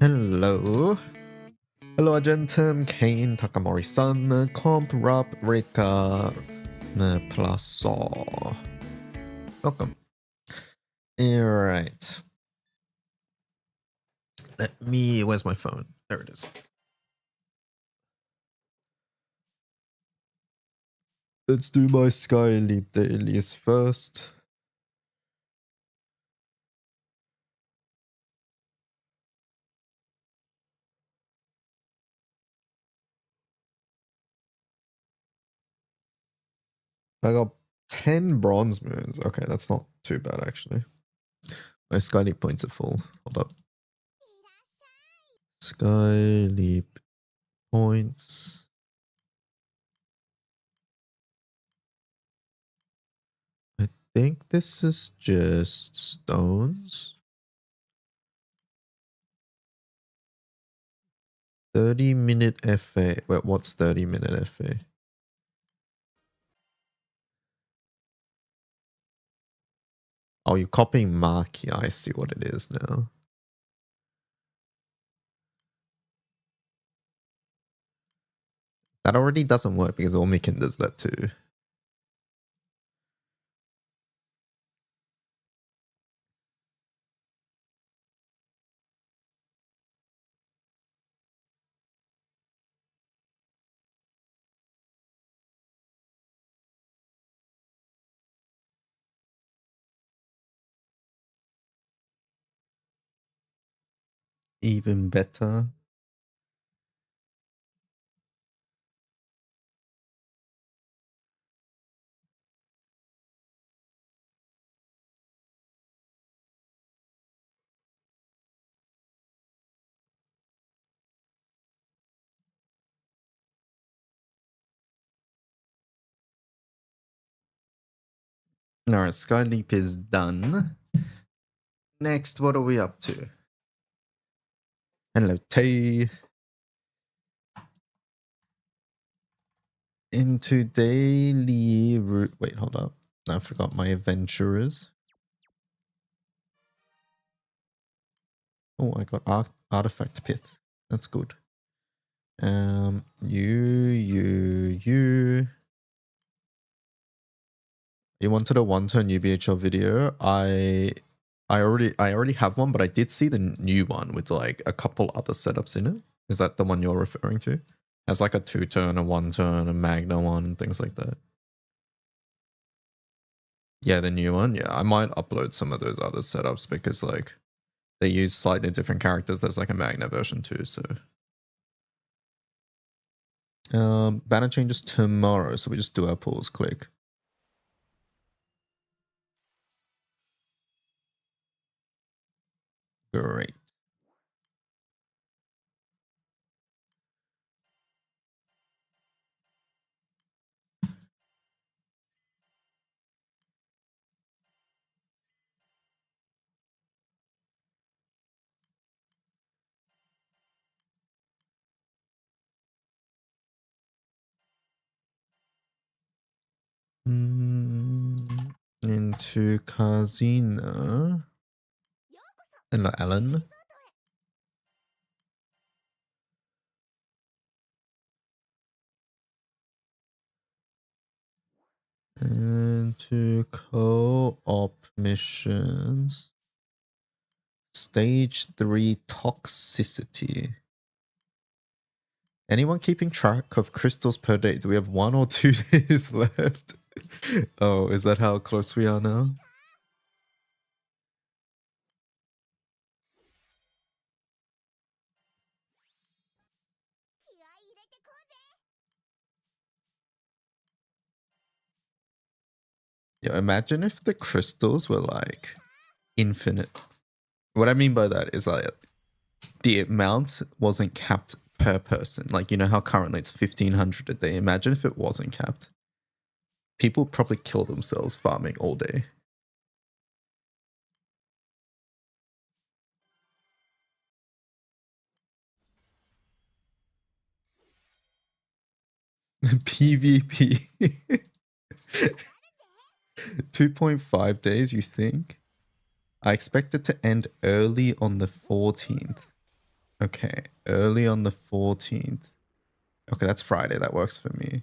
Hello. Hello, Argentum, Kane, Takamori-san, Comp, Rob, Rika, Plasaw. Welcome. Alright. Where's my phone? There it is. Let's do my Skyleap dailies first. I got 10 bronze moons. Okay, that's not too bad, actually. My Skyleap points are full. Hold up. Skyleap points. I think this is just stones. 30-minute FA. Wait, what's 30-minute FA? Oh, you're copying Maki. I see what it is now. That already doesn't work because Omikin does that too. Even better. Alright, Skyleap is done. Next, what are we up to? Hello, Tay. Into daily route. Wait, hold up. I forgot my adventurers. Oh, I got artifact pith. That's good. You wanted a one-turn UBHL video. I already have one, but I did see the new one with like a couple other setups in it. Is that the one you're referring to? Has like a 2-turn, a 1-turn, a Magna one, things like that. Yeah, the new one. Yeah, I might upload some of those other setups because like they use slightly different characters. There's like a Magna version too, so. Banner changes tomorrow, so we just do our pause click. Great. Into Kazina. Hello, Alan. Into co-op missions. Stage 3 toxicity. Anyone keeping track of crystals per day? Do we have 1 or 2 days left? Oh, is that how close we are now? Yeah, imagine if the crystals were like infinite. What I mean by that is like the amount wasn't capped per person. Like, you know how currently it's 1,500 a day. Imagine if it wasn't capped. People would probably kill themselves farming all day. PvP. 2.5 days, you think? I expect it to end early on the 14th. Okay, early on the 14th. Okay, that's Friday. That works for me.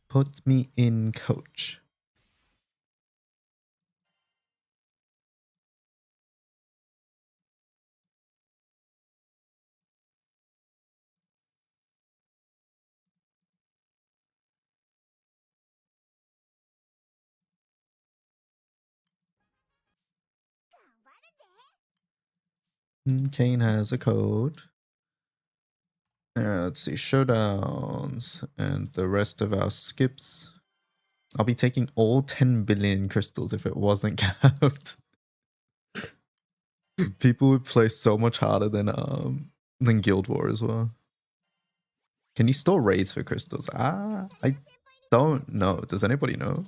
Put me in, coach. Kane has a code. Let's see, showdowns and the rest of our skips. I'll be taking all 10 billion crystals if it wasn't capped. People would play so much harder than Guild War as well. Can you store raids for crystals? I don't know. Does anybody know?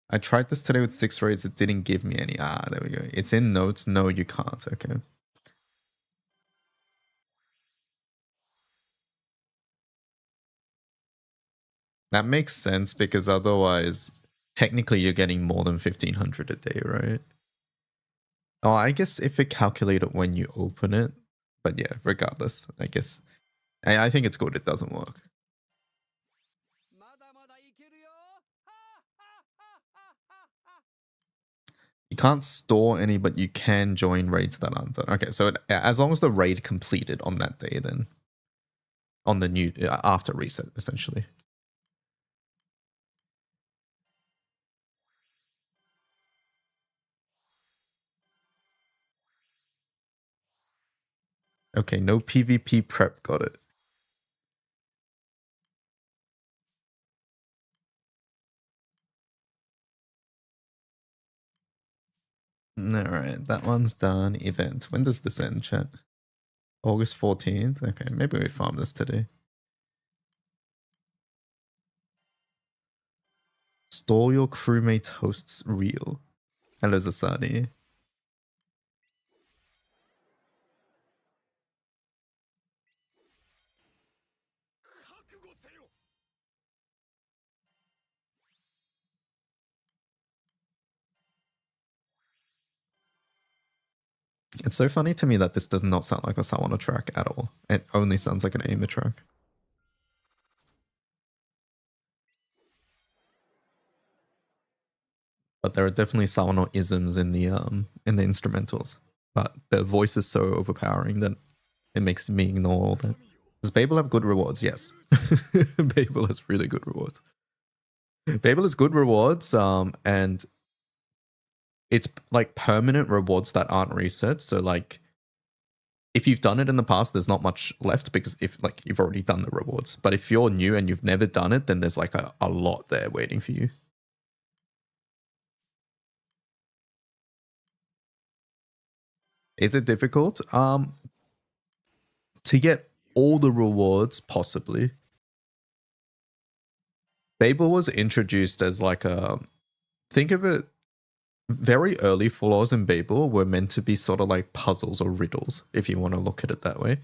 I tried this today with 6 raids. It didn't give me any. There we go. It's in notes. No, you can't. Okay. That makes sense because otherwise, technically, you're getting more than 1,500 a day, right? Oh, I guess if it calculated when you open it. But yeah, regardless, I guess. I think it's good. It doesn't work. You can't store any, but you can join raids that aren't done. Okay, so as long as the raid completed on that day, then on the new after reset, essentially. Okay, no PvP prep. Got it. All right, that one's done. Event. When does this end, chat? August 14th. Okay, maybe we farm this today. Store your crewmate's hosts real. Hello, Zasani. It's so funny to me that this does not sound like a Summoner track at all. It only sounds like an Aimer track. But there are definitely Summoner isms in the instrumentals. But the voice is so overpowering that it makes me ignore all that. Does Babel have good rewards? Yes. Babel has really good rewards. Babel has good rewards, and it's like permanent rewards that aren't reset. So like if you've done it in the past, there's not much left because if like you've already done the rewards. But if you're new and you've never done it, then there's like a lot there waiting for you. Is it difficult? To get all the rewards, possibly. Babel was introduced as like a, think of it, very early flaws in Babel were meant to be sort of like puzzles or riddles, if you want to look at it that way.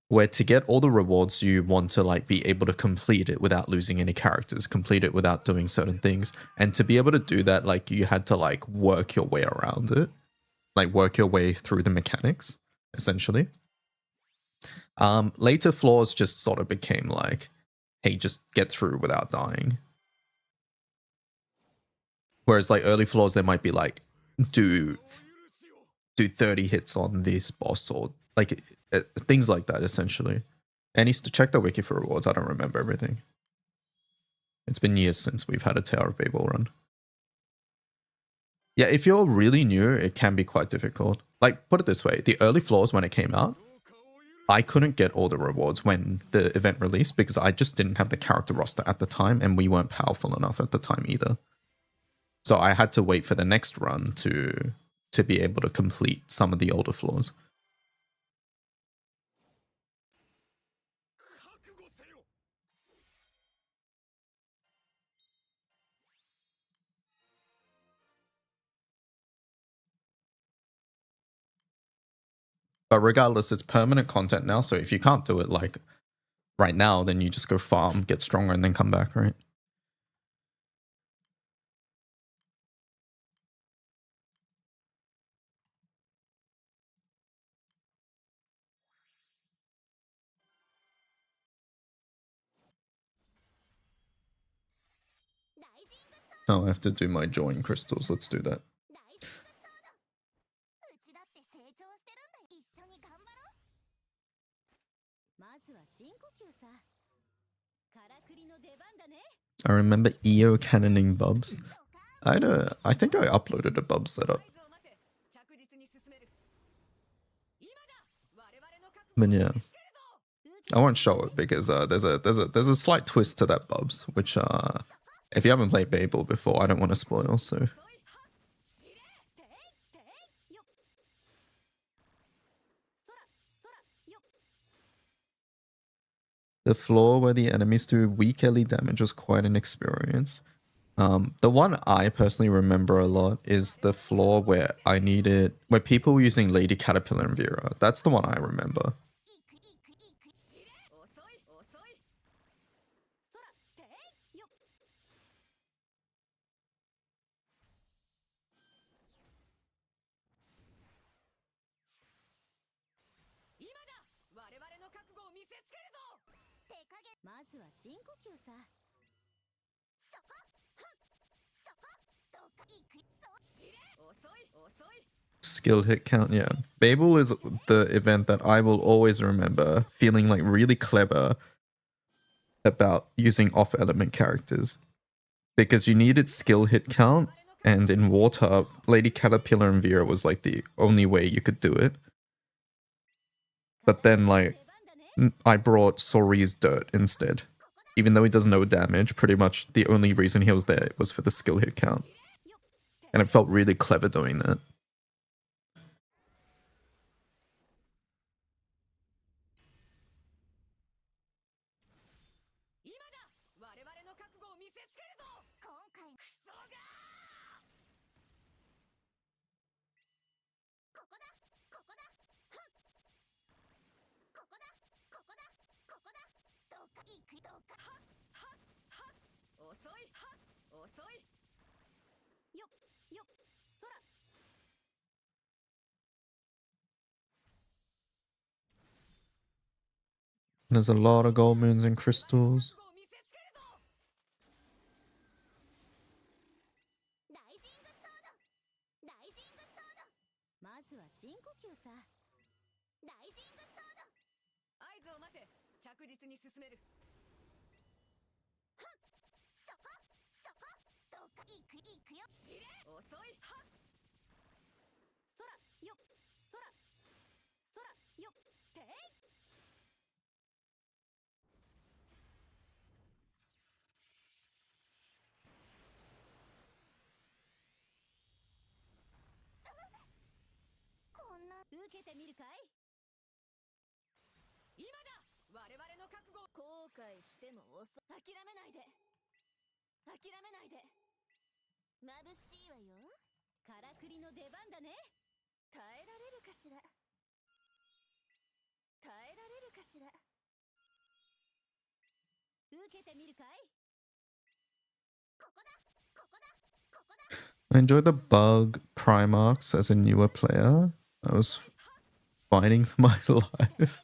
Where to get all the rewards, you want to like be able to complete it without losing any characters, complete it without doing certain things. And to be able to do that, like you had to like work your way around it, like work your way through the mechanics, essentially. Later flaws just sort of became like, hey, just get through without dying. Whereas like early flaws, they might be like, do 30 hits on this boss or like things like that, essentially. And he's to check the wiki for rewards. I don't remember everything. It's been years since we've had a Tower of Babel run. Yeah, if you're really new, it can be quite difficult. Like, put it this way, the early flaws when it came out, I couldn't get all the rewards when the event released because I just didn't have the character roster at the time and we weren't powerful enough at the time either. So I had to wait for the next run to be able to complete some of the older flaws. But regardless, it's permanent content now. So if you can't do it like right now, then you just go farm, get stronger, and then come back, right? Oh, I have to do my join crystals. Let's do that. I remember EO cannoning Bubs. I think I uploaded a Bub setup. But yeah, I won't show it because there's a slight twist to that Bubs, which if you haven't played Babel before, I don't want to spoil. So the floor where the enemies do weak LE damage was quite an experience. The one I personally remember a lot is the floor where people were using Lady Caterpillar and Vera. That's the one I remember. Skill hit count, yeah. Babel is the event that I will always remember feeling like really clever about using off-element characters. Because you needed skill hit count, and in water, Lady Caterpillar and Vera was like the only way you could do it. But then like, I brought Sori's Dirt instead. Even though he does no damage, pretty much the only reason he was there was for the skill hit count. And it felt really clever doing that. There's a lot of gold moons and crystals. I enjoyed the bug Primarchs as a newer player. I was fighting for my life.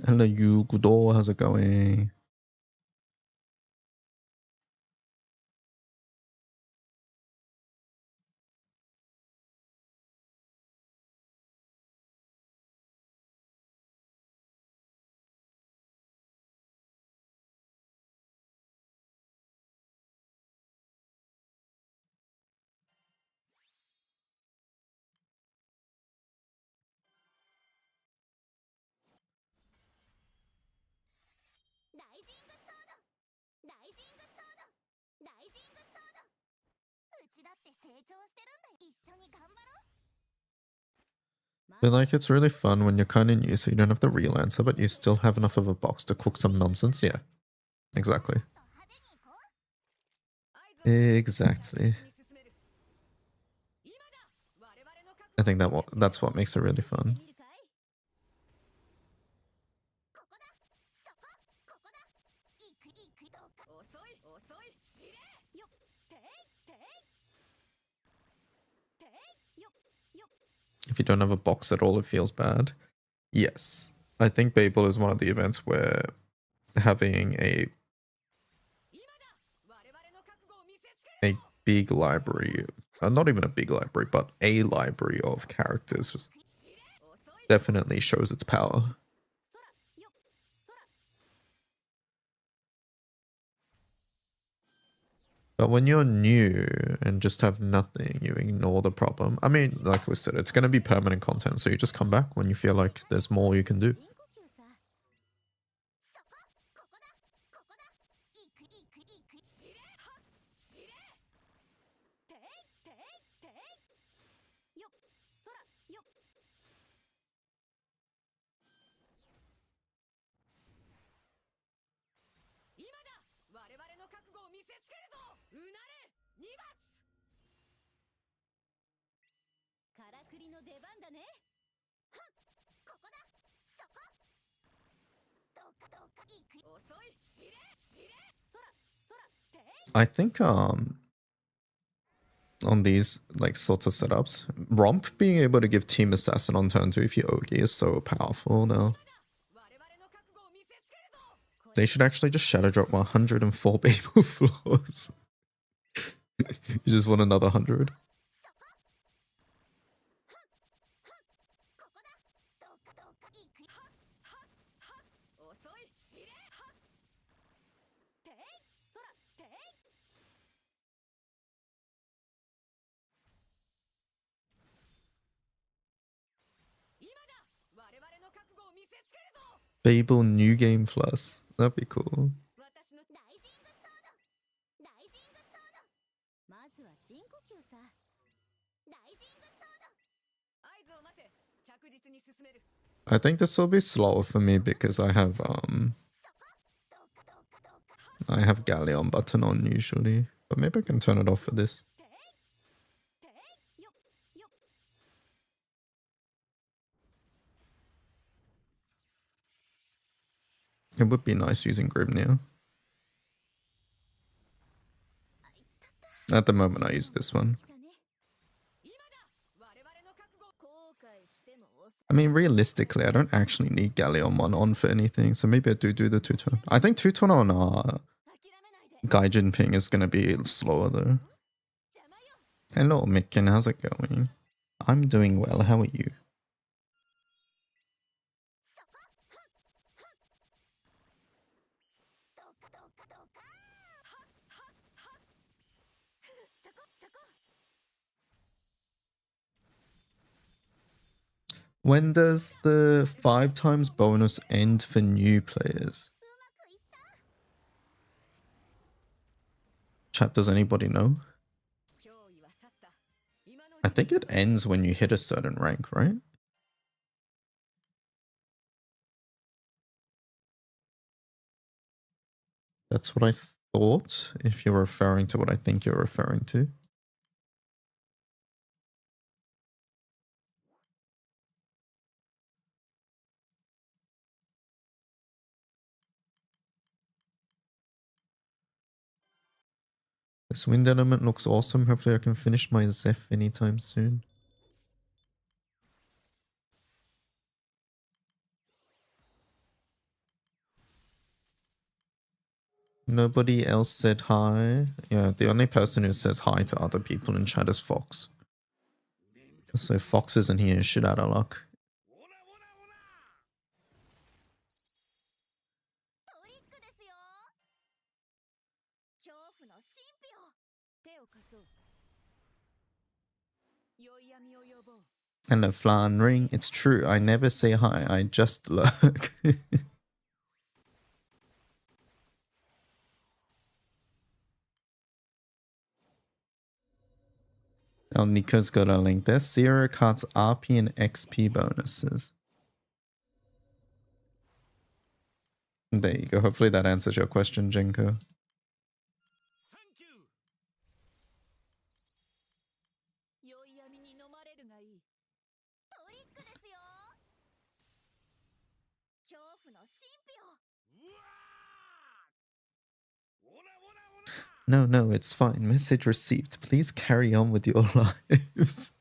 Hello, Yugudo. How's it going? I feel like it's really fun when you're kind of new, so you don't have the real answer, but you still have enough of a box to cook some nonsense. Yeah. Exactly. Exactly. I think that's what makes it really fun. If you don't have a box at all, it feels bad. Yes. I think Babel is one of the events where having a big library, not even a big library, but a library of characters definitely shows its power. But when you're new and just have nothing, you ignore the problem. I mean, like we said, it's going to be permanent content, so you just come back when you feel like there's more you can do. I think on these like sorts of setups, Romp being able to give Team Assassin on turn 2 if you Ogi is so powerful now. They should actually just Shadow Drop 104 Babel floors. You just want another 100. Babel New Game Plus. That'd be cool. I think this will be slower for me because I have Galleon button on usually. But maybe I can turn it off for this. It would be nice using Grimnir. At the moment I use this one. I mean, realistically, I don't actually need Galleon 1 on for anything, so maybe I do the 2-tone. I think 2-tone on Gaijin Ping is going to be slower though. Hello, Micken, how's it going? I'm doing well, how are you? When does the 5 times bonus end for new players? Chat, does anybody know? I think it ends when you hit a certain rank, right? That's what I thought, if you're referring to what I think you're referring to. This wind element looks awesome. Hopefully I can finish my Zeph anytime soon. Nobody else said hi. Yeah, the only person who says hi to other people in chat is Fox. So Fox isn't here, shit out of luck. Hello, Flan Ring. It's true, I never say hi, I just lurk. Oh, Nico's got a link. There's 0 cards, RP and XP bonuses. There you go. Hopefully that answers your question, Jinko. No, no, it's fine. Message received. Please carry on with your lives.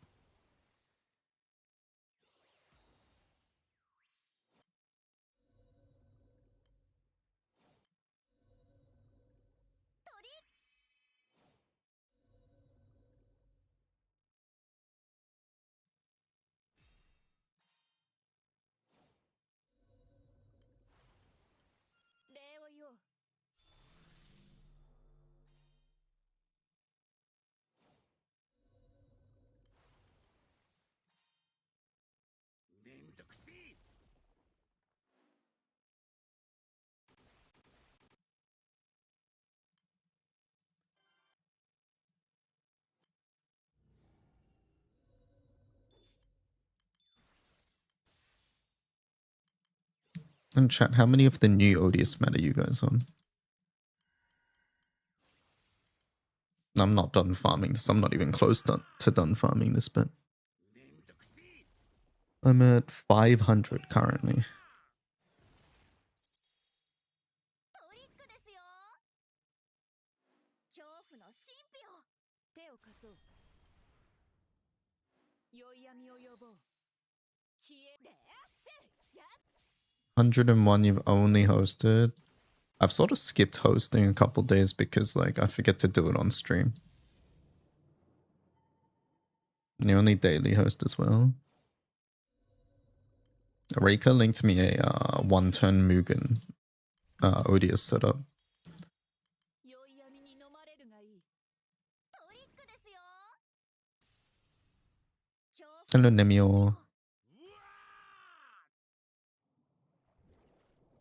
And chat, how many of the new odious meta are you guys on? I'm not done farming this. I'm not even close to done farming this bit. I'm at 500 currently. $101 you've only hosted. I've sort of skipped hosting a couple days because like I forget to do it on stream. You only daily host as well. Rika linked me a one-turn Mugen odious setup. Hello Nemio.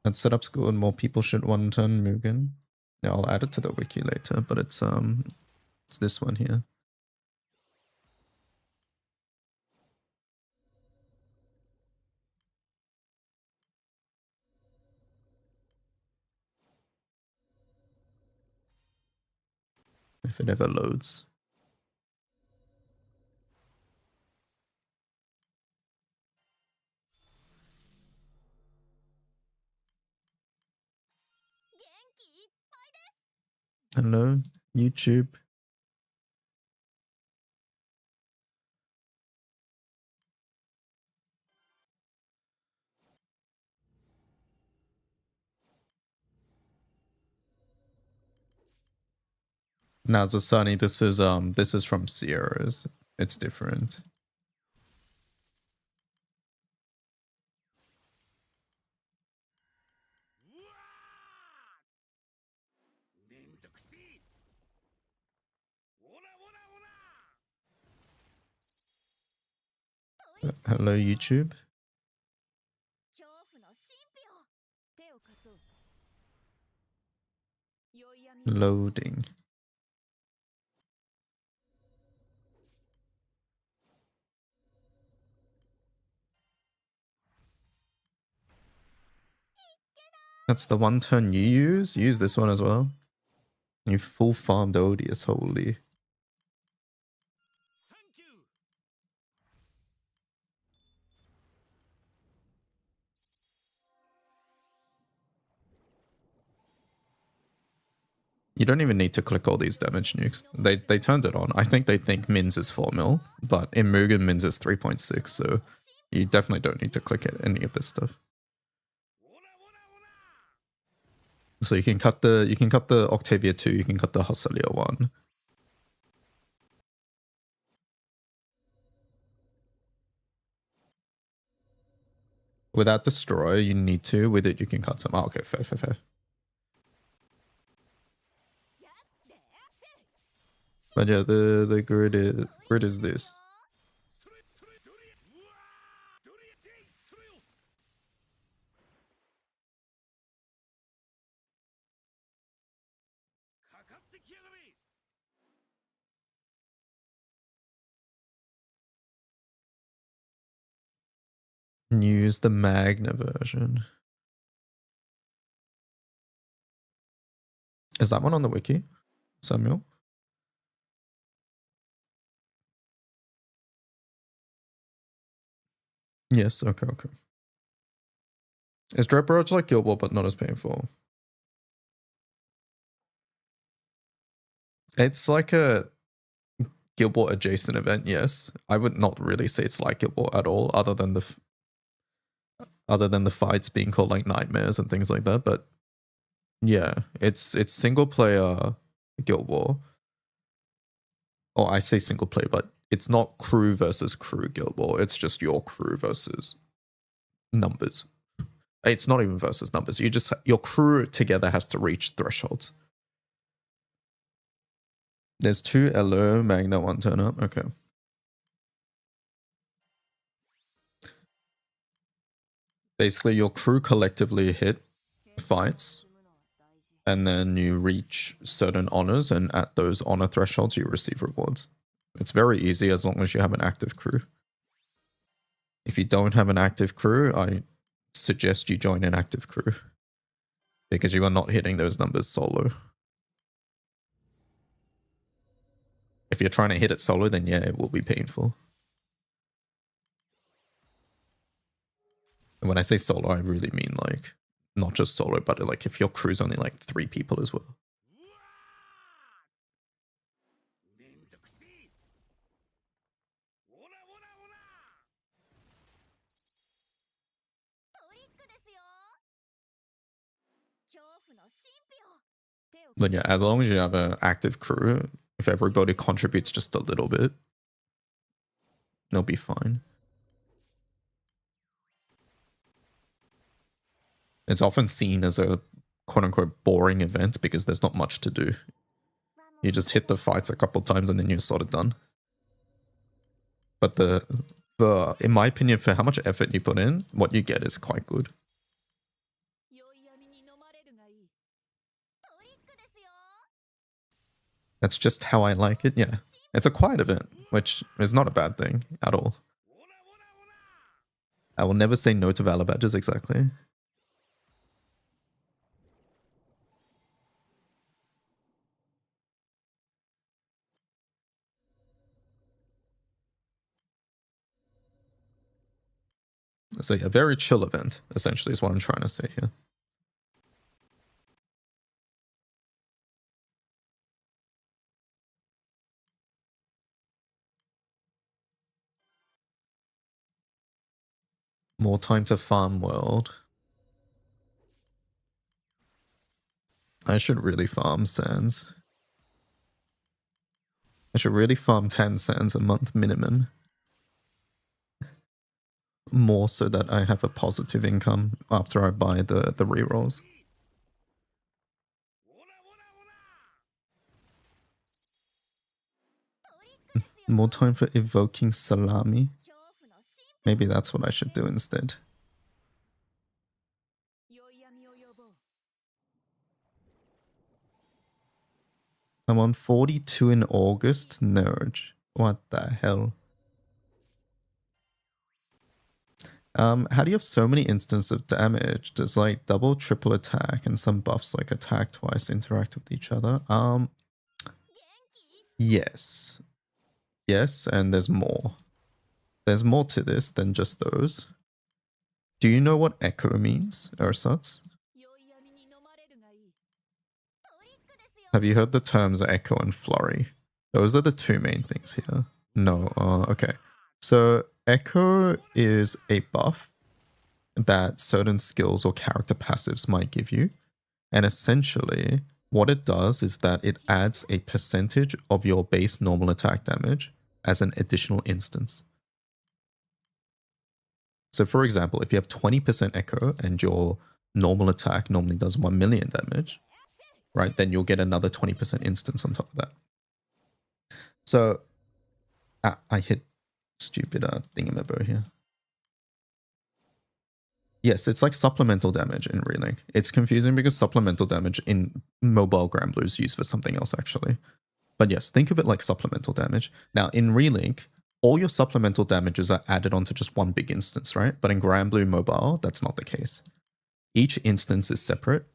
That setup's good. More people should one-turn Mugen. Yeah, I'll add it to the wiki later, but it's this one here. If it ever loads. Hello, YouTube. Now, Zasani, this is from Sierra's. It's different. Hello, YouTube. Loading. That's the one turn you use? Use this one as well. You full farmed odious, holy. You don't even need to click all these damage nukes. They turned it on. I think they think Mins is 4 mil, but in Mugen Mins is 3.6, so you definitely don't need to click any of this stuff. So you can cut the Octavia 2, you can cut the Hussalia 1. Without Destroy, you need to. With it, you can cut some. Oh, okay, fair, fair, fair. But yeah, the grid is this. Use the Magna version. Is that one on the wiki, Samuel? Yes, okay. Is Dread Barrage like Guild War but not as painful? It's like a Guild War adjacent event, yes. I would not really say it's like Guild War at all, other than the fights being called like nightmares and things like that. But yeah, it's single player Guild War. Or I say single player, but it's not crew versus crew Guild War. It's just your crew versus numbers. It's not even versus numbers. Your crew together has to reach thresholds. There's 2 Elo, Magna, 1 turn up. Okay. Basically, your crew collectively hit fights, and then you reach certain honors, and at those honor thresholds, you receive rewards. It's very easy as long as you have an active crew. If you don't have an active crew, I suggest you join an active crew, because you are not hitting those numbers solo. If you're trying to hit it solo, then yeah, it will be painful. And when I say solo, I really mean like not just solo, but like if your crew's only like 3 people as well. But yeah, as long as you have an active crew, if everybody contributes just a little bit, they'll be fine. It's often seen as a quote-unquote boring event because there's not much to do. You just hit the fights a couple times and then you're sort of done. But in my opinion, for how much effort you put in, what you get is quite good. That's just how I like it, yeah. It's a quiet event, which is not a bad thing at all. I will never say no to Valor Badges, exactly. So yeah, very chill event, essentially, is what I'm trying to say here. More time to farm world. I should really farm sands. I should really farm 10 sands a month minimum. More so that I have a positive income after I buy the rerolls. More time for evoking salami. Maybe that's what I should do instead. I'm on 42 in August. Nerd. What the hell? How do you have so many instances of damage? There's like double, triple attack, and some buffs like attack twice, interact with each other. Yes. Yes, and there's more. There's more to this than just those. Do you know what echo means, Ursats? Have you heard the terms echo and flurry? Those are the 2 main things here. No, okay. So echo is a buff that certain skills or character passives might give you. And essentially, what it does is that it adds a percentage of your base normal attack damage as an additional instance. So for example, if you have 20% echo and your normal attack normally does 1 million damage, right, then you'll get another 20% instance on top of that. So I hit stupid thingamaboo here. Yes, it's like supplemental damage in Relink. It's confusing because supplemental damage in mobile Granblue is used for something else actually. But yes, think of it like supplemental damage. Now in Relink, all your supplemental damages are added onto just one big instance, right? But in Granblue Mobile, that's not the case. Each instance is separate.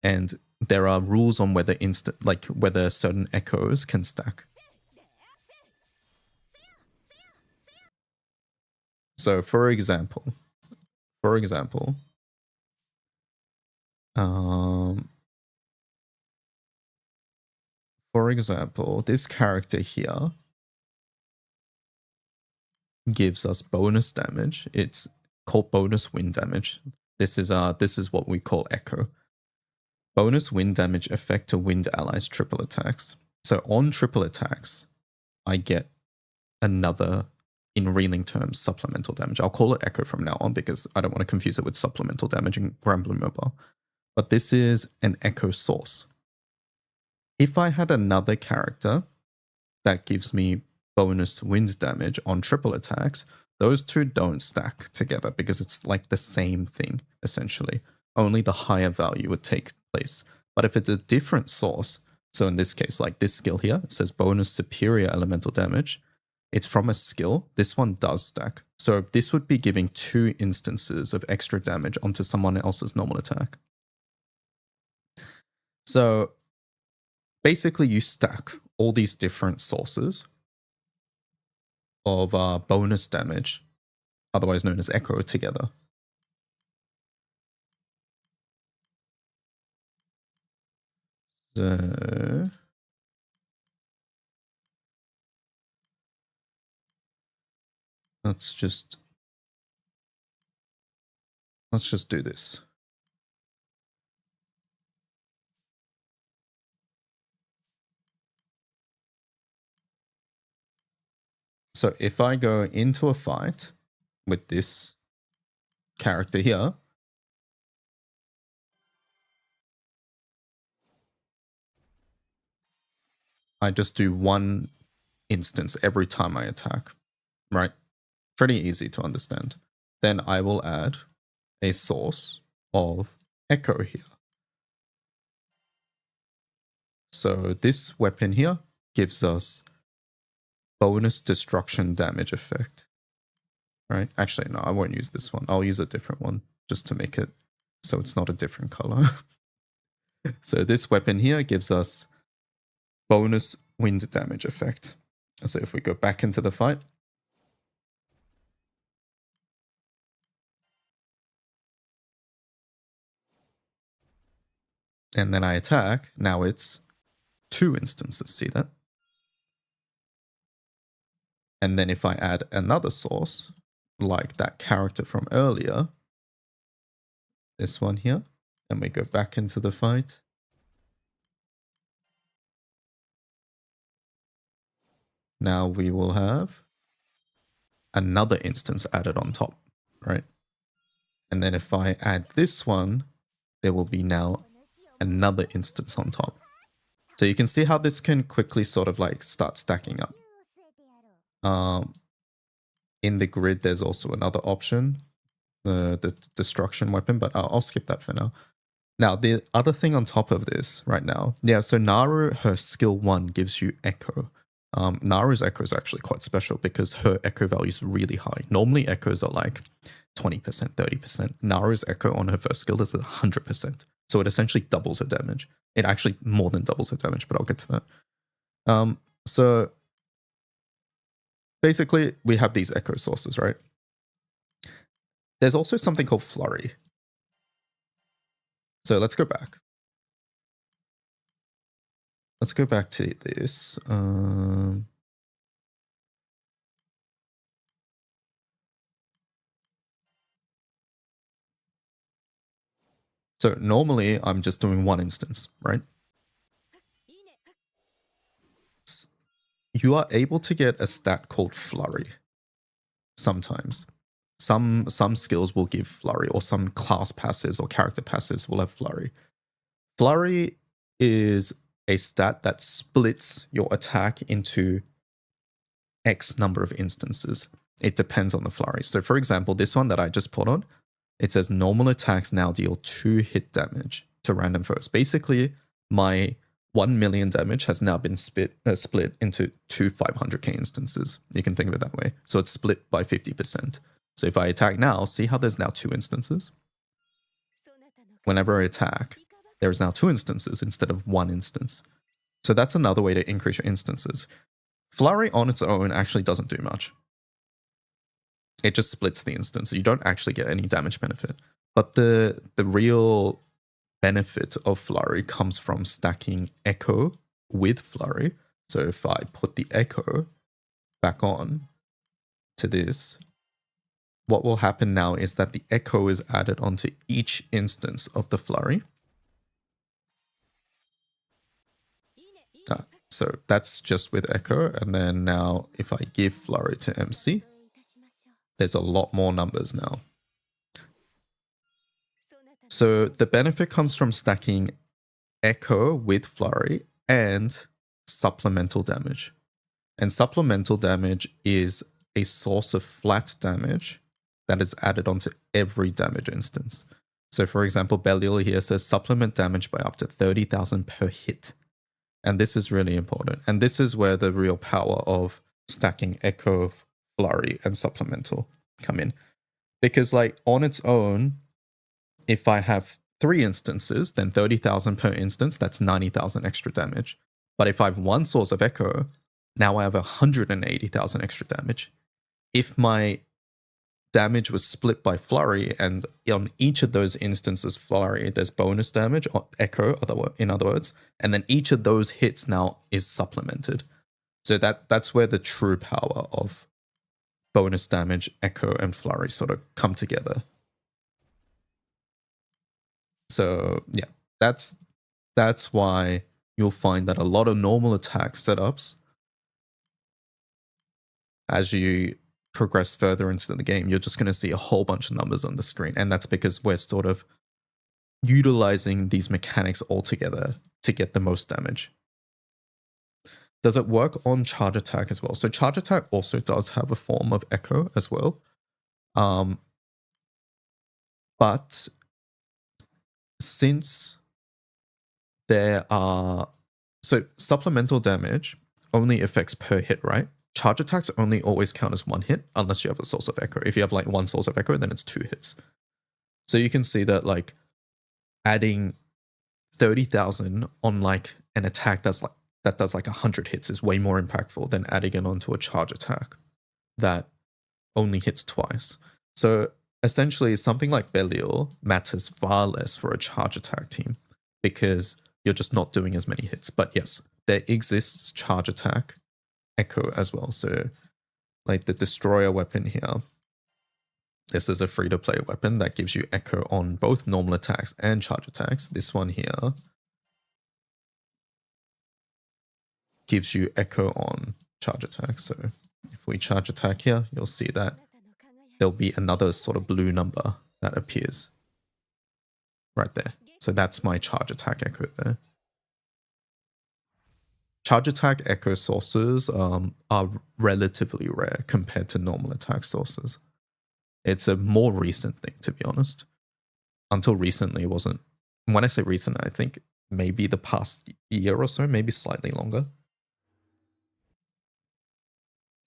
And there are rules on whether whether certain echoes can stack. So for example, this character here gives us bonus damage. It's called bonus wind damage. This is what we call echo. Bonus wind damage effect to wind allies triple attacks. So on triple attacks, I get another, in reeling terms, supplemental damage. I'll call it echo from now on because I don't want to confuse it with supplemental damage in Grand Blue Mobile. But this is an echo source. If I had another character that gives me bonus wind damage on triple attacks, those two don't stack together because it's like the same thing, essentially. Only the higher value would take place. But if it's a different source, so in this case, like this skill here, it says bonus superior elemental damage. It's from a skill. This one does stack. So this would be giving 2 instances of extra damage onto someone else's normal attack. So basically you stack all these different sources of bonus damage, otherwise known as echo, together. So let's just do this. So if I go into a fight with this character here, I just do 1 instance every time I attack, right? Pretty easy to understand. Then I will add a source of echo here. So this weapon here gives us bonus destruction damage effect, right? Actually, no, I won't use this one. I'll use a different one just to make it so it's not a different color. So this weapon here gives us bonus wind damage effect. So if we go back into the fight, and then I attack, now it's 2 instances, see that? And then if I add another source, like that character from earlier, this one here, and we go back into the fight, now we will have another instance added on top, right? And then if I add this one, there will be now another instance on top. So you can see how this can quickly sort of like start stacking up. In the grid, there's also another option, the destruction weapon, but I'll skip that for now. Now, the other thing on top of this right now, yeah, so Naru, her skill 1 gives you echo. Naru's echo is actually quite special because her echo value is really high. Normally, echoes are like 20%, 30%. Naru's echo on her first skill is 100%. So it essentially doubles her damage. It actually more than doubles her damage, but I'll get to that. So basically, we have these echo sources, right? There's also something called flurry. So let's go back. Let's go back to this. So normally I'm just doing 1 instance, right? You are able to get a stat called flurry sometimes. Some skills will give flurry, or some class passives or character passives will have flurry. Flurry is a stat that splits your attack into X number of instances. It depends on the flurry. So for example, this one that I just put on, it says normal attacks now deal 2 hit damage to random foes. Basically, my 1 million damage has now been split into 2 500k instances. You can think of it that way. So it's split by 50%. So if I attack now, see how there's now 2 instances? Whenever I attack, There's now 2 instances instead of 1 instance. So that's another way to increase your instances. Flurry on its own actually doesn't do much. It just splits the instance. So you don't actually get any damage benefit. But the real benefit of Flurry comes from stacking Echo with Flurry. So if I put the Echo back on to this, what will happen now is that the Echo is added onto each instance of the Flurry. So that's just with Echo. And then now if I give Flurry to MC, there's a lot more numbers now. So the benefit comes from stacking Echo with Flurry and supplemental damage. And supplemental damage is a source of flat damage that is added onto every damage instance. So for example, Belial here says supplement damage by up to 30,000 per hit. And this is really important. And this is where the real power of stacking Echo, Flurry, and supplemental come in. Because like on its own, if I have 3 instances, then 30,000 per instance, that's 90,000 extra damage. But if I have 1 source of Echo, now I have 180,000 extra damage. If my damage was split by Flurry, and on each of those instances, Flurry, there's bonus damage, or Echo, in other words, and then each of those hits now is supplemented. So that's where the true power of bonus damage, Echo, and Flurry sort of come together. So yeah, that's why you'll find that a lot of normal attack setups, as you progress further into the game, you're just going to see a whole bunch of numbers on the screen. And that's because we're sort of utilizing these mechanics all together to get the most damage. Does it work on charge attack as well? So charge attack also does have a form of Echo as well. But since there are... So supplemental damage only affects per hit, right? Charge attacks only always count as 1 hit unless you have a source of Echo. If you have like 1 source of Echo, then it's 2 hits. So you can see that like adding 30,000 on like an attack that does like 100 hits is way more impactful than adding it onto a charge attack that only hits twice. So essentially something like Belial matters far less for a charge attack team because you're just not doing as many hits. But yes, there exists charge attack Echo as well. So like the Destroyer weapon here, this is a free-to-play weapon that gives you Echo on both normal attacks and charge attacks. This one here gives you Echo on charge attacks. So if we charge attack here, you'll see that there'll be another sort of blue number that appears right there. So that's my charge attack Echo there. Charge attack Echo sources are relatively rare compared to normal attack sources. It's a more recent thing, to be honest. Until recently, it wasn't. When I say recent, I think maybe the past year or so, maybe slightly longer.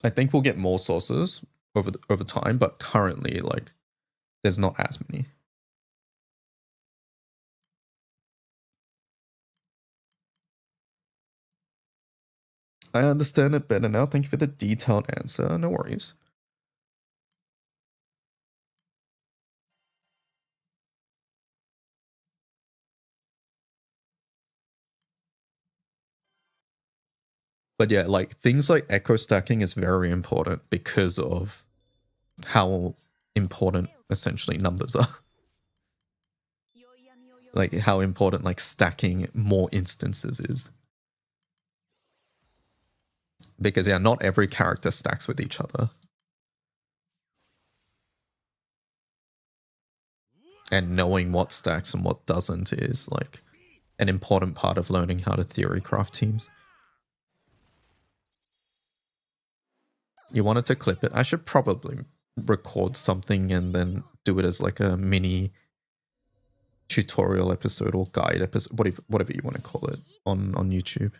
I think we'll get more sources over time, but currently, like, there's not as many. I understand it better now. Thank you for the detailed answer. No worries. But yeah, like things like echo stacking is very important because of how important essentially numbers are. Like how important like stacking more instances is. Because yeah, not every character stacks with each other. And knowing what stacks and what doesn't is like an important part of learning how to theory craft teams. You wanted to clip it. I should probably record something and then do it as like a mini tutorial episode or guide episode, whatever you want to call it on YouTube.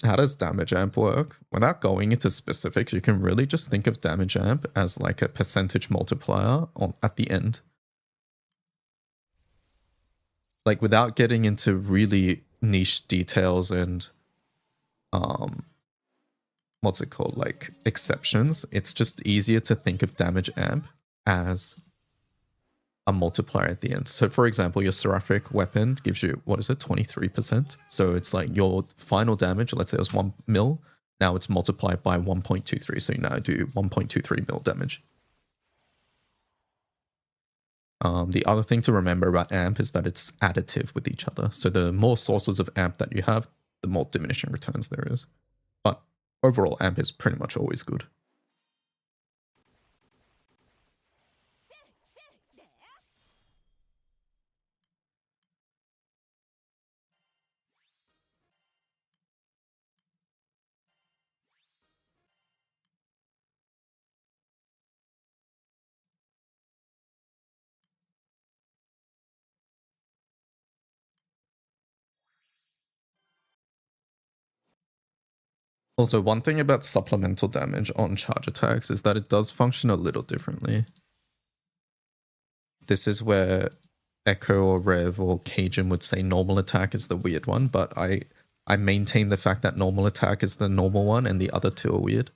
how does damage amp work? Without going into specifics, you can really just think of damage amp as like a percentage multiplier at the end. Like without getting into really niche details and what's it called, like exceptions, it's just easier to think of damage amp as a multiplier at the end. So for example, your seraphic weapon gives you, what is it, 23%? So it's like your final damage, let's say it was 1 mil, now it's multiplied by 1.23, so you now do 1.23 mil damage. The other thing to remember about amp is that it's additive with each other. So the more sources of amp that you have, the more diminishing returns there is. But overall, amp is pretty much always good. Also, one thing about supplemental damage on charge attacks is that it does function a little differently. This is where Echo or Rev or Cajun would say normal attack is the weird one, but I maintain the fact that normal attack is the normal one and the other two are weird.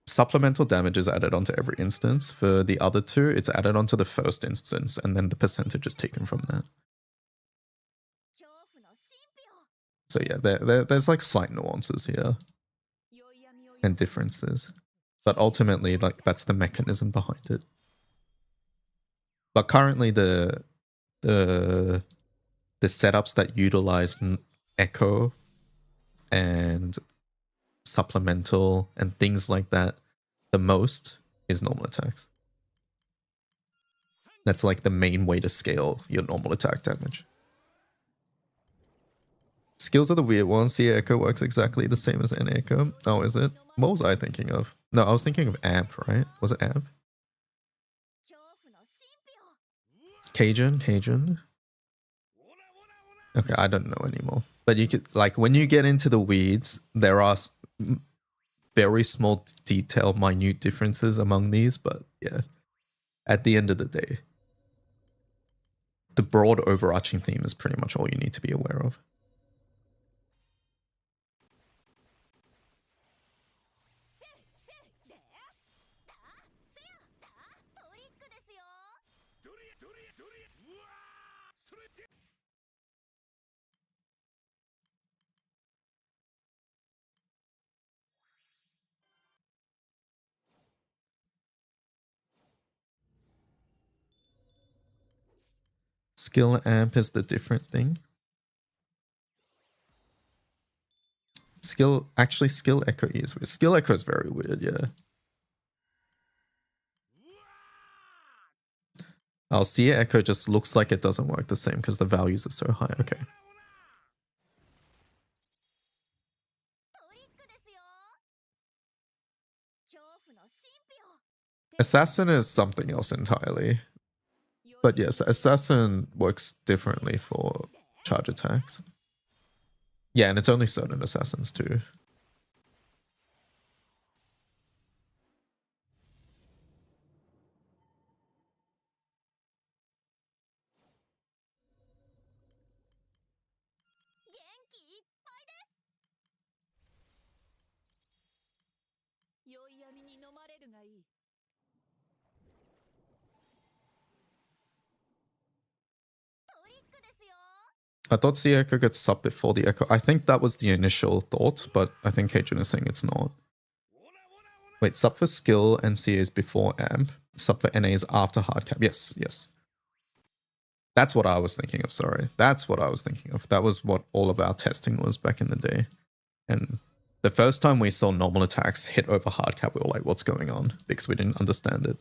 Supplemental damage is added onto every instance. For the other two, it's added onto the first instance, and then the percentage is taken from that. So yeah, there's like slight nuances here and differences. But ultimately, like that's the mechanism behind it. But currently the setups that utilize echo and supplemental and things like that the most is normal attacks. That's like the main way to scale your normal attack damage. Skills are the weird ones. See, echo works exactly the same as an echo. Oh, is it? What was I thinking of? No, I was thinking of amp, right? Was it amp? Cajun? Okay, I don't know anymore. But you could, like, when you get into the weeds, there are very small detail, minute differences among these, but yeah, at the end of the day, the broad overarching theme is pretty much all you need to be aware of. Skill amp is the different thing. Skill echo is weird. Skill echo is very weird, yeah. I'll see echo just looks like it doesn't work the same because the values are so high. Okay. Assassin is something else entirely. But yes, Assassin works differently for charge attacks. Yeah, and it's only certain assassins too. I thought C Echo gets sub before the Echo. I think that was the initial thought, but I think Cajun is saying it's not. Wait, sub for skill and CA is before amp. Sub for NA is after hard cap. Yes, yes. That's what I was thinking of, sorry. That's what I was thinking of. That was what all of our testing was back in the day. And the first time we saw normal attacks hit over hard cap, we were like, what's going on? Because we didn't understand it.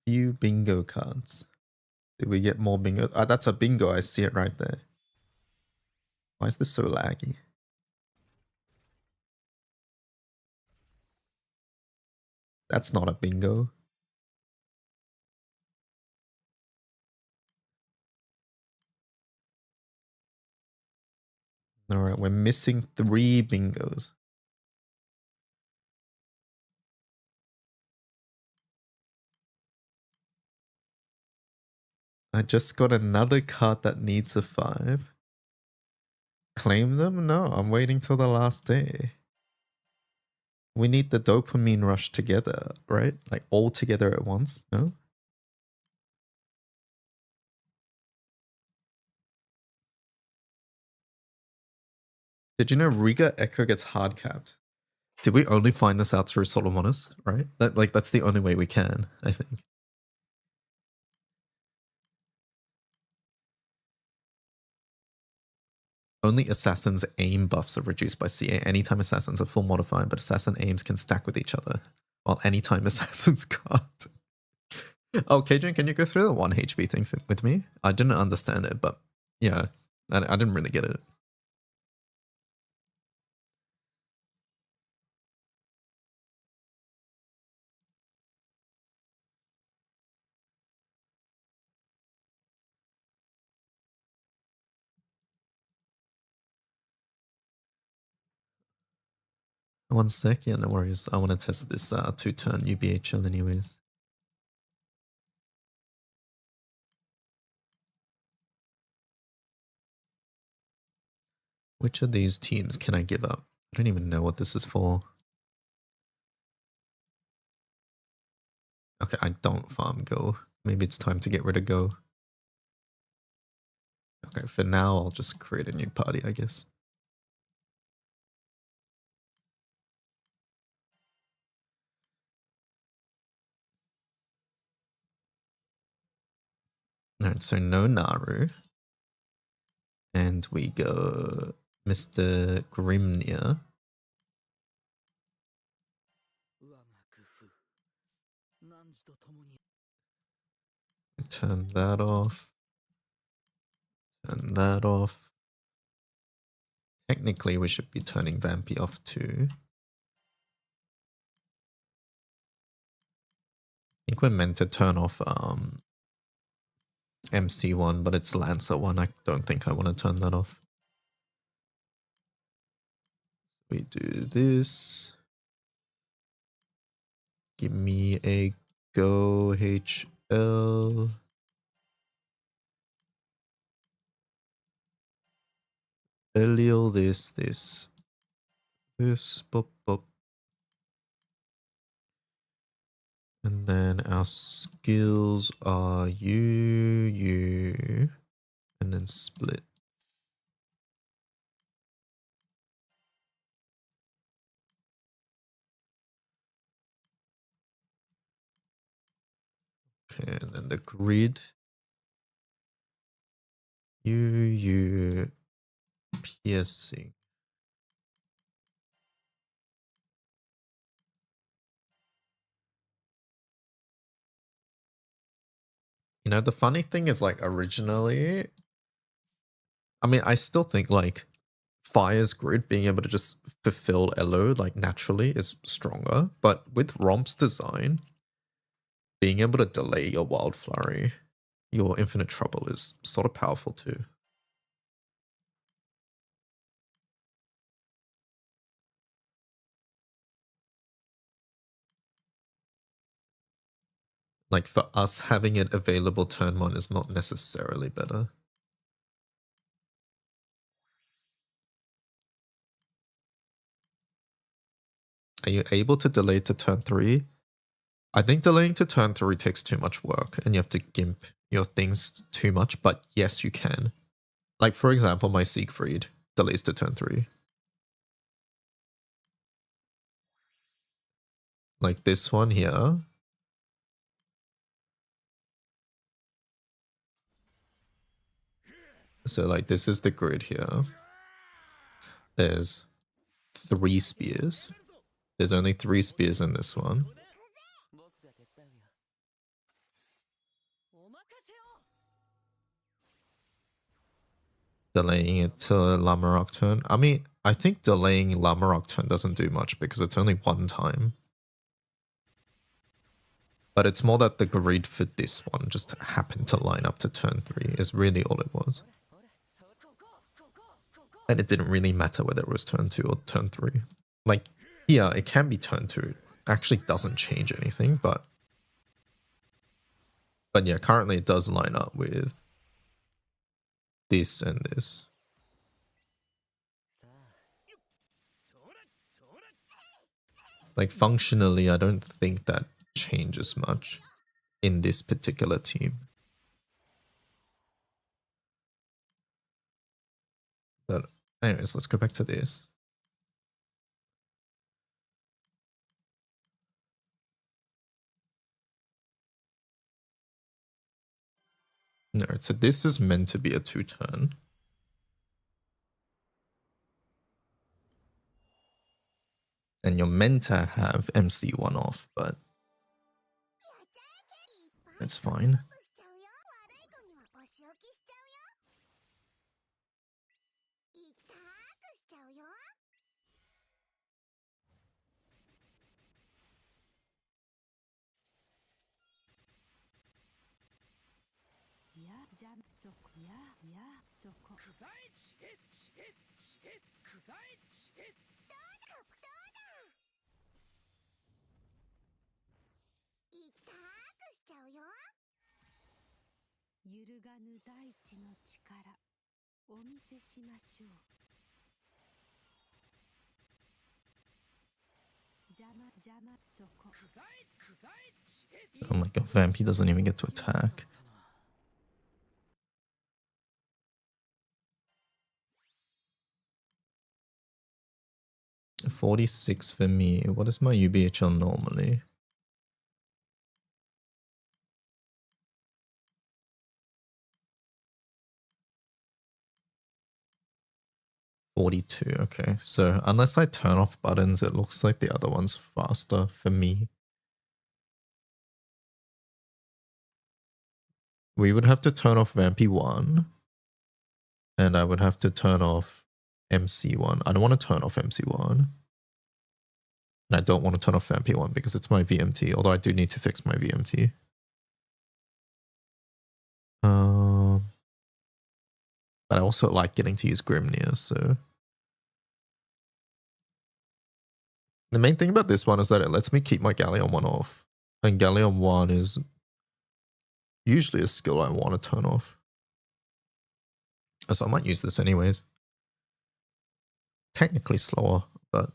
Few bingo cards. Did we get more bingo? Ah, that's a bingo. I see it right there. Why is this so laggy? That's not a bingo. Alright, we're missing 3 bingos. I just got another card that needs a 5. Claim them? No, I'm waiting till the last day. We need the dopamine rush together, right? Like all together at once, no? Did you know Riga Echo gets hard capped? Did we only find this out through Solomonus, right? That's the only way we can, I think. Only Assassin's aim buffs are reduced by CA anytime Assassins are full modifier, but Assassin aims can stack with each other, while anytime Assassins can't. Oh, Cajun, can you go through the 1 HP thing with me? I didn't understand it, but yeah, I didn't really get it. One sec, yeah, no worries. I want to test this 2-turn UBHL anyways. Which of these teams can I give up? I don't even know what this is for. Okay, I don't farm Go. Maybe it's time to get rid of Go. Okay, for now, I'll just create a new party, I guess. Alright, so no Naru. And we go Mr. Grimnir. Turn that off. Turn that off. Technically, we should be turning Vampy off too. I think we're meant to turn off MC1, but it's Lancer 1. I don't think I want to turn that off. We do this. Give me a Go HL. Eliel, this. Bop, bop. And then our skills are you, and then split. Okay, and then the grid. You, piercing. You know, the funny thing is, like, originally, I mean, I still think, like, Fire's grid being able to just fulfill Elo, like, naturally is stronger. But with Romp's design, being able to delay your Wild Flurry, your Infinite Trouble is sort of powerful too. Like, for us, having it available turn 1 is not necessarily better. Are you able to delay to turn 3? I think delaying to turn 3 takes too much work and you have to gimp your things too much, but yes, you can. Like, for example, my Siegfried delays to turn 3. Like this one here. So, like, this is the grid here. There's 3 spears. There's only 3 spears in this one. Delaying it to Lamarok turn. I mean, I think delaying Lamarok turn doesn't do much because it's only 1 time. But it's more that the grid for this one just happened to line up to turn 3 is really all it was. And it didn't really matter whether it was turn 2 or turn 3. Like, yeah, it can be turn 2. It actually doesn't change anything, but yeah, currently it does line up with this and this. Like, functionally, I don't think that changes much in this particular team. But anyways, let's go back to this. No, so this is meant to be a 2-turn. And you're meant to have MC1 off, but it's fine. Oh my god, Vampy doesn't even get to attack. $46 for me. What is my UBHL normally? $42. Okay, so unless I turn off buttons, it looks like the other one's faster for me. We would have to turn off Vampy 1. And I would have to turn off MC1. I don't want to turn off MC1. And I don't want to turn off Vampy 1 because it's my VMT, although I do need to fix my VMT. But I also like getting to use Grimnir, so... The main thing about this one is that it lets me keep my Galleon 1 off. And Galleon 1 is usually a skill I want to turn off. So I might use this anyways. Technically slower, but...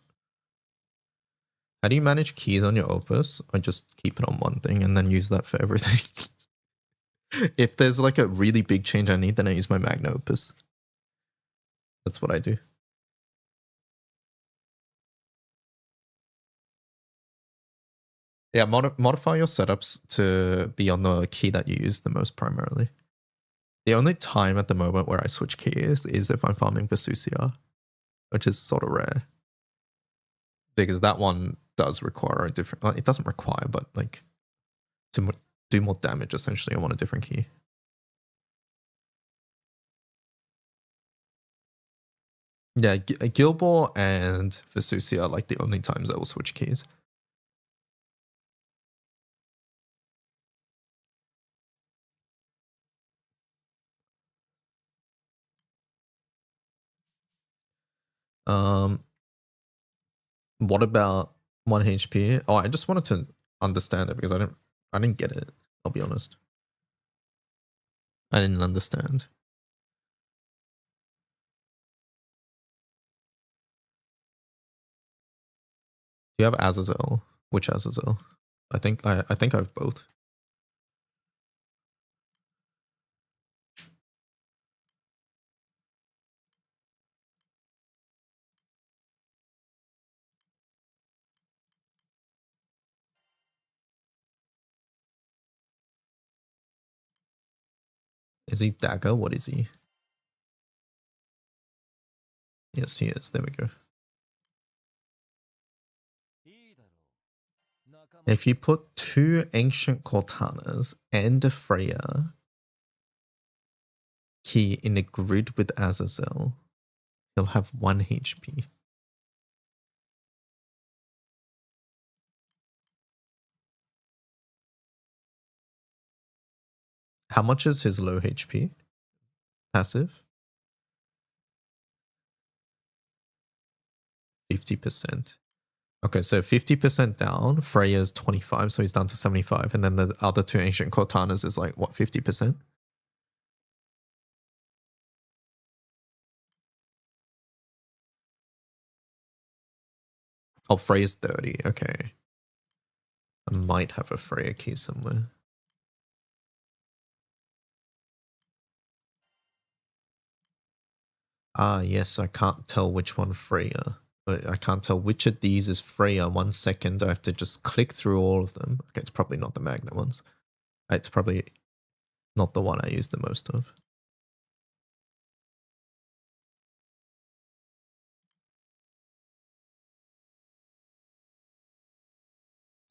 How do you manage keys on your Opus? I just keep it on one thing and then use that for everything. If there's like a really big change I need, then I use my Magna Opus. That's what I do. Yeah, modify your setups to be on the key that you use the most primarily. The only time at the moment where I switch keys is if I'm farming Vesusia, which is sort of rare. Because that one does require a different... it doesn't require, but like to do more damage, essentially, I want a different key. Yeah, Gilbor and Vesusia are like the only times I will switch keys. What about 1 HP? Oh, I just wanted to understand it because I didn't get it, I'll be honest. I didn't understand. Do you have Azazel? Which Azazel? I think I have both. Is he Dagger? What is he? Yes, he is. There we go. If you put 2 ancient Cortanas and a Freya key in a grid with Azazel, he'll have 1 HP. How much is his low HP? Passive? 50%. Okay, so 50% down. Freya's 25, so he's down to 75. And then the other 2 ancient Cortanas is like, what, 50%? Oh, Freya's 30. Okay. I might have a Freya key somewhere. Ah, yes, I can't tell which one Freya. But I can't tell which of these is Freya. 1 second, I have to just click through all of them. Okay, it's probably not the magnet ones. It's probably not the one I use the most of.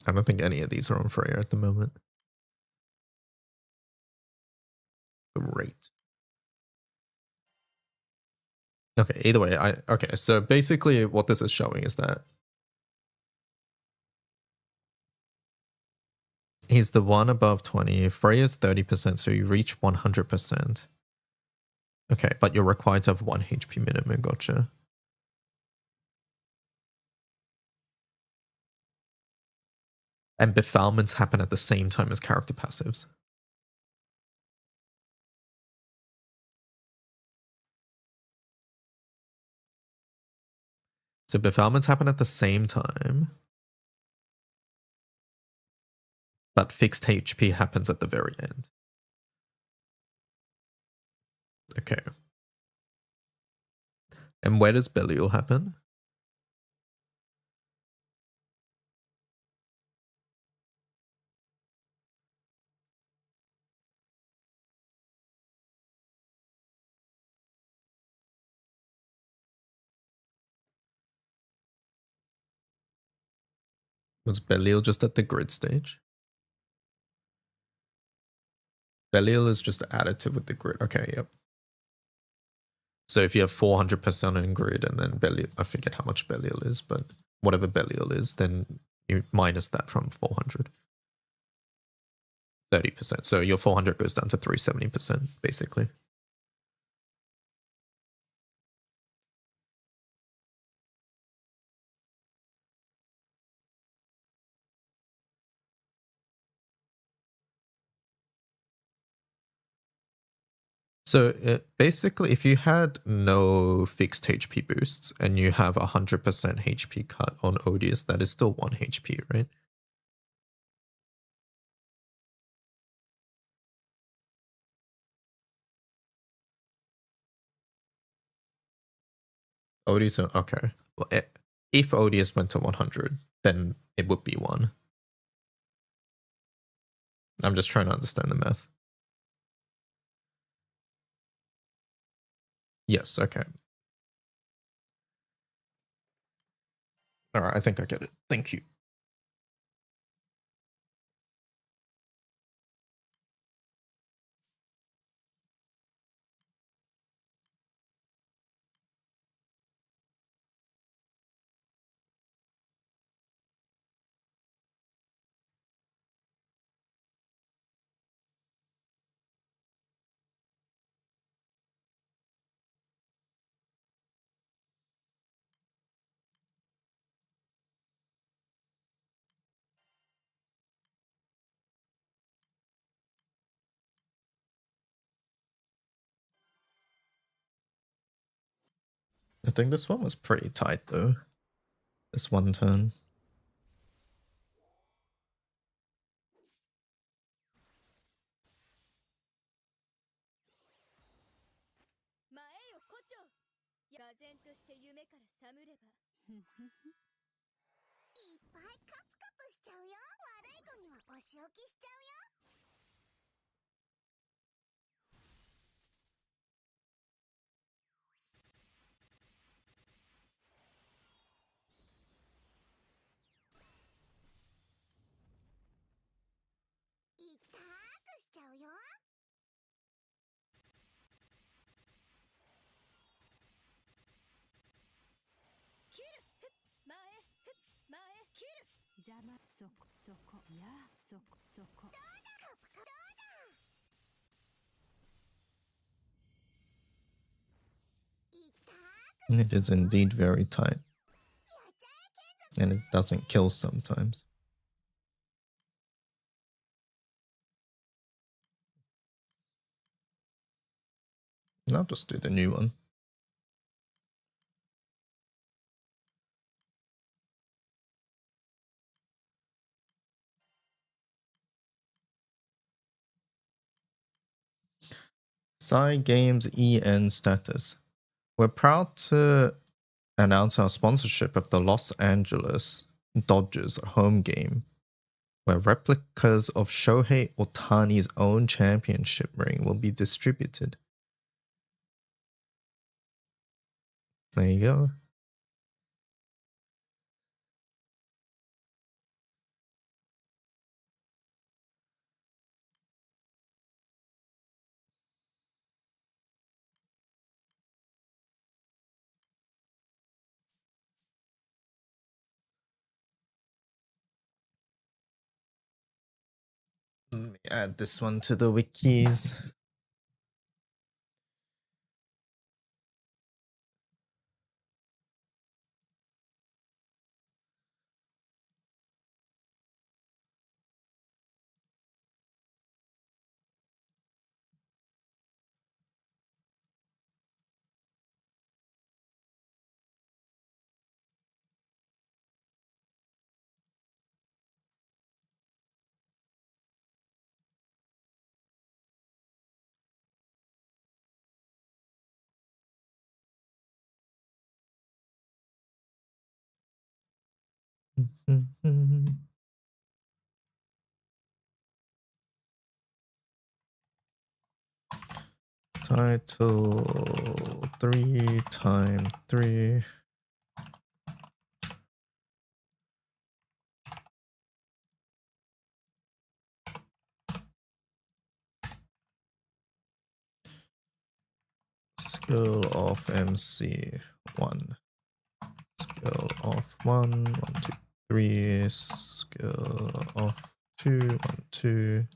I don't think any of these are on Freya at the moment. Great. Okay, either way, okay, so basically what this is showing is that he's the one above 20. Freya's 30%, so you reach 100%. Okay, but you're required to have 1 HP minimum, gotcha. And befoulments happen at the same time as character passives. So befoulments happen at the same time, but fixed HP happens at the very end. Okay. And where does Belial happen? Was Belial just at the grid stage? Belial is just additive with the grid. Okay, yep. So if you have 400% in grid and then Belial, I forget how much Belial is, but whatever Belial is, then you minus that from 400. 30%. So your 400 goes down to 370%, basically. So basically, if you had no fixed HP boosts and you have 100% HP cut on Odious, that is still 1 HP, right? Odious, okay. Well, if Odious went to 100, then it would be 1. I'm just trying to understand the math. Yes, okay. All right, I think I get it. Thank you. I think this one was pretty tight, though. This one turn. It is indeed very tight. And it doesn't kill sometimes. I'll just do the new one. Cygames EN status. We're proud to announce our sponsorship of the Los Angeles Dodgers home game, where replicas of Shohei Ohtani's own championship ring will be distributed. There you go. Let me add this one to the wikis. Title 3 times 3. Skill of MC 1. Skill of 1, 1, 2, 3. Skill of 2, 1, 2.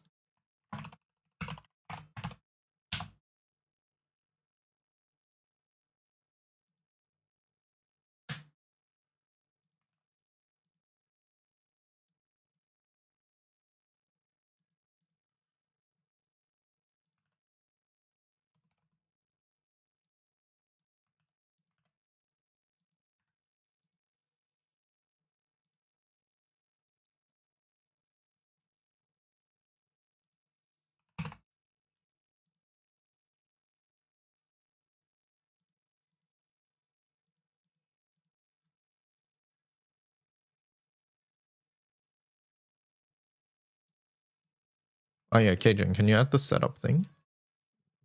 Oh yeah, Cajun, can you add the setup thing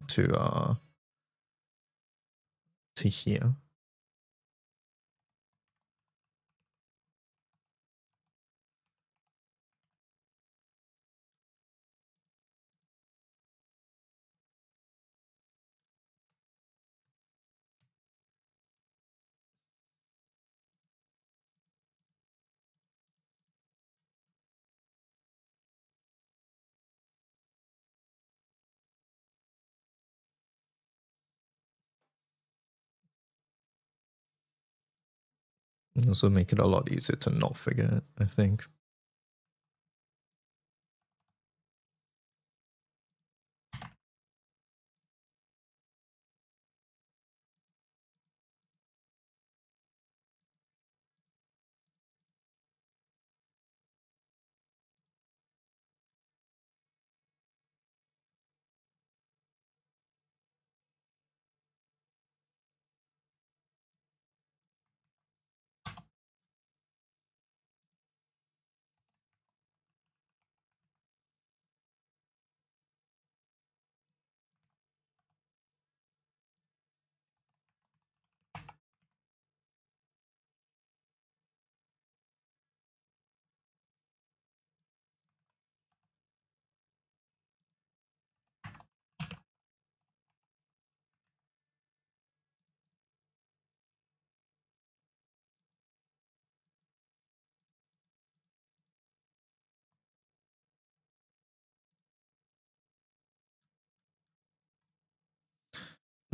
to here? This will make it a lot easier to not forget, I think.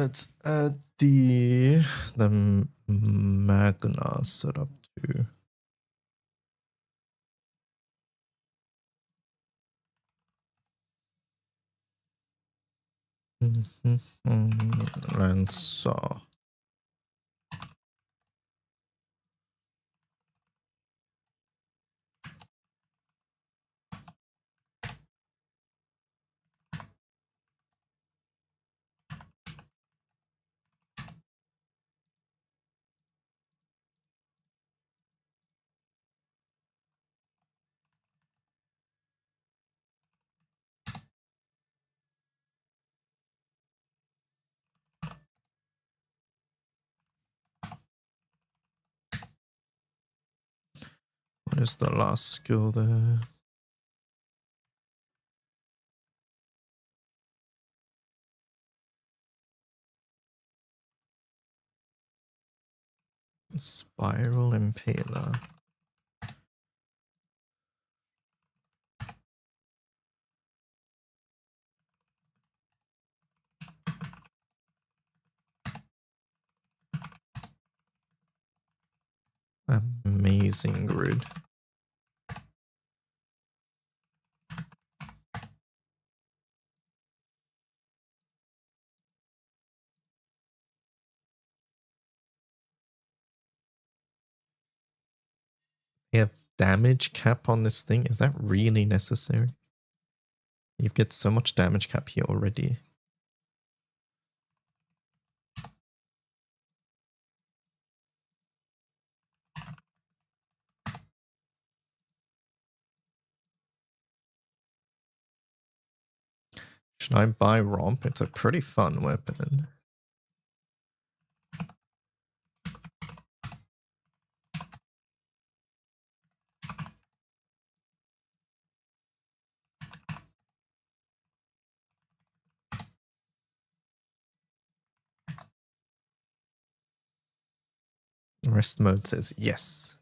Let's add the Magna setup too. And saw. What is the last skill there? Spiral Impaler. Amazing grid. You have damage cap on this thing. Is that really necessary? You get so much damage cap here already. Should I buy Romp? It's a pretty fun weapon. Rest mode says yes.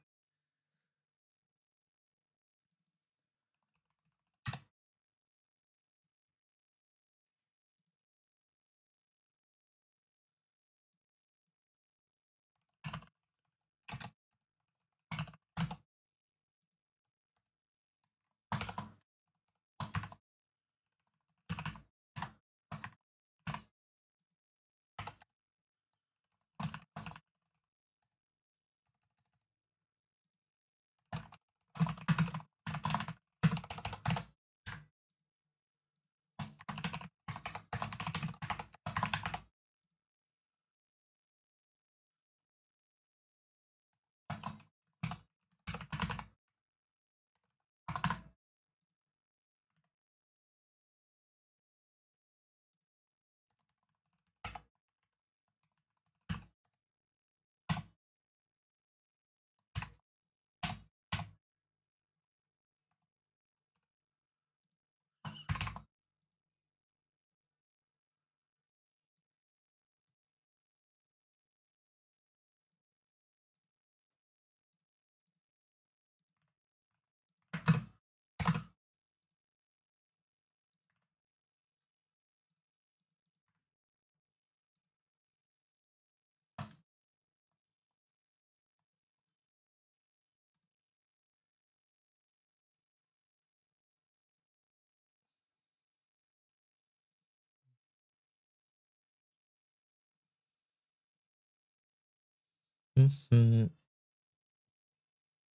You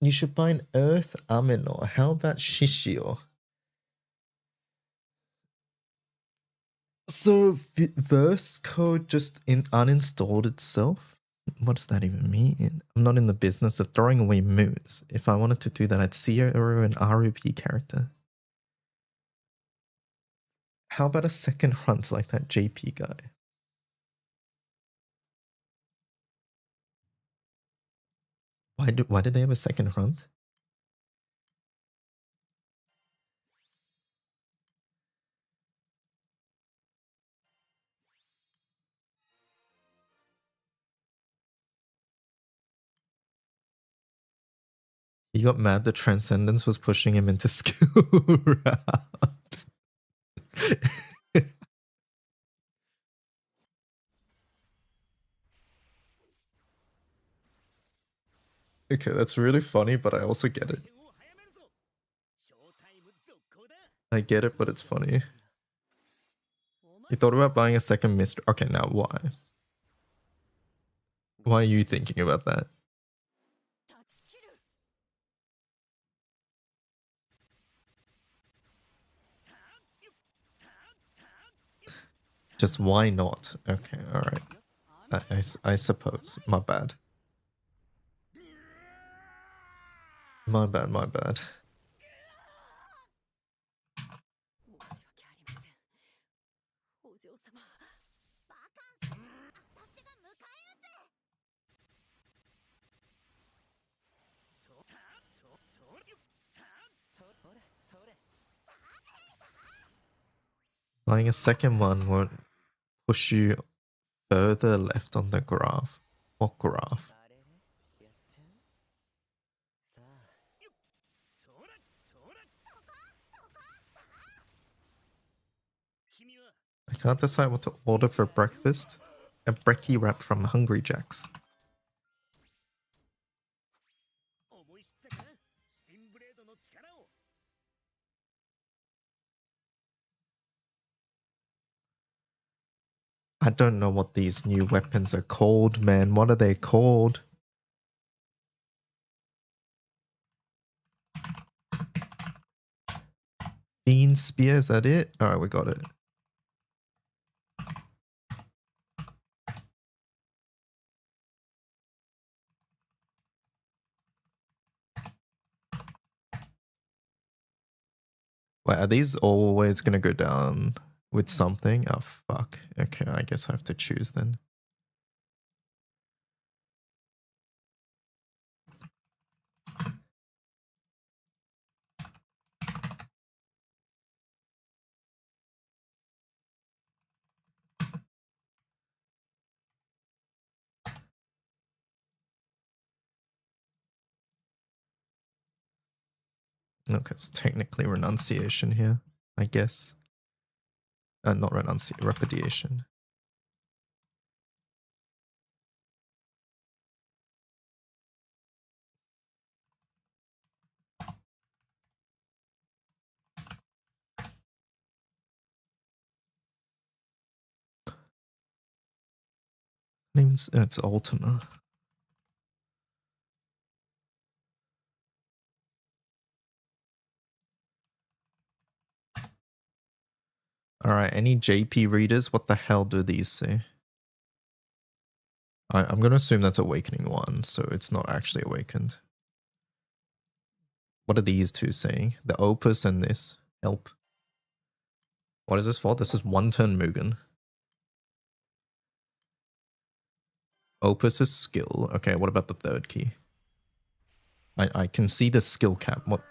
should buy an Earth Aminor. How about Shishio? So verse code just uninstalled itself? What does that even mean? I'm not in the business of throwing away moves. If I wanted to do that, I'd zero an ROP character. How about a second hunt like that JP guy? Why did they have a second hunt? He got mad that Transcendence was pushing him into skill route. Okay, that's really funny, but I also get it. I get it, but it's funny. You thought about buying a second mystery. Okay, now why? Why are you thinking about that? Just why not? Okay, alright. I suppose. My bad. My bad, my bad. Buying a second one won't push you further left on the graph. What graph? I can't decide what to order for breakfast. A brekkie wrap from Hungry Jack's. I don't know what these new weapons are called, man. What are they called? Fiend Spear, is that it? Alright, we got it. Wait, are these always gonna go down with something? Oh, fuck. Okay, I guess I have to choose then. Okay, it's technically renunciation here, I guess. Not renunciation, repudiation. Name's it's Ultima. Alright, any JP readers? What the hell do these say? I'm gonna assume that's Awakening 1, so it's not actually awakened. What are these two saying? The Opus and this. Help. What is this for? This is one turn Mugen. Opus is skill. Okay, what about the third key? I can see the skill cap. What?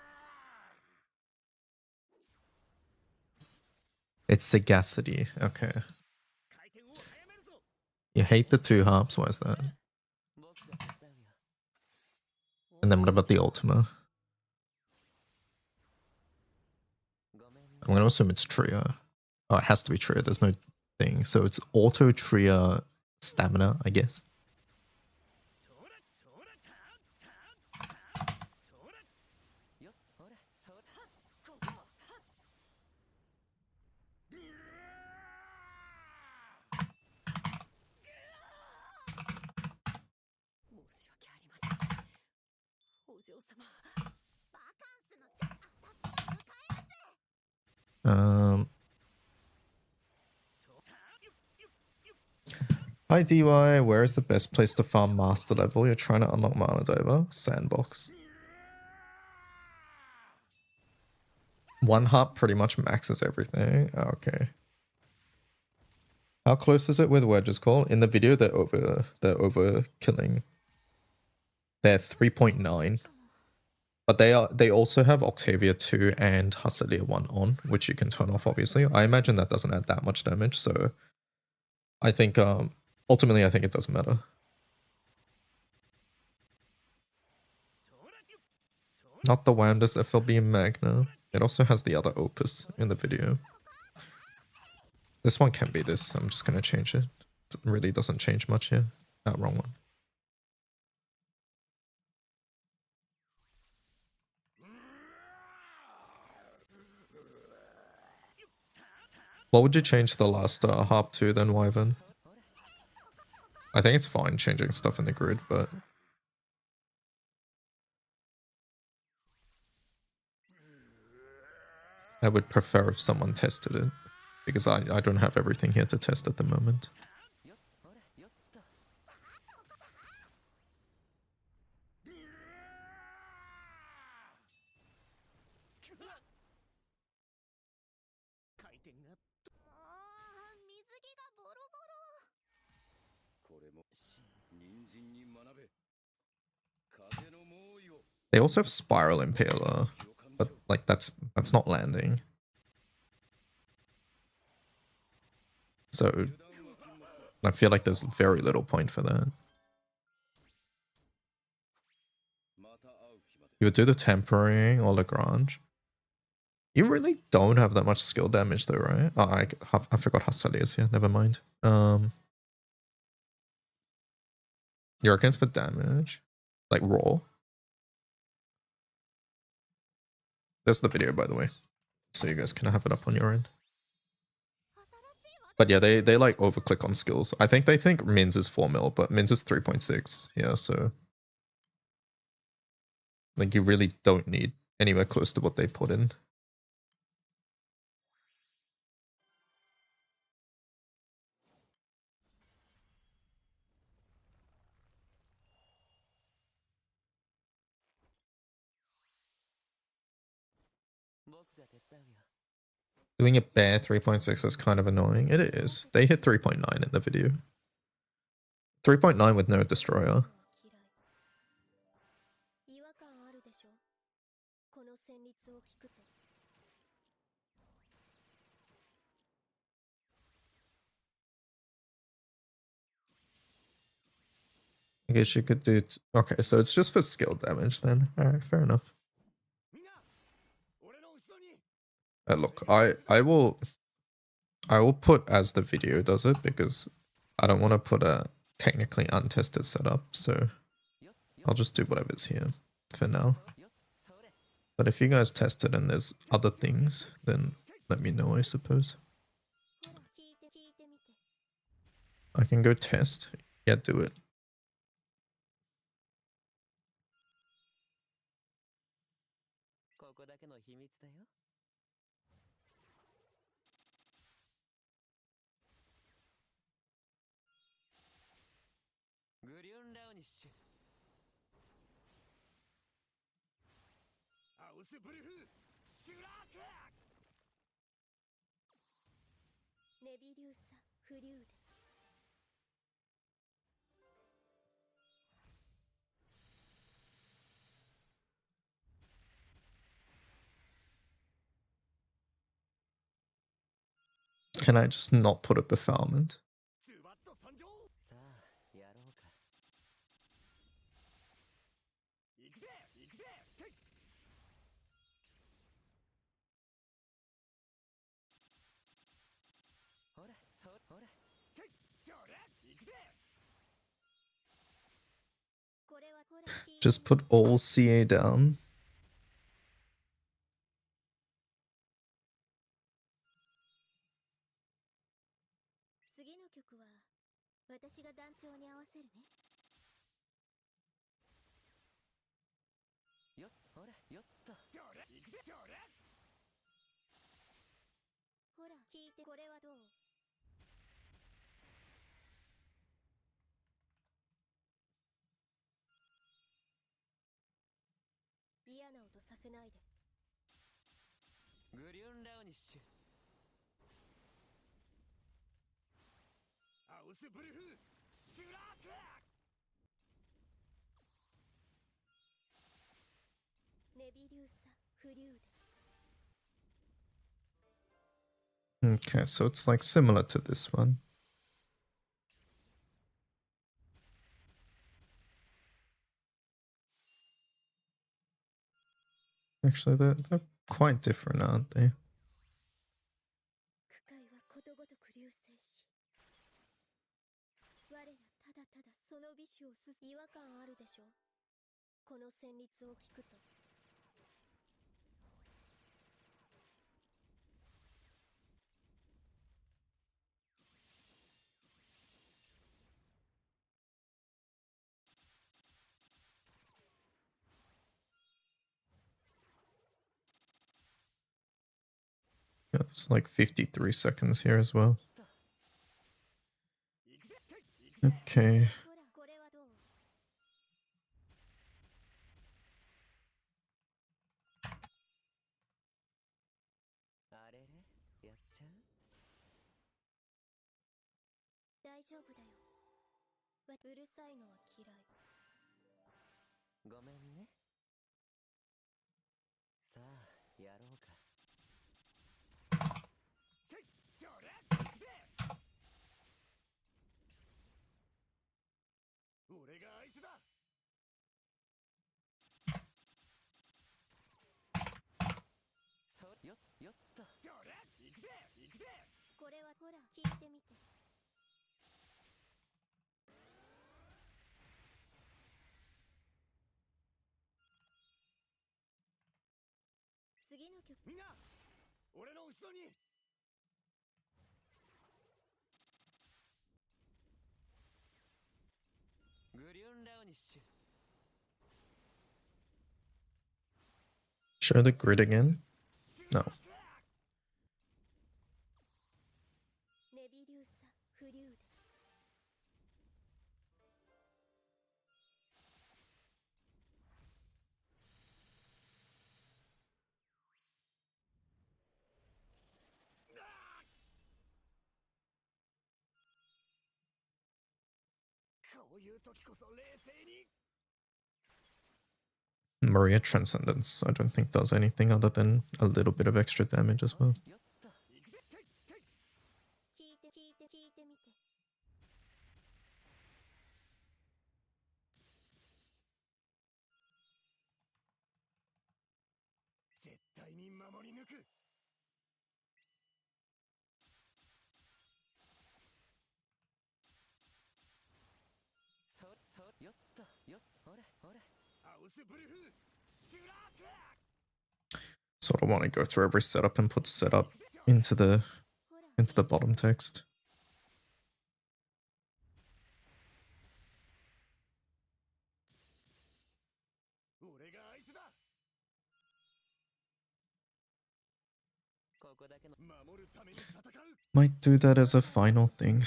It's sagacity. Okay. You hate the two harps. Why is that? And then what about the Ultima? I'm going to assume it's Tria. Oh, it has to be Tria. There's no thing. So it's Auto Tria Stamina, I guess. Hi DY, where is the best place to farm master level? You're trying to unlock Mana Diver? Sandbox. One harp pretty much maxes everything. Oh, okay. How close is it with Wedge's call? In the video, they're over killing. They're 3.9. But they also have Octavia 2 and Hustler 1 on, which you can turn off, obviously. I imagine that doesn't add that much damage, so I think ultimately I think it doesn't matter. Not the Wamdas FLB Magna. It also has the other Opus in the video. This one can be this. I'm just gonna change it. It really doesn't change much here. Wrong one. What would you change the last harp to then, Wyvern? I think it's fine changing stuff in the grid, but I would prefer if someone tested it, because I don't have everything here to test at the moment. They also have Spiral Impaler, but like that's not landing. So I feel like there's very little point for that. You would do the Tempering or Lagrange. You really don't have that much skill damage though, right? Oh, I forgot Hasali is here. Never mind. You're against for damage, like raw. There's the video, by the way, so you guys can have it up on your end. But yeah, they like overclick on skills. I think they think Mins is 4 mil, but Mins is 3.6. Yeah, so like you really don't need anywhere close to what they put in. Doing a bare 3.6 is kind of annoying. It is. They hit 3.9 in the video. 3.9 with no destroyer. I guess you could do... Okay, so it's just for skill damage then. Alright, fair enough. Look, I will put as the video does it because I don't want to put a technically untested setup, so I'll just do whatever's here for now. But if you guys test it and there's other things, then let me know, I suppose. I can go test. Yeah, do it. Can I just not put a befoulment? Just put all CA down. Okay, so it's like similar to this one. Actually, they're quite different, aren't they? It's like 53 seconds here as well. Okay. Show the grid again? No. Maria Transcendence, I don't think does anything other than a little bit of extra damage as well. Sort of want to go through every setup and put setup into the bottom text. Might do that as a final thing.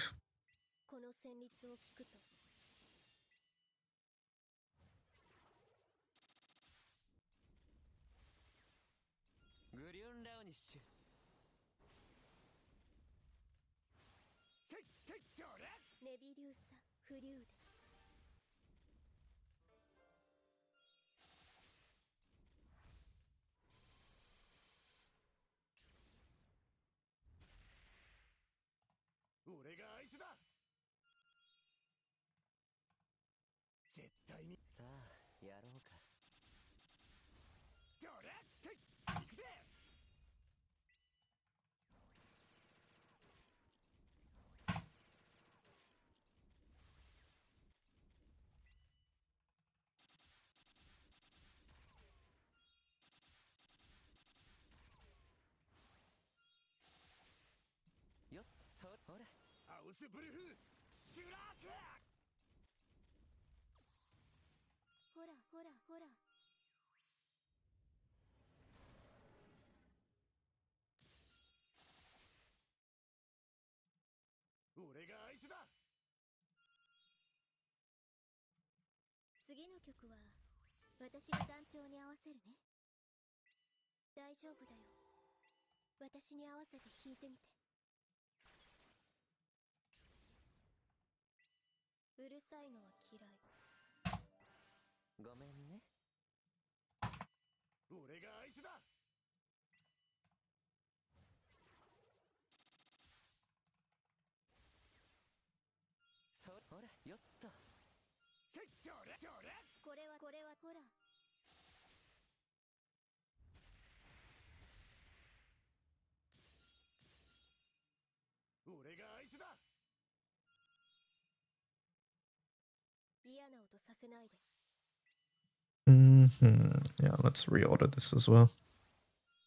Yeah, let's reorder this as well.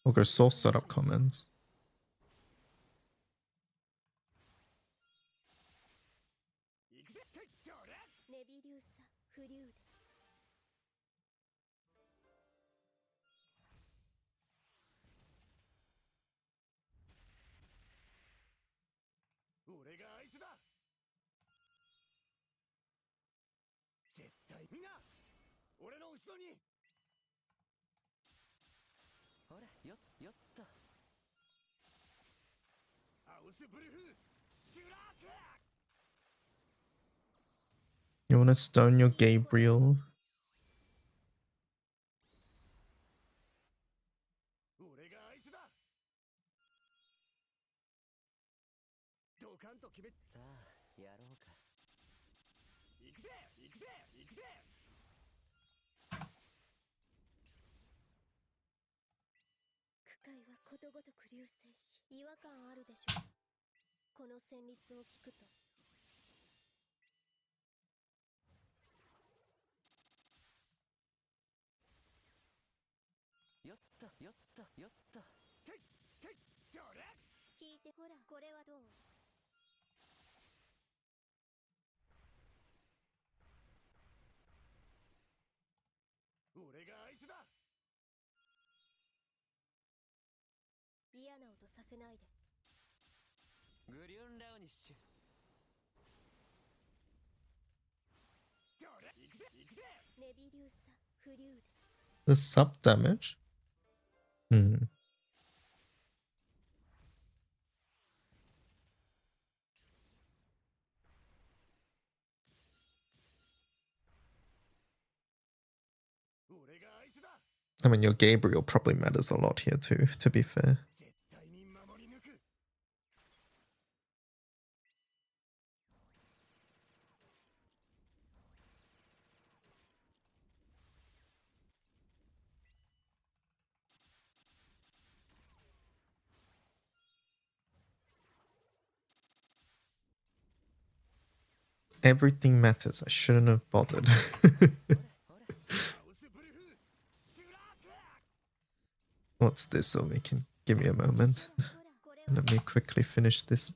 We'll go source setup comments. You wanna stone your Gabriel? The sub damage? Hmm. I mean, your Gabriel probably matters a lot here too, to be fair. Everything matters. I shouldn't have bothered. What's this so we can give me a moment? Let me quickly finish this.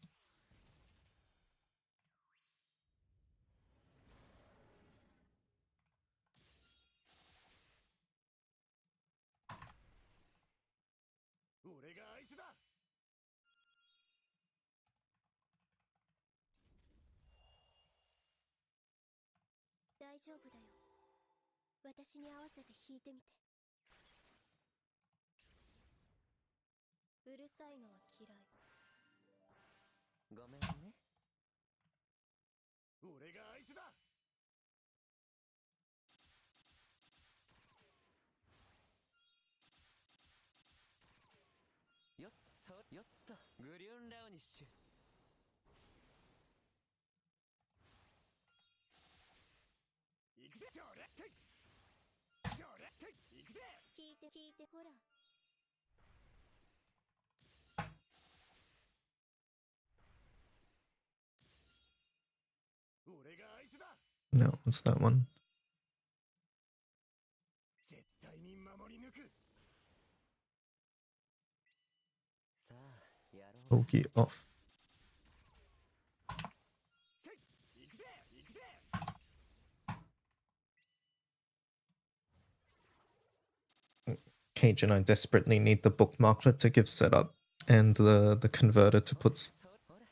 No, what's that one? Bogey off. Cage and I desperately need the bookmarklet to give setup and the converter to put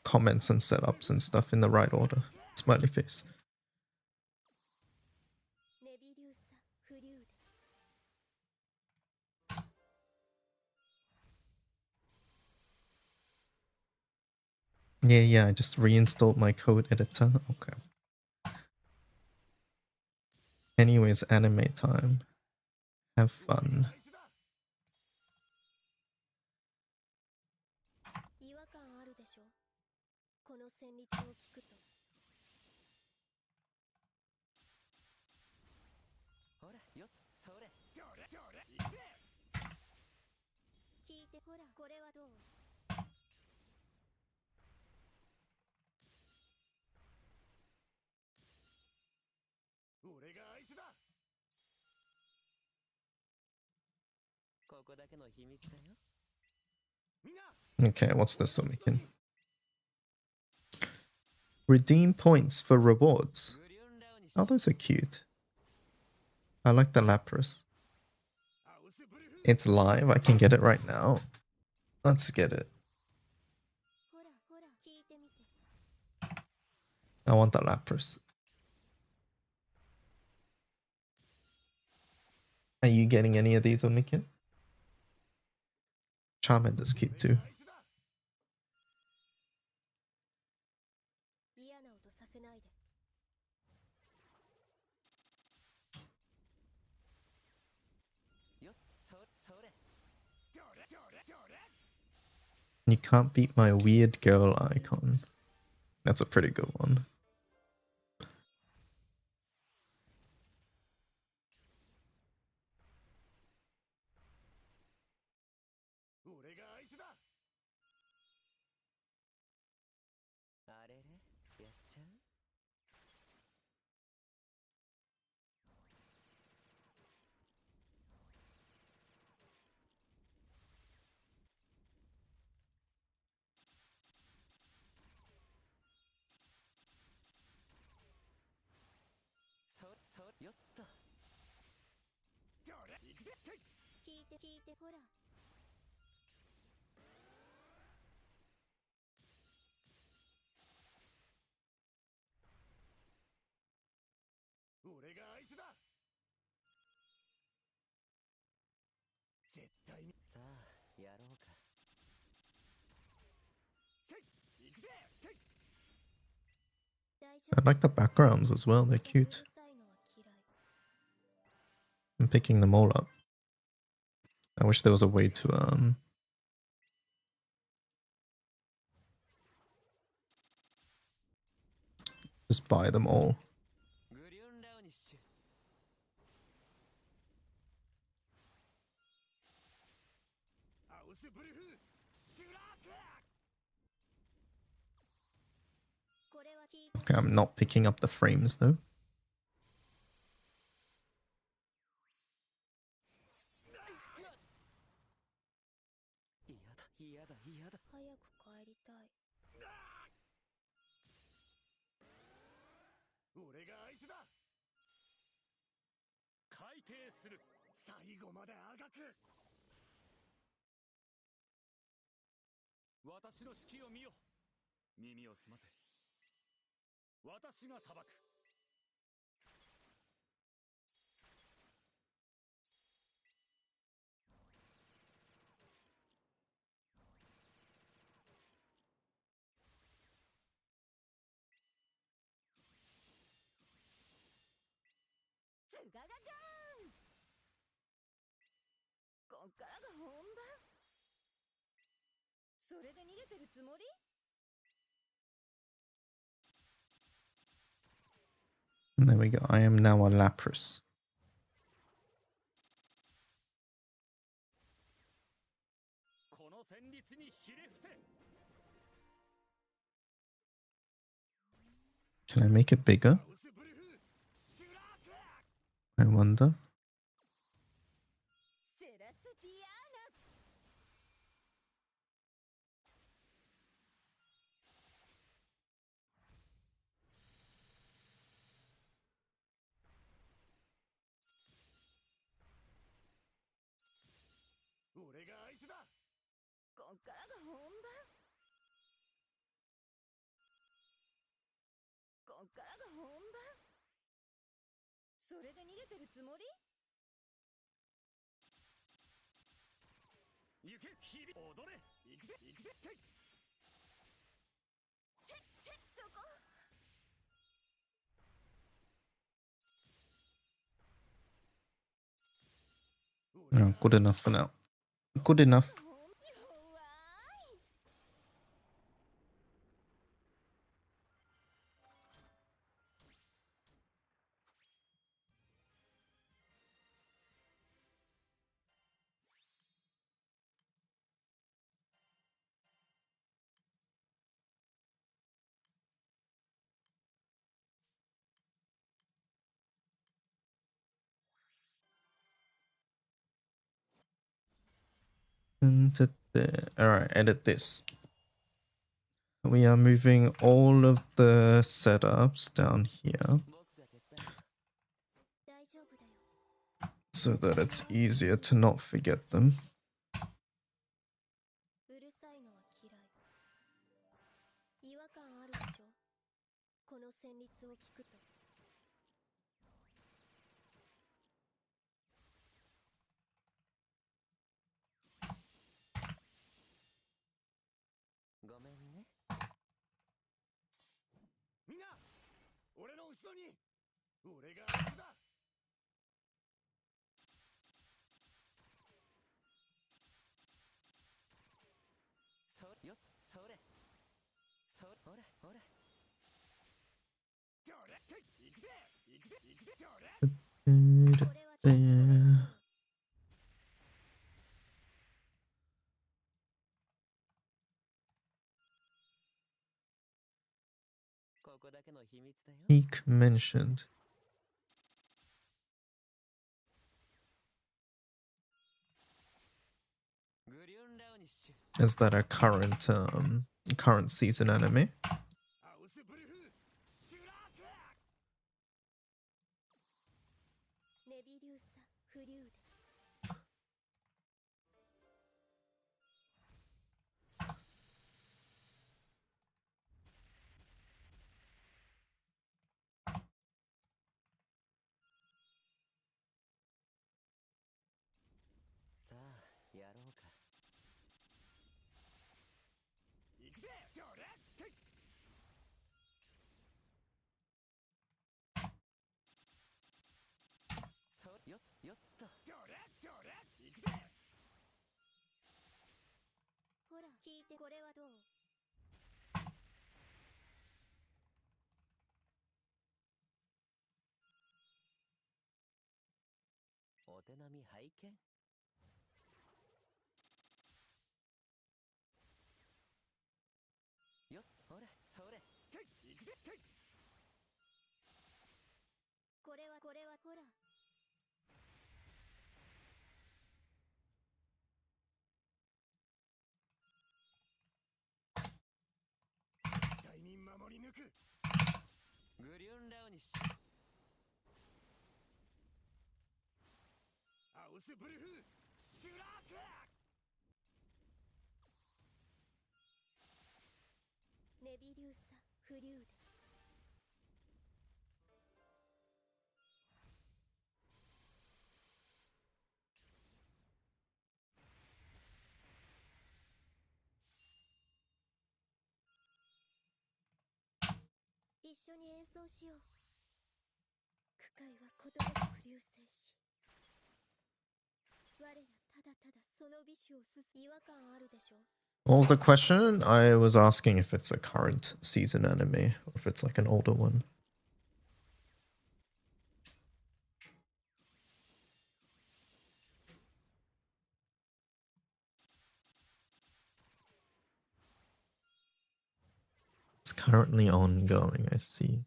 comments and setups and stuff in the right order. Smiley face. Yeah, I just reinstalled my code editor. Okay. Anyways, anime time. Have fun. Okay, what's this one we can redeem points for rewards? Oh, those are cute. I like the Lapras. It's live. I can get it right now. Let's get it. I want the Lapras. Are you getting any of these on Mikin? Charmander's keep too. You can't beat my weird girl icon. That's a pretty good one. I like the backgrounds as well, they're cute. I'm picking them all up. I wish there was a way to just buy them all. Okay, I'm not picking up the frames though. And there we go. I am now a Lapras. Can I make it bigger? I wonder. Oh, good enough for now. Good enough. Alright, edit this. We are moving all of the setups down here so that it's easier to not forget them. Peak mentioned. Is that a current season anime? What was the question? I was asking if it's a current season anime or if it's like an older one. It's currently ongoing, I see.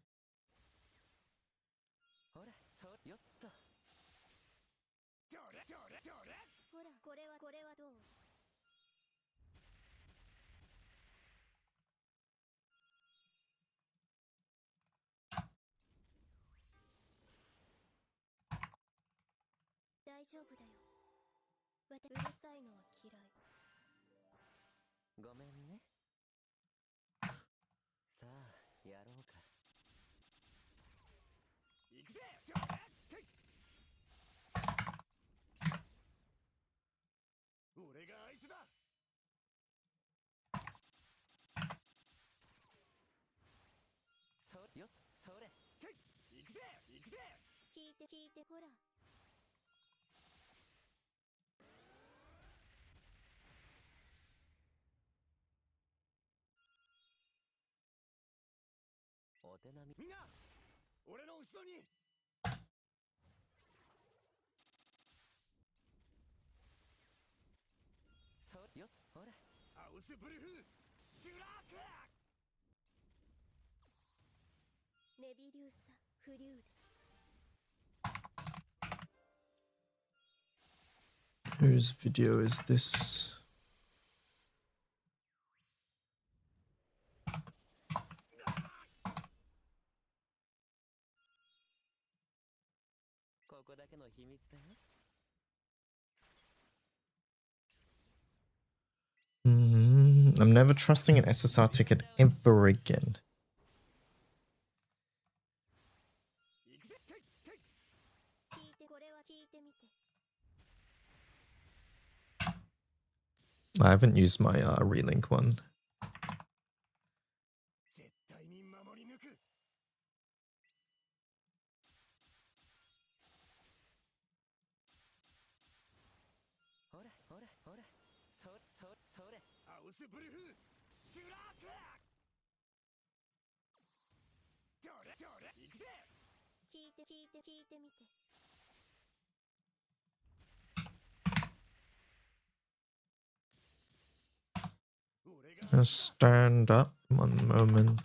Whose video is this? I'm never trusting an SSR ticket ever again. I haven't used my relink one. Stand up one moment.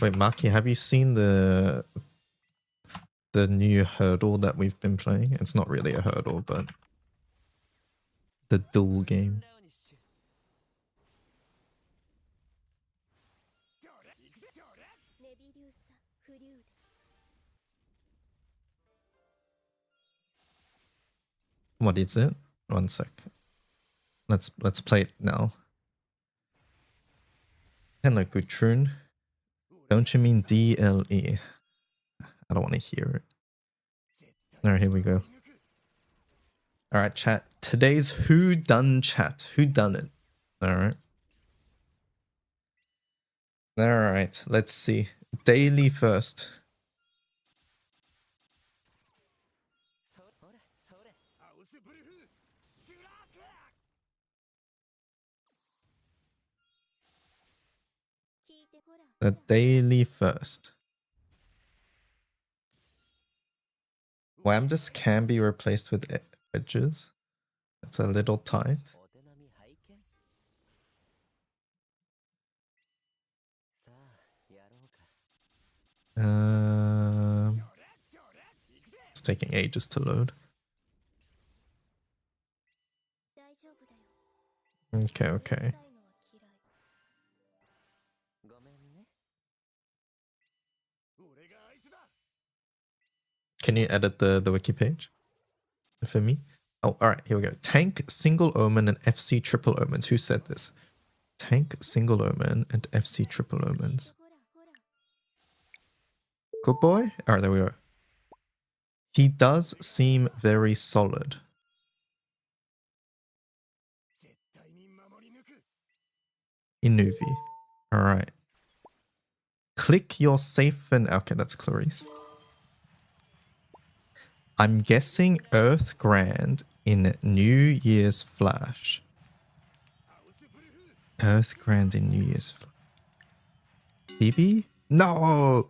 Wait, Maki, have you seen the new hurdle that we've been playing? It's not really a hurdle, but the duel game. What is it? One sec. Let's play it now. Hello, Gudrun. Don't you mean DLE? I don't want to hear it. Alright, here we go. Alright, chat. Today's Who Done Chat. Who Done It? Alright. Alright, let's see. Daily first. The daily first. Wamdus can be replaced with edges. It's a little tight. It's taking ages to load. Okay. Can you edit the wiki page for me? Oh, all right, here we go. Tank, single omen, and FC triple omens. Who said this? Tank, single omen, and FC triple omens. Good boy? All right, there we go. He does seem very solid. Inuvi. All right. Click your safe and... Okay, that's Clarice. I'm guessing Earth Grand in New Year's Flash. Earth Grand in New Year's Flash. BB? No!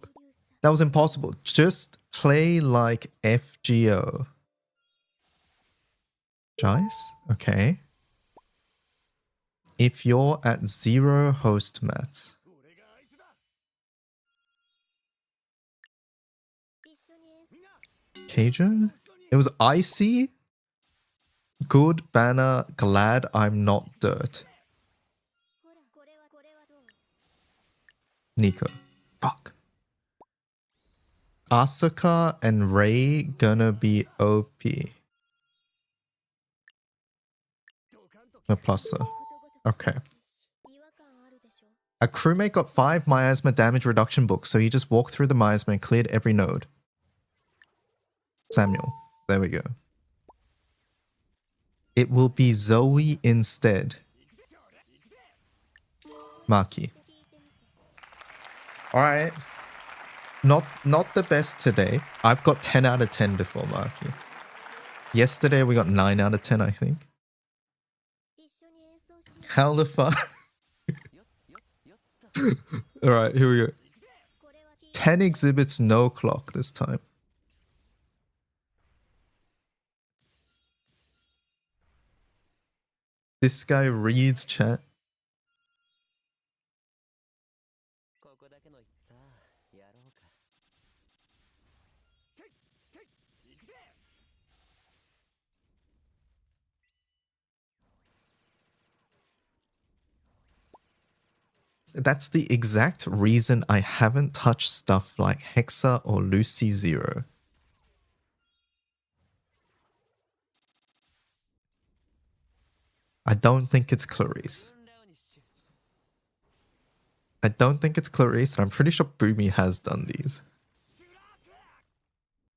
That was impossible. Just play like FGO. Jice? Okay. If you're at 0 host mats. Cajun? It was icy. Good banner. Glad I'm not dirt. Nico. Fuck. Asuka and Ray gonna be OP. A pluser. Okay. A crewmate got 5 miasma damage reduction books, so he just walked through the miasma and cleared every node. Samuel. There we go. It will be Zoe instead. Maki. Alright. Not the best today. I've got 10 out of 10 before Maki. Yesterday we got 9 out of 10, I think. How the fuck? Alright, here we go. 10 exhibits, no clock this time. This guy reads chat. That's the exact reason I haven't touched stuff like Hexa or Lucy Zero. I don't think it's Clarice. I don't think it's Clarice, and I'm pretty sure Boomy has done these.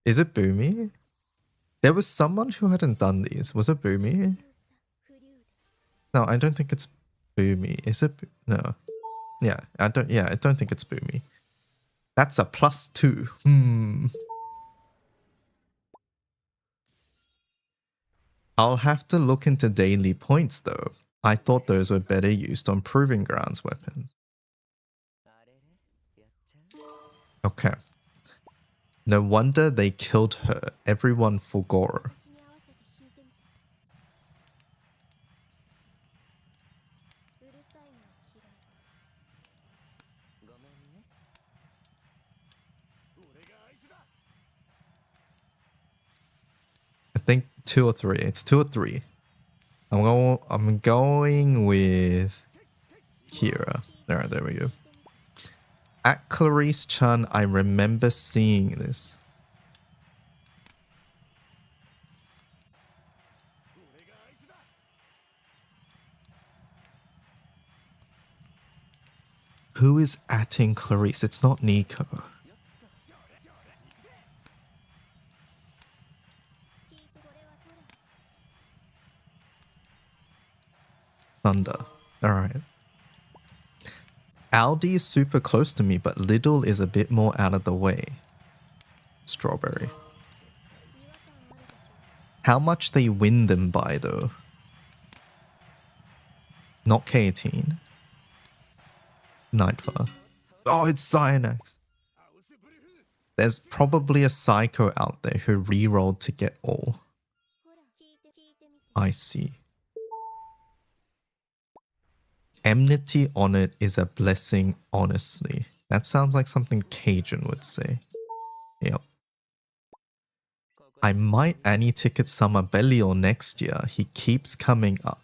Is it Boomy? There was someone who hadn't done these. Was it Boomy? No, I don't think it's Boomy. Is it? No. Yeah, I don't think it's Boomy. That's a +2. I'll have to look into daily points though. I thought those were better used on Proving Grounds weapons. Okay. No wonder they killed her. Everyone forgore. I think 2 or 3. It's 2 or 3. I'm going with Kira. Alright, there we go. At Clarice Chan, I remember seeing this. Who is atting Clarice? It's not Nico. Thunder. Alright. Aldi is super close to me, but Lidl is a bit more out of the way. Strawberry. How much they win them by though? Not K18. Nightfar. Oh, it's Cyanax. There's probably a psycho out there who re-rolled to get all. I see. Enmity on it is a blessing, honestly. That sounds like something Cajun would say. Yep. I might anti-ticket Summer Belial next year. He keeps coming up.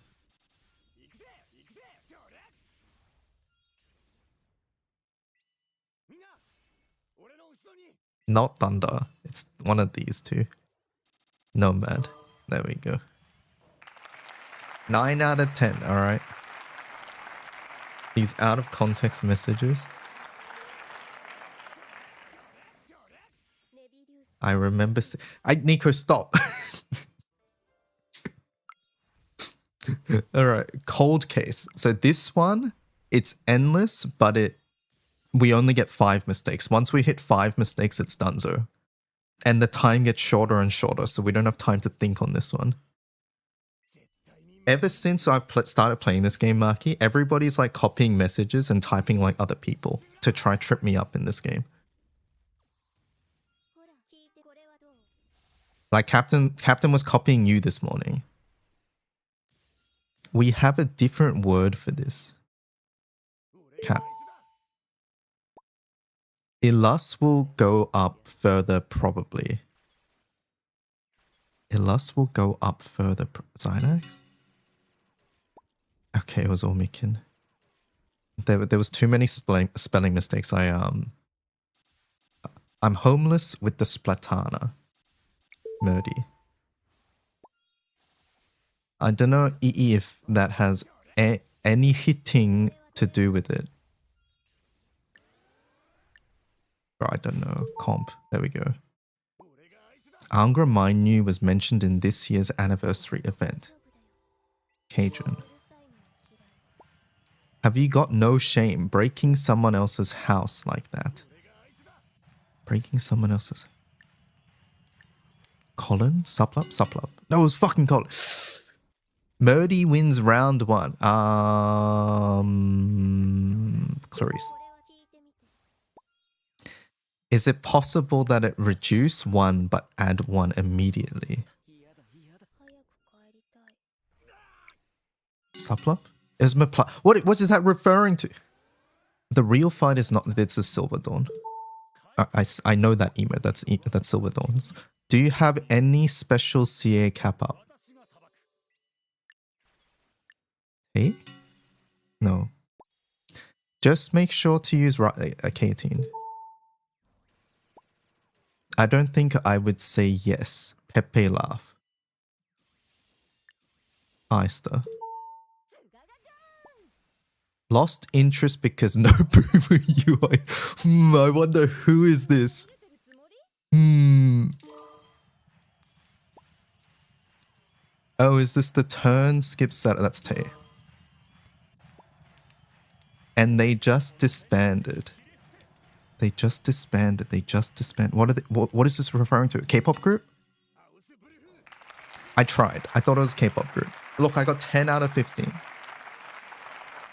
Not Thunder. It's one of these two. Nomad. There we go. 9 out of 10. Alright. These out of context messages. I remember. Nico, stop. Alright. Cold case. So this one, it's endless, but we only get 5 mistakes. Once we hit 5 mistakes, it's donezo. And the time gets shorter and shorter, so we don't have time to think on this one. Ever since I've started playing this game, Marky, everybody's like copying messages and typing like other people to try trip me up in this game. Like Captain was copying you this morning. We have a different word for this. Cap. Illus will go up further, probably. Illus will go up further. Xynax? Okay, it was Ormikin. There was too many spelling mistakes. I'm homeless with the Splatana. Murdy. I don't know if that has any hitting to do with it. Or I don't know. Comp. There we go. Angra Mainyu was mentioned in this year's anniversary event. Cajun. Have you got no shame breaking someone else's house like that? Breaking someone else's... Colin? Suplup? Suplup. No, it was fucking Colin. Murdy wins round 1. Clarice. Is it possible that it reduce 1 but add 1 immediately? Suplup? What is that referring to? The real fight is not. It's a Silver Dawn. I know that emo. That's Silver Dawn's. Do you have any special CA cap up? Hey? No. Just make sure to use a K18. I don't think I would say yes. Pepe laugh. Eister. Lost interest because no boomer UI. I wonder who is this. Oh, is this the turn skip set? That's Tay. And they just disbanded. They just disbanded. What is this referring to? K-pop group? I tried. I thought it was a K-pop group. Look, I got 10 out of 15.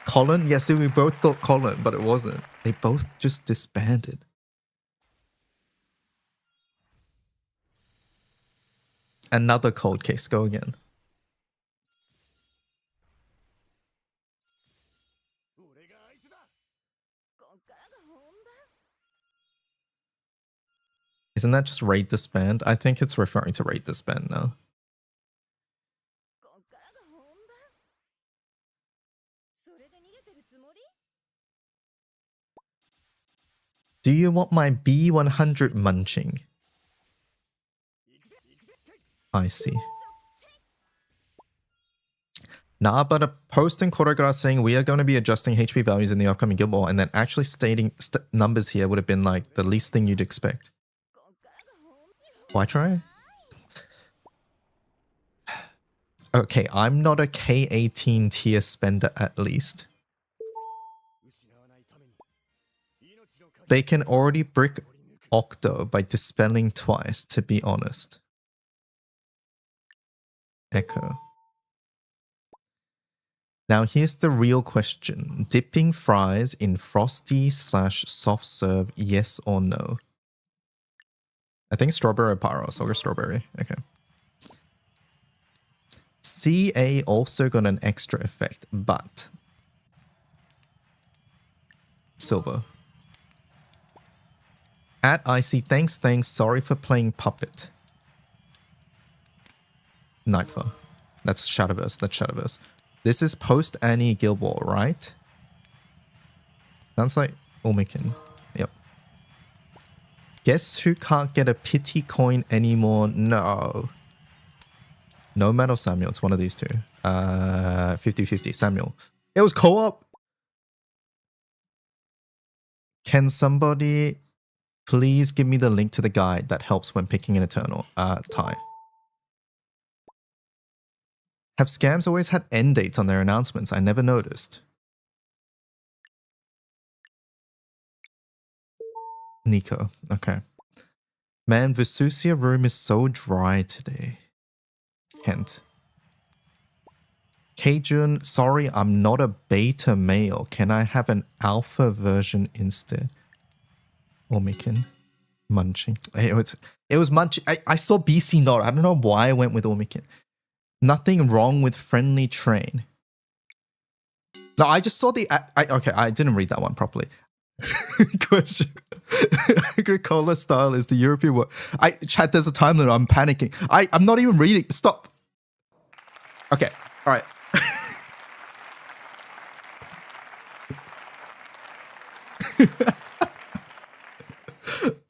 Colin? Yes, we both thought Colin, but it wasn't. They both just disbanded. Another cold case. Go again. Isn't that just raid disband? I think it's referring to raid disband now. Do you want my B100 munching? I see. Nah, but a post in Choreograph saying we are going to be adjusting HP values in the upcoming Guild Ball and then actually stating numbers here would have been like the least thing you'd expect. Why try? Okay, I'm not a K18 tier spender at least. They can already brick Octo by dispelling twice, to be honest. Echo. Now here's the real question. Dipping fries in frosty/soft serve, yes or no? I think strawberry or pyro, so I'll go strawberry. Okay. CA also got an extra effect, but silver. At Icy, thanks, sorry for playing Puppet. Nightfall. That's Shadowverse. This is post Annie Guild Ball, right? Sounds like Omikin. Yep. Guess who can't get a pity coin anymore? No. Nomad or Samuel? It's one of these two. 50-50. Samuel. It was co-op. Can somebody please give me the link to the guide that helps when picking an Eternal? Ty. Have scams always had end dates on their announcements? I never noticed. Nico. Okay. Man, Vesusia room is so dry today. Kent. Kajun, sorry, I'm not a beta male. Can I have an alpha version instead? Omikin. Munching. It was munching. I saw BC Nod. I don't know why I went with Omikin. Nothing wrong with friendly train. No, I just saw the... okay, I didn't read that one properly. Question. Agricola style is the European word. Chat, there's a time limit. I'm panicking. I'm not even reading. Stop. Okay. All right.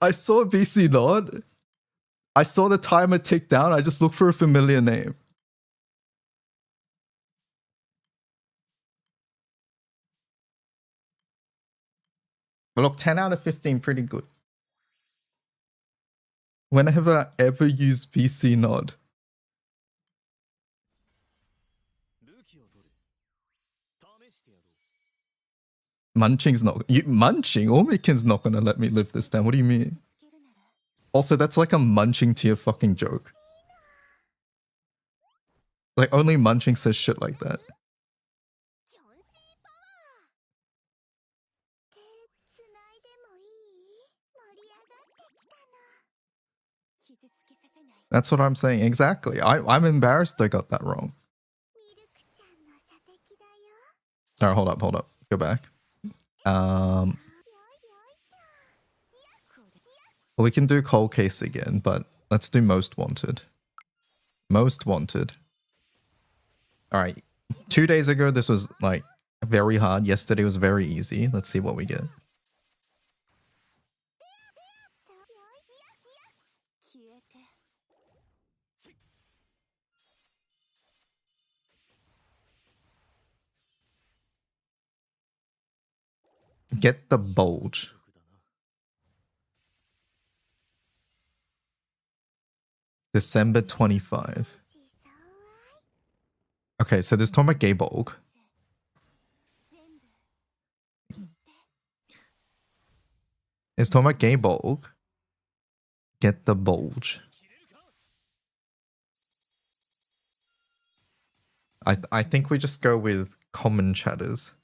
I saw BC Nod. I saw the timer tick down. I just looked for a familiar name. But look, 10 out of 15, pretty good. Whenever I ever use BC Nod. Munching's not... Munching? Omikin's not going to let me live this down. What do you mean? Also, that's like a munching tier fucking joke. Like, only Munching says shit like that. That's what I'm saying. Exactly. I'm embarrassed I got that wrong. Alright, hold up. Go back. We can do cold case again, but let's do most wanted. Most wanted. Alright. 2 days ago, this was like very hard. Yesterday was very easy. Let's see what we get. Get the bulge. December 25. Okay, so this talking about gay bulg. It's talking about gay bulg. Get the bulge. I think we just go with common chatters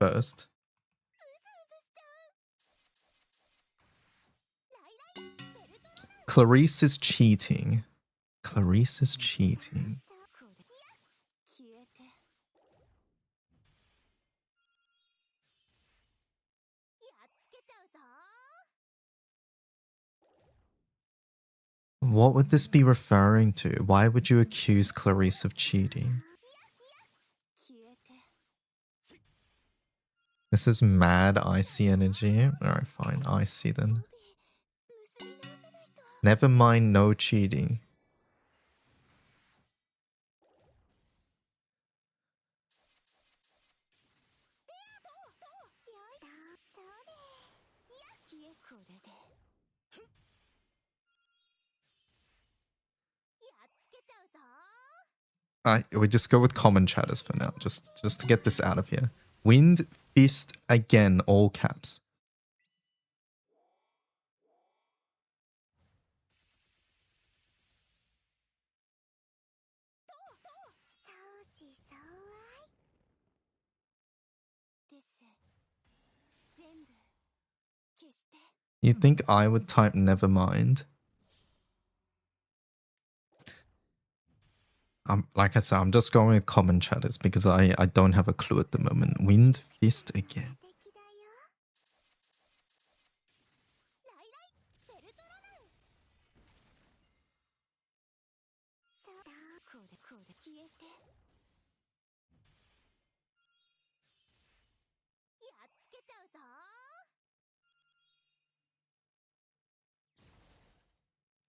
first. Clarice is cheating. Clarice is cheating. What would this be referring to? Why would you accuse Clarice of cheating? This is mad icy energy. Alright, fine. Icy then. Never mind, no cheating. We just go with common chatters for now, just to get this out of here. Wind fist again, all caps. You think I would type never mind? Like I said, I'm just going with common chatters because I don't have a clue at the moment. Wind fist again.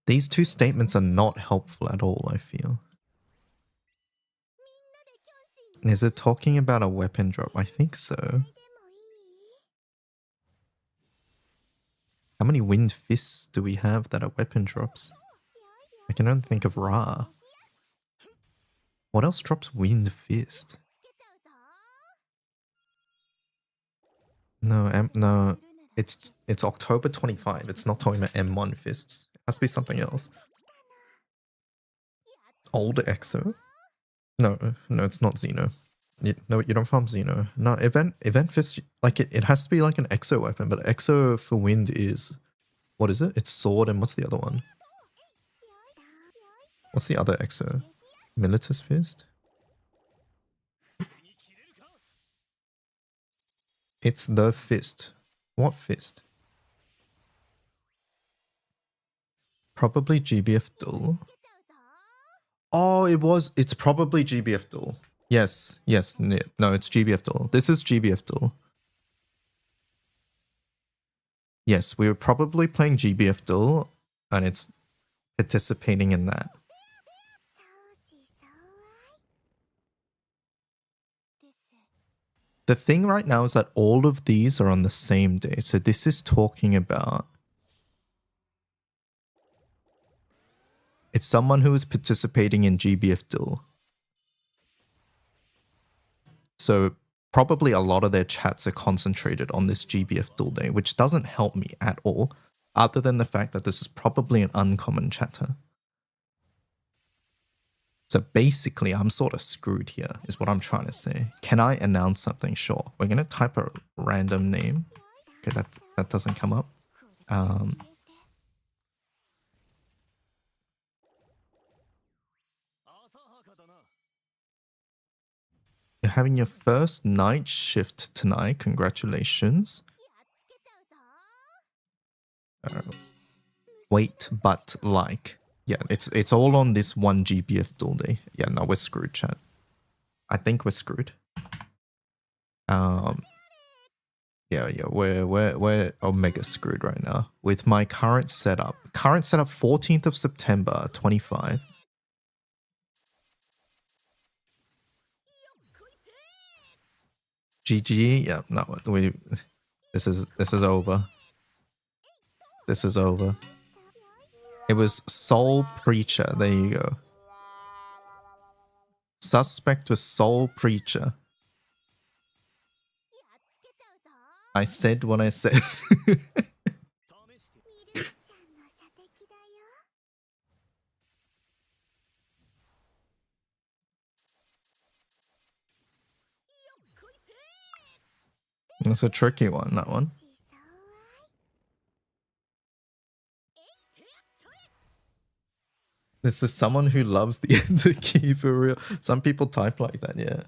These two statements are not helpful at all, I feel. Is it talking about a weapon drop? I think so. How many wind fists do we have that are weapon drops? I can only think of Ra. What else drops wind fist? No, no. It's October 25. It's not talking about M1 fists. It has to be something else. Old EXO? No, it's not Xeno. No, you don't farm Xeno. No, event fist, like it has to be like an EXO weapon, but EXO for wind is, what is it? It's sword, and what's the other one? What's the other EXO? Militus fist? It's the fist. What fist? Probably GBF duel. Oh, it's probably GBF duel. Yes, no, it's GBF duel. This is GBF duel. Yes, we were probably playing GBF duel, and it's participating in that. The thing right now is that all of these are on the same day. So this is talking about, it's someone who is participating in GBF duel. So probably a lot of their chats are concentrated on this GBF duel day, which doesn't help me at all, other than the fact that this is probably an uncommon chatter. So basically, I'm sort of screwed here, is what I'm trying to say. Can I announce something? Sure. We're going to type a random name. Okay, that doesn't come up. You're having your first night shift tonight. Congratulations. Wait, but like. Yeah, it's all on this one GBF duel day. Yeah, no, we're screwed, chat. I think we're screwed. Yeah, we're omega screwed right now with my current setup. Current setup 14th of September 25. GG. Yeah, no, this is over. This is over. It was Soul Preacher. There you go. Suspect was Soul Preacher. I said what I said. That's a tricky one, that one. This is someone who loves the enter key for real. Some people type like that, yeah.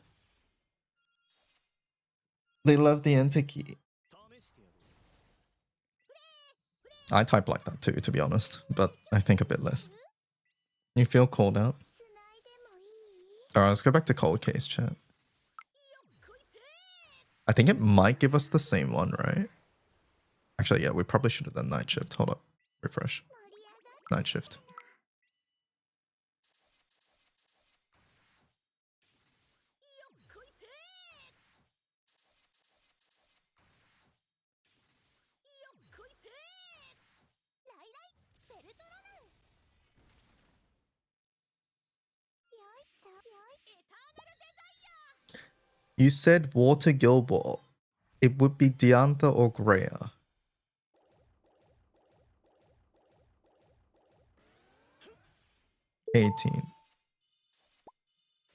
They love the enter key. I type like that too, to be honest, but I think a bit less. You feel called out? Alright, let's go back to cold case chat. I think it might give us the same one, right? Actually, yeah, we probably should have done night shift. Hold up. Refresh. Night shift. You said Water Gilbert. It would be Diantha or Greya.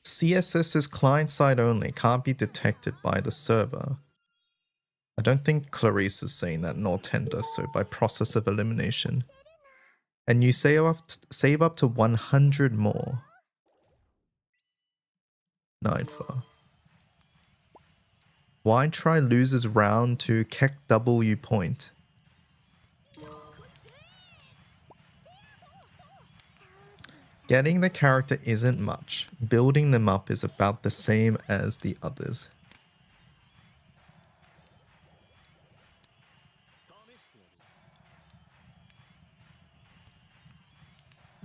CSS is client-side only, can't be detected by the server. I don't think Clarice is saying that, nor Tender, so by process of elimination. And you save up to 100 more. Nightfall. Why try loses round to Keck W point? Getting the character isn't much. Building them up is about the same as the others.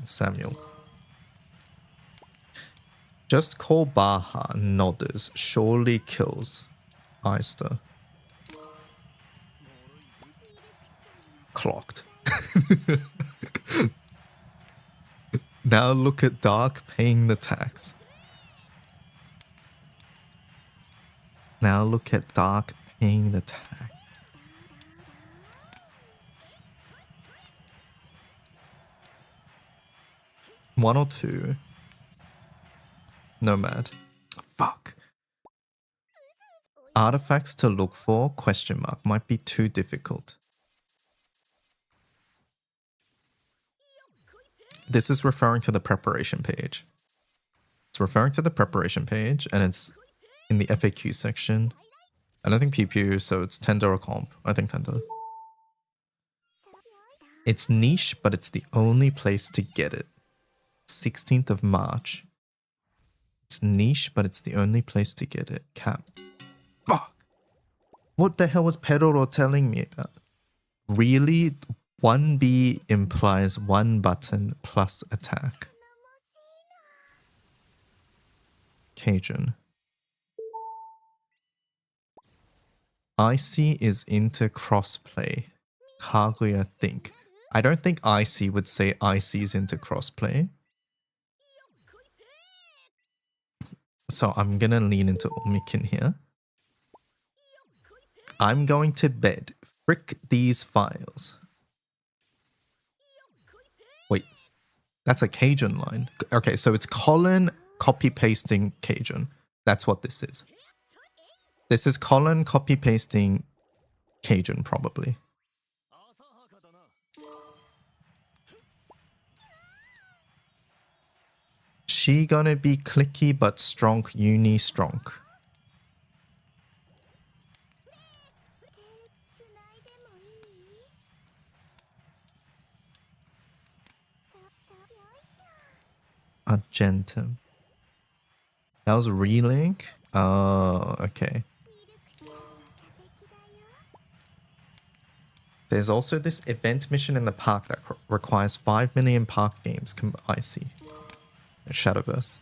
Samuel. Just call Baha Nodders. Surely kills. Eister. Clocked. Now look at Dark paying the tax. Now look at Dark paying the tax. One or two. Nomad. Fuck. Artifacts to look for? Question mark. Might be too difficult. This is referring to the preparation page. It's referring to the preparation page, and it's in the FAQ section. I don't think PPU, so it's Tender or Comp. I think Tender. It's niche, but it's the only place to get it. 16th of March. It's niche, but it's the only place to get it. Cap. Fuck. What the hell was Pedro telling me about? Really? 1B implies one button plus attack. Cajun. Icy is into crossplay. Kaguya think. I don't think Icy would say Icy is into crossplay. So I'm gonna lean into Omikin here. I'm going to bet. Frick these files. Wait, that's a Cajun line. Okay, so it's Colin copy-pasting Cajun. That's what this is. This is Colin copy-pasting Cajun, probably. She gonna be clicky but strong, uni strong. Argentum. That was relink? Oh, okay. There's also this event mission in the park that requires 5 million park games. I see. Shadowverse.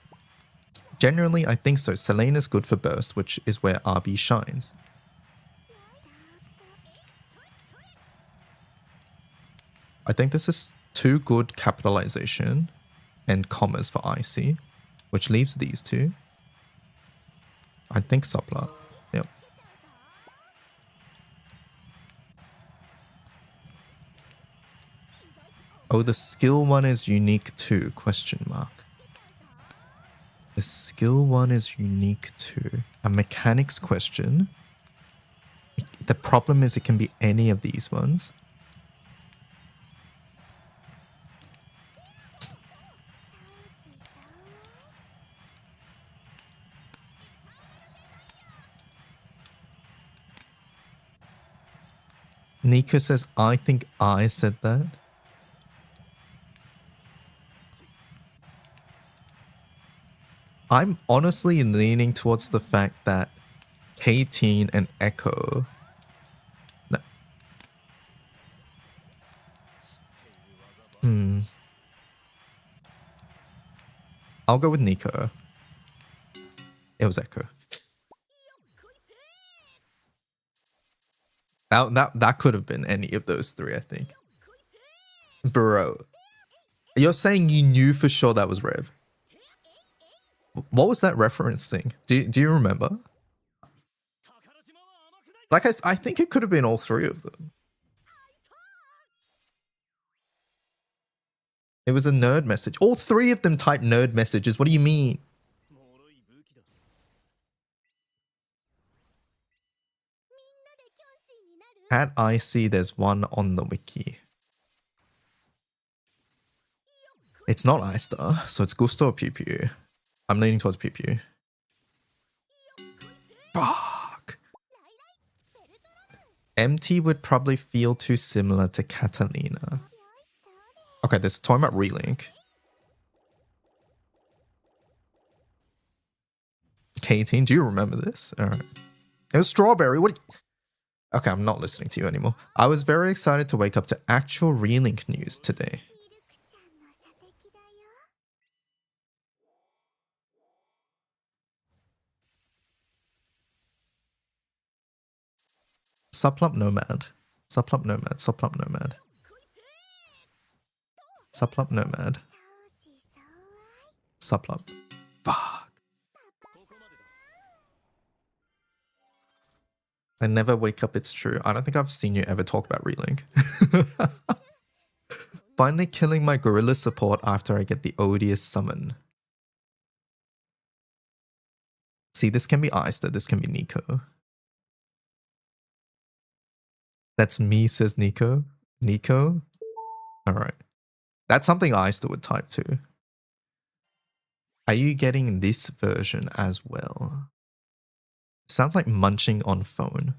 Generally, I think so. Selene is good for burst, which is where RB shines. I think this is too good capitalization and commas for IC, which leaves these two. I think subplot. Yep. Oh, the skill one is unique too, question mark. The skill one is unique too. A mechanics question. The problem is it can be any of these ones. Nico says, I think I said that. I'm honestly leaning towards the fact that K-Teen and Echo. No. I'll go with Nico. It was Echo. That could have been any of those three, I think. Bro. You're saying you knew for sure that was Rev? What was that referencing? Do you remember? Like, I think it could have been all three of them. It was a nerd message. All three of them typed nerd messages. What do you mean? At IC, there's one on the wiki. It's not iStar, so it's Gusto or Pew Pew. I'm leaning towards Pew Pew. Fuck. MT would probably feel too similar to Catalina. Okay, this is talking about Relink. K-Teen, do you remember this? All right. It was Strawberry. What? Okay, I'm not listening to you anymore. I was very excited to wake up to actual Relink news today. Subplop Nomad. Subplop Nomad. Subplop Nomad. Subplop Nomad. Subplop. Fuck. I never wake up, it's true. I don't think I've seen you ever talk about Relink. Finally killing my gorilla support after I get the odious summon. See, this can be Eister, this can be Nico. That's me, says Nico. Nico? Alright. That's something Eister would type too. Are you getting this version as well? Sounds like munching on phone.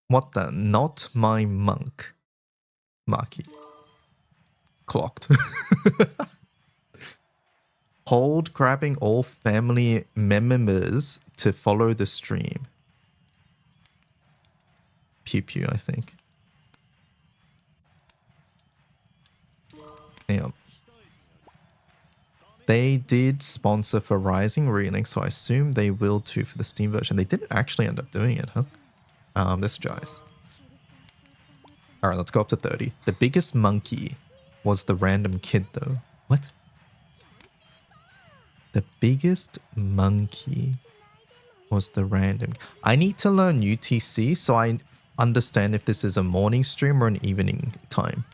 What the? Not my monk. Marky. Clocked. Hold grabbing all family members to follow the stream. Pew pew, I think. Yeah. They did sponsor for Rising Relink, so I assume they will too for the Steam version. They didn't actually end up doing it, huh? This Jais. Alright, let's go up to 30. The biggest monkey was the random kid though. What? The biggest monkey was the random. I need to learn UTC so I understand if this is a morning stream or an evening time.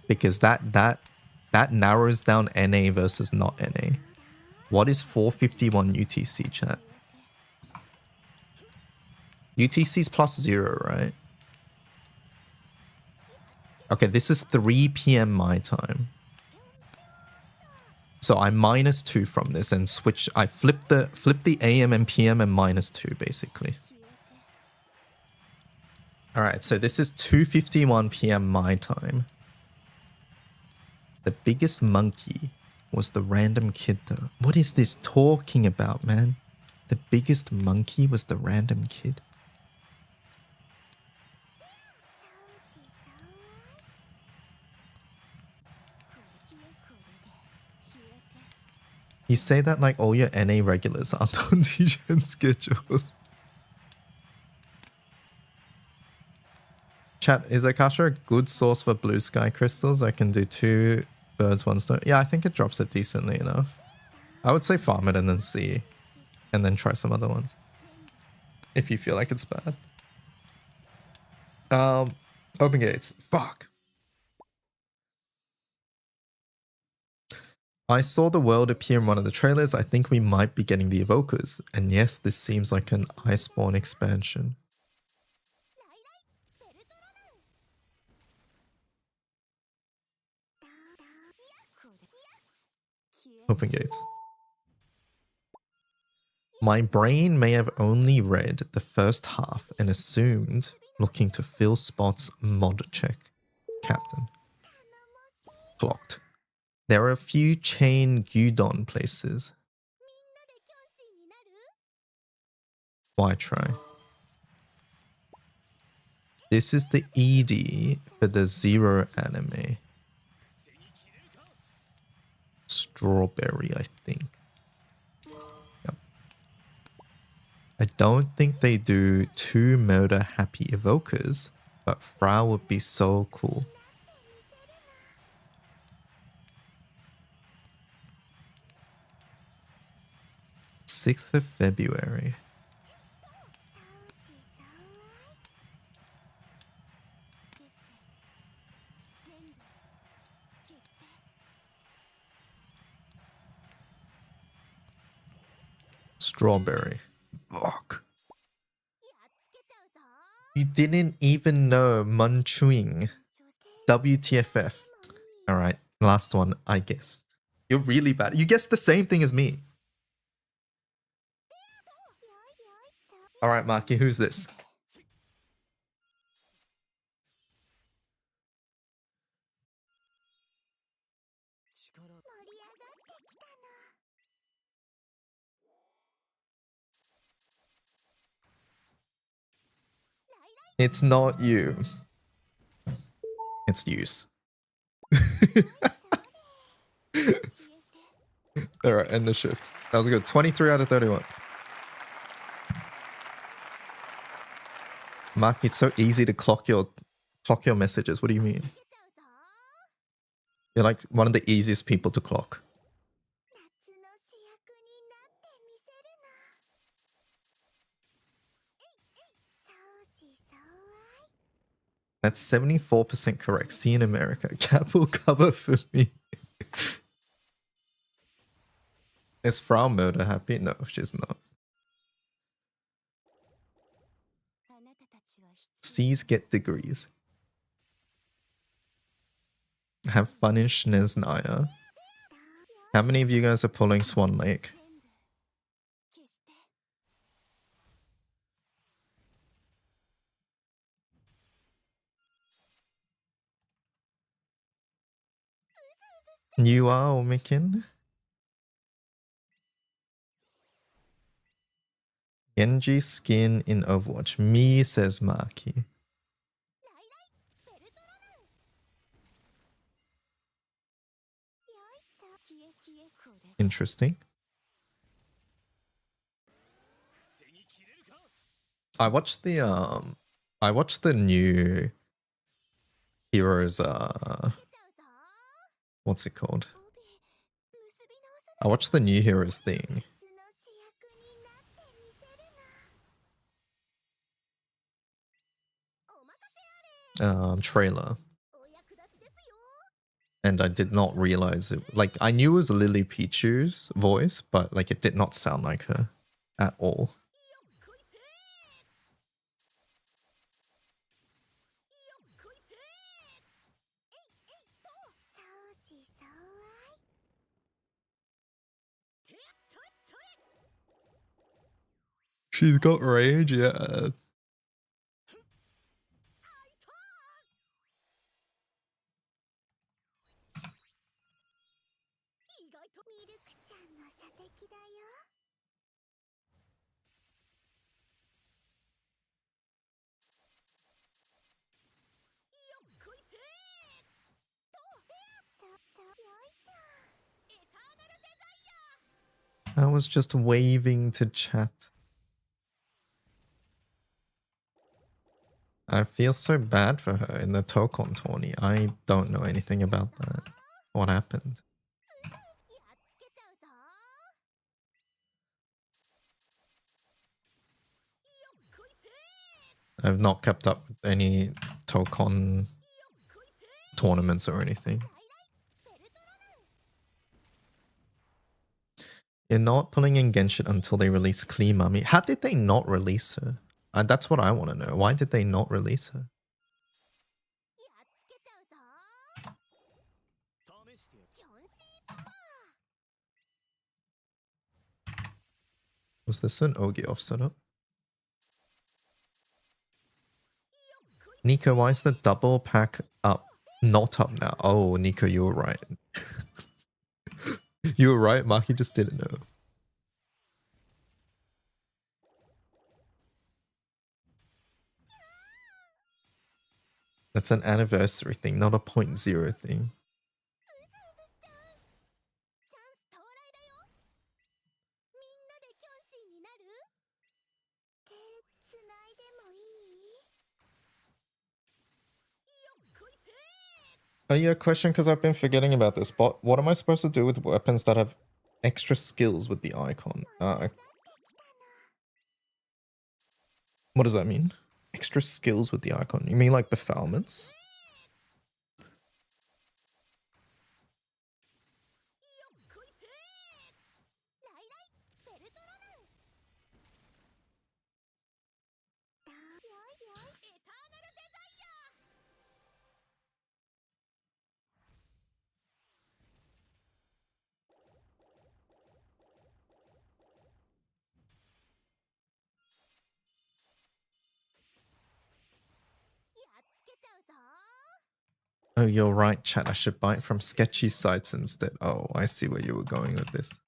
Because that narrows down NA versus not NA. What is 451 UTC, chat? UTC's +0, right? Okay, this is 3 PM my time. So I -2 from this and switch. I flip the AM and PM and -2 basically. All right, so this is 2:51 PM my time. The biggest monkey was the random kid though. What is this talking about, man? The biggest monkey was the random kid. You say that like all your NA regulars aren't on DGN schedules. Chat, is Akasha a good source for blue sky crystals? I can do 2 birds, 1 stone. Yeah, I think it drops it decently enough. I would say farm it and then see. And then try some other ones. If you feel like it's bad. Open gates. Fuck. I saw the world appear in one of the trailers. I think we might be getting the evokers. And yes, this seems like an Iceborne expansion. Open gates. My brain may have only read the first half and assumed looking to fill spots mod check. Captain. Clocked. There are a few chain Gyudon places. Why try? This is the ED for the Zero anime. Strawberry, I think. Yep. I don't think they do 2 murder happy evokers, but Frau would be so cool. 6th of February. Strawberry. Fuck. You didn't even know Munchwing. WTFF. Alright, last one, I guess. You're really bad. You guessed the same thing as me. Alright, Marky, who's this? It's not you. It's use. Alright, end the shift. That was good. 23 out of 31. Mark, it's so easy to clock your messages. What do you mean? You're like one of the easiest people to clock. That's 74% correct. See you in America. Cap will cover for me. Is Frau murder happy? No, she's not. C's get degrees. Have fun in Schneznaya. How many of you guys are pulling Swan Lake? You are, Omikin? Genji skin in Overwatch. Me, says Maki. Interesting. I watched the new Heroes what's it called? I watched the new Heroes thing. Trailer. And I did not realize it. Like, I knew it was Lily Pichu's voice, but like it did not sound like her at all. She's got rage, yeah. I was just waving to chat. I feel so bad for her in the Tokon tourney. I don't know anything about that. What happened? I've not kept up with any Tokon tournaments or anything. You're not pulling in Genshin until they release Clee Mummy. How did they not release her? That's what I want to know. Why did they not release her? Was this an Ogi off setup? Nico, why is the double pack up? Not up now. Oh, Nico, you were right. You were right, Maki just didn't know. That's an anniversary thing, not a 0.0 thing. Oh yeah, question, because I've been forgetting about this. But what am I supposed to do with weapons that have extra skills with the icon? What does that mean? Extra skills with the icon? You mean like befoulments? Oh, you're right, chat. I should buy it from sketchy sites instead. Oh, I see where you were going with this.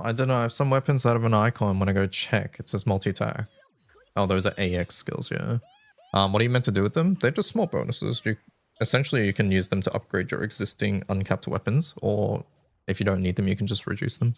I don't know. I have some weapons that have an icon. When I go check, it says multi-attack. Oh, those are AX skills, yeah. What are you meant to do with them? They're just small bonuses. Essentially, you can use them to upgrade your existing uncapped weapons, or if you don't need them, you can just reduce them.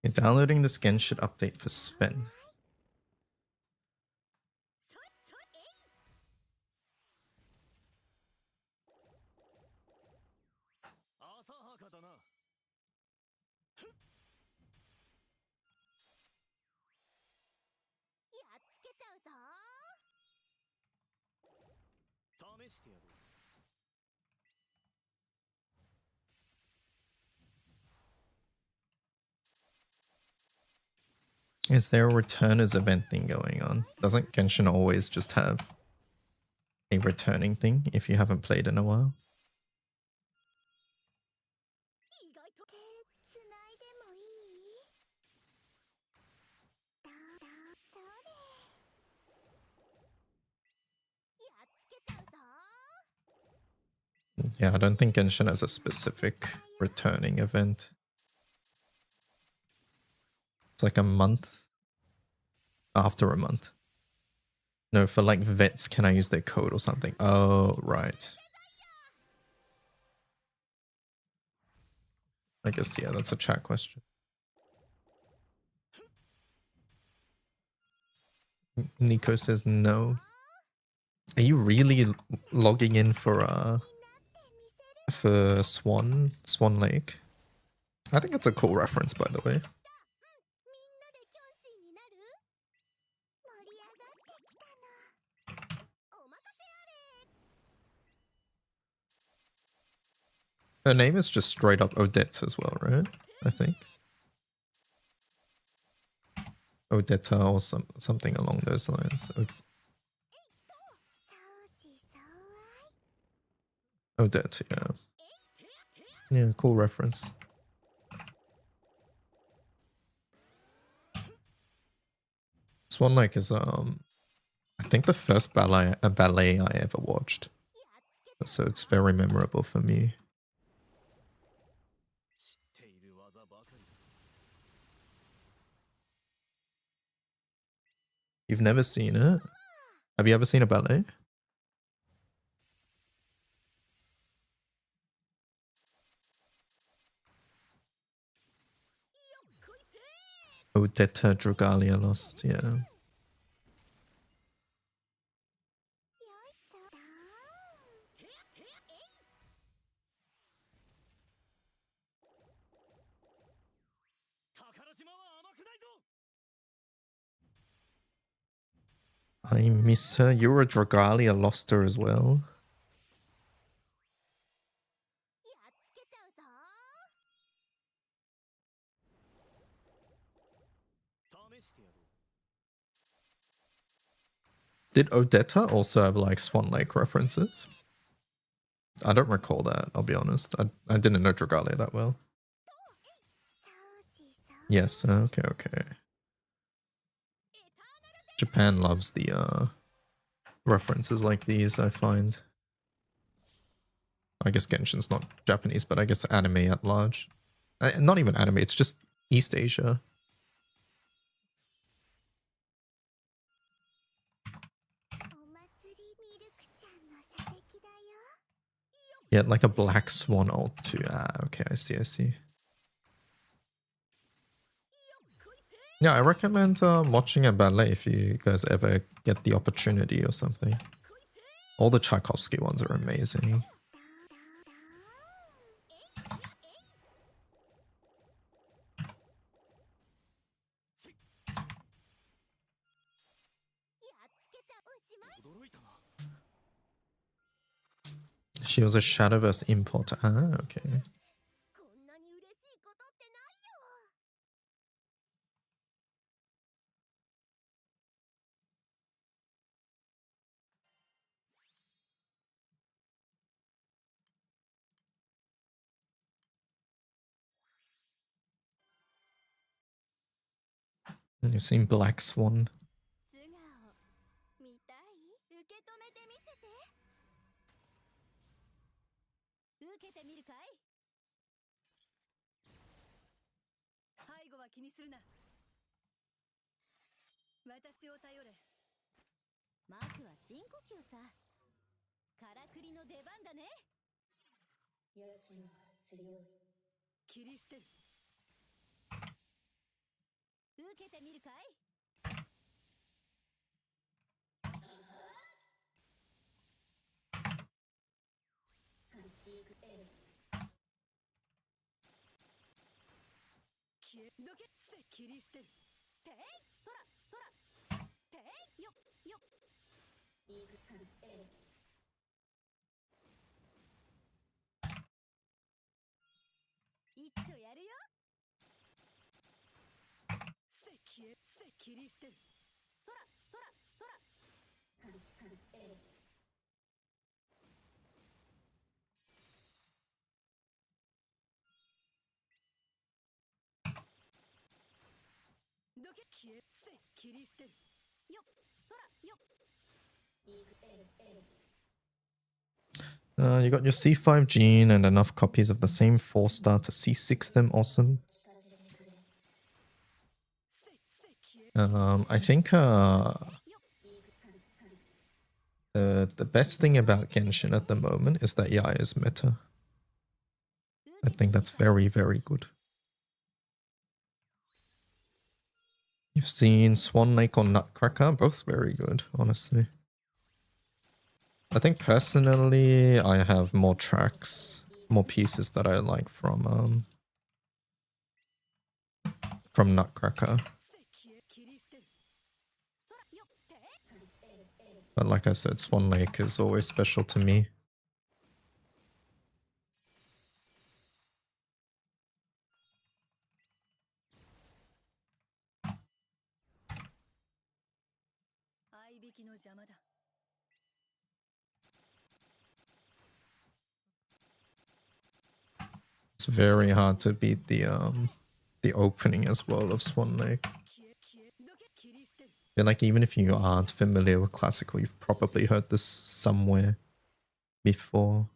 You're downloading this Genshin update for Sven. Is there a returners event thing going on? Doesn't Genshin always just have a returning thing if you haven't played in a while? Yeah, I don't think Genshin has a specific returning event. It's like a month after a month. No, for like vets, can I use their code or something? Oh, right. I guess, yeah, that's a chat question. Nico says no. Are you really logging in for Swan Lake? I think it's a cool reference, by the way. Her name is just straight up Odette as well, right? I think. Odetta or something along those lines. Odette, yeah. Yeah, cool reference. Swan Lake is I think the first ballet I ever watched. So it's very memorable for me. You've never seen it? Have you ever seen a ballet? Odetta Drogalia lost, yeah. I miss her. You're a Drogalia lost her as well. Did Odetta also have like Swan Lake references? I don't recall that, I'll be honest. I didn't know Drogalia that well. Yes, okay. Japan loves the references like these, I find. I guess Genshin's not Japanese, but I guess anime at large. Not even anime, it's just East Asia. Yeah, like a Black Swan ult too. Ah, okay, I see. Yeah, I recommend watching a ballet if you guys ever get the opportunity or something. All the Tchaikovsky ones are amazing. She was a Shadowverse import. Ah, okay. And you've seen Black Swan. You got your C5 gene and enough copies of the same 4-star to C6 them. Awesome. I think the best thing about Genshin at the moment is that Yaya is meta. I think that's very, very good. You've seen Swan Lake or Nutcracker, both very good, honestly. I think personally, I have more tracks, more pieces that I like from Nutcracker. But like I said, Swan Lake is always special to me. It's very hard to beat the opening as well of Swan Lake. I feel like even if you aren't familiar with classical, you've probably heard this somewhere before.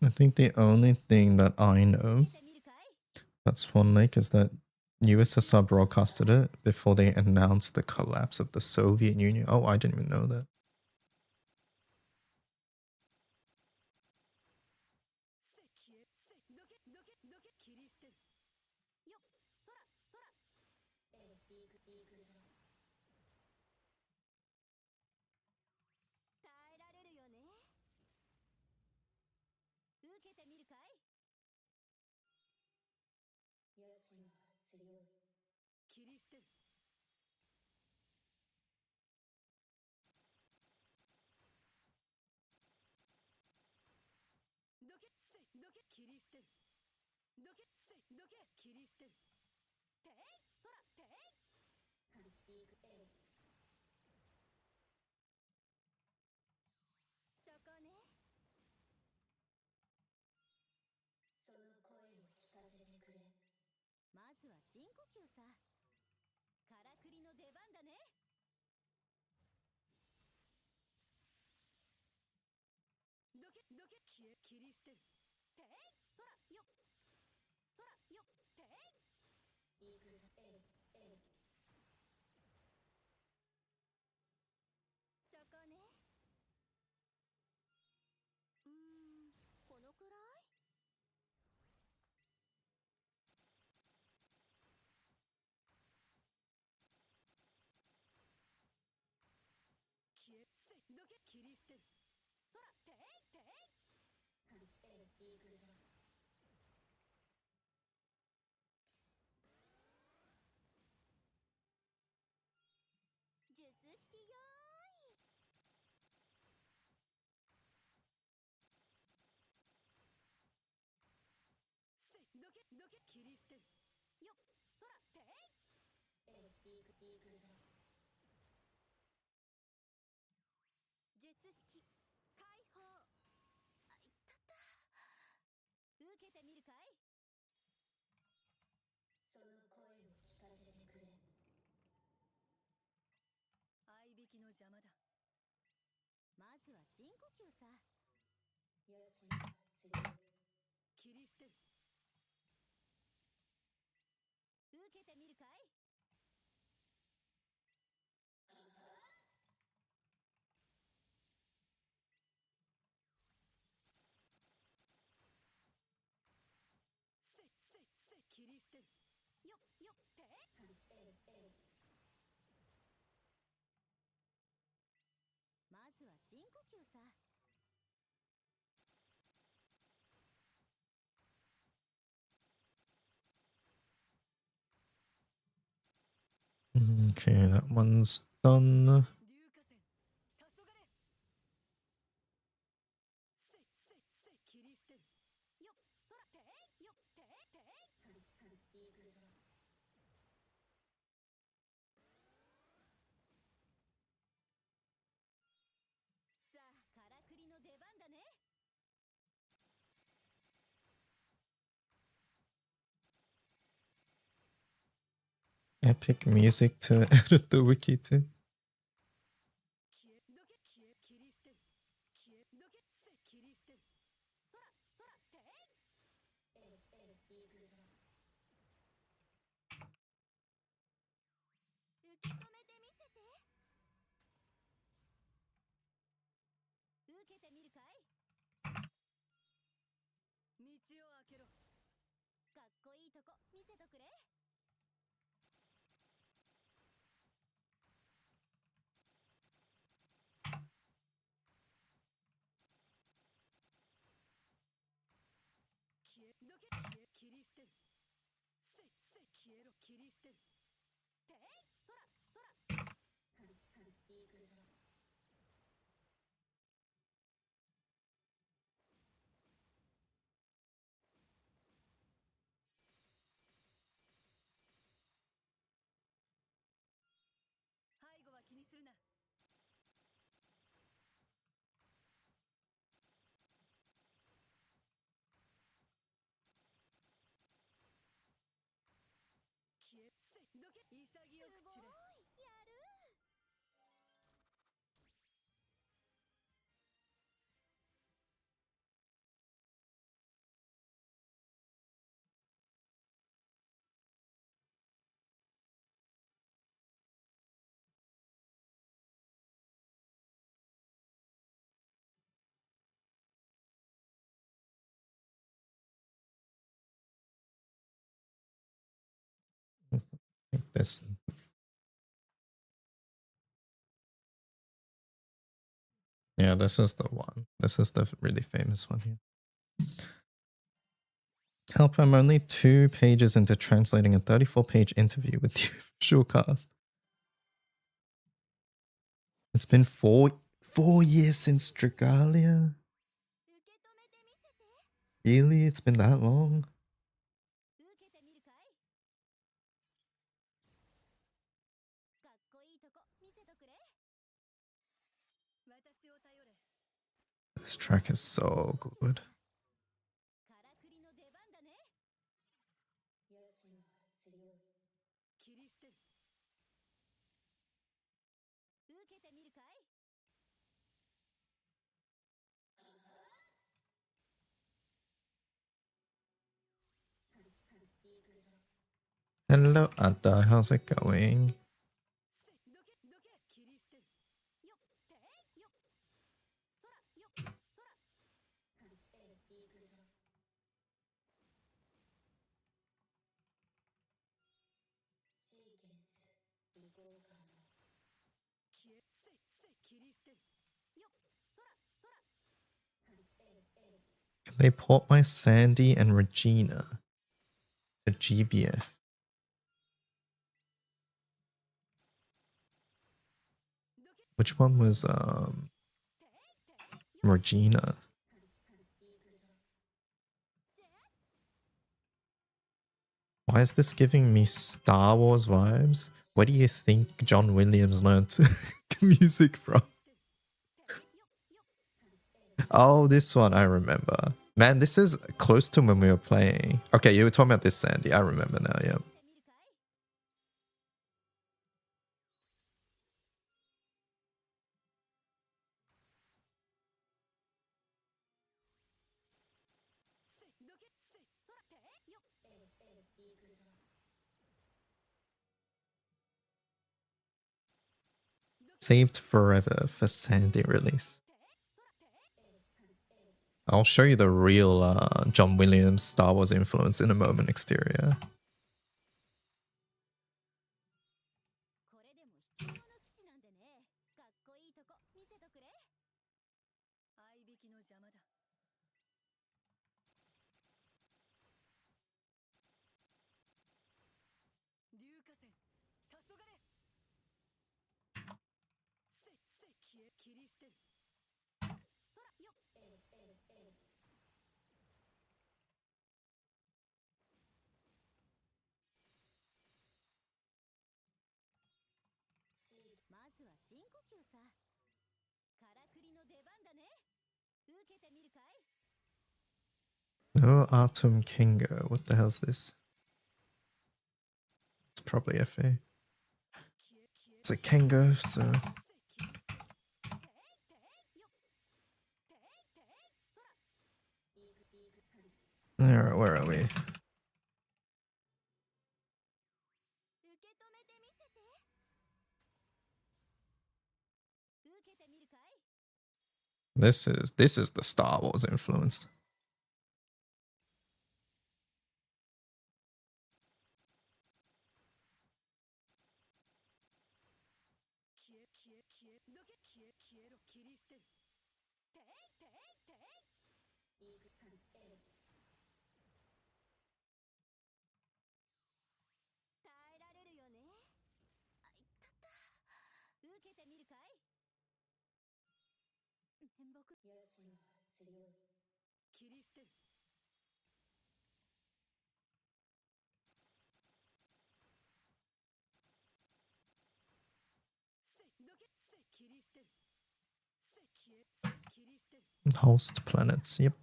I think the only thing that I know about Swan Lake is that USSR broadcasted it before they announced the collapse of the Soviet Union. Oh, I didn't even know that. Okay, that one's done. epic music to edit the wiki to. This. Yeah, this is the one. This is the really famous one here. Help, I'm only 2 pages into translating a 34-page interview with the official cast. It's been 4 years since Dragalia? Really? It's been that long? This track is so good. Hello, Ada. How's it going? Can they port my Sandy and Regina to GBF? Which one was Regina? Why is this giving me Star Wars vibes? Where do you think John Williams learned music from? Oh, this one I remember. Man, this is close to when we were playing. Okay, you were talking about this Sandy. I remember now, yeah. Saved forever for Sandy release. I'll show you the real John Williams Star Wars influence in a moment, exterior. No Atum Kenga. What the hell's this? It's probably FA. It's a Kengo, so. Alright, where are we? This is the Star Wars influence. Host planets, yep.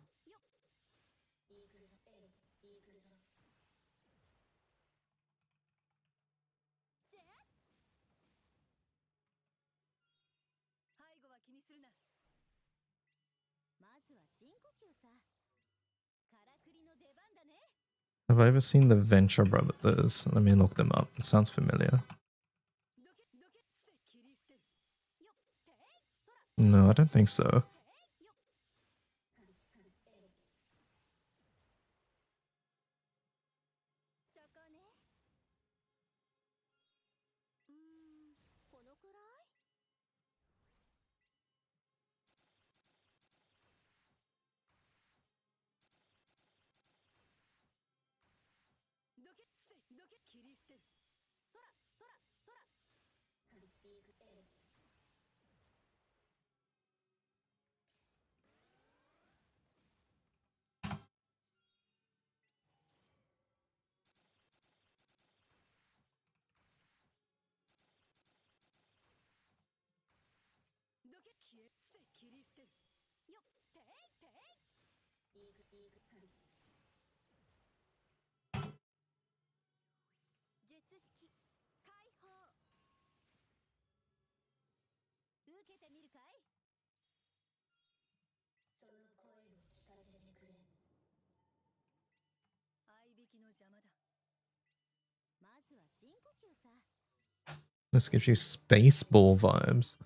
Have I ever seen the Venture Brothers? Let me look them up. It sounds familiar. No, I don't think so. This gives you Spaceball vibes.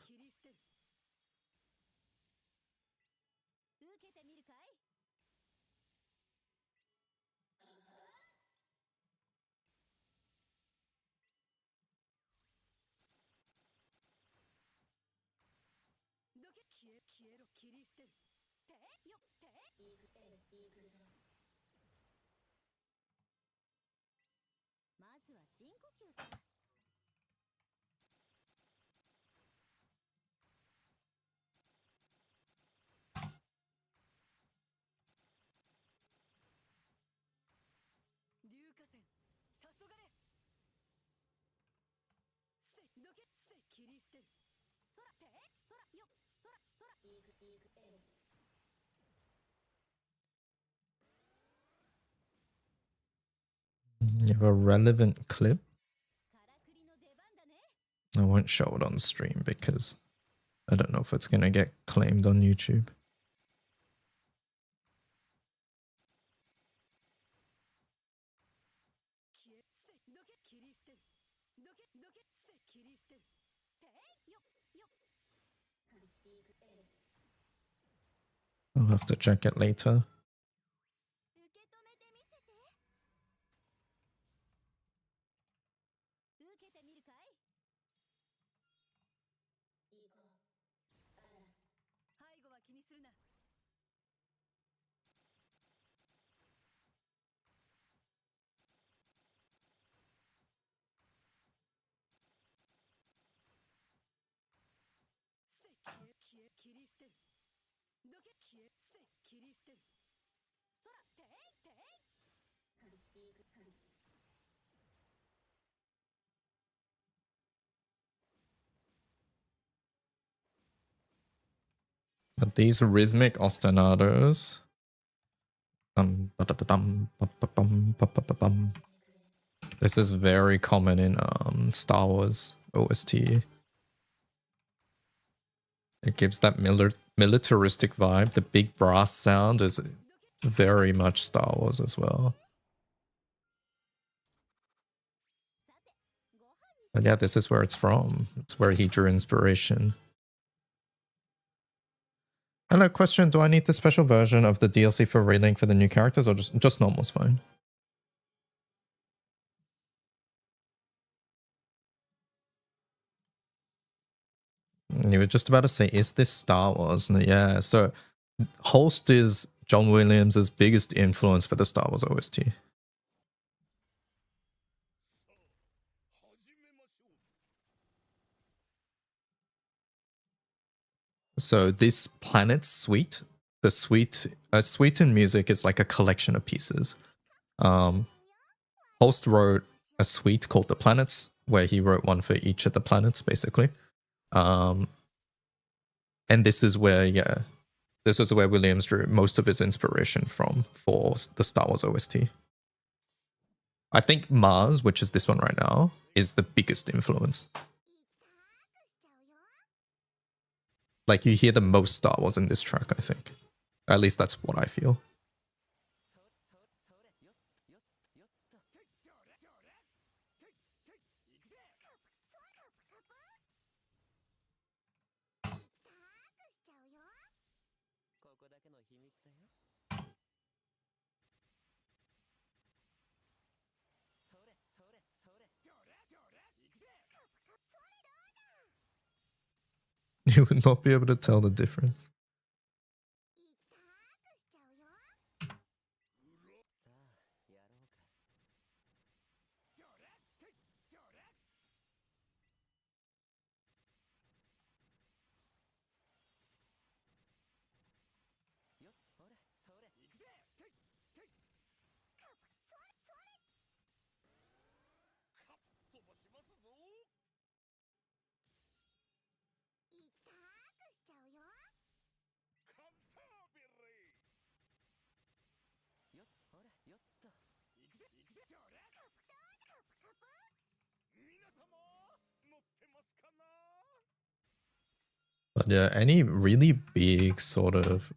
You have a relevant clip. I won't show it on the stream because I don't know if it's going to get claimed on YouTube. I'll have to check it later. But these rhythmic ostinatos, they're This is very common in Star Wars OST. It gives that militaristic vibe. The big brass sound is very much Star Wars as well. And yeah, this is where it's from. It's where he drew inspiration. And a question, do I need the special version of the DLC for relink for the new characters, or just normal's fine? You were just about to say, is this Star Wars? And yeah, so Holst is John Williams' biggest influence for the Star Wars OST. So this planet's suite, the suite, a suite in music is like a collection of pieces. Holst wrote a suite called The Planets, where he wrote one for each of the planets, basically. And this is where, this was where Williams drew most of his inspiration from for the Star Wars OST. I think Mars, which is this one right now, is the biggest influence. Like, you hear the most Star Wars in this track, I think. At least that's what I feel. You would not be able to tell the difference. But yeah, any really big sort of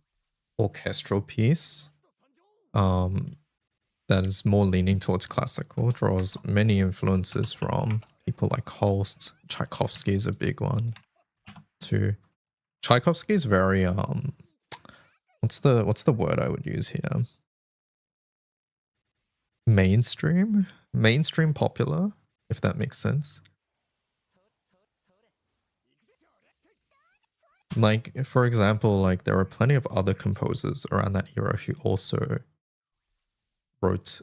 orchestral piece that is more leaning towards classical draws many influences from people like Holst. Tchaikovsky is a big one too. Tchaikovsky is very what's the word I would use here? Mainstream popular, if that makes sense. Like, for example, like there are plenty of other composers around that era who also wrote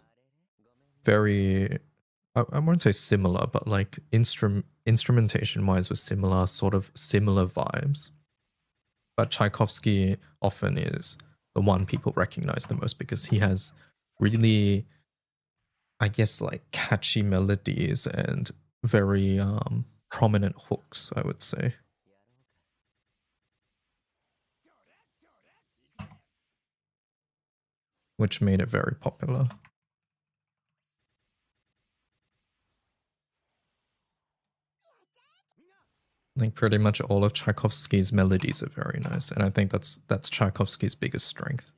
very, I won't say similar, but like instrumentation wise was similar, sort of similar vibes. But Tchaikovsky often is the one people recognize the most because he has really, I guess, like catchy melodies and very prominent hooks, I would say. Which made it very popular. Like pretty much all of Tchaikovsky's melodies are very nice, and I think that's Tchaikovsky's biggest strength.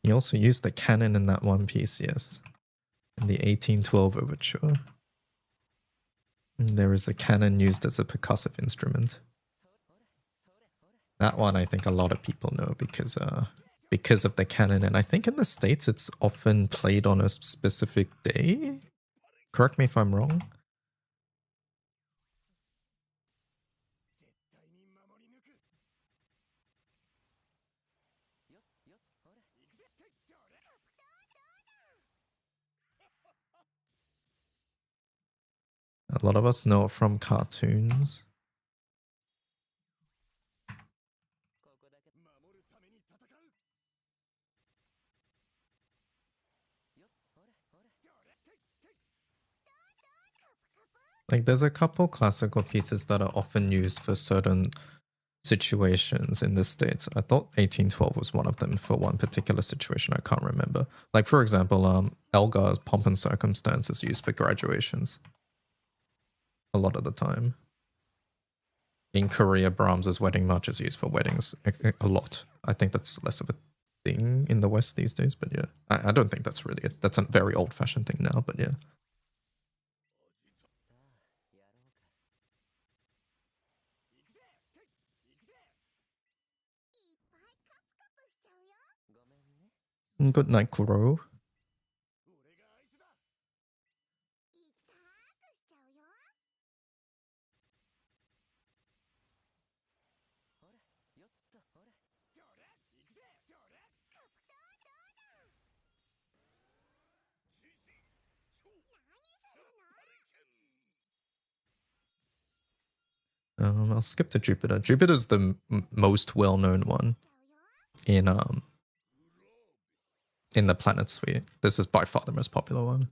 He also used the canon in that one piece, yes. In the 1812 overture. And there is a canon used as a percussive instrument. That one I think a lot of people know because of the canon, and I think in the States it's often played on a specific day. Correct me if I'm wrong. A lot of us know it from cartoons. Like, there's a couple classical pieces that are often used for certain situations in the States. I thought 1812 was one of them for one particular situation. I can't remember. Like, for example, Elgar's Pomp and Circumstance is used for graduations a lot of the time. In Korea, Brahms's Wedding March is used for weddings a lot. I think that's less of a thing in the West these days, but yeah. I don't think that's really that's a very old-fashioned thing now, but yeah. Good night, Kuro. I'll skip to Jupiter. Jupiter's the most well-known one in the planet suite. This is by far the most popular one.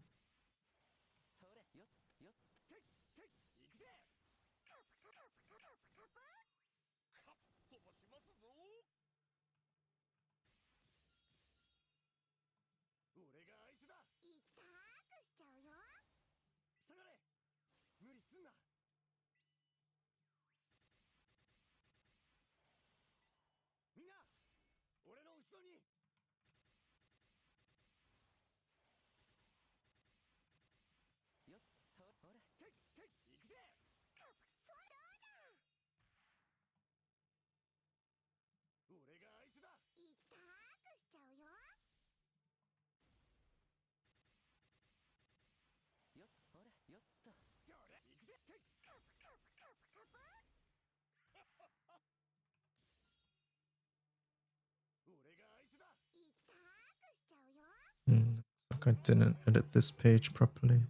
Like I didn't edit this page properly.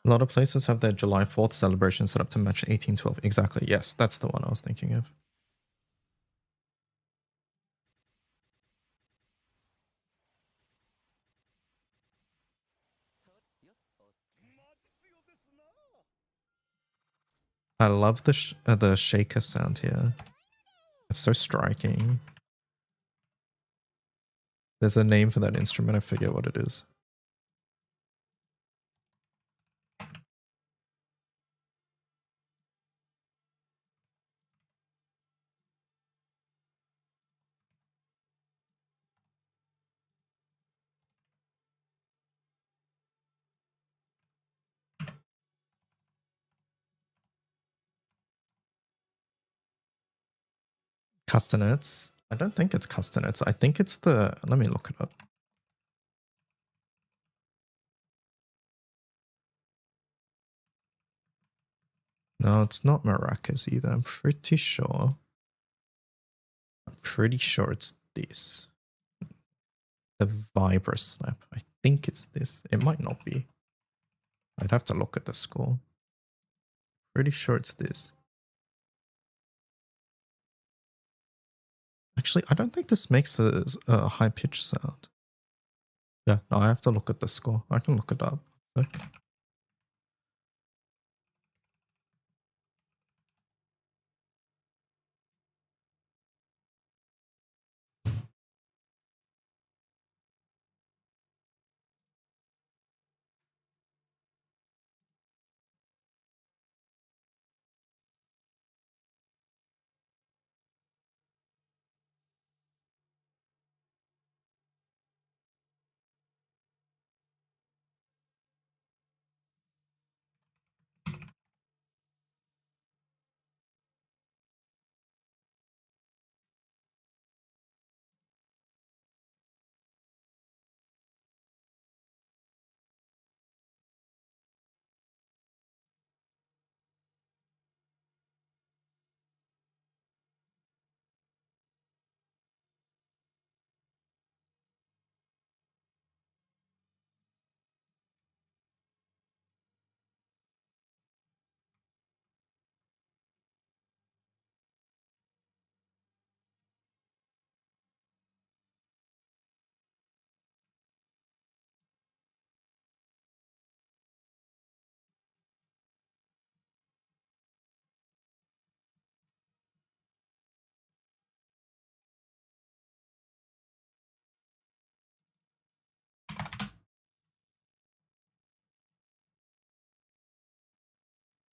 A lot of places have their July 4th celebration set up to match 1812. Exactly. Yes, that's the one I was thinking of. I love the shaker sound here. It's so striking. There's a name for that instrument. I forget what it is. Castanets. I don't think it's castanets. I think it's the... Let me look it up. No, it's not maracas either. I'm pretty sure. I'm pretty sure it's this. The vibra snap. I think it's this. It might not be. I'd have to look at the score. Pretty sure it's this. Actually, I don't think this makes a high-pitched sound. Yeah, no, I have to look at the score. I can look it up. Okay.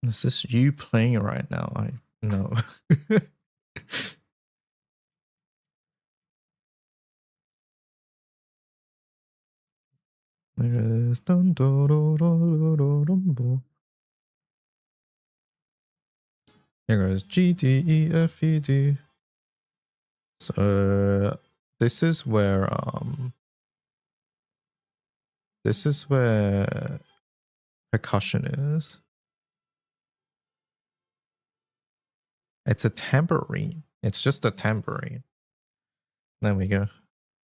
Is this you playing right now? I know. There is dun, dun, dun, dun, dun, dun, dun. Here goes G D E F E D. So this is where percussion is. It's a tambourine. It's just a tambourine. There we go.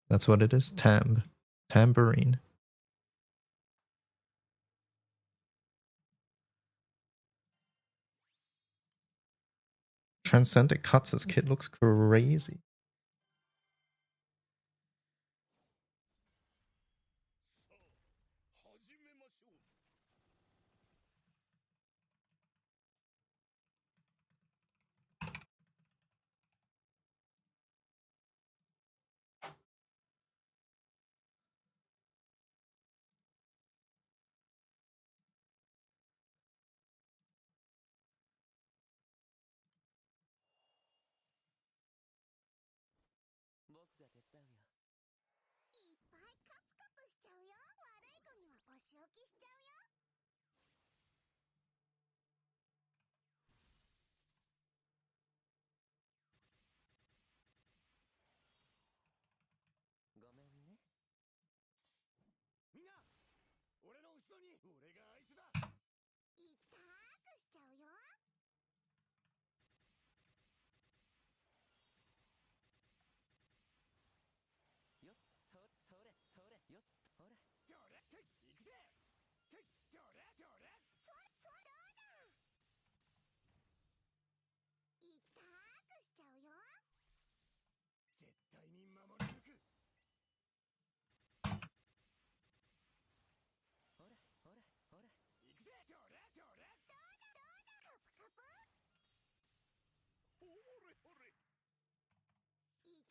That's what it is. Tambourine. Transcendent cuts. This kid looks crazy.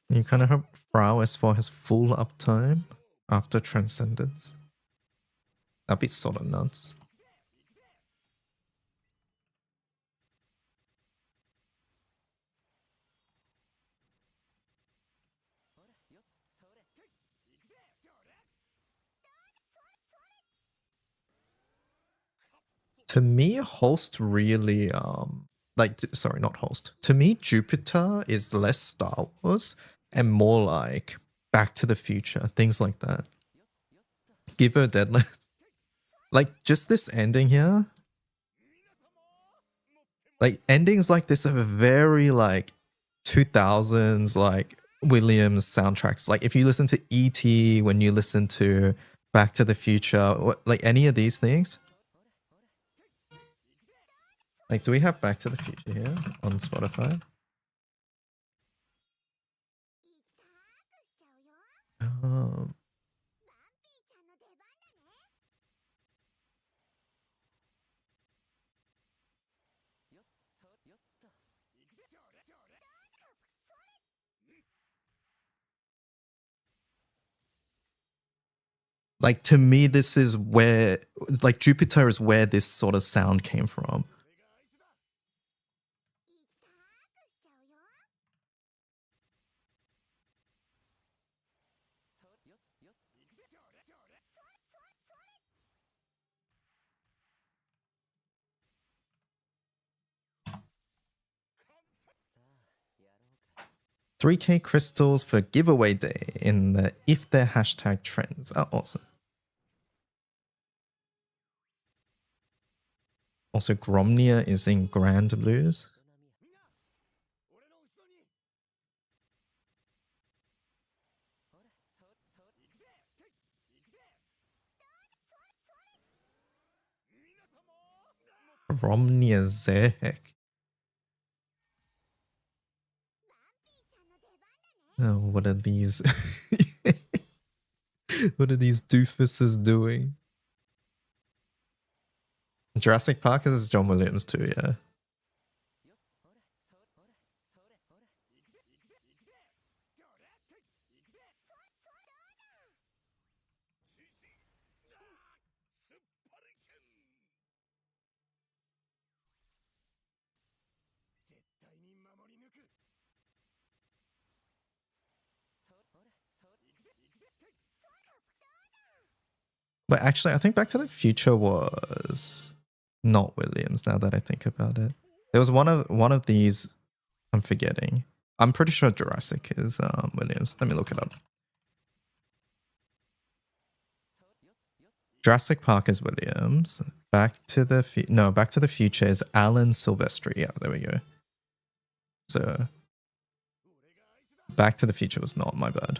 You kind of hope prowess for his full uptime after Transcendence. That'd be sort of nuts. To me, Host really sorry, not Host. To me, Jupiter is less Star Wars and more like Back to the Future, things like that. Give her deadline. Like just this ending here. Like endings like this are very like 2000s like Williams soundtracks. Like if you listen to E.T., when you listen to Back to the Future, like any of these things. Like, do we have Back to the Future here on Spotify? Like to me, this is where like Jupiter is where this sort of sound came from. $3K crystals for giveaway day in the if their hashtag trends. Oh, awesome. Also, Gromnia is in Grand Blues. Gromnia Zehek. Oh, what are these? What are these doofuses doing? Jurassic Park is John Williams too, yeah. But actually, I think Back to the Future was not Williams. Now that I think about it, there was one of these. I'm forgetting. I'm pretty sure Jurassic is Williams. Let me look it up. Jurassic Park is Williams. Back to the Future is Alan Silvestri. Yeah, there we go. So Back to the Future was not, my bad.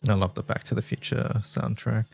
I love the Back to the Future soundtrack.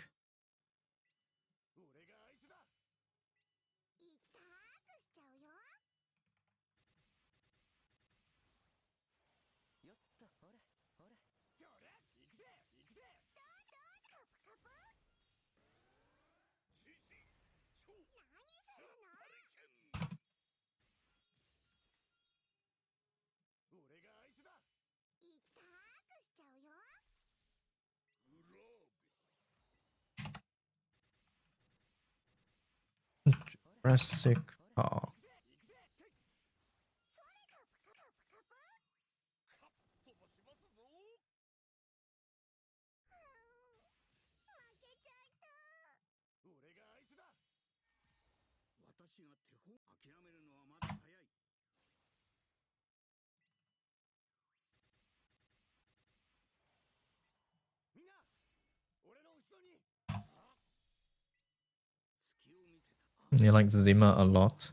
Jurassic Park. You like Zimmer a lot.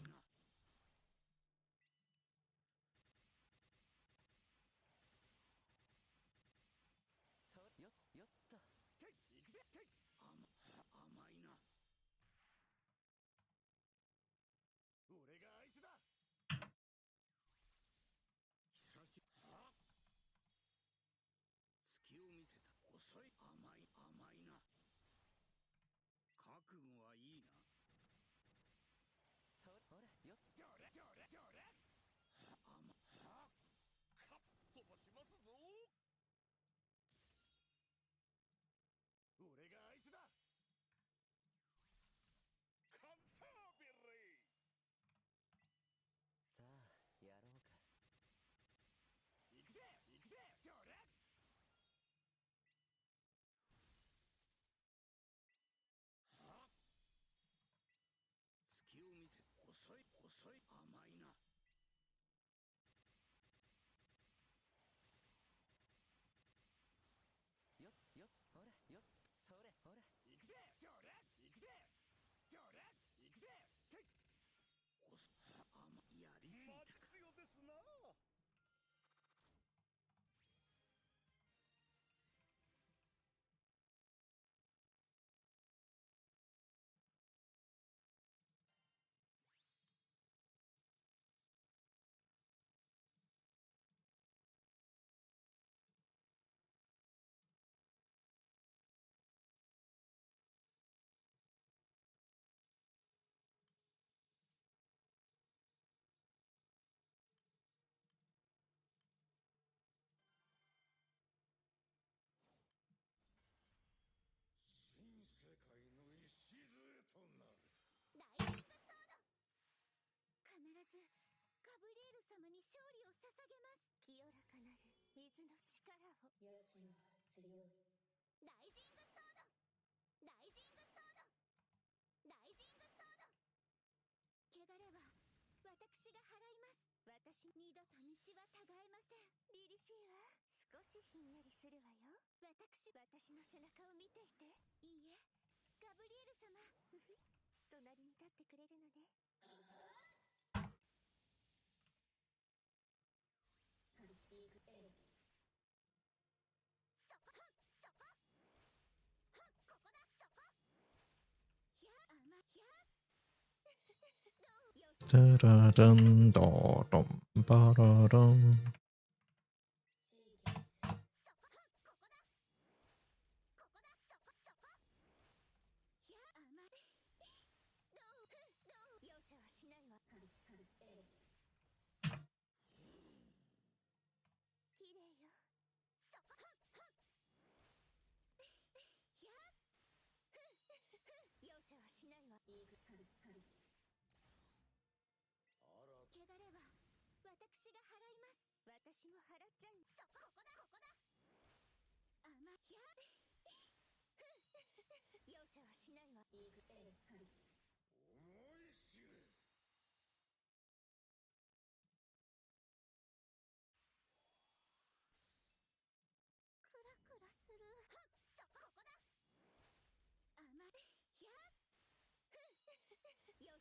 Da-da-dum, da-dum, ba-da-dum.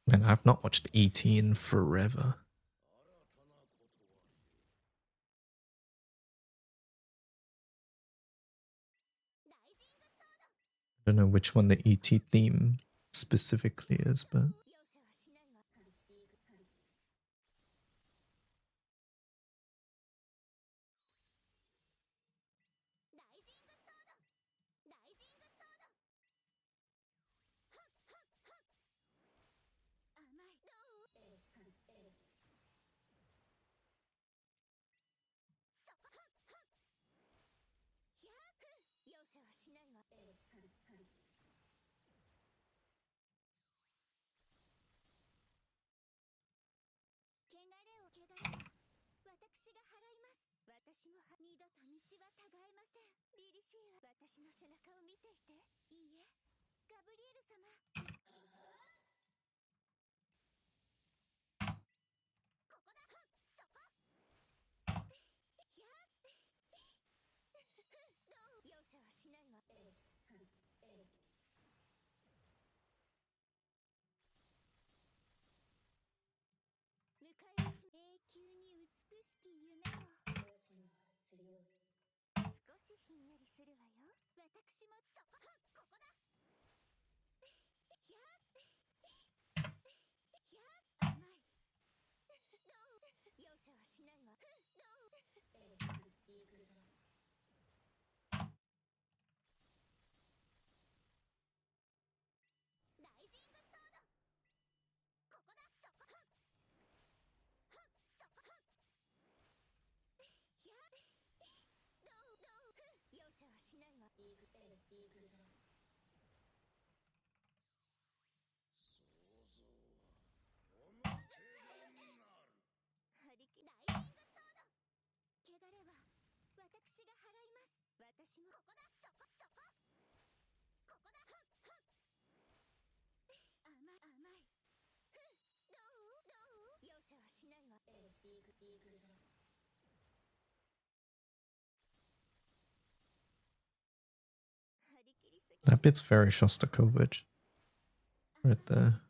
Man, I've not watched E.T. in forever. I don't know which one the E.T. theme specifically is, but that bit's very Shostakovich right there.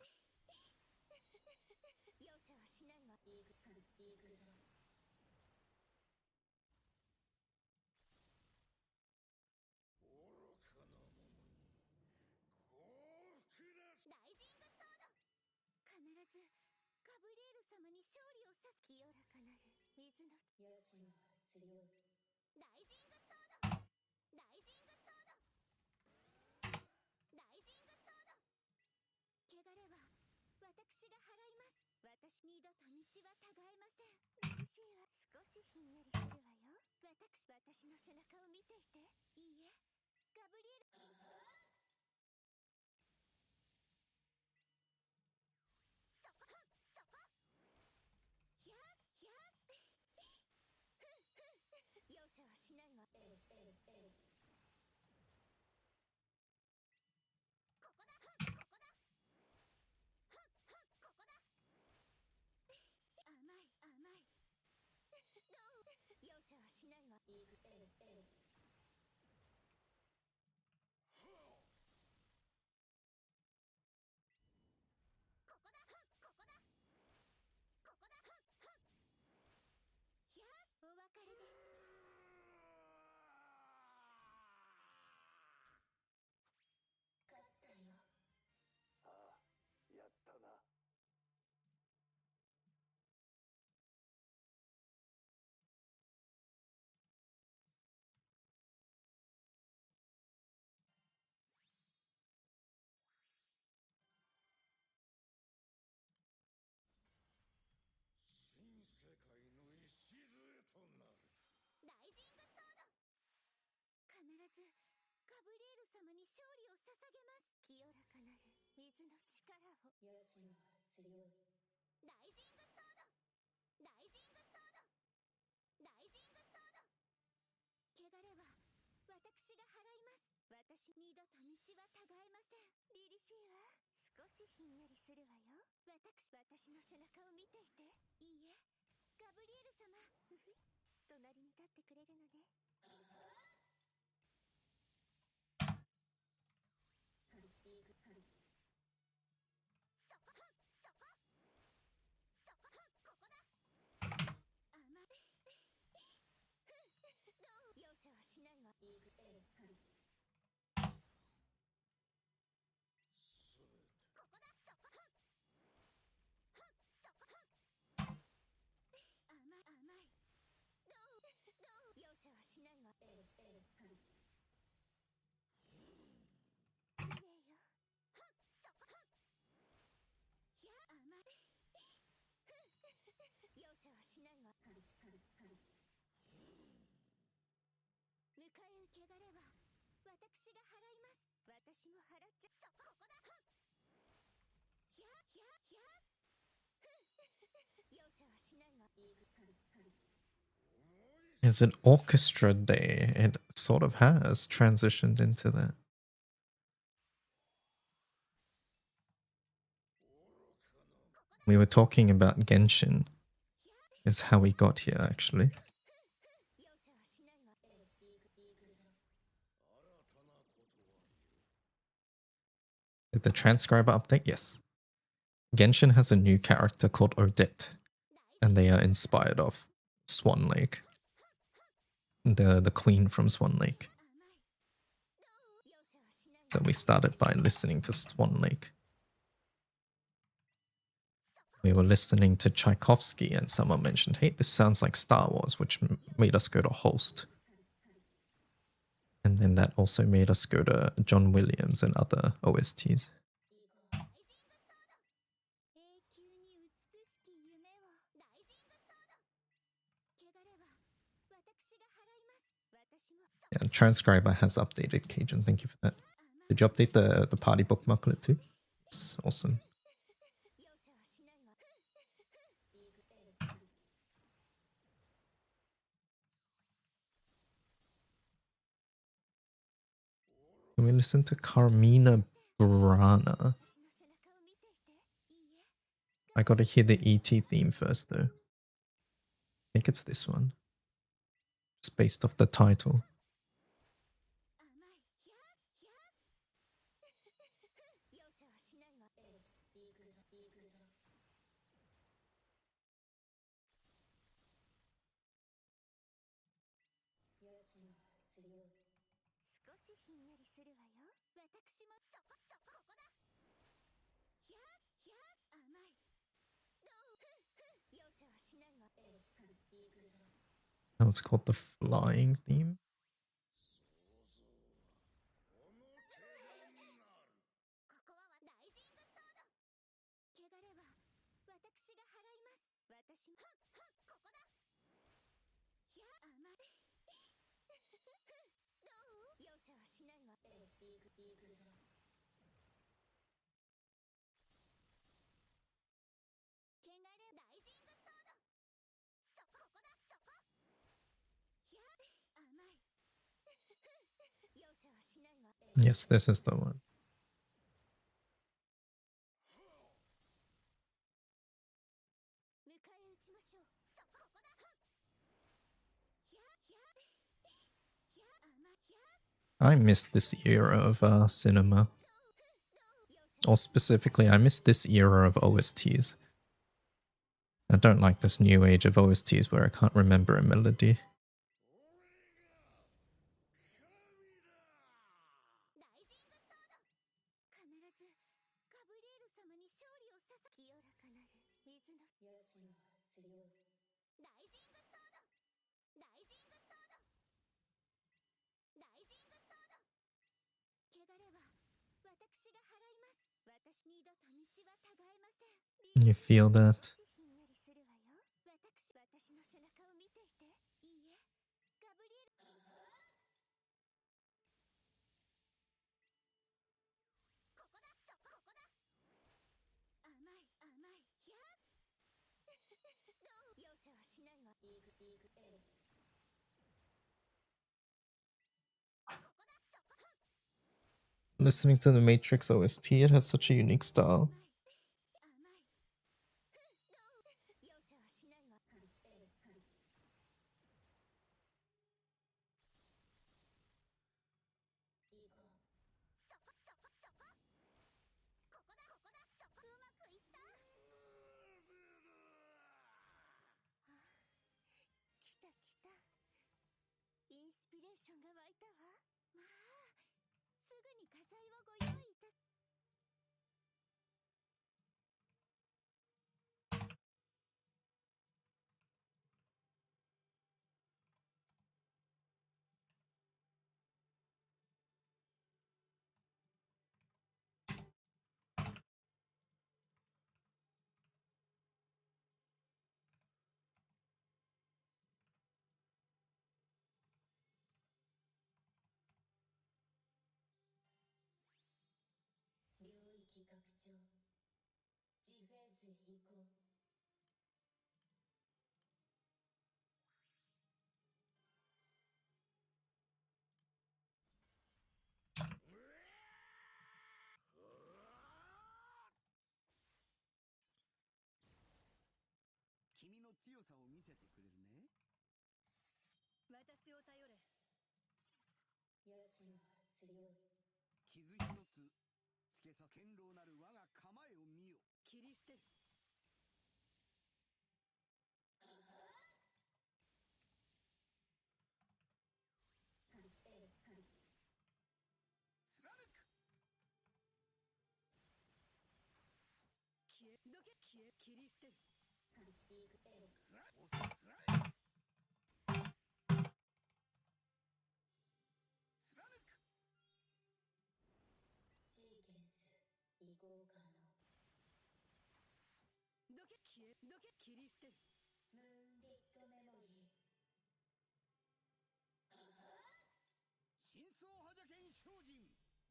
Is an orchestra day? It sort of has transitioned into that. We were talking about Genshin, is how we got here actually. Did the transcriber update? Yes. Genshin has a new character called Odette, and they are inspired of Swan Lake, the queen from Swan Lake. So we started by listening to Swan Lake. We were listening to Tchaikovsky and someone mentioned, hey, this sounds like Star Wars, which made us go to Host. And then that also made us go to John Williams and other OSTs. Yeah, transcriber has updated, Cajun. Thank you for that. Did you update the party bookmarklet too? It's awesome. Can we listen to Carmina Burana? I gotta hear the ET theme first though. I think it's this one. Just based off the title. Oh, it's called the Flying theme. Yes, this is the one. I missed this era of cinema. Or specifically, I missed this era of OSTs. I don't like this new age of OSTs where I can't remember a melody. You feel that? Listening to the Matrix OST, it has such a unique style.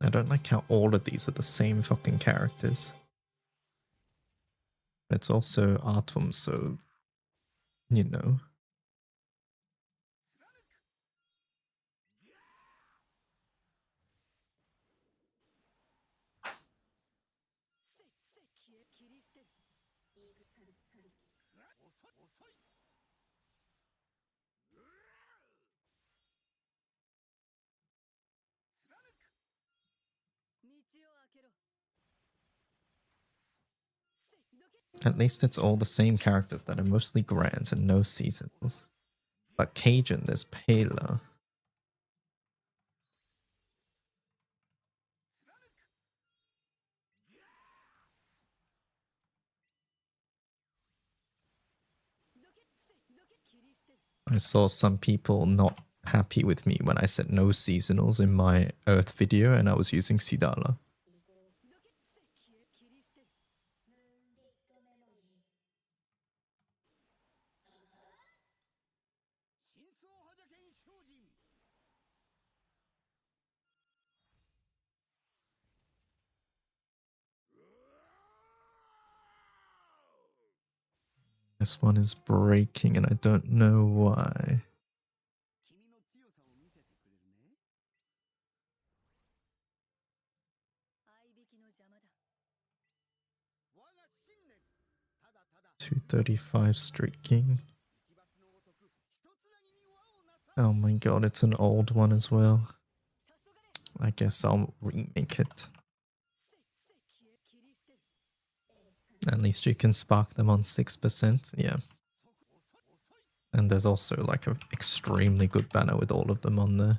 I don't like how all of these are the same fucking characters. It's also Atom, so, you know. At least it's all the same characters that are mostly grands and no seasonals. But Cajun, there's Paler. I saw some people not happy with me when I said no seasonals in my Earth video and I was using Sidala. This one is breaking and I don't know why. $235 streaking. Oh my god, it's an old one as well. I guess I'll remake it. At least you can spark them on 6%, yeah. And there's also like an extremely good banner with all of them on there.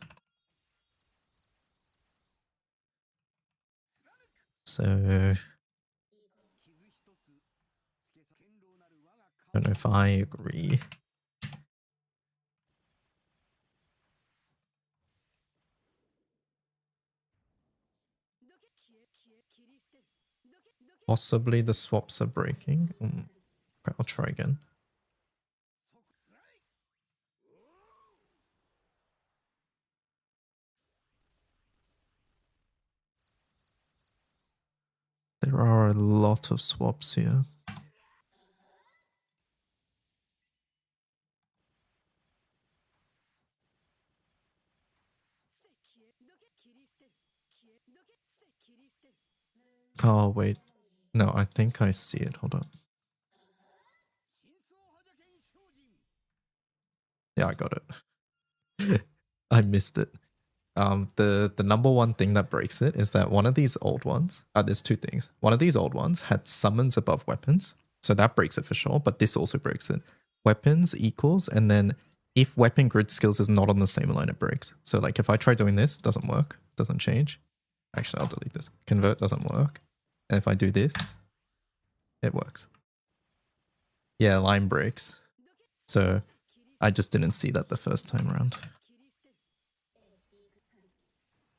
So, I don't know if I agree. Possibly the swaps are breaking. Okay, I'll try again. There are a lot of swaps here. Oh, wait. No, I think I see it. Hold on. Yeah, I got it. I missed it. The number one thing that breaks it is that one of these old ones, there's two things. One of these old ones had summons above weapons, so that breaks it for sure, but this also breaks it. Weapons equals, and then if weapon grid skills is not on the same line, it breaks. So like if I try doing this, doesn't work, doesn't change. Actually, I'll delete this. Convert doesn't work. And if I do this, it works. Yeah, line breaks. So I just didn't see that the first time around.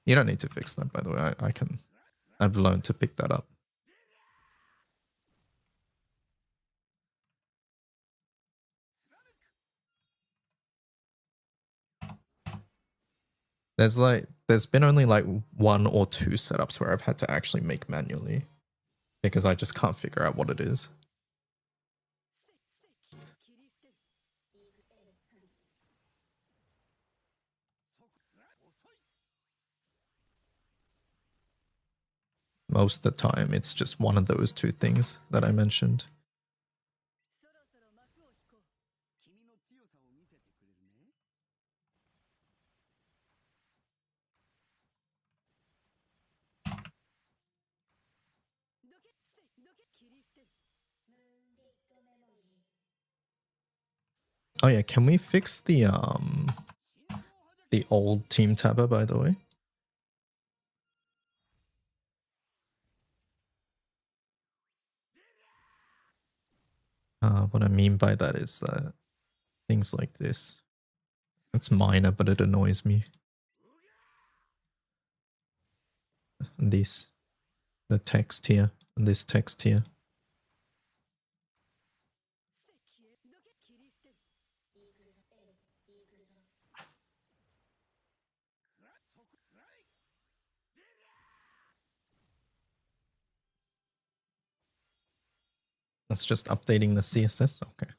You don't need to fix that, by the way. I can. I've learned to pick that up. There's been only like 1 or 2 setups where I've had to actually make manually because I just can't figure out what it is. Most of the time, it's just one of those 2 things that I mentioned. Oh yeah, can we fix the old team tabber, by the way? What I mean by that is things like this. It's minor, but it annoys me. And this, the text here, and this text here. That's just updating the CSS. Okay.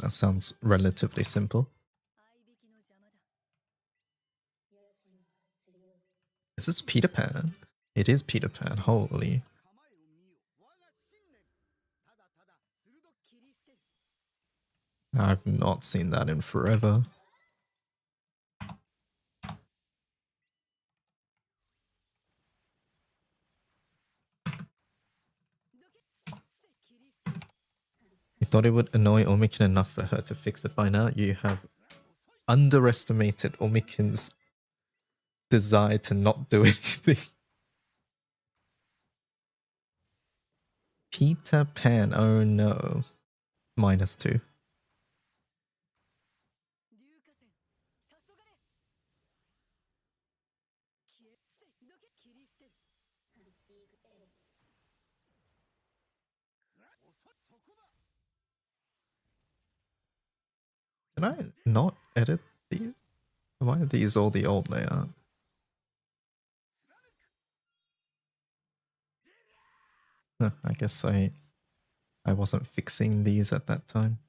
That sounds relatively simple. Is this Peter Pan? It is Peter Pan. Holy. I've not seen that in forever. You thought it would annoy Omikin enough for her to fix it by now? You have underestimated Omikin's desire to not do anything. Peter Pan, oh no. -2. Can I not edit these? Why are these all the old layout? I guess I wasn't fixing these at that time.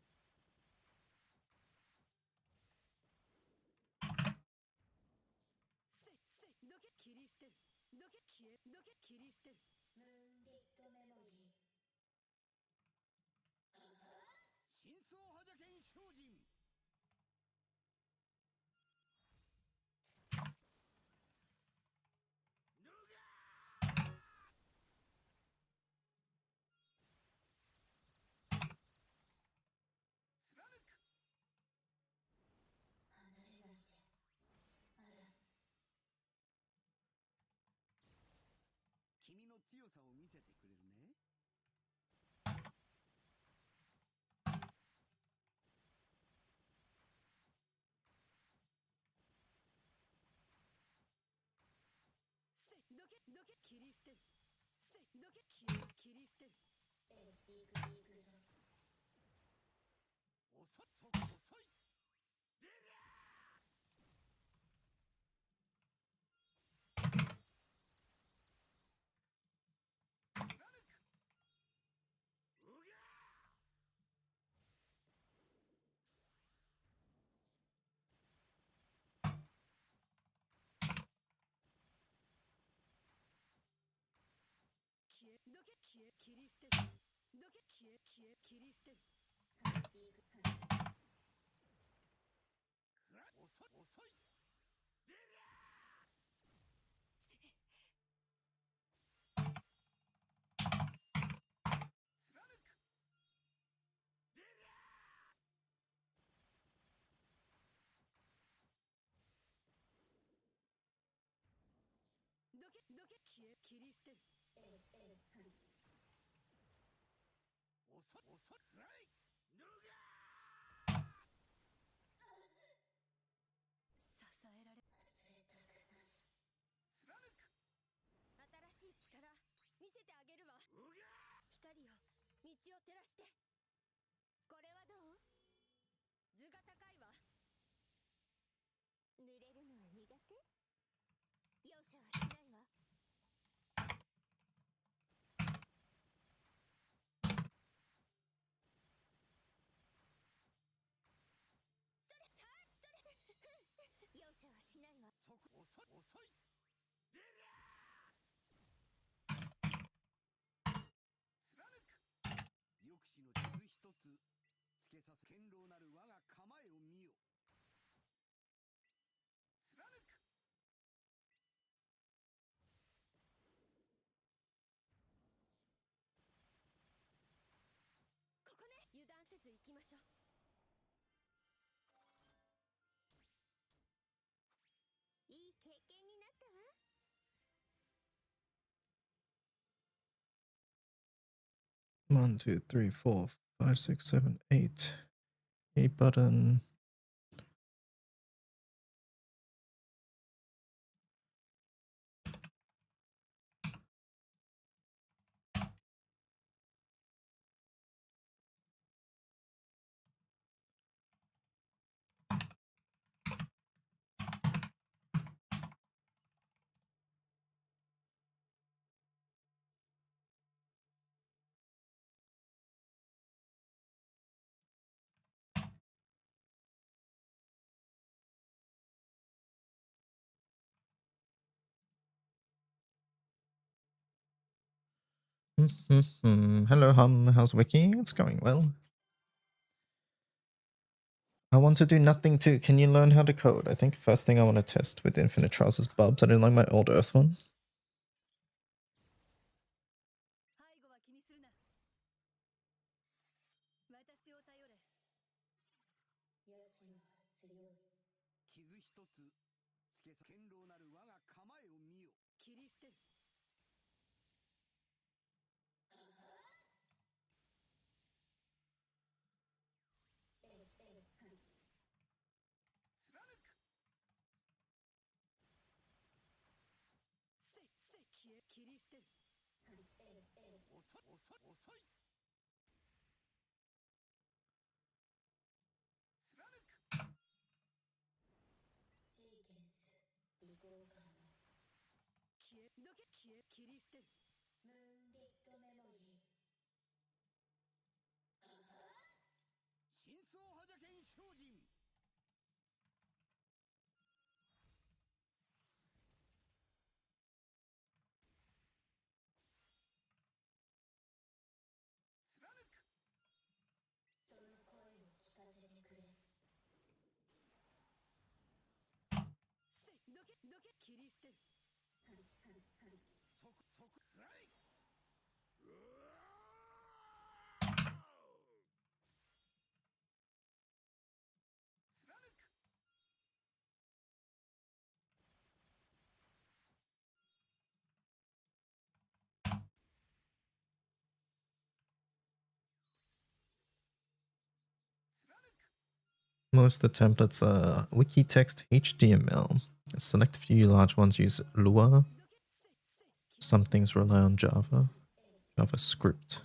1, 2, 3, 4, 5, 6, 7, 8. A button. Hello, how's Wiki? It's going well. I want to do nothing too. Can you learn how to code? I think first thing I want to test with Infinite Trials is Bubs. I don't like my old Earth one. Most of the templates are wiki text HTML. Select a few large ones use Lua. Some things rely on Java, JavaScript.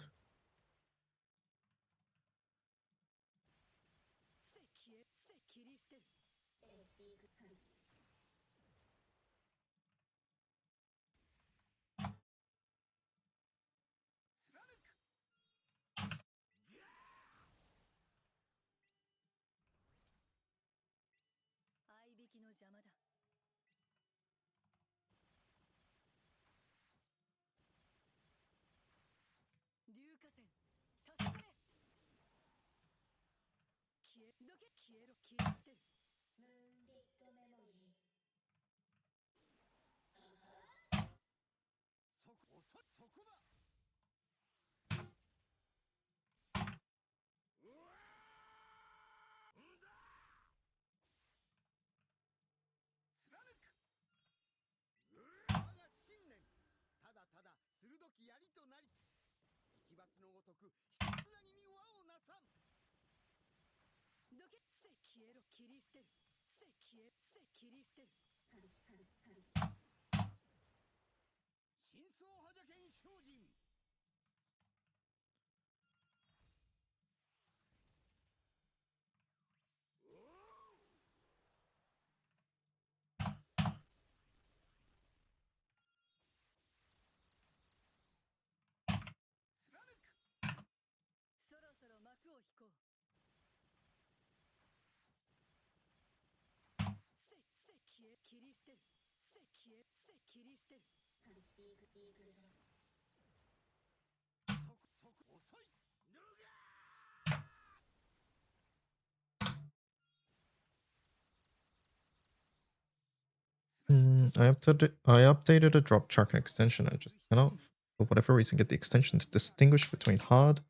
I updated the drop tracker extension. I just cannot, for whatever reason, get the extension to distinguish between hard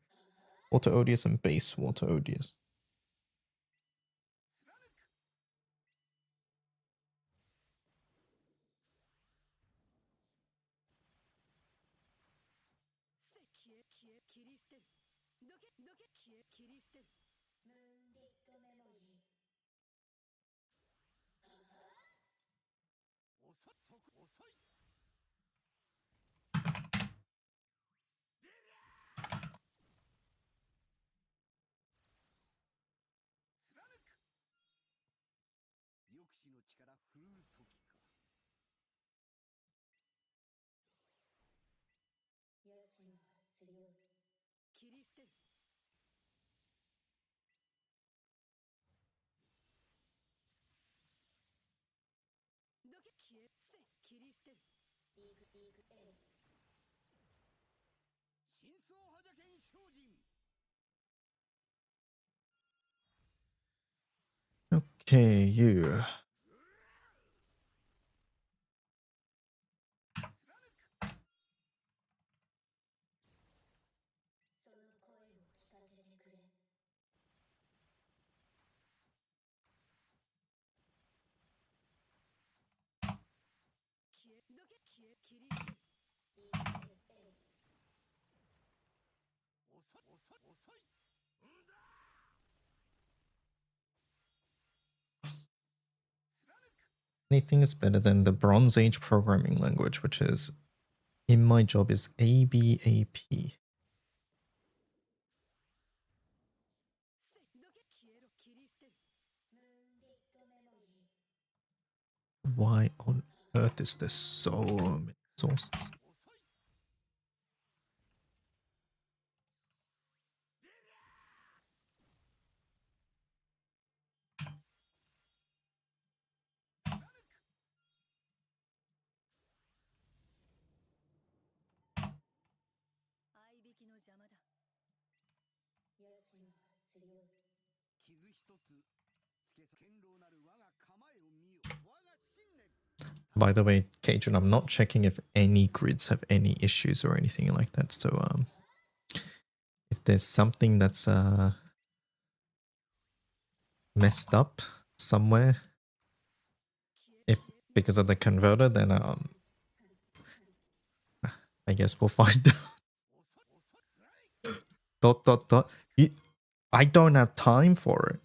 water odious and base water odious. Okay, you. Anything is better than the Bronze Age programming language, which is in my job is ABAP. Why on earth is there so many sources? By the way, Cajun, I'm not checking if any grids have any issues or anything like that. So if there's something that's messed up somewhere, if because of the converter, then I guess we'll find out. Dot dot dot. I don't have time for it.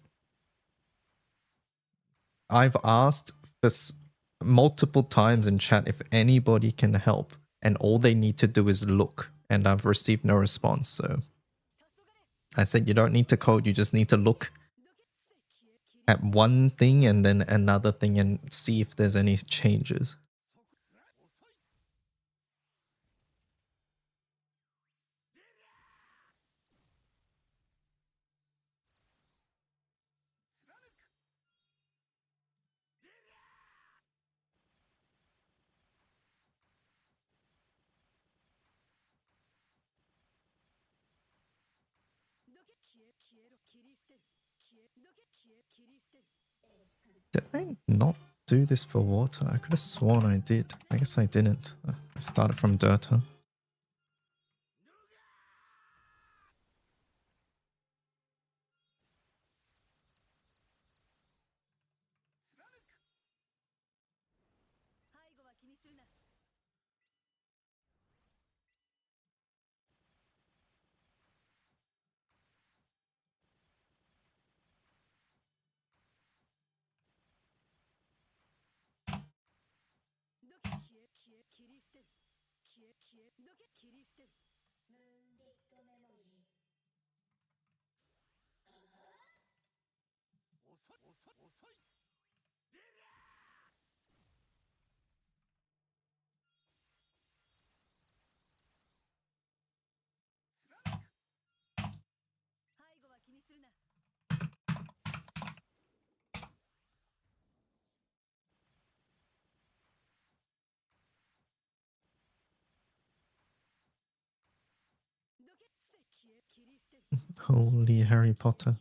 I've asked this multiple times in chat if anybody can help, and all they need to do is look, and I've received no response. So I said, you don't need to code, you just need to look at one thing and then another thing and see if there's any changes. Did I not do this for water? I could have sworn I did. I guess I didn't. I started from dirt, huh? Holy Harry Potter.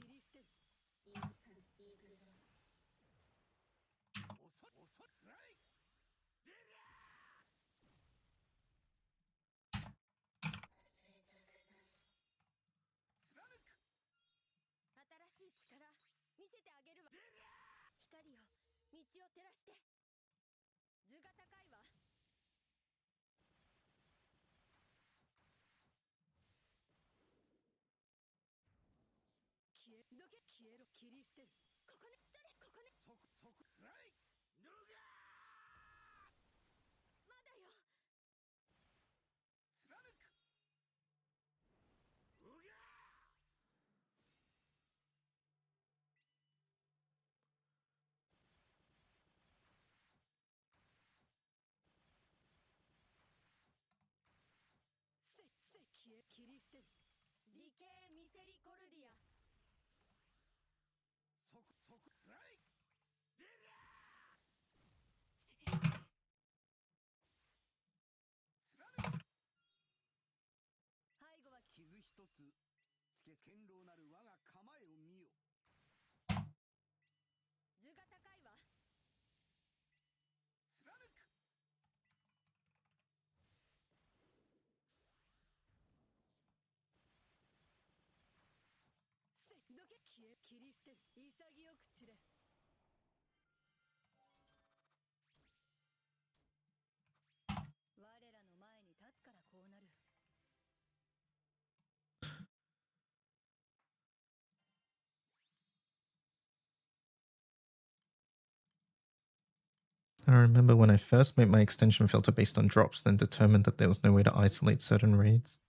I remember when I first made my extension filter based on drops, then determined that there was no way to isolate certain raids.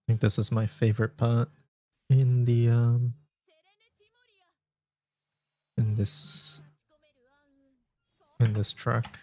think this is my favorite part in the in this track.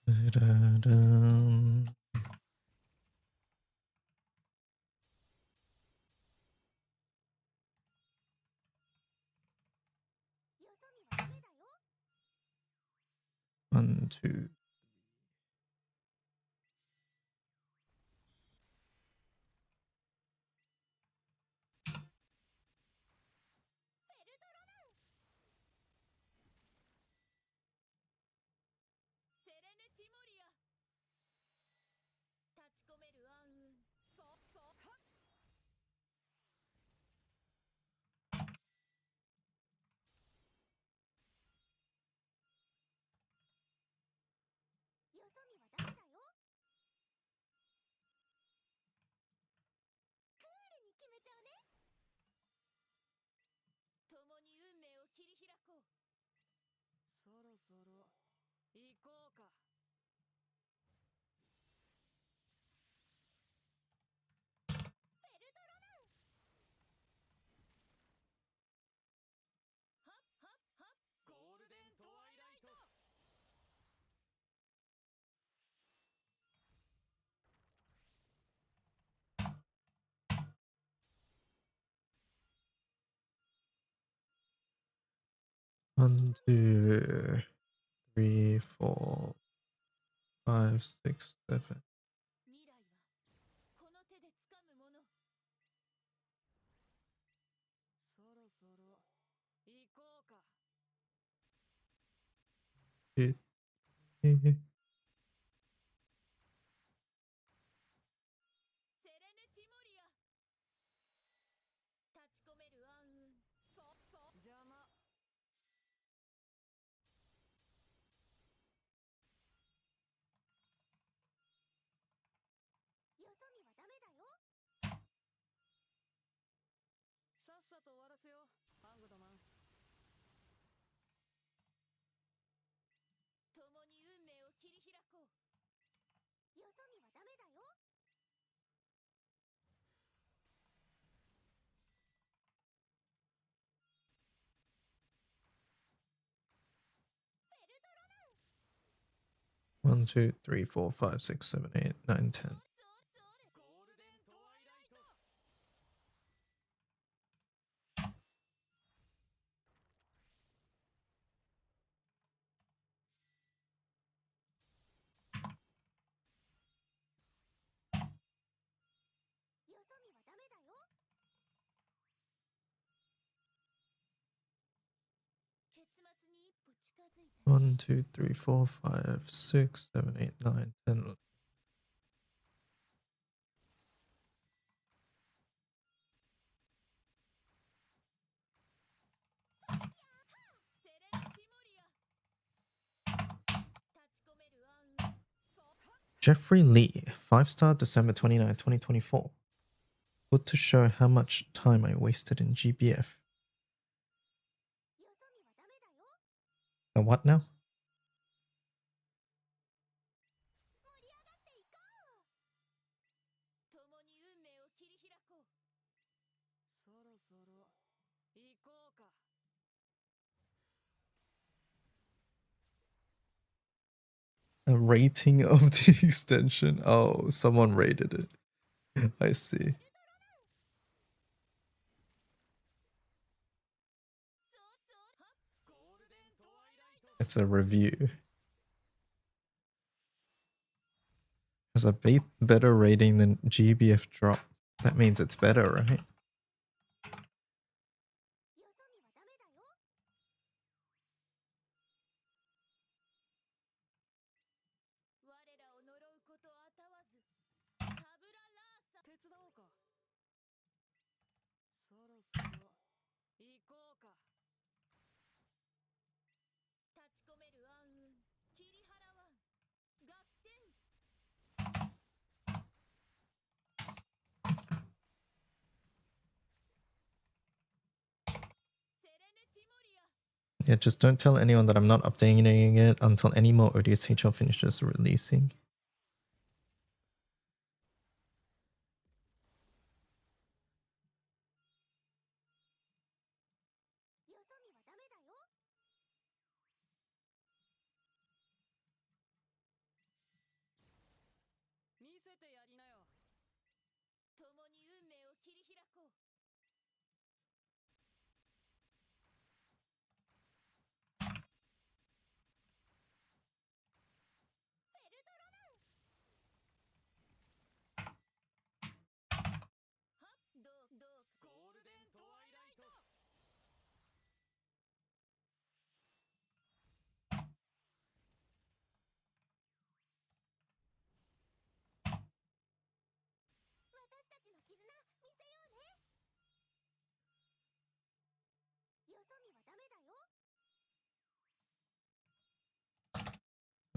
Da-da-dum. One, two. One, two, three, 4, 5, 6, 7. It, it, 1, 2, 3, 4, 5, 6, 7, 8, 9, 10. 1, 2, 3, 4, 5, 6, 7, 8, 9, 10. Jeffrey Lee, 5-star, December 29, 2024. Put to show how much time I wasted in GBF. A what now? A rating of the extension? Oh, someone rated it. I see. It's a review. Has a better rating than GBF drop. That means it's better, right? Yeah, just don't tell anyone that I'm not updating it until any more ODSHL finishes releasing.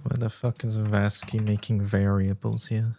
Why the fuck is Vasky making variables here?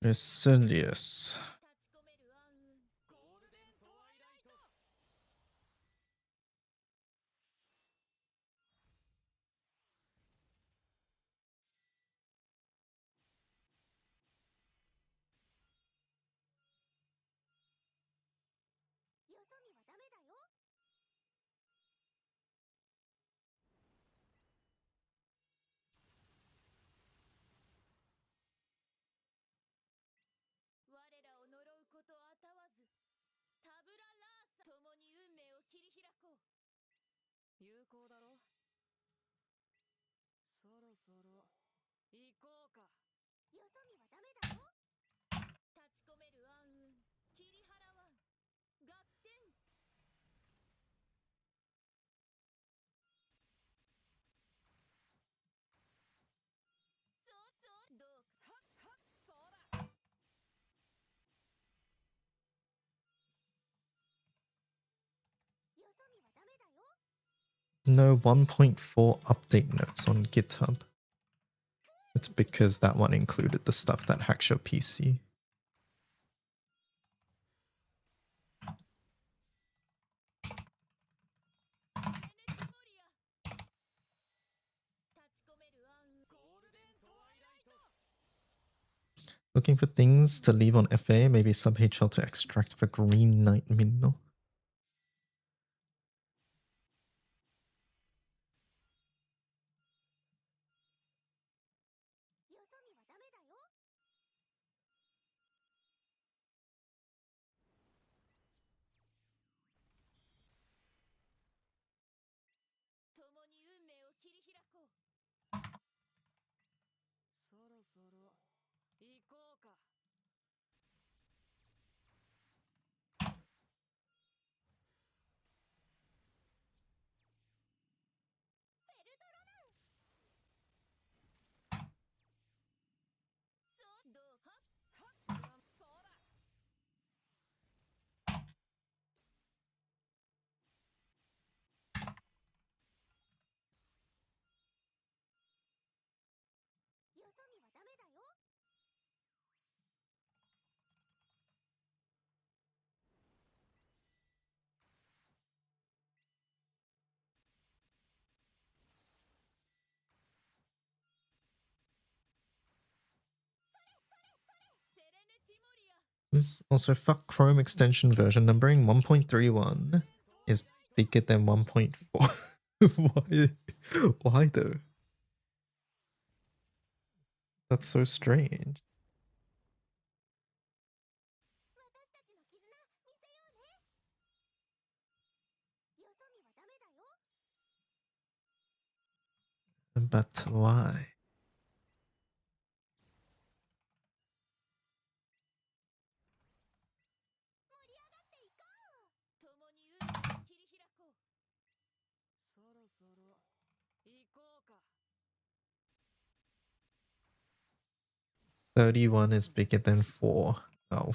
Resilius. No 1.4 update notes on GitHub. It's because that one included the stuff that hacks your PC. Looking for things to leave on FA, maybe sub HL to extract the Green Knight mineral. Also, fuck Chrome extension version numbering. 1.31 is bigger than 1.4. Why though? That's so strange. But why? "31 is bigger than 4. Oh,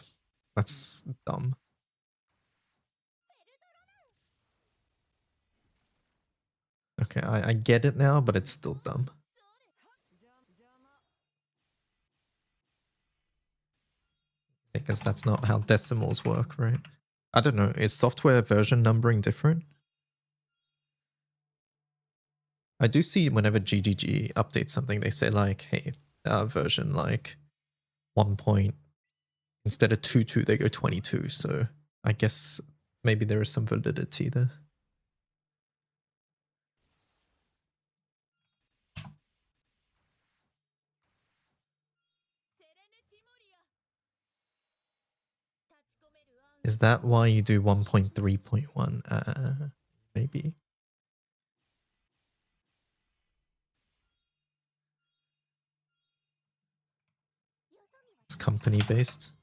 that's dumb. Okay, I get it now, but it's still dumb. Because that's not how decimals work, right? I don't know. Is software version numbering different? I do see whenever GGG updates something, they say like, hey, version like 1 point, instead of 22, they go 22. So I guess maybe there is some validity there. Is that why you do 1.3.1? Maybe. It's company based.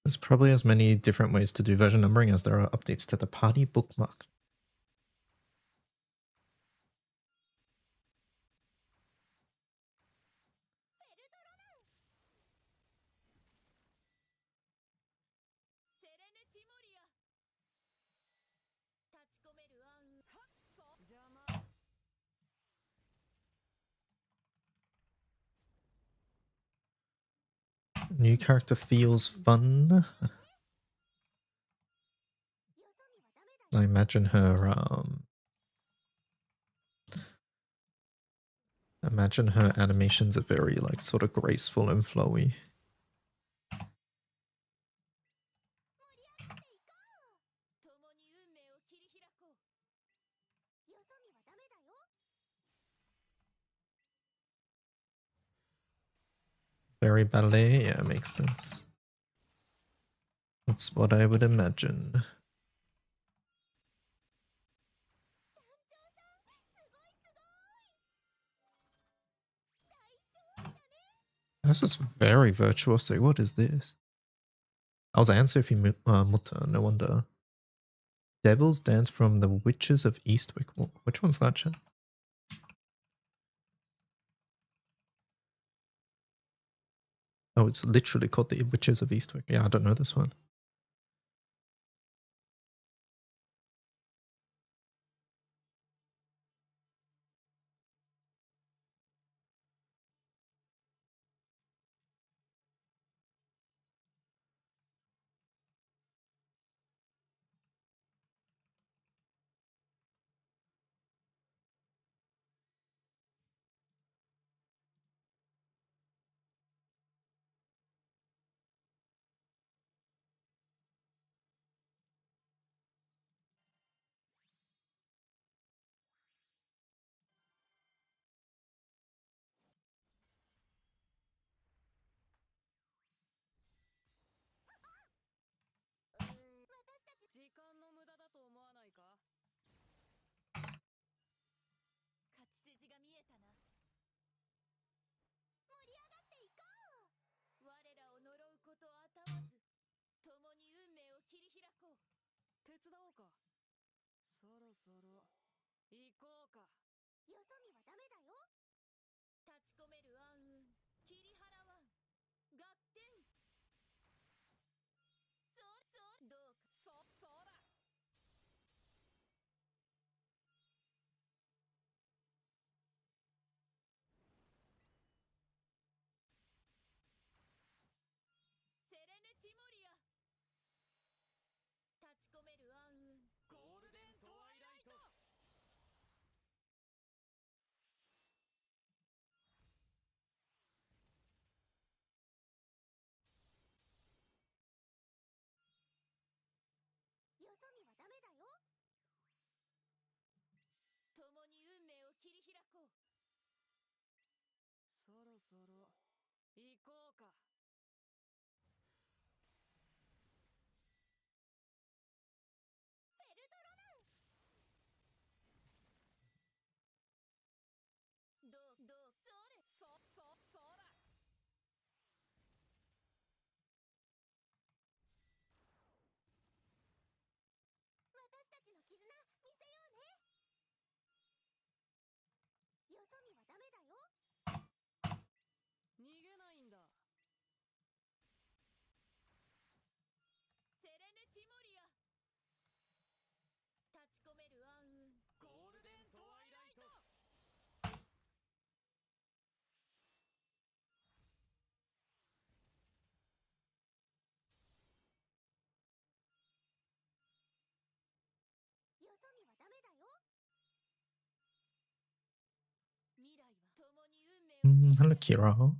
There's probably as many different ways to do version numbering as there are updates to the party bookmark. New character feels fun. I imagine her animations are very like sort of graceful and flowy. Very ballet, yeah, makes sense. That's what I would imagine. This is very virtuosic. What is this? I was Anne-Sophie Mutter, no wonder. Devil's Dance from the Witches of Eastwick. Which one's that, chat? Oh, it's literally called the Witches of Eastwick. Yeah, I don't know this one. Hello, Kira.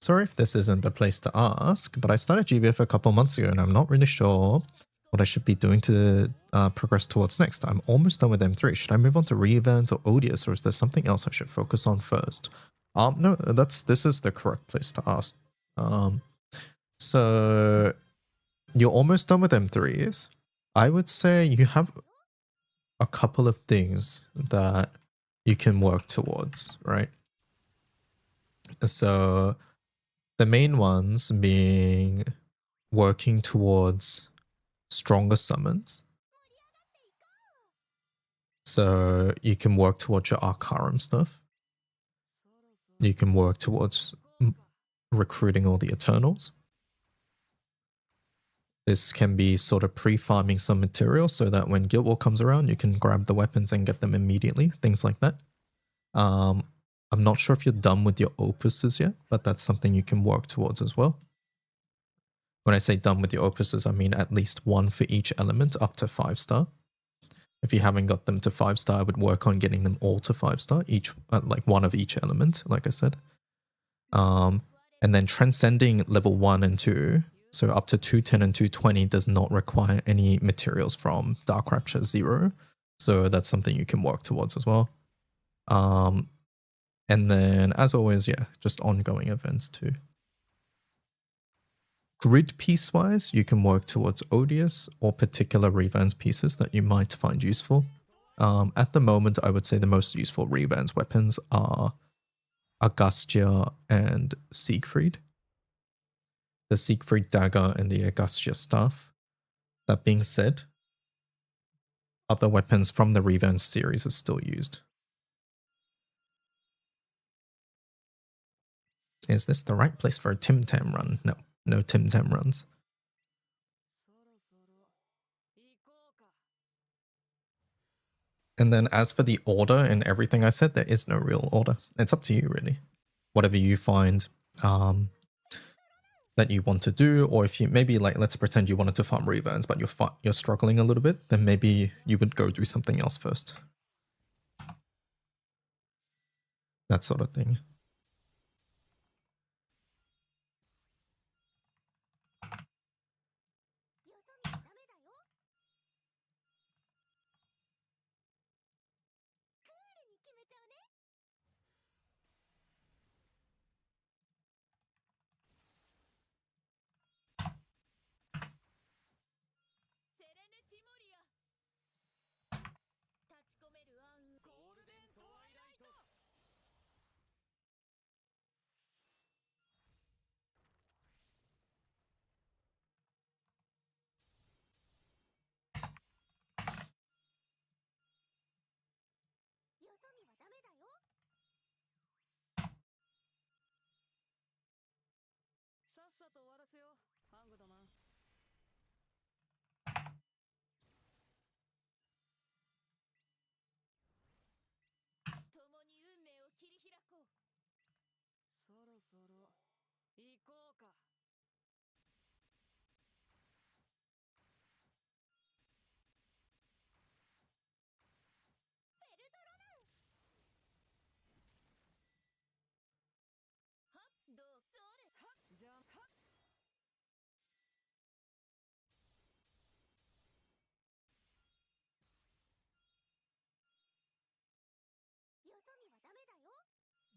'Sorry if this isn't the place to ask, but I started GBF a couple months ago and I'm not really sure what I should be doing to progress towards next. I'm almost done with M3. Should I move on to re-events or Odious, or is there something else I should focus on first? No, this is the correct place to ask. So you're almost done with M3s. I would say you have a couple of things that you can work towards, right? So the main ones being working towards stronger summons. So you can work towards your Arcarum stuff. You can work towards recruiting all the Eternals. This can be sort of pre-farming some material so that when Guild War comes around, you can grab the weapons and get them immediately, things like that. I'm not sure if you're done with your opuses yet, but that's something you can work towards as well. When I say done with your opuses, I mean at least one for each element up to 5-star. If you haven't got them to 5-star, I would work on getting them all to 5-star, each like one of each element, like I said. And then transcending level 1 and 2, so up to 210 and 220 does not require any materials from Dark Rapture 0. So that's something you can work towards as well. And then, as always, yeah, just ongoing events too. Grid piece-wise, you can work towards Odious or particular Revans pieces that you might find useful. At the moment, I would say the most useful Revans weapons are Augustia and Siegfried. The Siegfried dagger and the Augustia staff. That being said, other weapons from the Revans series are still used. Is this the right place for a Tim Tam run? No, no Tim Tam runs. And then as for the order and everything I said, there is no real order. It's up to you, really. Whatever you find that you want to do, or if you maybe like, let's pretend you wanted to farm reverns, but you're struggling a little bit, then maybe you would go do something else first. That sort of thing.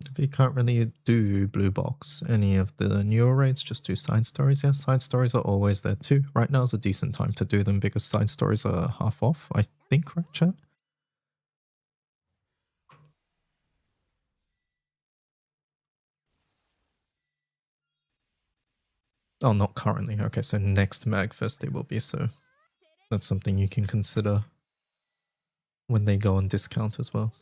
If you can't really do blue box any of the newer raids, just do side stories. Yeah, side stories are always there too. Right now is a decent time to do them because side stories are half off, I think, right, chat? Oh, not currently. Okay, so next Magfest they will be, so that's something you can consider when they go on discount as well.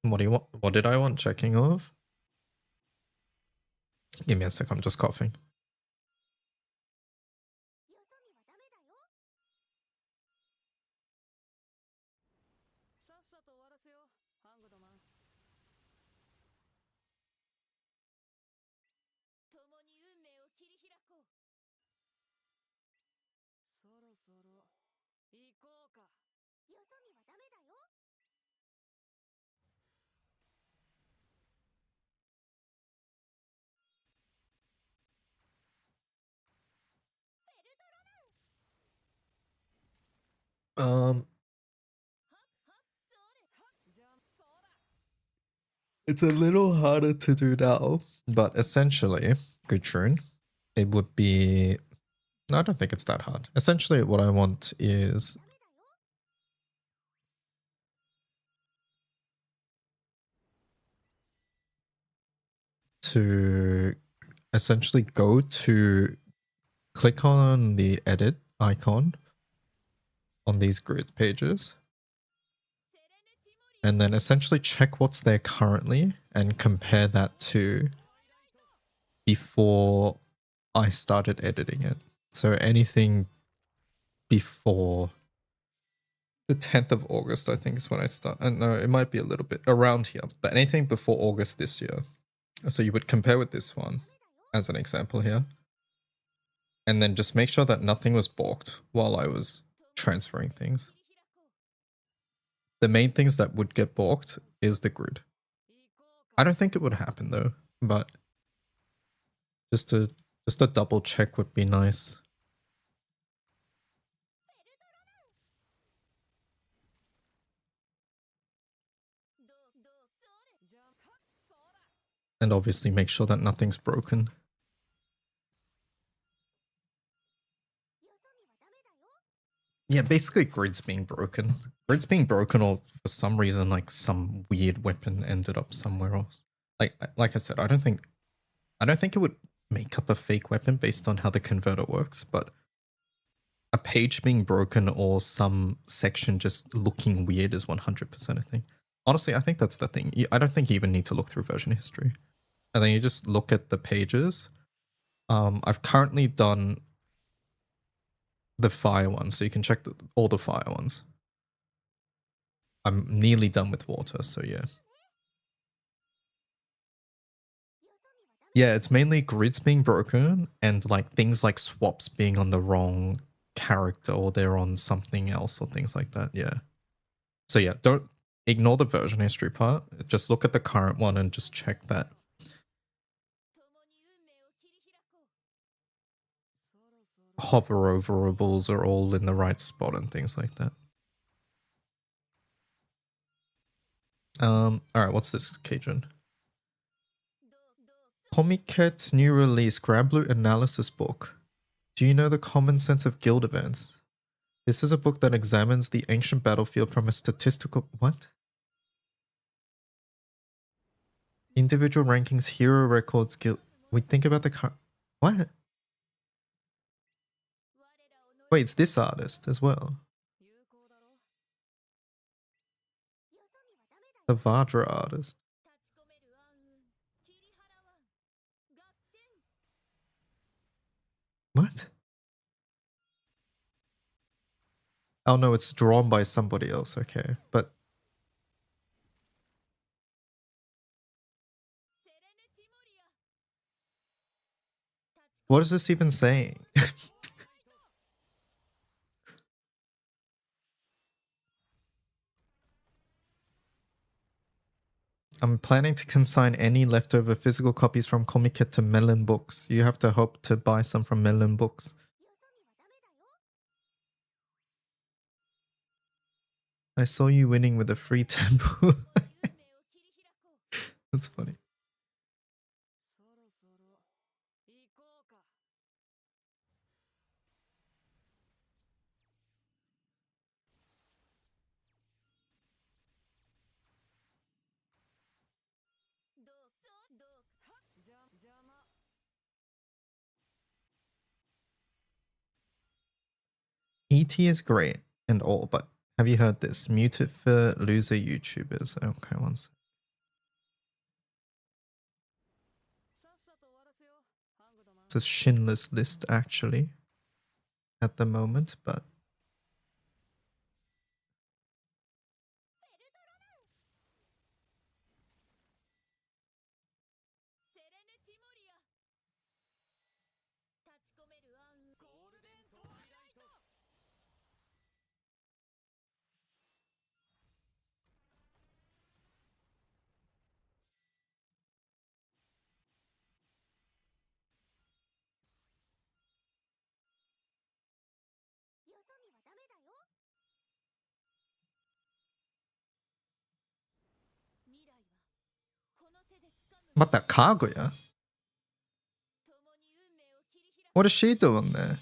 What do you want? What did I want checking of? Give me a sec, I'm just coughing. It's a little harder to do now, but essentially, Gudrun, it would be. No, I don't think it's that hard. Essentially, what I want is to essentially go to click on the edit icon on these grid pages and then essentially check what's there currently and compare that to before I started editing it. So anything before the 10th of August, I think is when I start. No, it might be a little bit around here, but anything before August this year. So you would compare with this one as an example here. And then just make sure that nothing was balked while I was transferring things. The main things that would get balked is the grid. I don't think it would happen though, but just a double check would be nice. And obviously make sure that nothing's broken. Yeah, basically grids being broken. Grids being broken, or for some reason like some weird weapon ended up somewhere else. Like I said, I don't think it would make up a fake weapon based on how the converter works, but a page being broken or some section just looking weird is 100% a thing. Honestly, I think that's the thing. I don't think you even need to look through version history. And then you just look at the pages. I've currently done the fire ones, so you can check all the fire ones. I'm nearly done with water, so yeah. Yeah, it's mainly grids being broken and like things like swaps being on the wrong character or they're on something else or things like that. Yeah. So yeah, don't ignore the version history part. Just look at the current one and just check that. Hover overables are all in the right spot and things like that. Alright, what's this, Cajun? Comiket new release Grabloot analysis book. Do you know the common sense of guild events? This is a book that examines the ancient battlefield from a statistical... What? Individual rankings, hero records, guild... We think about the... What? Wait, it's this artist as well. The Vajra artist. What? Oh no, it's drawn by somebody else, okay. But... What is this even saying? I'm planning to consign any leftover physical copies from Comiket to Melon Books. You have to hope to buy some from Melon Books. I saw you winning with a free temple. That's funny. ET is great and all, but have you heard this? Mute it for loser YouTubers. Okay, one sec. to Schindler's List actually at the moment, but 맞다, 가구야. What is she doing there?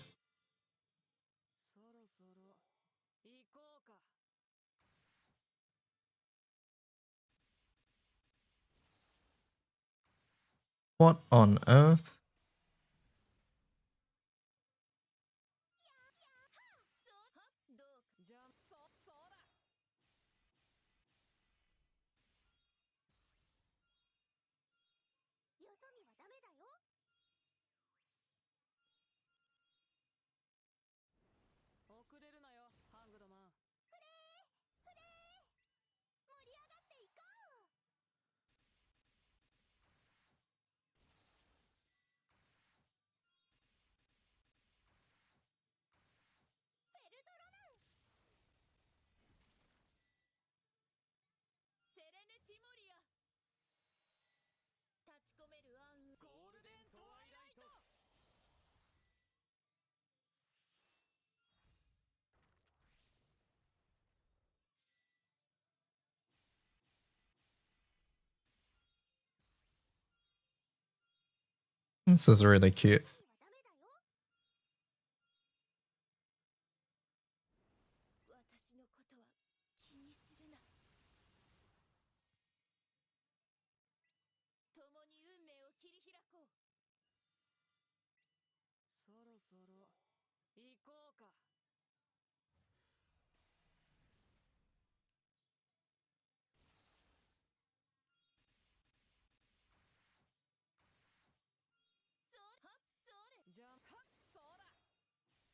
What on earth? This is really cute.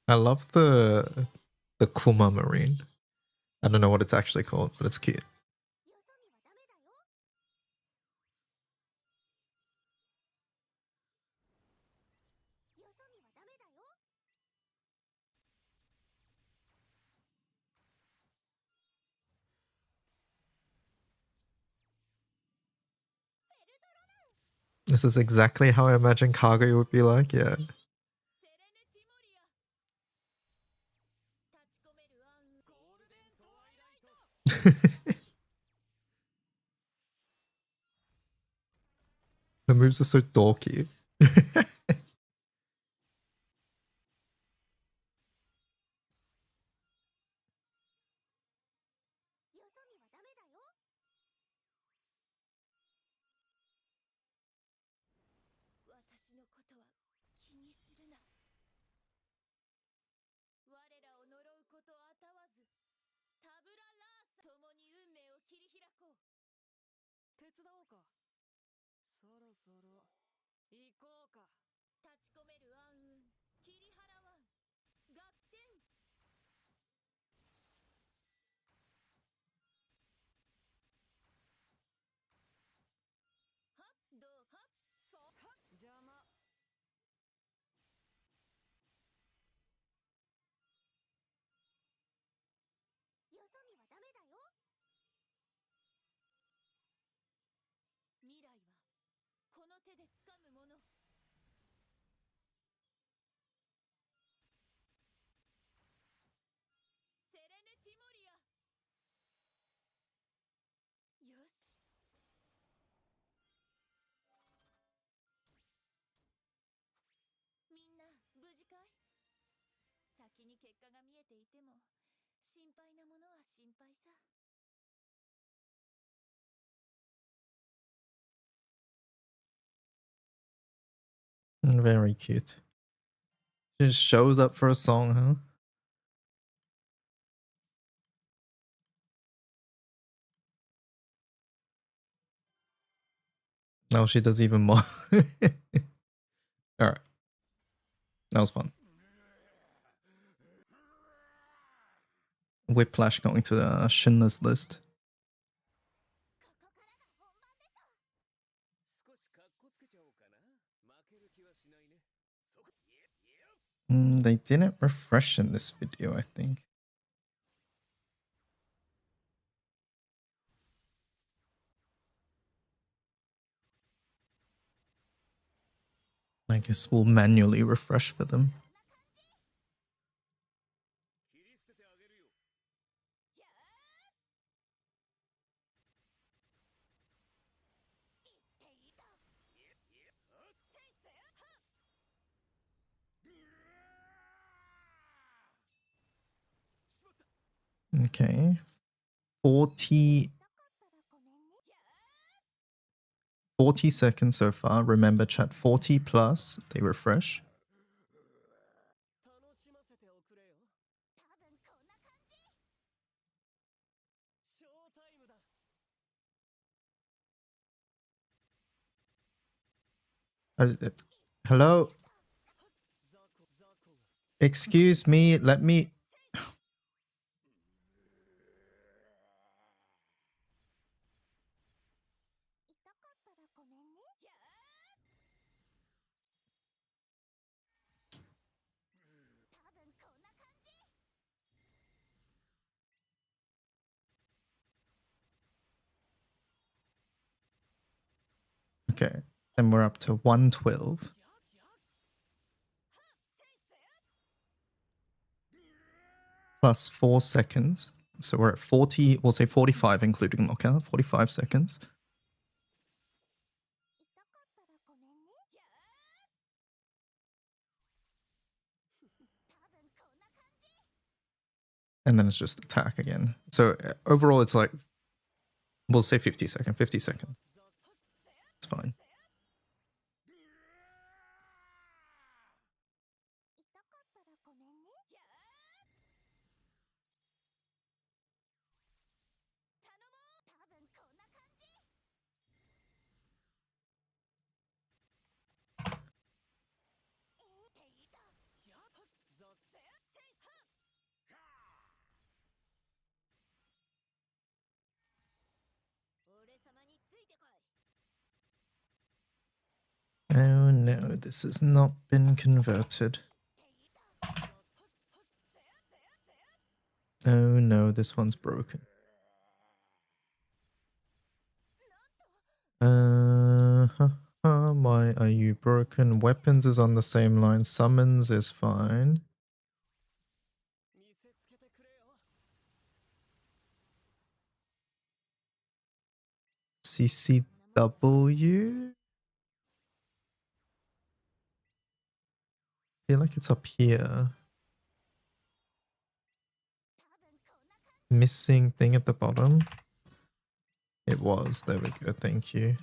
I love the Kuma Marine. I don't know what it's actually called, but it's cute. This is exactly how I imagine Kaguya would be like, yeah. The moves are so dorky. Very cute. Just shows up for a song, huh? No, she does even more. Alright. That was fun. Whiplash going to the Schindler's List. They didn't refresh in this video, I think. I guess we'll manually refresh for them. Okay. 40 seconds so far. Remember, chat, 40 plus. They refresh. Hello? Excuse me, let me... Okay, and we're up to 112. Plus 4 seconds. So we're at 40, we'll say 45 including lockout, 45 seconds. And then it's just attack again. So overall it's like, we'll say 50 seconds, 50 seconds. It's fine. Oh no, this has not been converted. Oh no, this one's broken. Why are you broken? Weapons is on the same line. Summons is fine. CCW? I feel like it's up here. Missing thing at the bottom. It was. There we go. Thank you.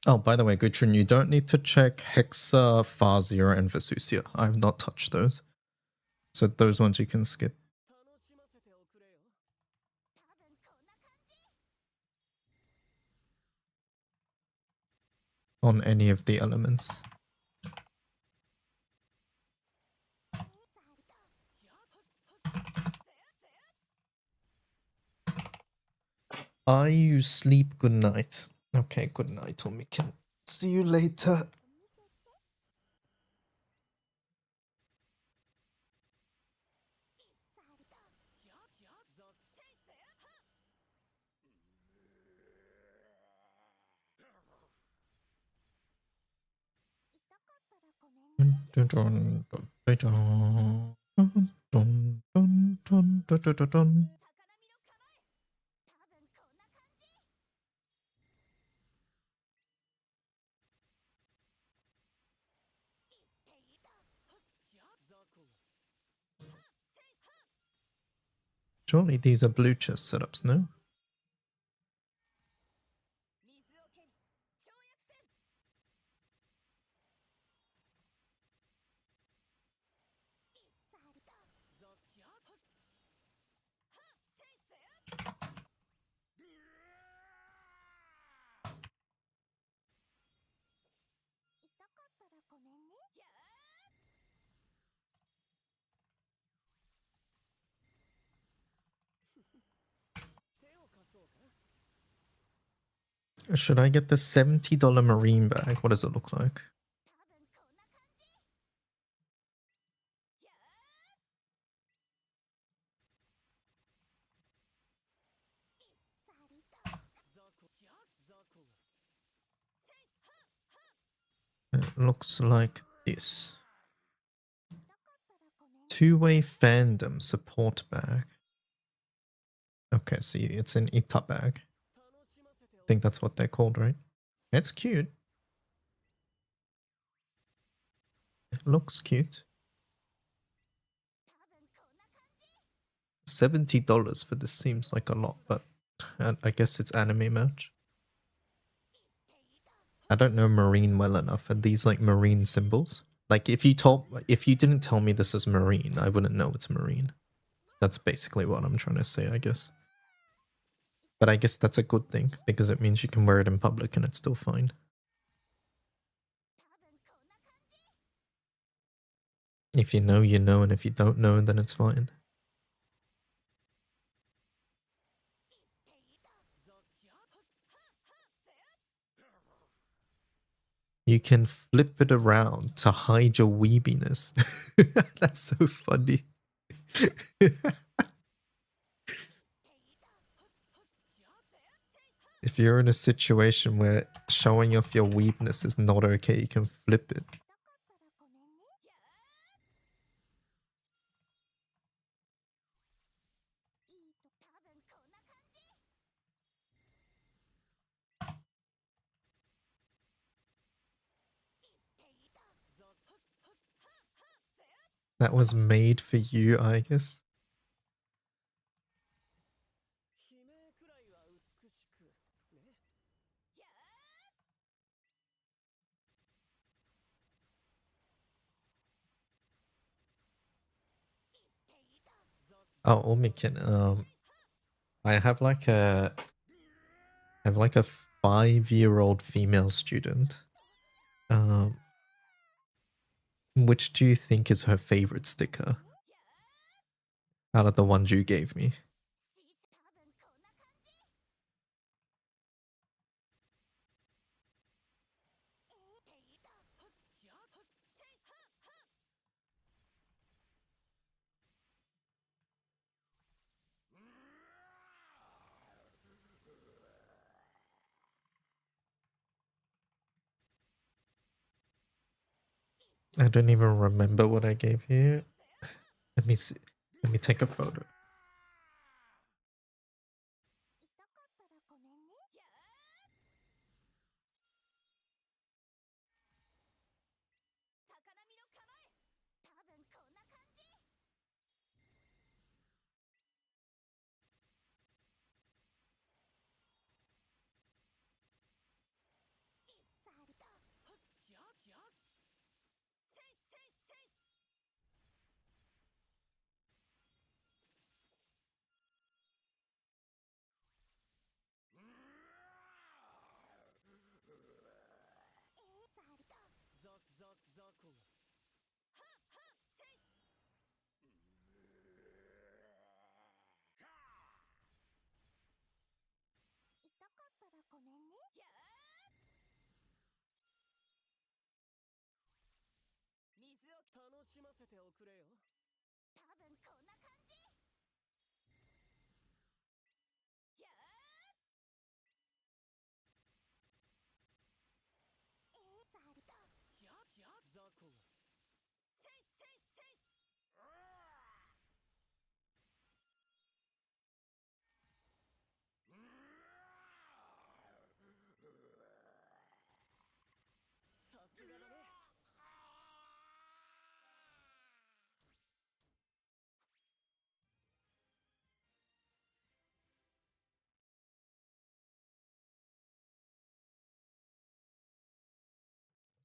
Oh, by the way, Gudrun, you don't need to check Hexa, Fazia, and Vesusia. I have not touched those. So those ones you can skip. On any of the elements. You sleep good night. Okay, good night, Omikin. See you later. Surely these are blue chest setups, no? Should I get the $70 marine bag? What does it look like? It looks like this. Two-way fandom support bag. Okay, so it's an Ita bag. I think that's what they're called, right? It's cute. It looks cute. $70 for this seems like a lot, but I guess it's anime merch. I don't know marine well enough. Are these like marine symbols? Like if you didn't tell me this is marine, I wouldn't know it's marine. That's basically what I'm trying to say, I guess. But I guess that's a good thing because it means you can wear it in public and it's still fine. If you know, you know, and if you don't know, then it's fine. You can flip it around to hide your weebiness. That's so funny. If you're in a situation where showing off your weebness is not okay, you can flip it. That was made for you, I guess. Oh, Omikin, I have like a 5-year-old female student. Which do you think is her favorite sticker out of the ones you gave me? I don't even remember what I gave you. Let me see. Let me take a photo.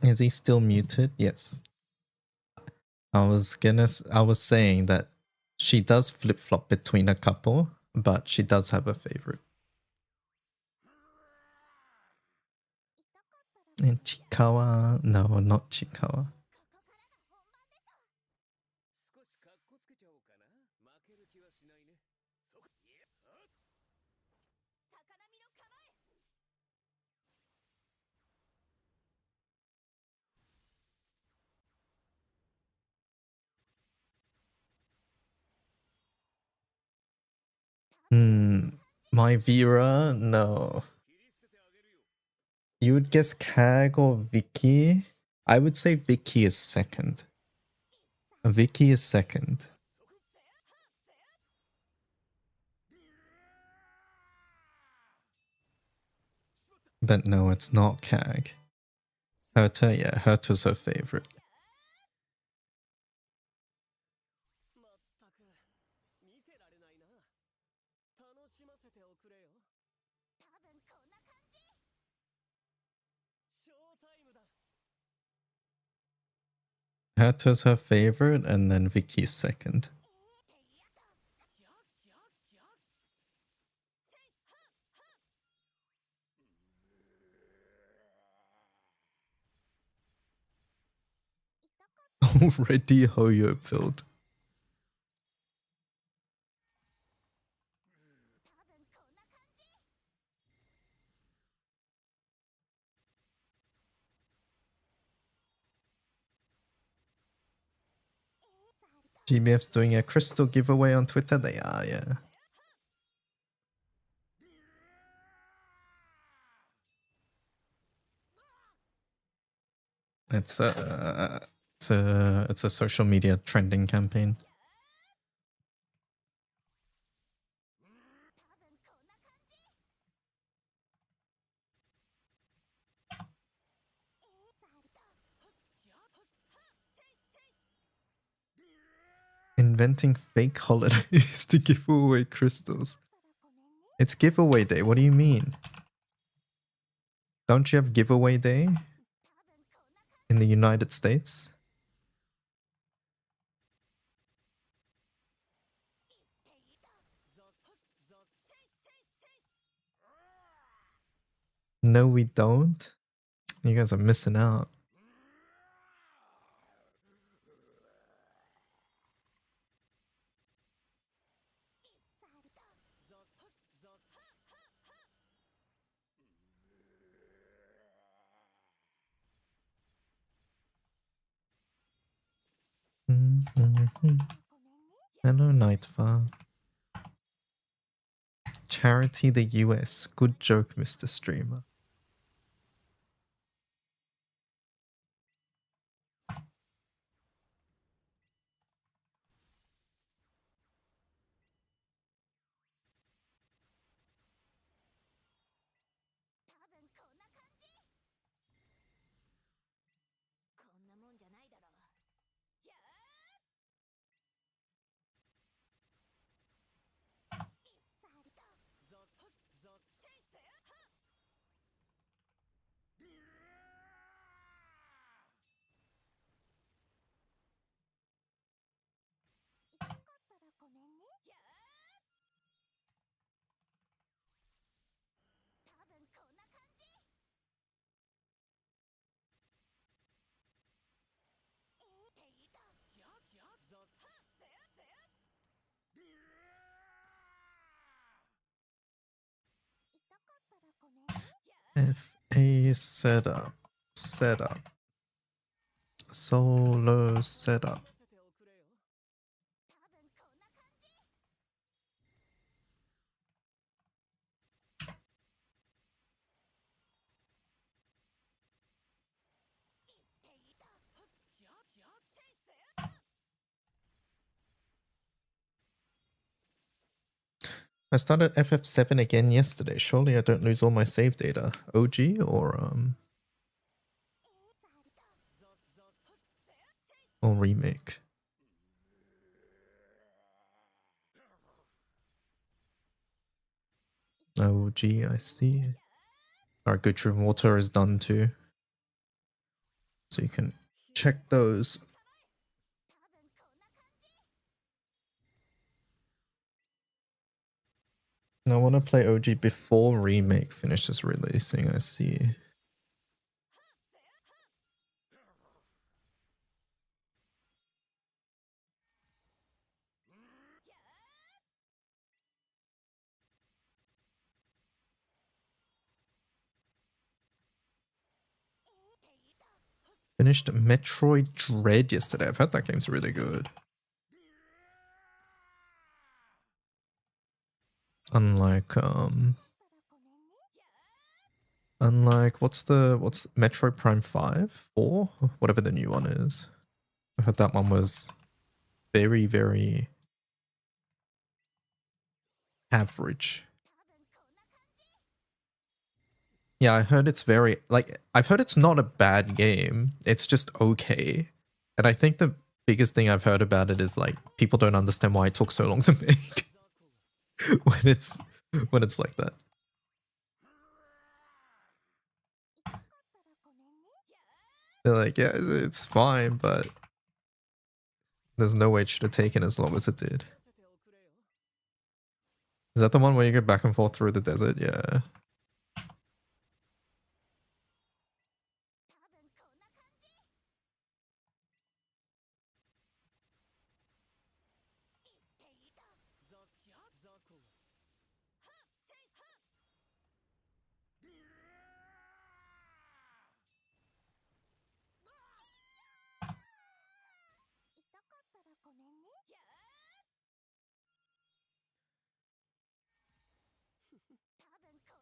Is he still muted? Yes. I was saying that she does flip-flop between a couple, but she does have a favorite. And Chikawa, no, not Chikawa. My Vera, no. You would guess Kag or Vicky? I would say Vicky is second. Vicky is second. But no, it's not Kag. Herta, yeah, Herta's her favorite. Herta's her favorite, and then Vicky's second. Already Hoyo pilled. GBF's doing a crystal giveaway on Twitter. They are, yeah. It's a social media trending campaign. Inventing fake holidays to give away crystals. It's giveaway day. What do you mean? Don't you have giveaway day in the United States? No, we don't. You guys are missing out. Hello, Nightfar. Charity the US. Good joke, Mr. Streamer. FA setup. Solo setup. I started FF7 again yesterday. Surely I don't lose all my save data. OG or remake? OG, I see. Our good water is done too. So you can check those. I want to play OG before Remake finishes releasing, I see. Finished Metroid Dread yesterday. I've heard that game's really good. Unlike what's Metroid Prime 5? 4? Whatever the new one is. I heard that one was very, very average. Yeah, I heard it's very, like, I've heard it's not a bad game. It's just okay. And I think the biggest thing I've heard about it is, like, people don't understand why it took so long to make when it's like that. They're like, yeah, it's fine, but there's no way it should have taken as long as it did. Is that the one where you go back and forth through the desert? Yeah.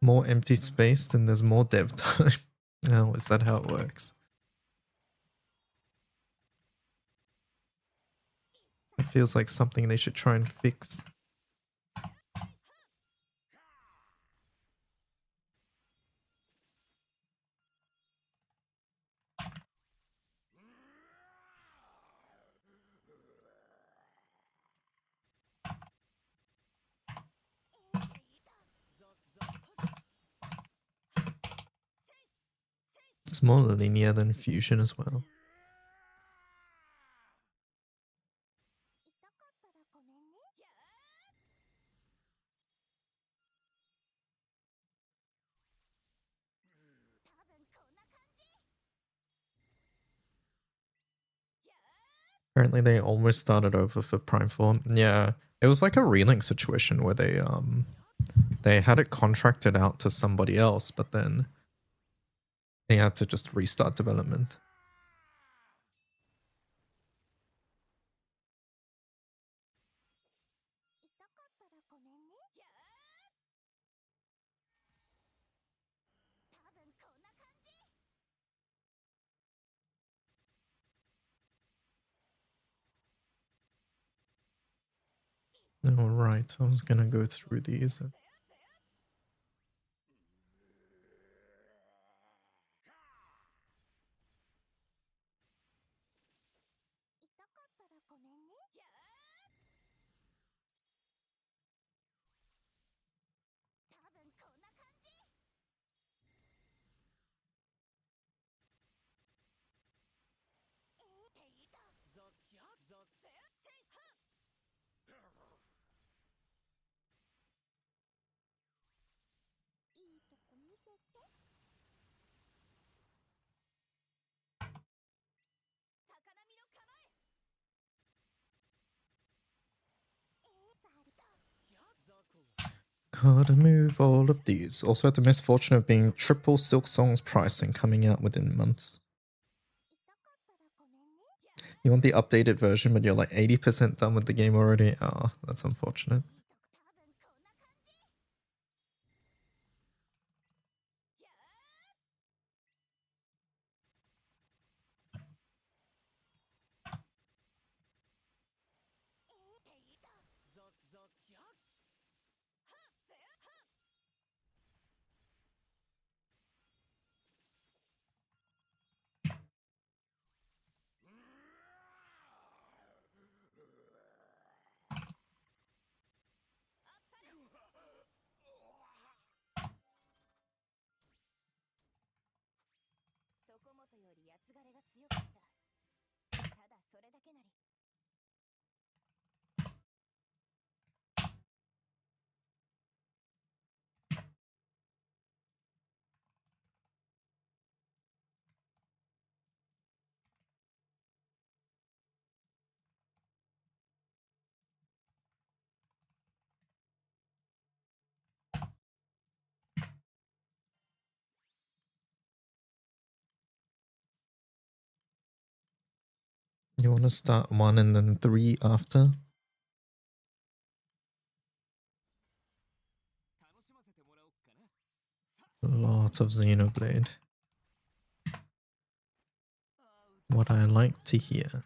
More empty space, then there's more dev time. Oh, is that how it works? It feels like something they should try and fix. It's more linear than Fusion as well. Apparently they almost started over for Prime 4. Yeah, it was like a relink situation where they had it contracted out to somebody else, but then they had to just restart development. All right, I was gonna go through these. Gotta move all of these. Also had the misfortune of being triple Silk Song's pricing coming out within months. You want the updated version, but you're like 80% done with the game already? Oh, that's unfortunate. You want to start 1 and then 3 after? A lot of Xenoblade. What I like to hear.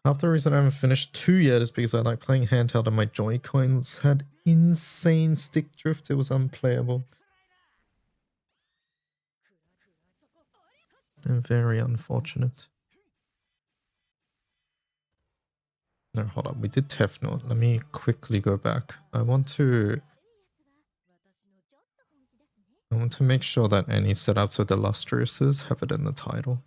Half the reason I haven't finished 2 yet is because I like playing handheld and my Joy-Cons had insane stick drift. It was unplayable. And very unfortunate. No, hold up. We did Tefnut. Let me quickly go back. I want to make sure that any setups with illustriouses have it in the title.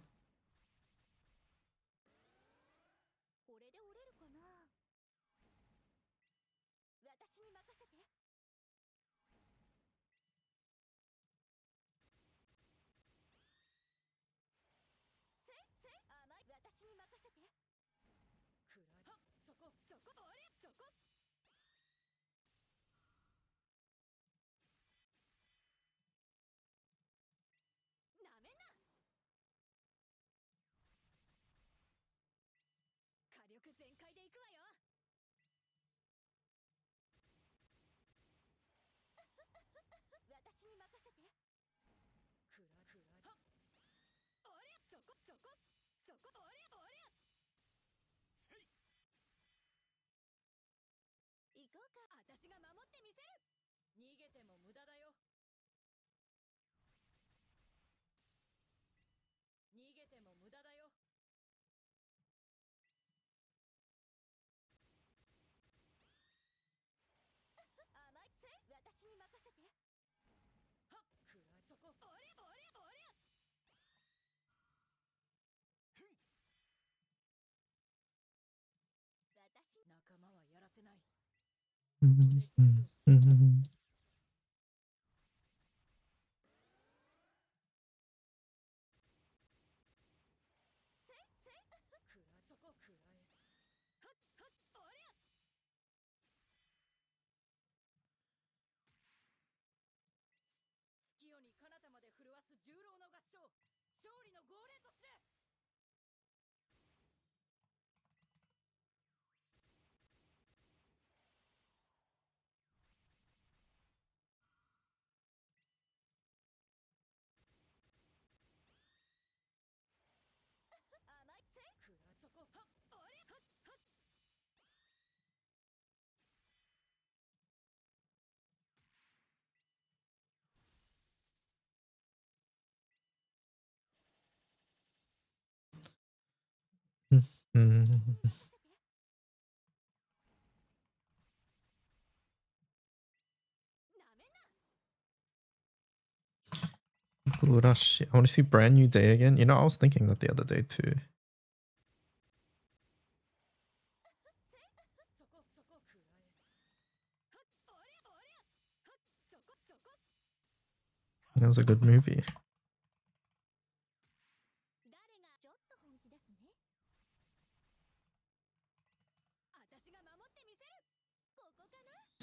Gurashi. I want to see Brand New Day again. You know, I was thinking that the other day too. That was a good movie.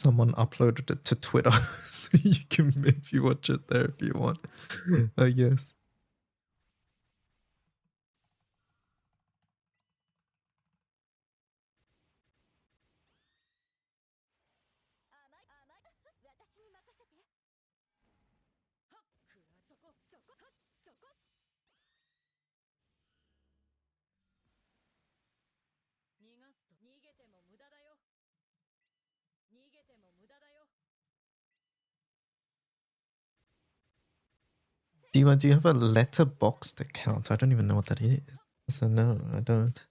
Someone uploaded it to Twitter, so you can maybe watch it there if you want, I guess. Do you have a letterboxed account? I don't even know what that is. So no, I don't.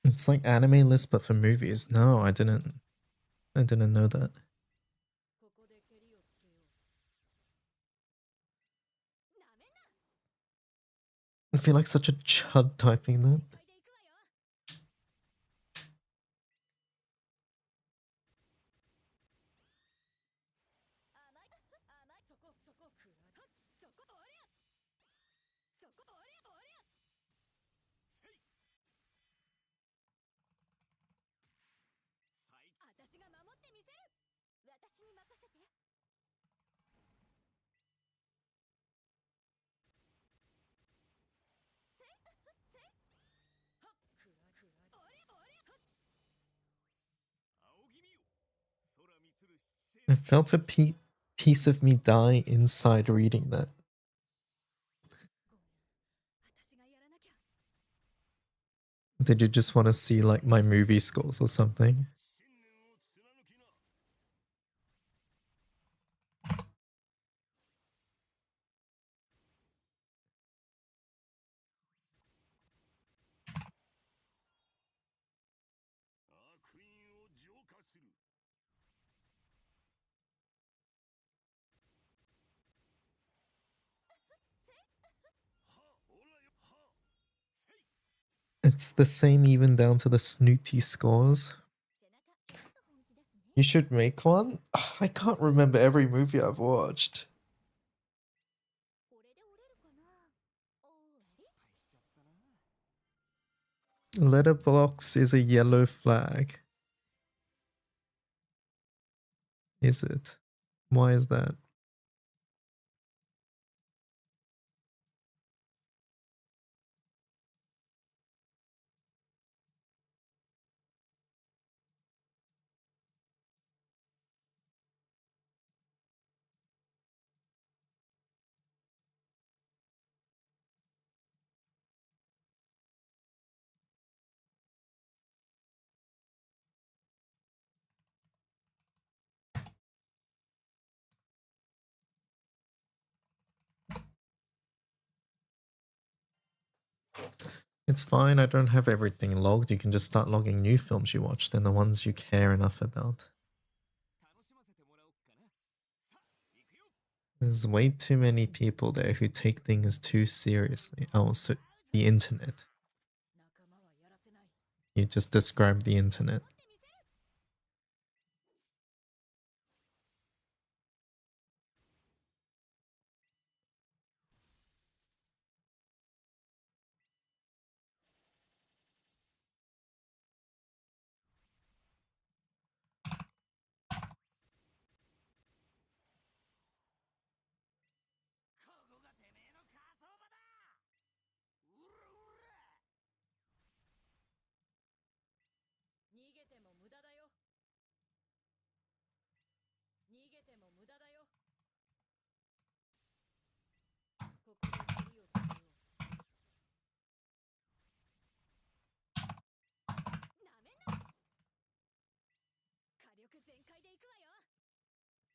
It's like anime list, but for movies. No, I didn't know that. I feel like such a chud typing that. I felt a piece of me die inside reading that. Did you just want to see like my movie scores or something? It's the same even down to the snooty scores. You should make one? I can't remember every movie I've watched. Letterbox is a yellow flag. Is it? Why is that? It's fine, I don't have everything logged. You can just start logging new films you watched and the ones you care enough about. There's way too many people there who take things too seriously. Oh, so the internet. You just described the internet.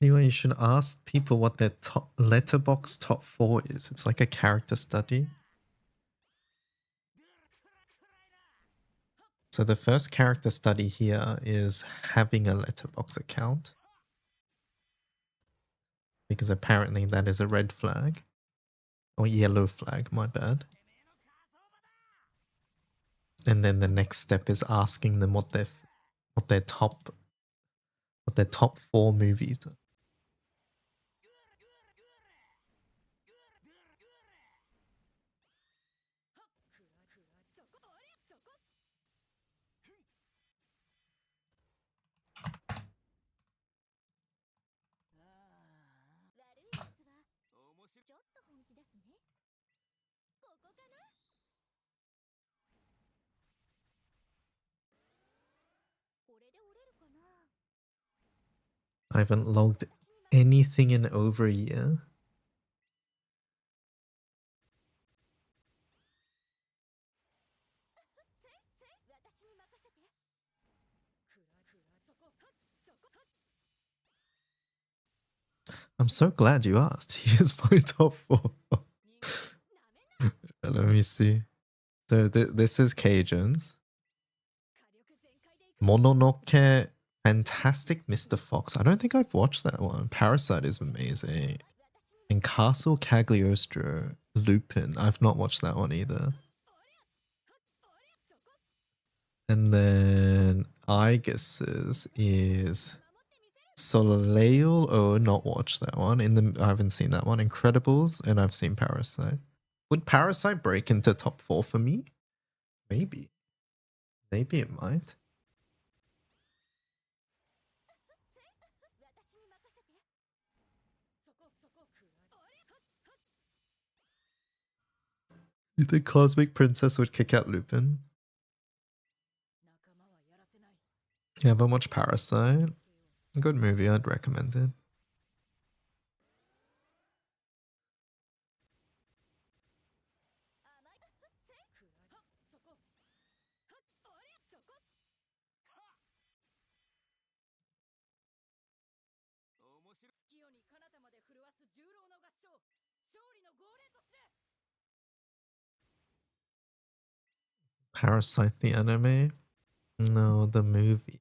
Anyway, you should ask people what their top letterbox top 4 is. It's like a character study. So the first character study here is having a letterbox account, because apparently that is a red flag. Oh, yellow flag, my bad. And then the next step is asking them what their top 4 movies are. I haven't logged anything in over a year. I'm so glad you asked. Here's my top 4. Let me see. So this is Cajuns. Mononoke, Fantastic Mr. Fox. I don't think I've watched that one. Parasite is amazing. And Castle Cagliostro, Lupin. I've not watched that one either. And then I guesses is Soleil. Oh, not watched that one. I haven't seen that one. Incredibles, and I've seen Parasite. Would Parasite break into top 4 for me? Maybe. Maybe it might. You think Cosmic Princess would kick out Lupin? You haven't watched Parasite? Good movie, I'd recommend it. Parasite the anime? No, the movie.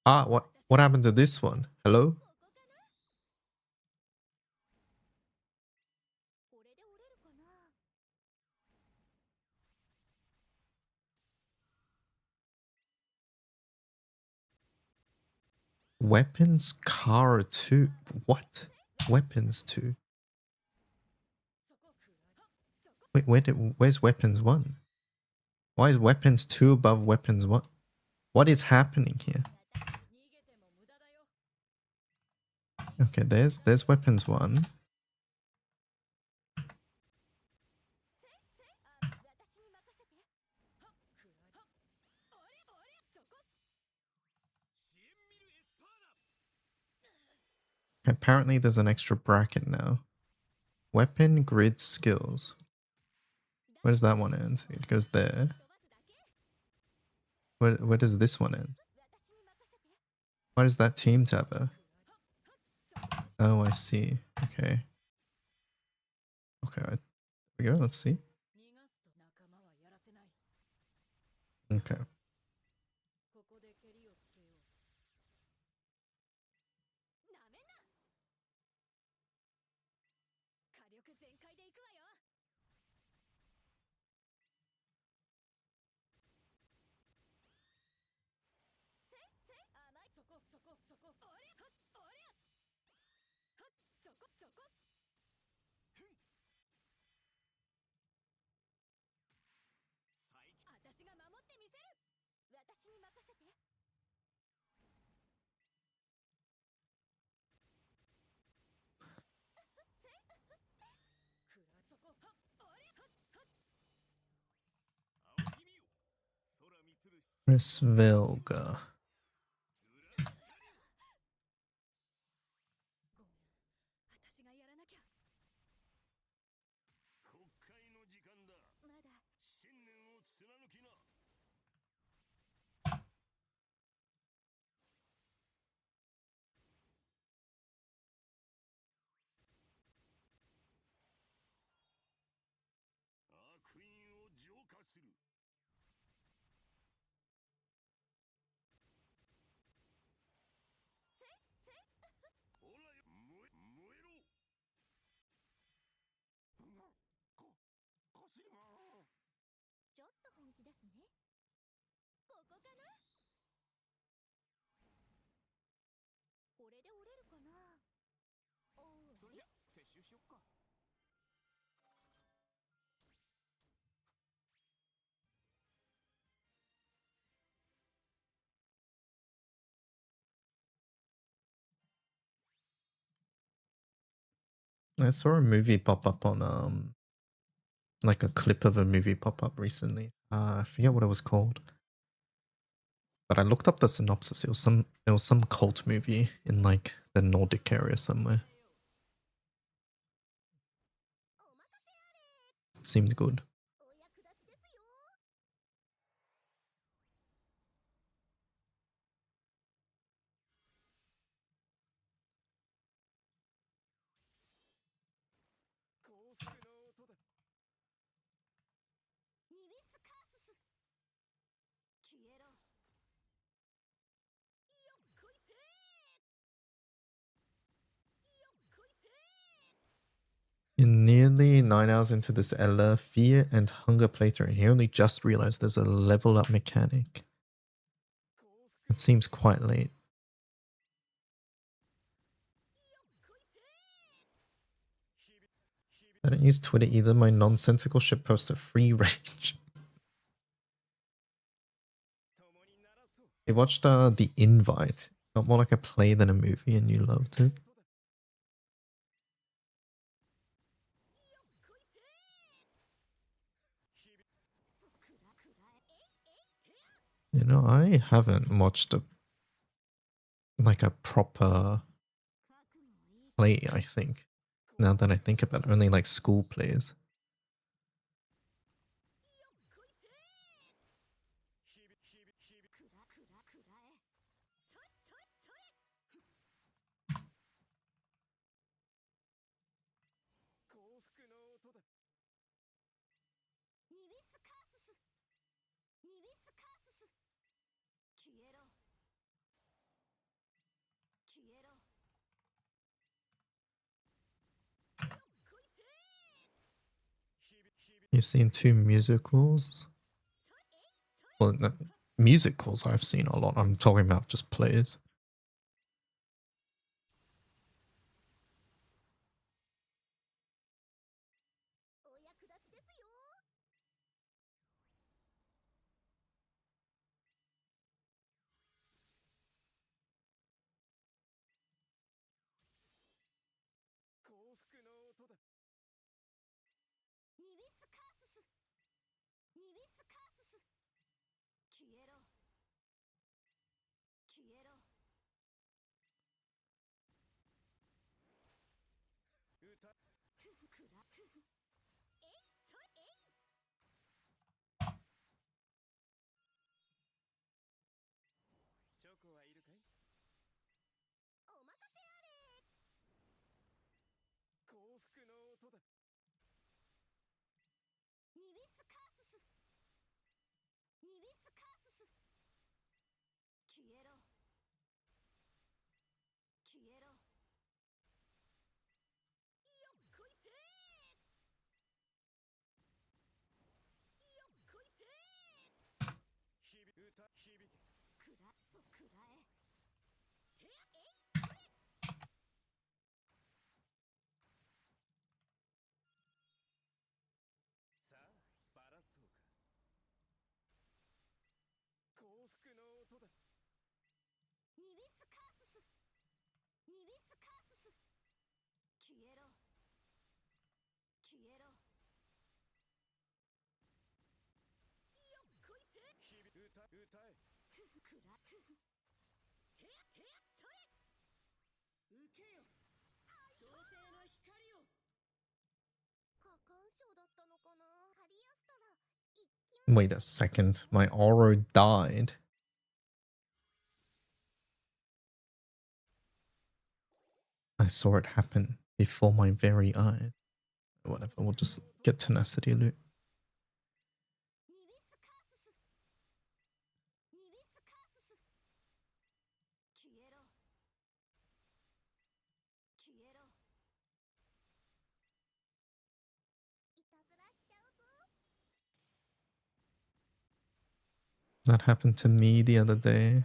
Ah, what happened to this one? Hello? Weapons Car 2. What? Weapons 2. Wait, where's Weapons 1? Why is Weapons 2 above Weapons 1? What is happening here? Okay, there's Weapons 1. Apparently there's an extra bracket now. Weapon Grid Skills. Where does that one end? It goes there. Where does this one end? Why does that team tab? Oh, I see. Okay. Okay, there we go. Let's see. Okay. Chris Vilga. I saw a movie pop up on like a clip of a movie pop up recently. I forget what it was called, but I looked up the synopsis. It was some cult movie in like the Nordic area somewhere. Seemed good. In nearly 9 hours into this Ella, Fear and Hunger playthrough, he only just realized there's a level up mechanic. It seems quite late. I don't use Twitter either. My nonsensical shit posts are free range. I watched The Invite. Felt more like a play than a movie, and you loved it. You know, I haven't watched like a proper play, I think. Now that I think about it, only like school plays. You've seen 2 musicals? Well, no, musicals I've seen a lot. I'm talking about just plays. Wait a second, my Oro died. I saw it happen before my very eyes. Whatever, we'll just get tenacity loot. That happened to me the other day.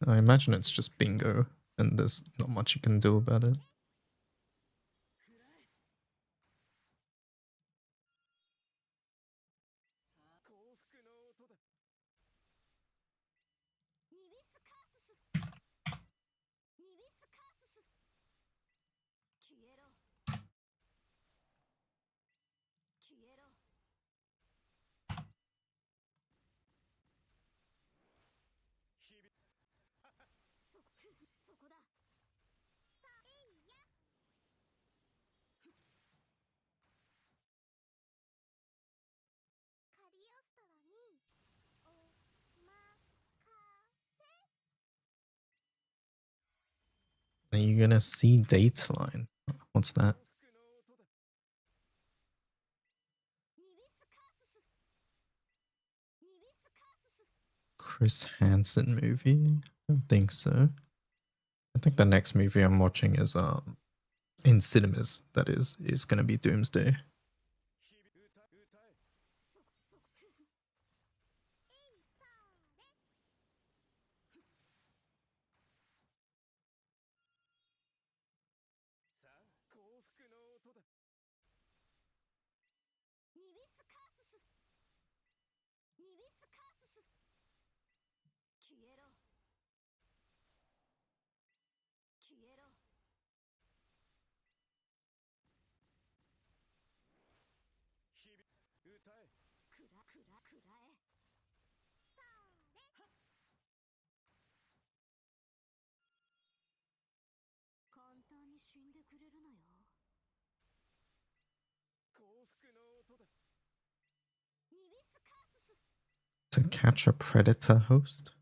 I imagine it's just bingo, and there's not much you can do about it. Are you gonna see Dateline? What's that? Chris Hansen movie? I don't think so. I think the next movie I'm watching is in cinemas, that is gonna be Doomsday. To Catch a Predator host?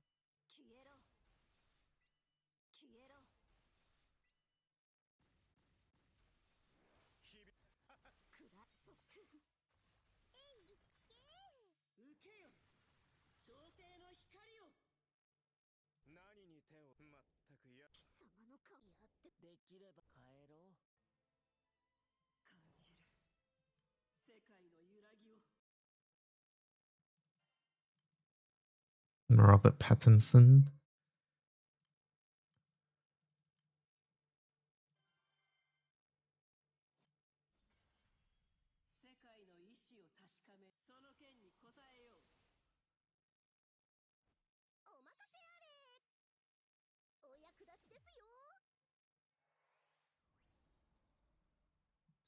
Robert Pattinson.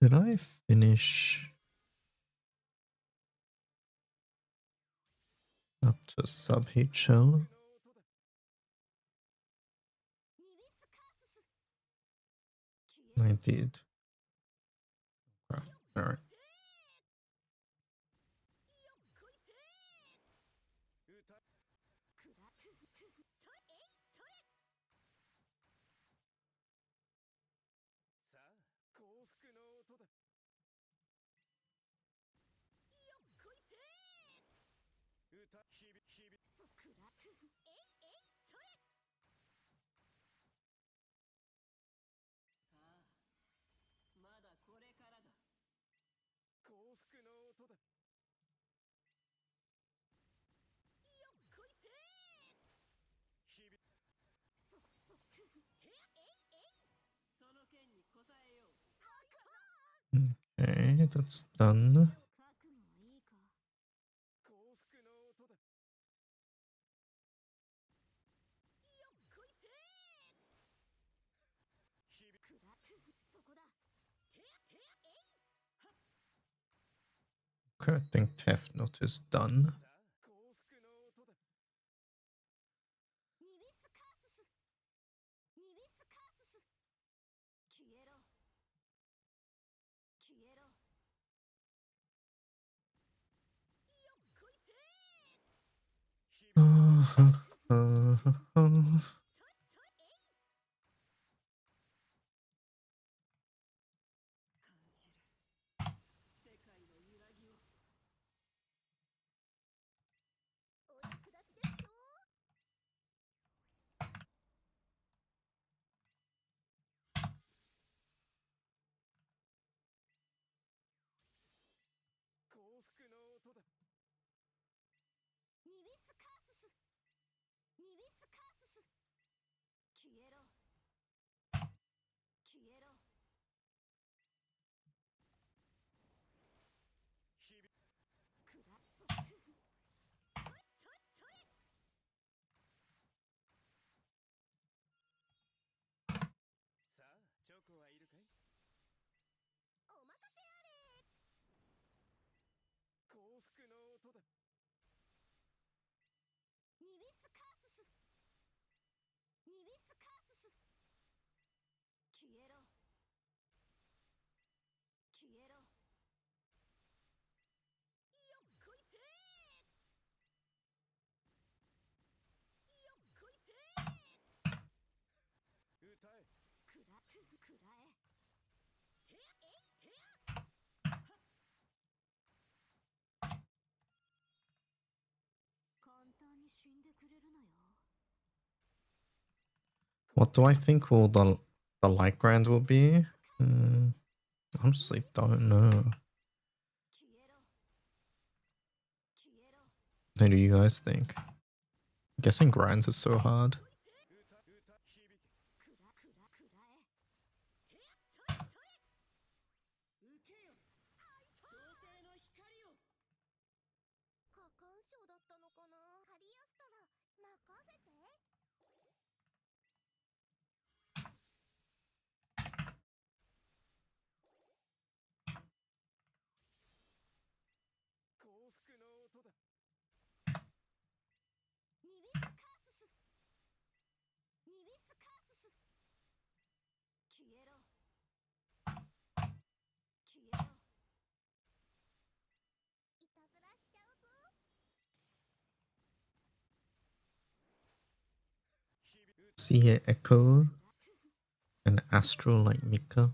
Did I finish up to sub HL? I did. Okay. All right. Okay, that's done. Okay, I think Tef Note is done. What do I think will the light grand will be? Honestly, don't know. What do you guys think? Guessing grinds is so hard. See here, Echo. An Astral like Mika.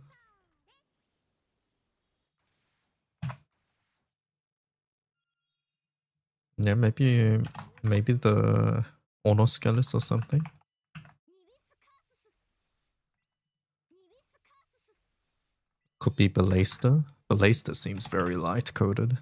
Yeah, maybe the Onoskelis or something. Could be Ballista. Ballista seems very light coded.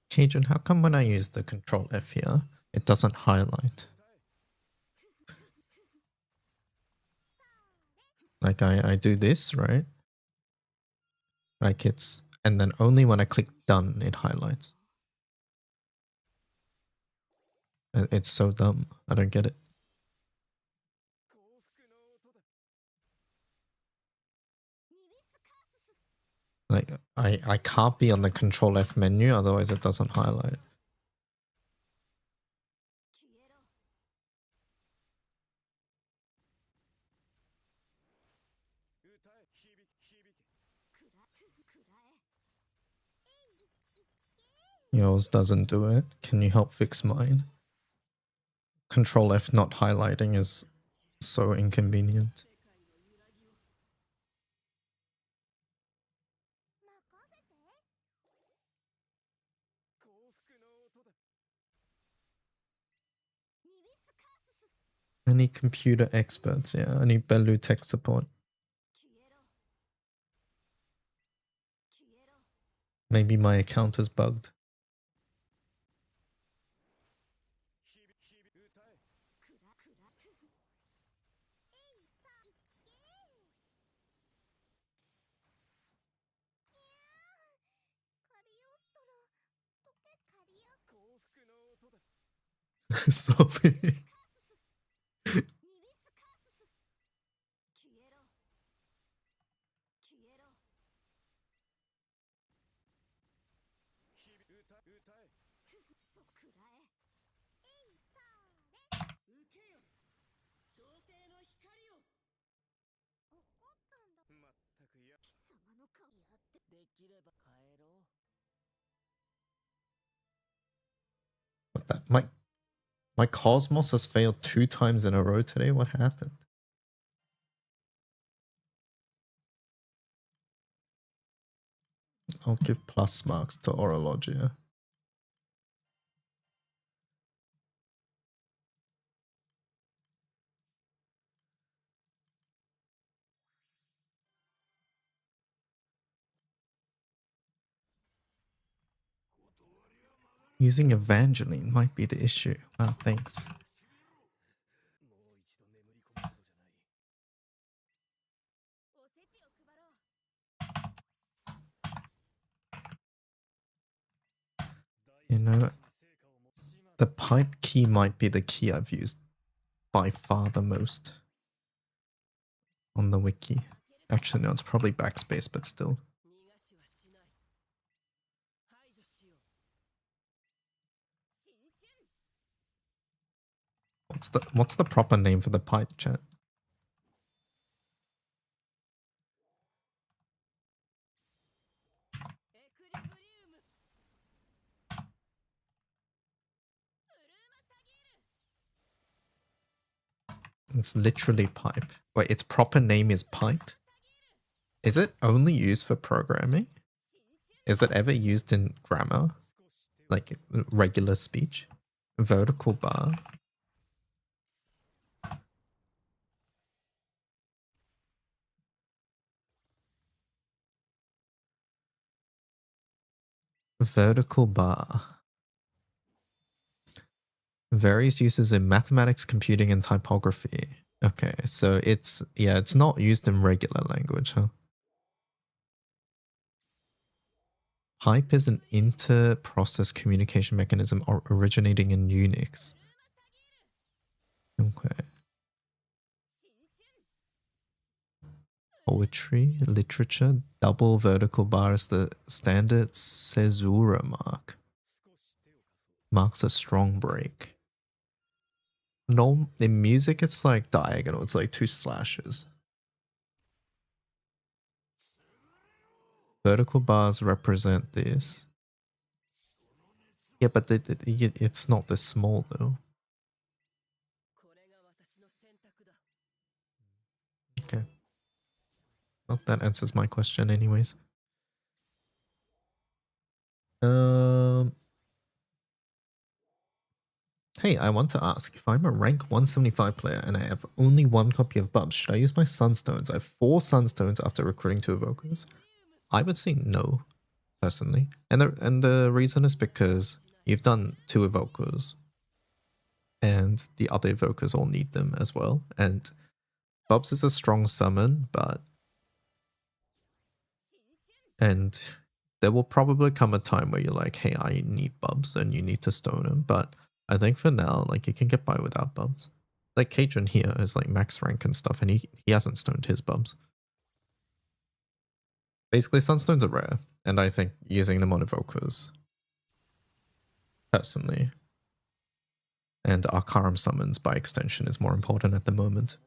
Cajun, how come when I use the Control F here, it doesn't highlight? Like I do this, right? Like it's, and then only when I click done, it highlights. It's so dumb. I don't get it. Like I can't be on the Control F menu, otherwise it doesn't highlight. Yours doesn't do it. Can you help fix mine? Control F not highlighting is so inconvenient. I need computer experts, yeah. I need Belu tech support. Maybe my account is bugged. So big. What that? My Cosmos has failed 2 times in a row today. What happened? I'll give plus marks to Orologia. Using Evangeline might be the issue. Wow, thanks. You know, the pipe key might be the key I've used by far the most on the wiki. Actually, no, it's probably backspace, but still. What's the proper name for the pipe, chat? It's literally pipe. Wait, its proper name is pipe? Is it only used for programming? Is it ever used in grammar? Like regular speech? Vertical bar? Vertical bar. Various uses in mathematics, computing, and typography. Okay, so it's not used in regular language, huh? Pipe is an inter-process communication mechanism originating in Unix. Okay. Poetry, literature, double vertical bar is the standard caesura mark. Marks a strong break. No, in music it's like diagonal, it's like 2 slashes. Vertical bars represent this. Yeah, but it's not this small though. Okay. Well, that answers my question anyways. Hey, I want to ask, if I'm a rank 175 player and I have only one copy of Bubs, should I use my Sunstones? I have 4 Sunstones after recruiting 2 Evokers. I would say no, personally. And the reason is because you've done 2 Evokers, and the other Evokers all need them as well. And Bubs is a strong summon, and there will probably come a time where you're like, hey, I need Bubs, and you need to stone him. But I think for now, like, you can get by without Bubs. Like, Katrin here is like max rank and stuff, and he hasn't stoned his Bubs. Basically, Sunstones are rare, and I think using them on Evokers, personally, and Arcarum summons by extension is more important at the moment.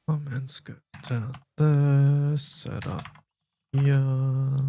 Comments go down there, set up here.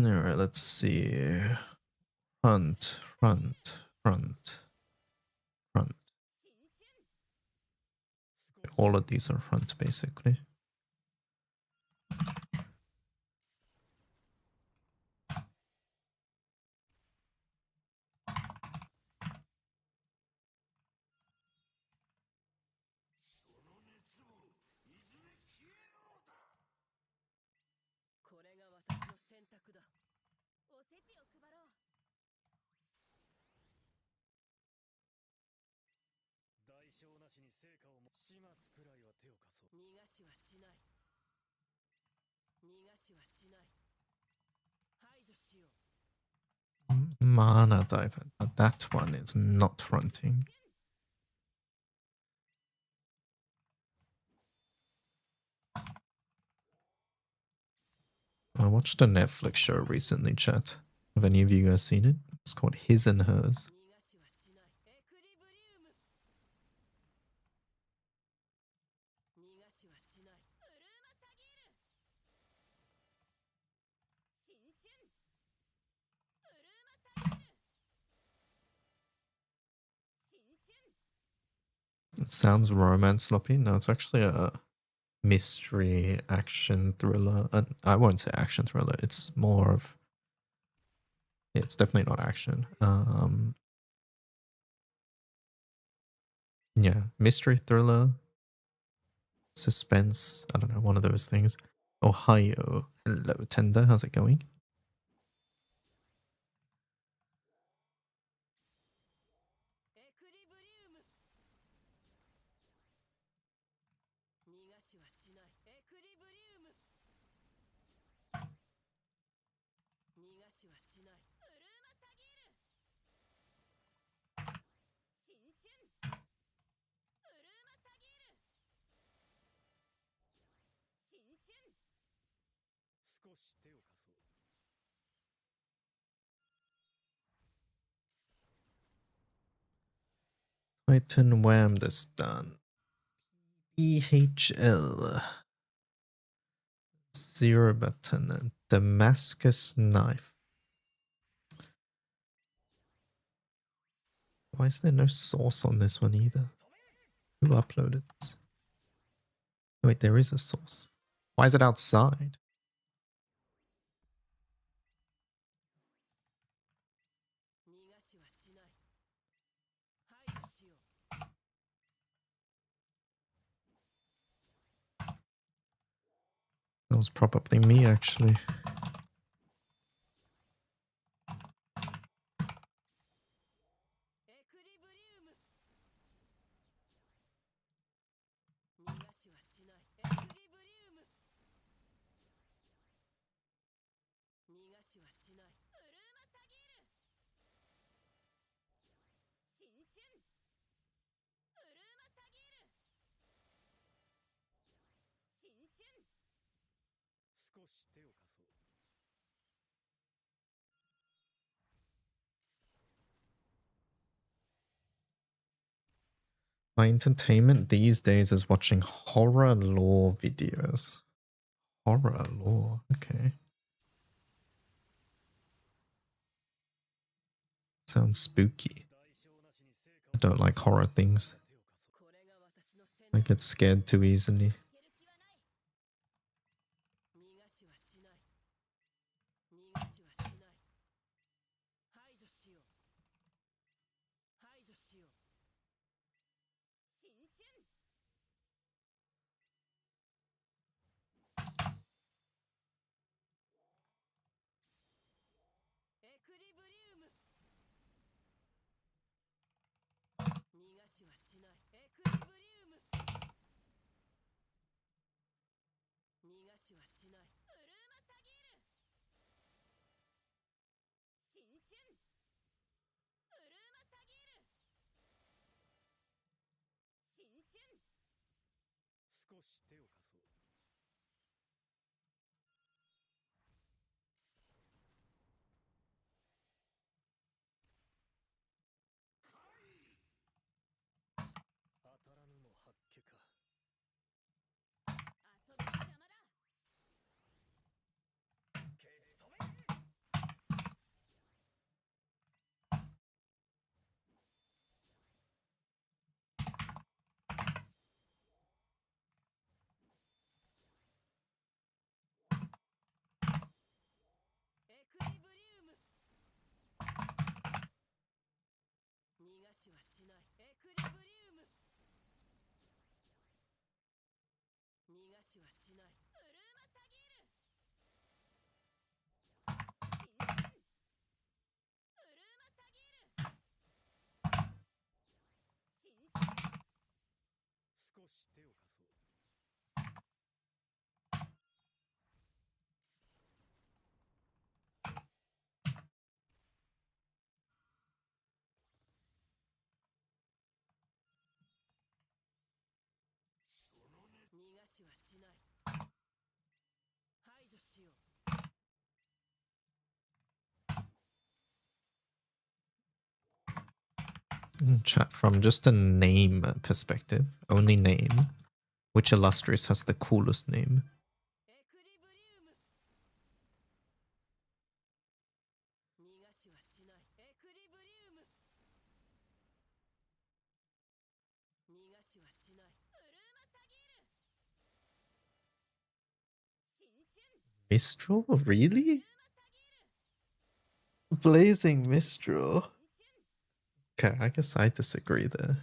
Alright, let's see. Front. All of these are front, basically. Mana Diver. That one is not fronting. I watched a Netflix show recently, chat. Have any of you guys seen it? It's called His and Hers. sounds romance sloppy. No, it's actually a mystery action thriller. I won't say action thriller. It's more of... Yeah, it's definitely not action. Yeah, mystery thriller, suspense. I don't know, one of those things. Ohio. Hello, Tender. How's it going? Titan Wham this done. EHL. Zero button. Damascus knife. Why is there no source on this one either? Who uploaded this? Wait, there is a source. Why is it outside? That was probably me, actually. My entertainment these days is watching horror lore videos. Horror lore, okay. Sounds spooky. I don't like horror things. I get scared too easily. Chat, from just a name perspective, only name, which illustrious has the coolest name? Mistral? Really? Blazing Mistral. Okay, I guess I disagree there.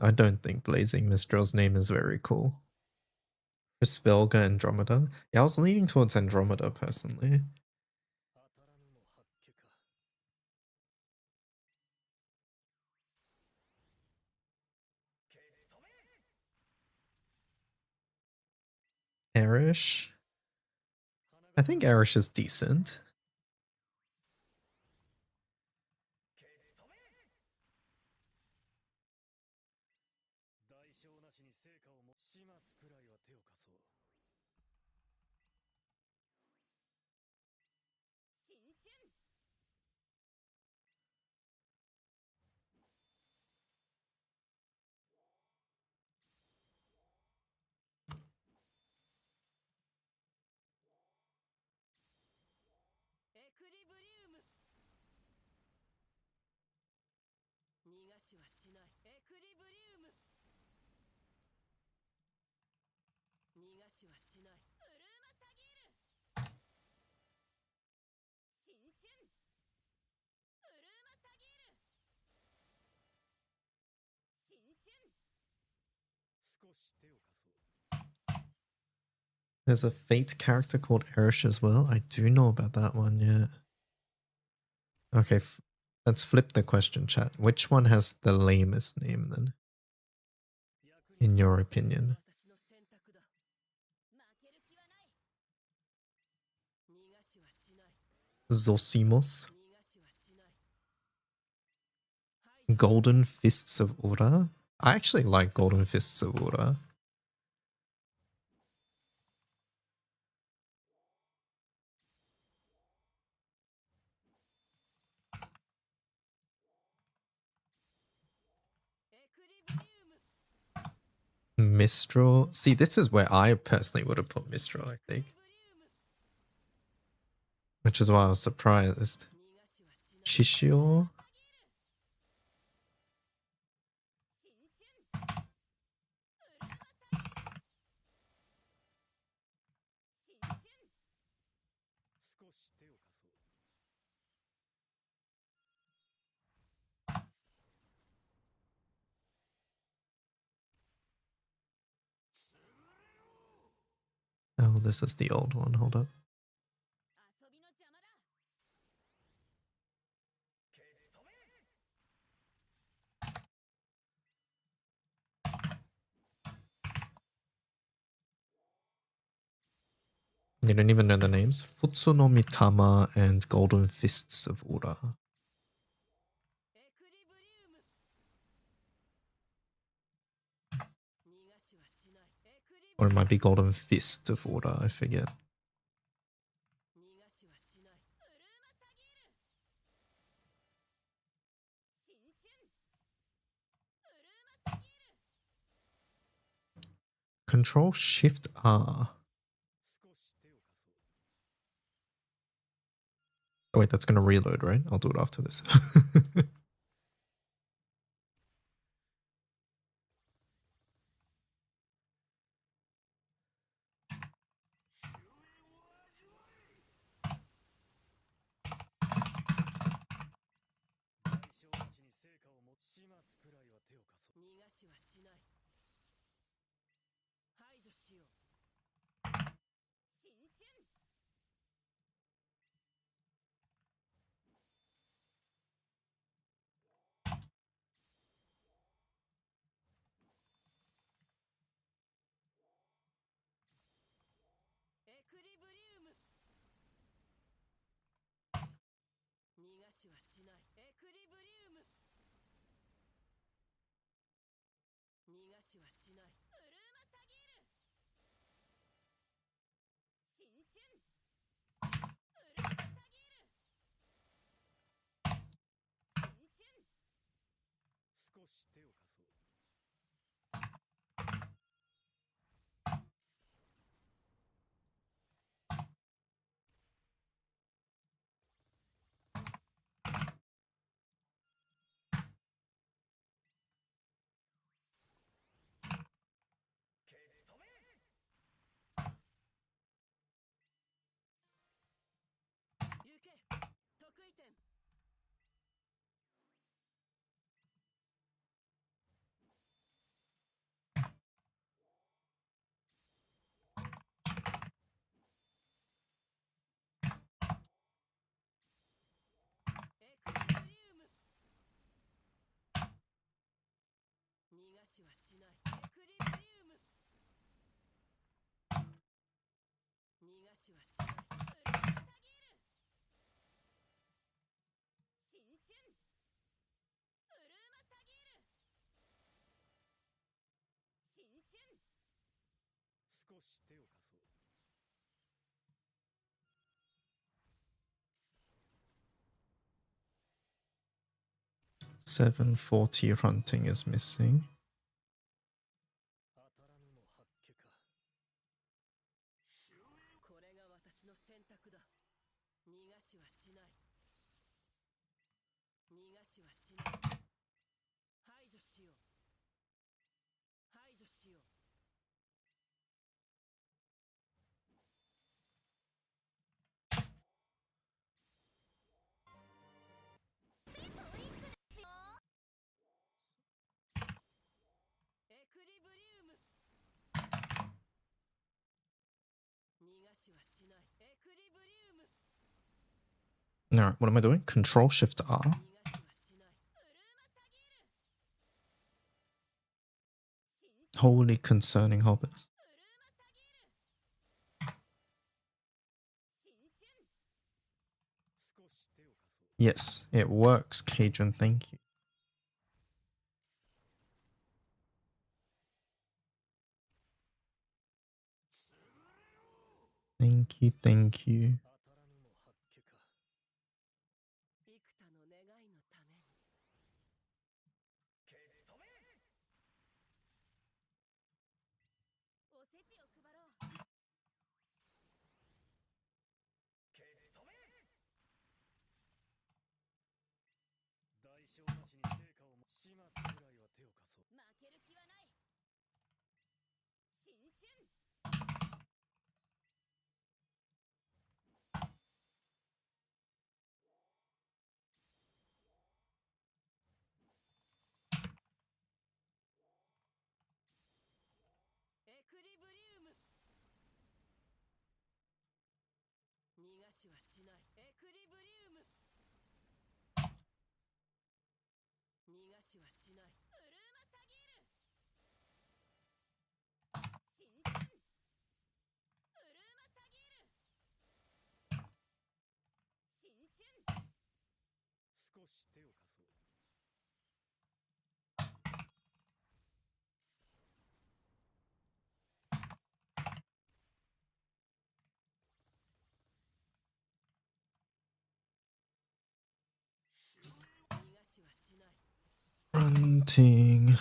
I don't think Blazing Mistral's name is very cool. Spelga Andromeda? Yeah, I was leaning towards Andromeda personally. Erish? I think Erish is decent. There's a Fate character called Erish as well. I do know about that one, yeah. Okay, let's flip the question, chat. Which one has the lamest name then? In your opinion? Zosimos? Golden Fists of Ura? I actually like Golden Fists of Ura. Mistral. See, this is where I personally would have put Mistral, I think. Which is why I was surprised. Shishio? Oh, this is the old one. Hold up. You don't even know the names? Futsuno Mitama and Golden Fists of Ura. Or it might be Golden Fist of Ura, I forget. Control Shift R. Oh wait, that's going to reload, right? I'll do it after this. 740 hunting is missing. Alright, what am I doing? Control Shift R. Wholly concerning hobbits. Yes, it works, Cajun, thank you. Thank you, thank you. Grunting.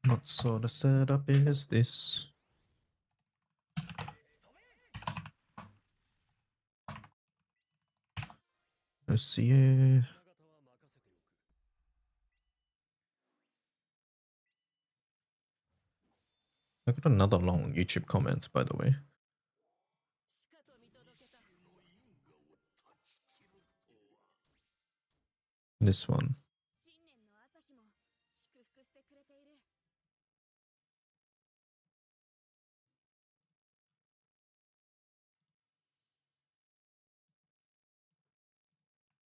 What sort of setup is this? Let's see. I got another long YouTube comment, by the way. This one.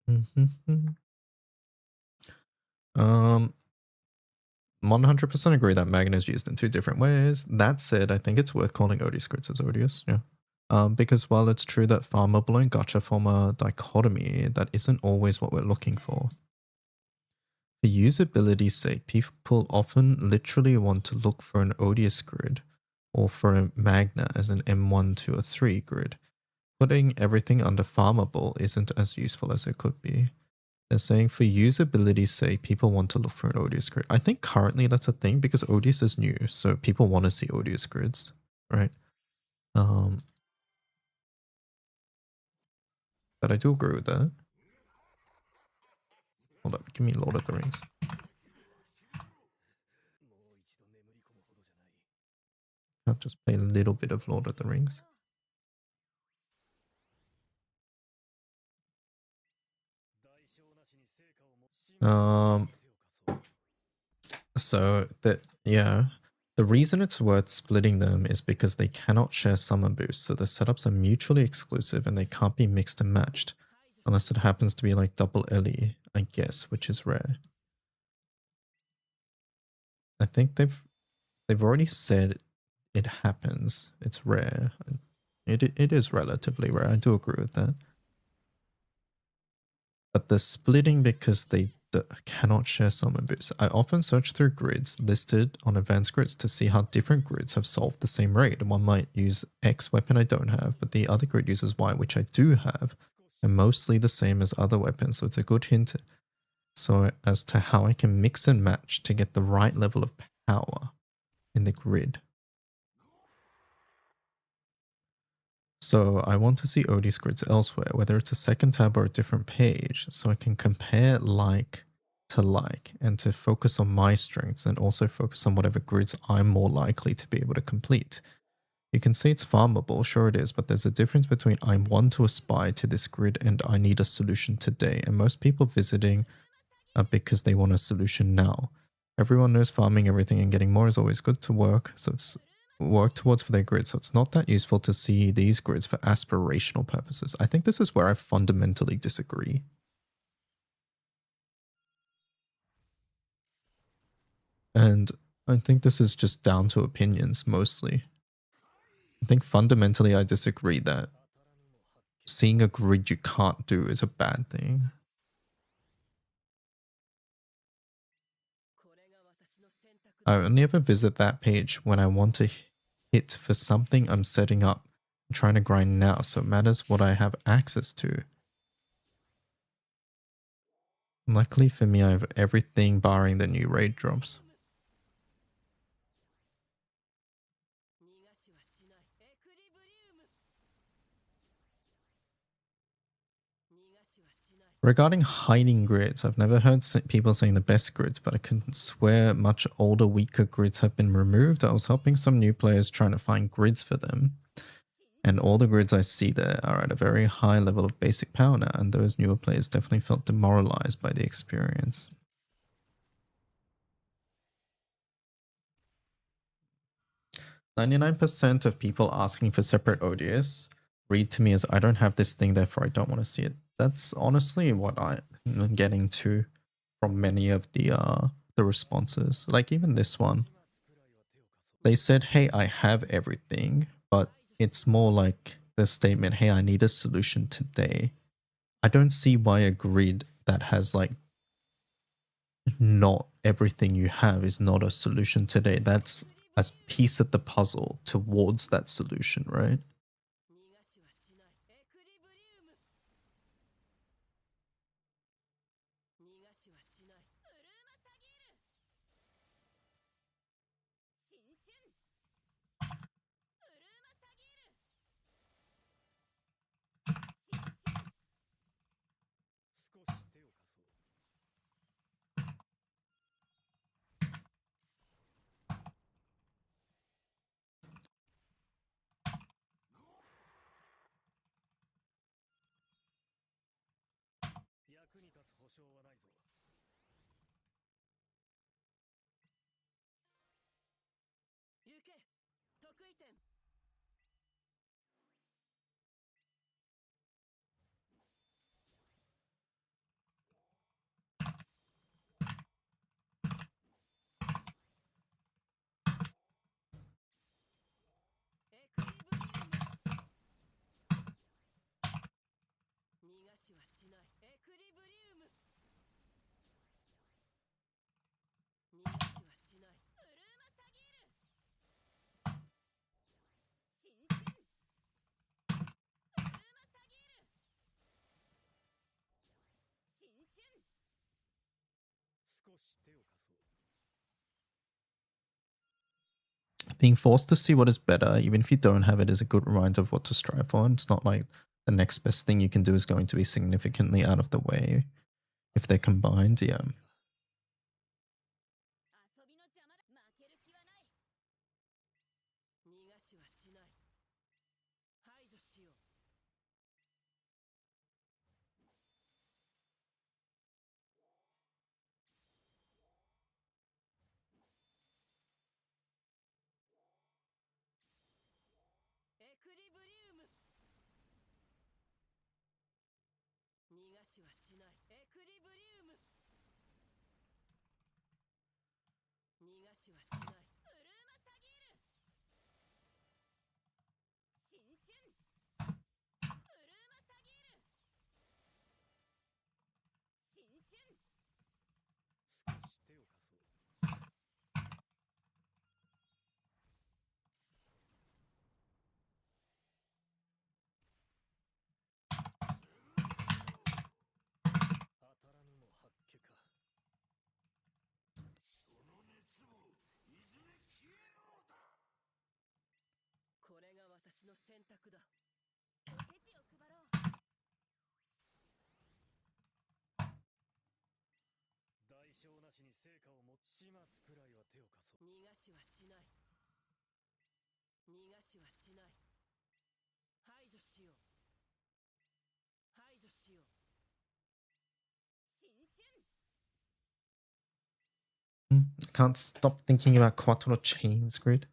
Mm-hmm. 100% agree that Magna is used in two different ways. That said, I think it's worth calling Odious crits as odious, yeah. Because while it's true that farmable and gacha form a dichotomy, that isn't always what we're looking for. For usability's sake, people often literally want to look for an odious grid or for a Magna as an M1 to a 3 grid. putting everything under farmable isn't as useful as it could be. They're saying for usability's sake, people want to look for an Odious grid. I think currently that's a thing because Odious is new, so people want to see Odious grids, right? But I do agree with that. Hold up, give me Lord of the Rings. I'll just play a little bit of Lord of the Rings. So that, yeah, the reason it's worth splitting them is because they cannot share summon boosts, so the setups are mutually exclusive and they can't be mixed and matched unless it happens to be like double Ellie, I guess, which is rare. I think they've already said it happens. It's rare. It is relatively rare. I do agree with that. But the splitting because they cannot share summon boosts. I often search through grids listed on advanced grids to see how different grids have solved the same raid. One might use X weapon I don't have, but the other grid uses Y, which I do have, and mostly the same as other weapons. So it's a good hint so as to how I can mix and match to get the right level of power in the grid. So I want to see Odie's grids elsewhere, whether it's a second tab or a different page, so I can compare like to like and to focus on my strengths and also focus on whatever grids I'm more likely to be able to complete. You can say it's farmable, sure it is, but there's a difference between I want to aspire to this grid and I need a solution today. And most people visiting are because they want a solution now. Everyone knows farming everything and getting more is always good to work, so it's work towards for their grid, so it's not that useful to see these grids for aspirational purposes. I think this is where I fundamentally disagree. And I think this is just down to opinions, mostly. I think fundamentally I disagree that seeing a grid you can't do is a bad thing. I only ever visit that page when I want to hit for something I'm setting up. I'm trying to grind now, so it matters what I have access to. Luckily for me, I have everything barring the new raid drops. Regarding hiding grids, I've never heard people saying the best grids, but I can swear much older, weaker grids have been removed. I was helping some new players trying to find grids for them, and all the grids I see there are at a very high level of basic power now, and those newer players definitely felt demoralized by the experience. 99% of people asking for separate ODS read to me as I don't have this thing, therefore I don't want to see it. That's honestly what I'm getting to from many of the responses. Like even this one. They said, hey, I have everything, but it's more like the statement, hey, I need a solution today. I don't see why a grid that has like not everything you have is not a solution today. That's a piece of the puzzle towards that solution, right? Being forced to see what is better, even if you don't have it, is a good reminder of what to strive for. It's not like the next best thing you can do is going to be significantly out of the way if they're combined. Yeah. Can't stop thinking about Quattro Chains Grid.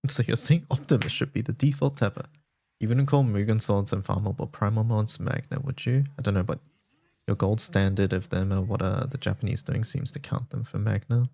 So you're saying Optimus should be the default tapper? You wouldn't call Mugen Swords and farmable primal mods Magna, would you? I don't know, but your gold standard of them or what the Japanese doing seems to count them for Magna.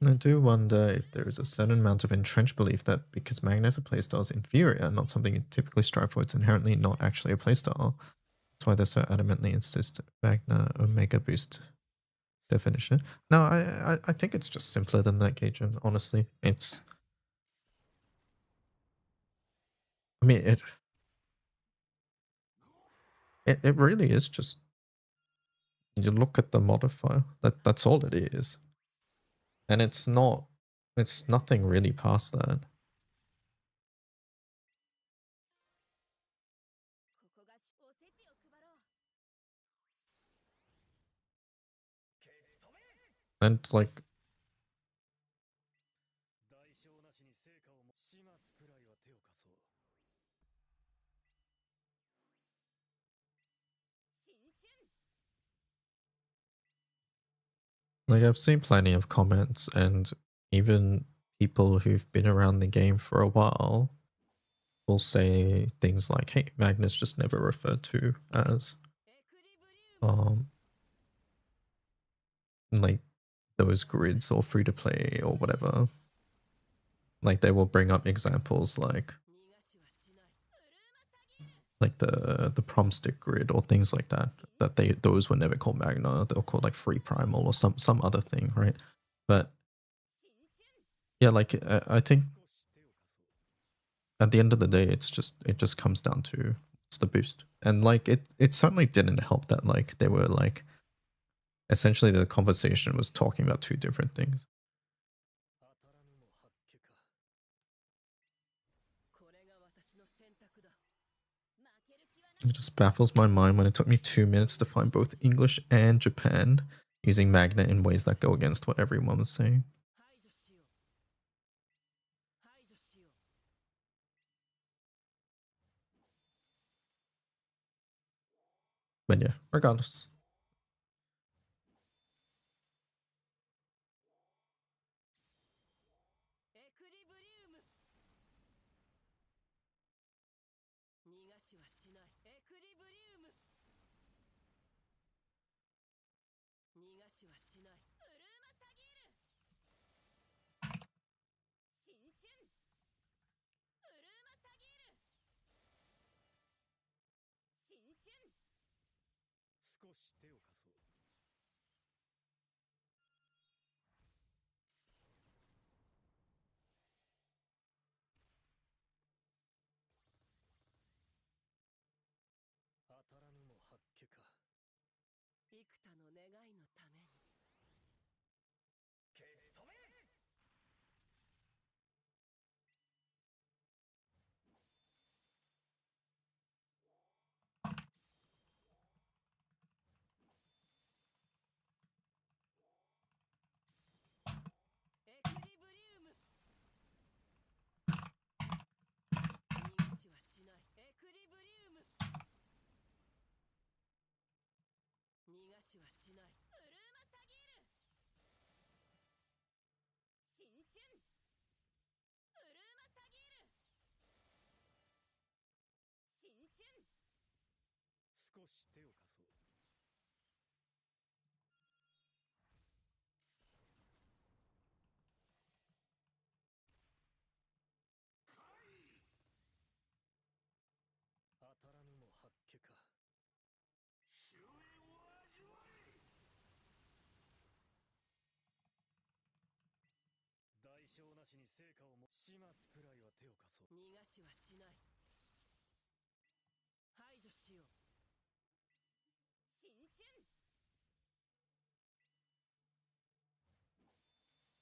I do wonder if there is a certain amount of entrenched belief that because Magna as a playstyle is inferior, not something you typically strive for, it's inherently not actually a playstyle. That's why they so adamantly insist Magna Omega Boost definition. No, I think it's just simpler than that, Gaijin, honestly. It's... I mean, it really is just... You look at the modifier, that's all it is. And it's nothing really past that. And like, I've seen plenty of comments, and even people who've been around the game for a while will say things like, hey, Magnus just never referred to as like those grids or free to play or whatever. Like they will bring up examples like the prom stick grid or things like that, that those were never called Magna. They were called like free primal or some other thing, right? But yeah, like I think at the end of the day, it just comes down to it's the boost, and like it certainly didn't help that like they were like essentially the conversation was talking about two different things. It just baffles my mind when it took me 2 minutes to find both English and Japan using Magna in ways that go against what everyone was saying. But yeah, regardless.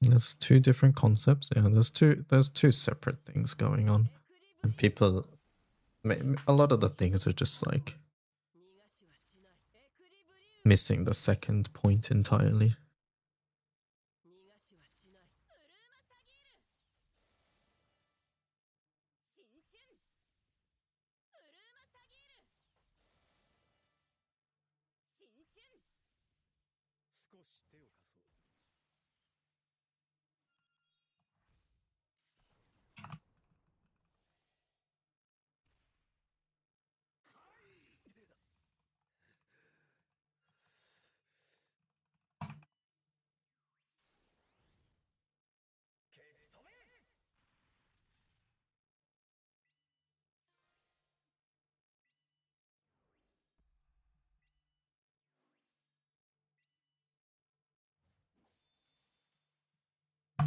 There's two different concepts. Yeah, there's two separate things going on, and people, a lot of the things are just like missing the second point entirely.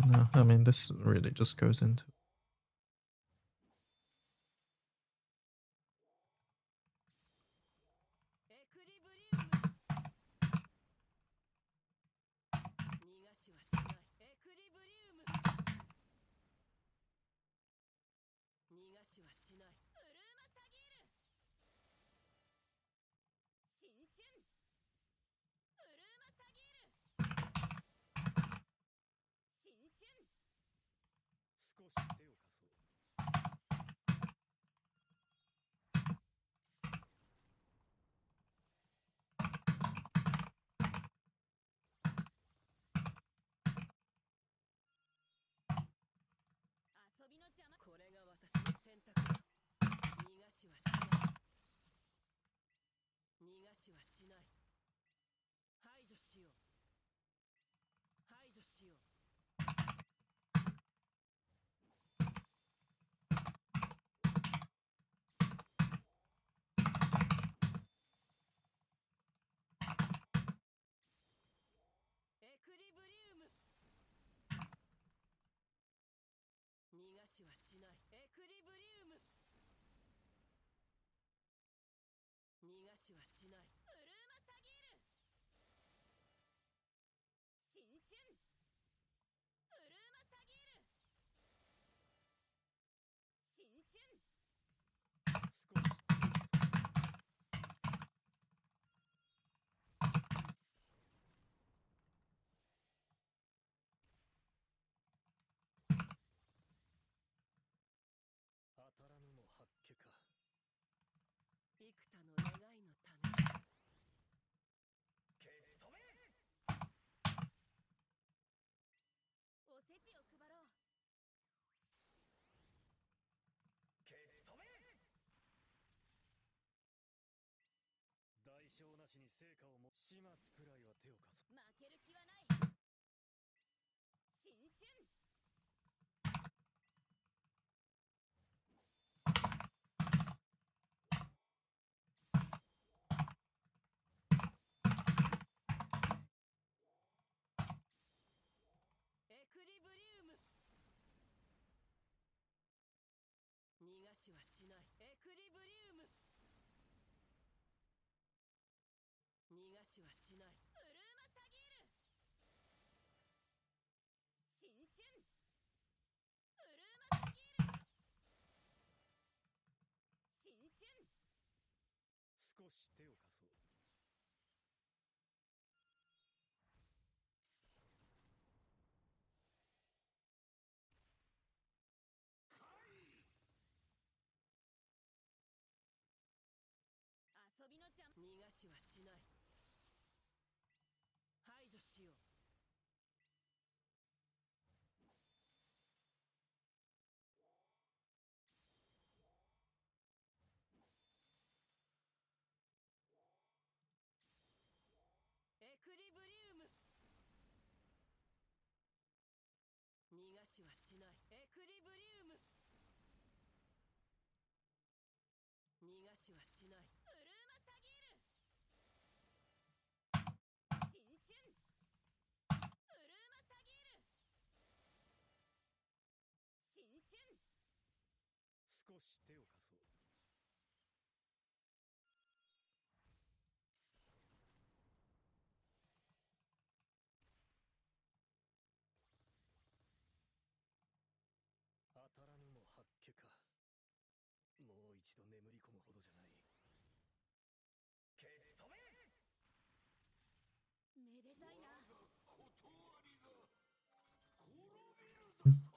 No, I mean, this really just goes into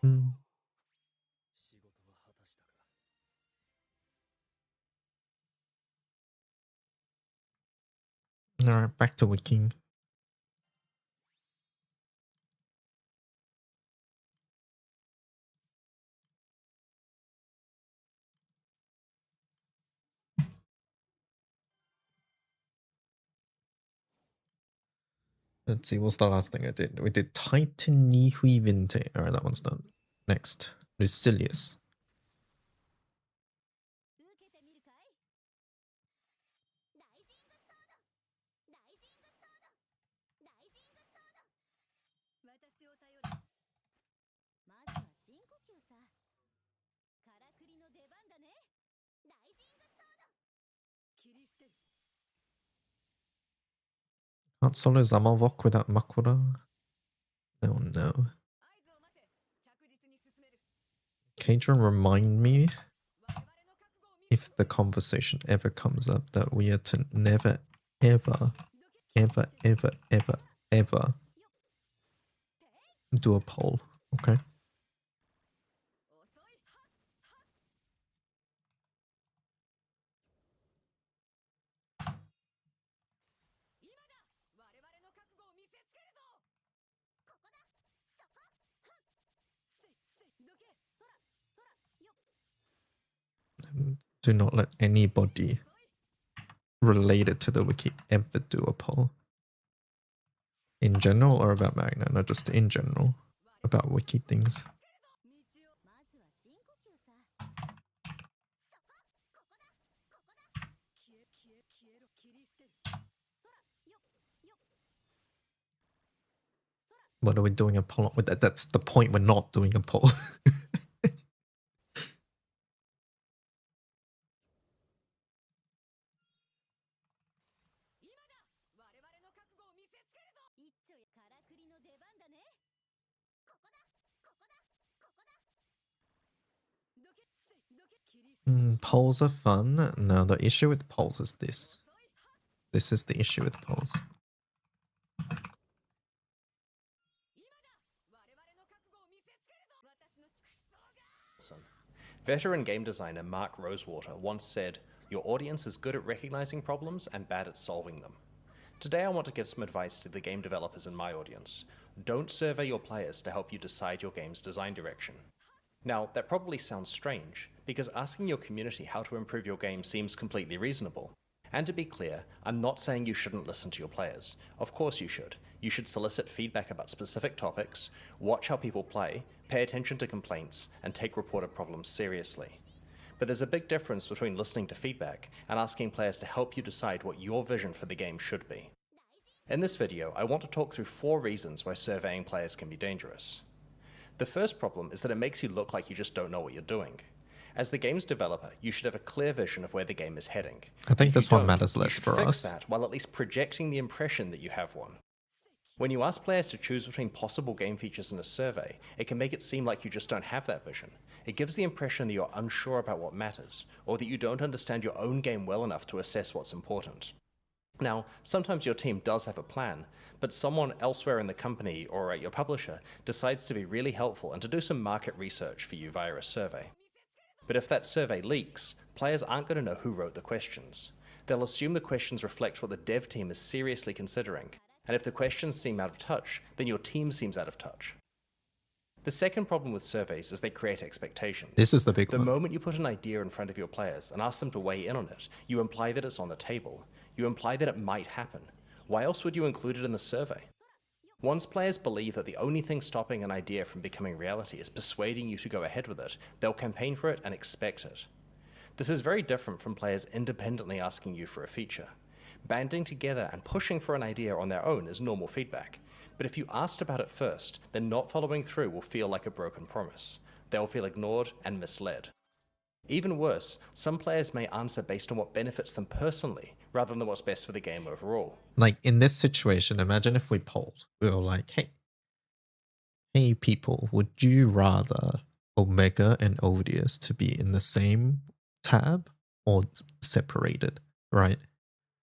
Mm. Alright, back to Wiki-ing. Let's see, what's the last thing I did? We did Titan Nihui Vinte. Alright, that one's done. Next, Lucilius. Can't solo Zamalvok without Makura? Oh no. Kadron, remind me if the conversation ever comes up that we are to never, ever, ever, ever, ever, ever do a poll, okay? Do not let anybody related to the wiki ever do a poll. In general or about Magna? No, just in general. About wiki things. What are we doing a poll with? That's the point, we're not doing a poll. Polls are fun. No, the issue with polls is this. This is the issue with polls. Veteran game designer Mark Rosewater once said, "Your audience is good at recognizing problems and bad at solving them." Today I want to give some advice to the game developers in my audience. Don't survey your players to help you decide your game's design direction. Now, that probably sounds strange, because asking your community how to improve your game seems completely reasonable. And to be clear, I'm not saying you shouldn't listen to your players. Of course you should. You should solicit feedback about specific topics, watch how people play, pay attention to complaints, and take reported problems seriously. But there's a big difference between listening to feedback and asking players to help you decide what your vision for the game should be. In this video, I want to talk through 4 reasons why surveying players can be dangerous. The first problem is that it makes you look like you just don't know what you're doing. As the game's developer, you should have a clear vision of where the game is heading. I think this one matters less for us. That while at least projecting the impression that you have one. When you ask players to choose between possible game features in a survey, it can make it seem like you just don't have that vision. It gives the impression that you're unsure about what matters, or that you don't understand your own game well enough to assess what's important. Now, sometimes your team does have a plan, but someone elsewhere in the company or at your publisher decides to be really helpful and to do some market research for you via a survey. But if that survey leaks, players aren't going to know who wrote the questions. They'll assume the questions reflect what the dev team is seriously considering, and if the questions seem out of touch, then your team seems out of touch. The second problem with surveys is they create expectations. This is the big one. The moment you put an idea in front of your players and ask them to weigh in on it, you imply that it's on the table. You imply that it might happen. Why else would you include it in the survey? Once players believe that the only thing stopping an idea from becoming reality is persuading you to go ahead with it, they'll campaign for it and expect it. This is very different from players independently asking you for a feature. Banding together and pushing for an idea on their own is normal feedback, but if you asked about it first, then not following through will feel like a broken promise. They'll feel ignored and misled. Even worse, some players may answer based on what benefits them personally, rather than what's best for the game overall. Like in this situation, imagine if we polled. We were like, hey people, would you rather Omega and Odious to be in the same tab or separated, right?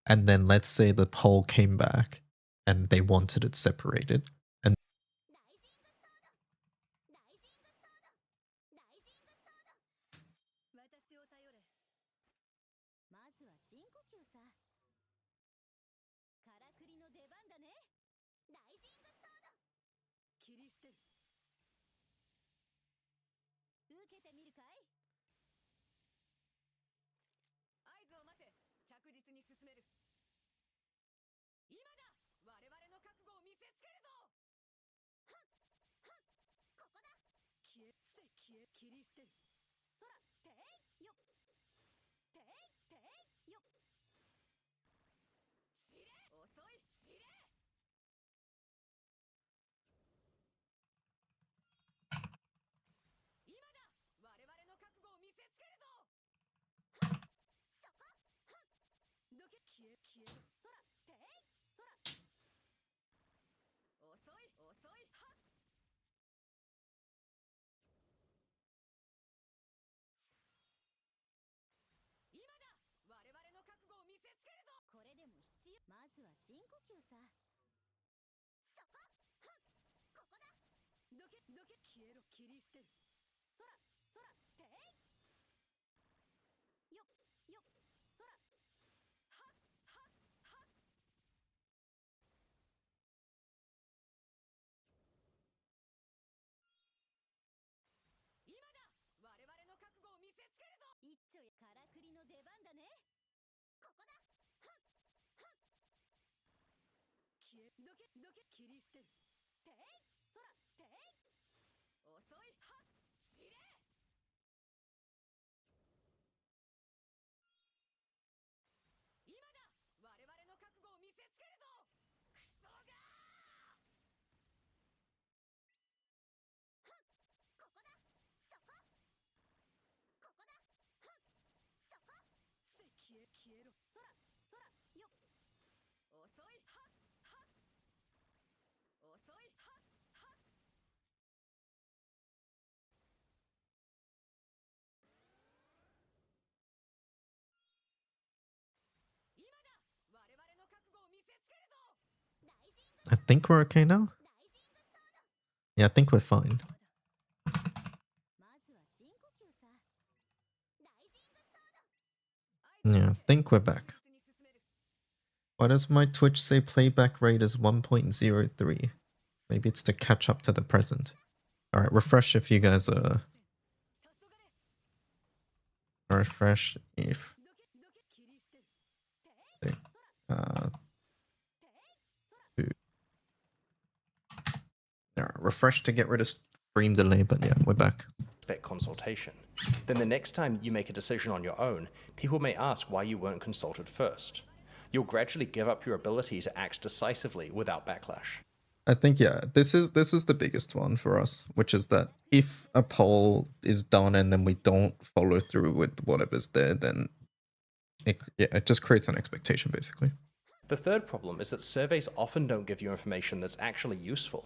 And then let's say the poll came back and they wanted it separated. And I think we're okay now. Yeah, I think we're fine. Yeah, I think we're back. Why does my Twitch say playback rate is 1.03? Maybe it's to catch up to the present. Alright, refresh if you guys are... Refresh if... refresh to get rid of stream delay, but yeah, we're back. Expect consultation. Then the next time you make a decision on your own, people may ask why you weren't consulted first. You'll gradually give up your ability to act decisively without backlash. I think, yeah, this is the biggest one for us, which is that if a poll is done and then we don't follow through with whatever's there, then it just creates an expectation, basically. The third problem is that surveys often don't give you information that's actually useful.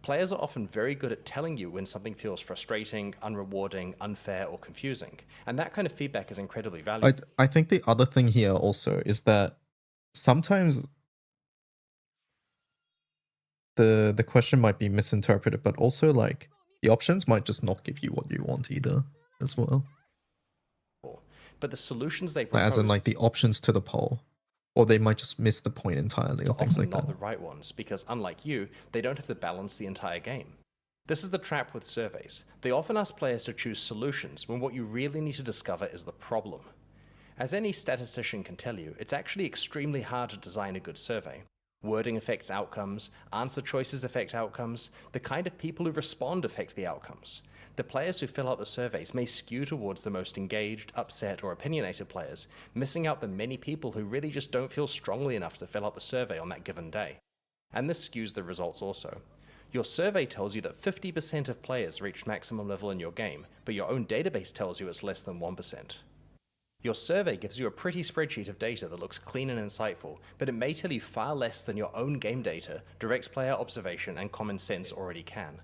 Players are often very good at telling you when something feels frustrating, unrewarding, unfair, or confusing, and that kind of feedback is incredibly valuable. I think the other thing here also is that sometimes the question might be misinterpreted, but also like the options might just not give you what you want either as well. But the solutions they propose, as in like the options to the poll, or they might just miss the point entirely, or things like that. Not the right ones, because unlike you, they don't have to balance the entire game. This is the trap with surveys. They often ask players to choose solutions when what you really need to discover is the problem. As any statistician can tell you, it's actually extremely hard to design a good survey. Wording affects outcomes, answer choices affect outcomes, the kind of people who respond affect the outcomes. The players who fill out the surveys may skew towards the most engaged, upset, or opinionated players, missing out the many people who really just don't feel strongly enough to fill out the survey on that given day. And this skews the results also. Your survey tells you that 50% of players reached maximum level in your game, but your own database tells you it's less than 1%. Your survey gives you a pretty spreadsheet of data that looks clean and insightful, but it may tell you far less than your own game data, direct player observation, and common sense already can.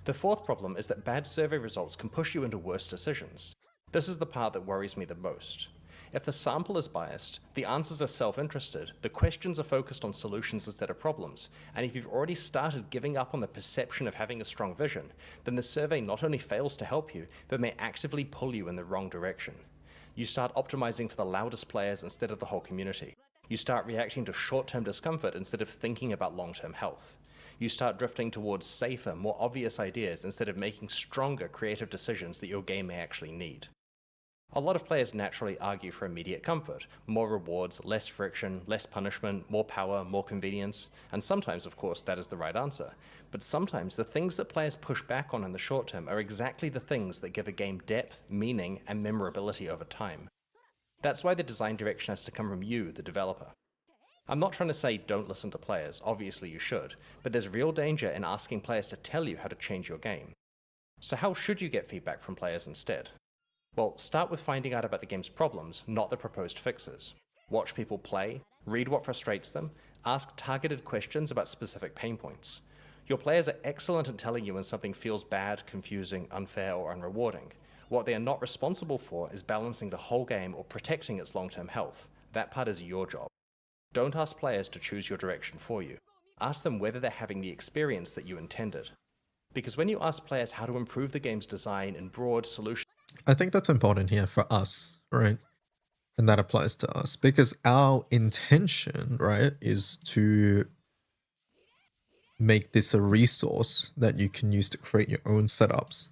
The fourth problem is that bad survey results can push you into worse decisions. This is the part that worries me the most. If the sample is biased, the answers are self-interested, the questions are focused on solutions instead of problems, and if you've already started giving up on the perception of having a strong vision, then the survey not only fails to help you, but may actively pull you in the wrong direction. You start optimizing for the loudest players instead of the whole community. You start reacting to short-term discomfort instead of thinking about long-term health. You start drifting towards safer, more obvious ideas instead of making stronger creative decisions that your game may actually need. A lot of players naturally argue for immediate comfort, more rewards, less friction, less punishment, more power, more convenience, and sometimes, of course, that is the right answer. But sometimes the things that players push back on in the short term are exactly the things that give a game depth, meaning, and memorability over time. That's why the design direction has to come from you, the developer. I'm not trying to say don't listen to players, obviously you should, but there's real danger in asking players to tell you how to change your game. So how should you get feedback from players instead? Well, start with finding out about the game's problems, not the proposed fixes. Watch people play, read what frustrates them, ask targeted questions about specific pain points. Your players are excellent at telling you when something feels bad, confusing, unfair, or unrewarding. What they are not responsible for is balancing the whole game or protecting its long-term health. That part is your job. Don't ask players to choose your direction for you. Ask them whether they're having the experience that you intended. Because when you ask players how to improve the game's design in broad solutions, I think that's important here for us, right? And that applies to us because our intention, right, is to make this a resource that you can use to create your own setups.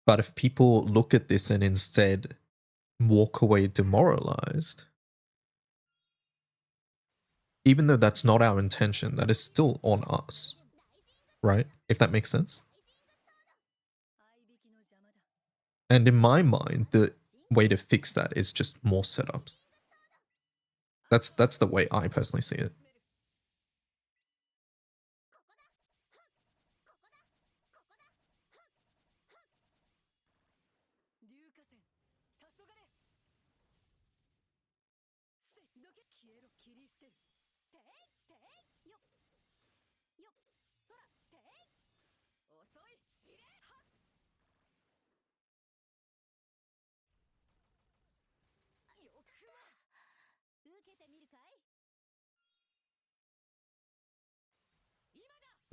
But if people look at this and instead walk away demoralized, even though that's not our intention, that is still on us, right? If that makes sense. And in my mind, the way to fix that is just more setups. That's the way I personally see it.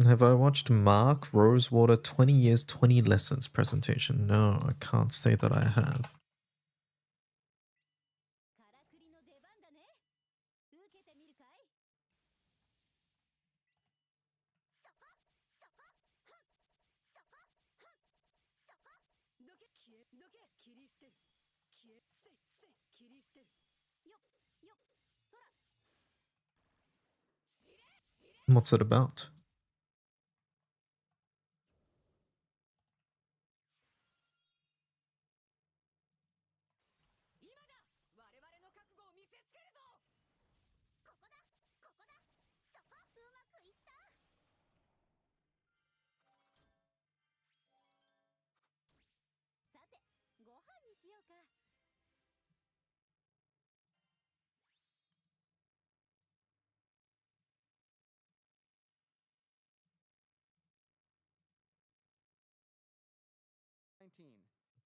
Have I watched Mark Rosewater 20 Years, 20 Lessons presentation? No, I can't say that I have. What's it about?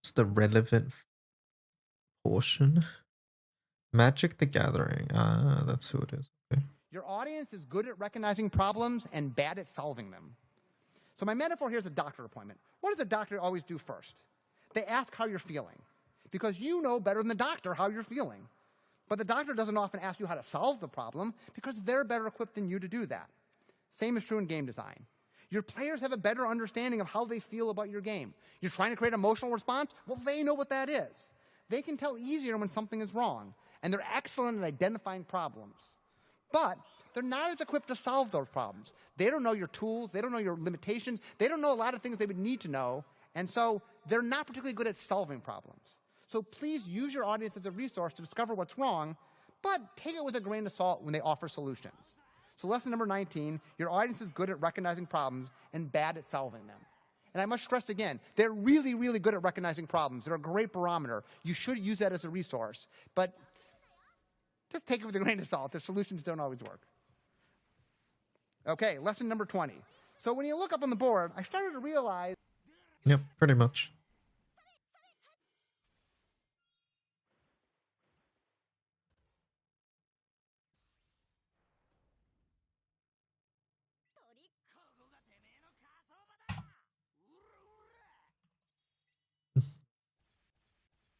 It's the relevant portion. Magic the Gathering. Ah, that's who it is. Okay. Your audience is good at recognizing problems and bad at solving them. So my metaphor here is a doctor appointment. What does a doctor always do first? They ask how you're feeling, because you know better than the doctor how you're feeling. But the doctor doesn't often ask you how to solve the problem, because they're better equipped than you to do that. Same is true in game design. Your players have a better understanding of how they feel about your game. You're trying to create an emotional response? Well, they know what that is. They can tell easier when something is wrong, and they're excellent at identifying problems. But they're not as equipped to solve those problems. They don't know your tools. They don't know your limitations. They don't know a lot of things they would need to know. And so they're not particularly good at solving problems. So please use your audience as a resource to discover what's wrong, but take it with a grain of salt when they offer solutions. So lesson number 19, your audience is good at recognizing problems and bad at solving them. And I must stress again, they're really, really good at recognizing problems. They're a great barometer. You should use that as a resource. But just take it with a grain of salt. Their solutions don't always work. Okay, lesson number 20. So when you look up on the board, I started to realize... Yep, pretty much.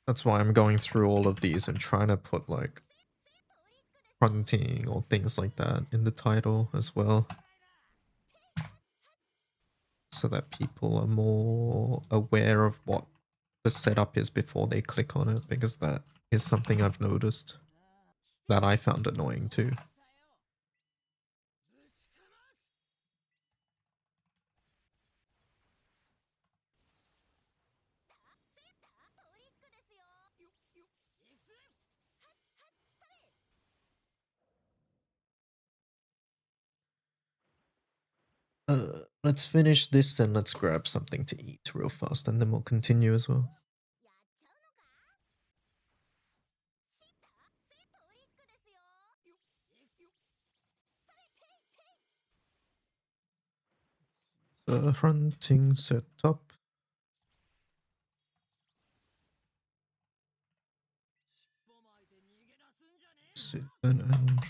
That's why I'm going through all of these and trying to put like fronting or things like that in the title as well, so that people are more aware of what the setup is before they click on it, because that is something I've noticed that I found annoying too. Let's finish this and let's grab something to eat real fast, and then we'll continue as well. Fronting setup. An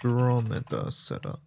Andromeda setup.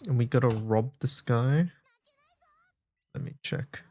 And we gotta rob this guy. Let me check.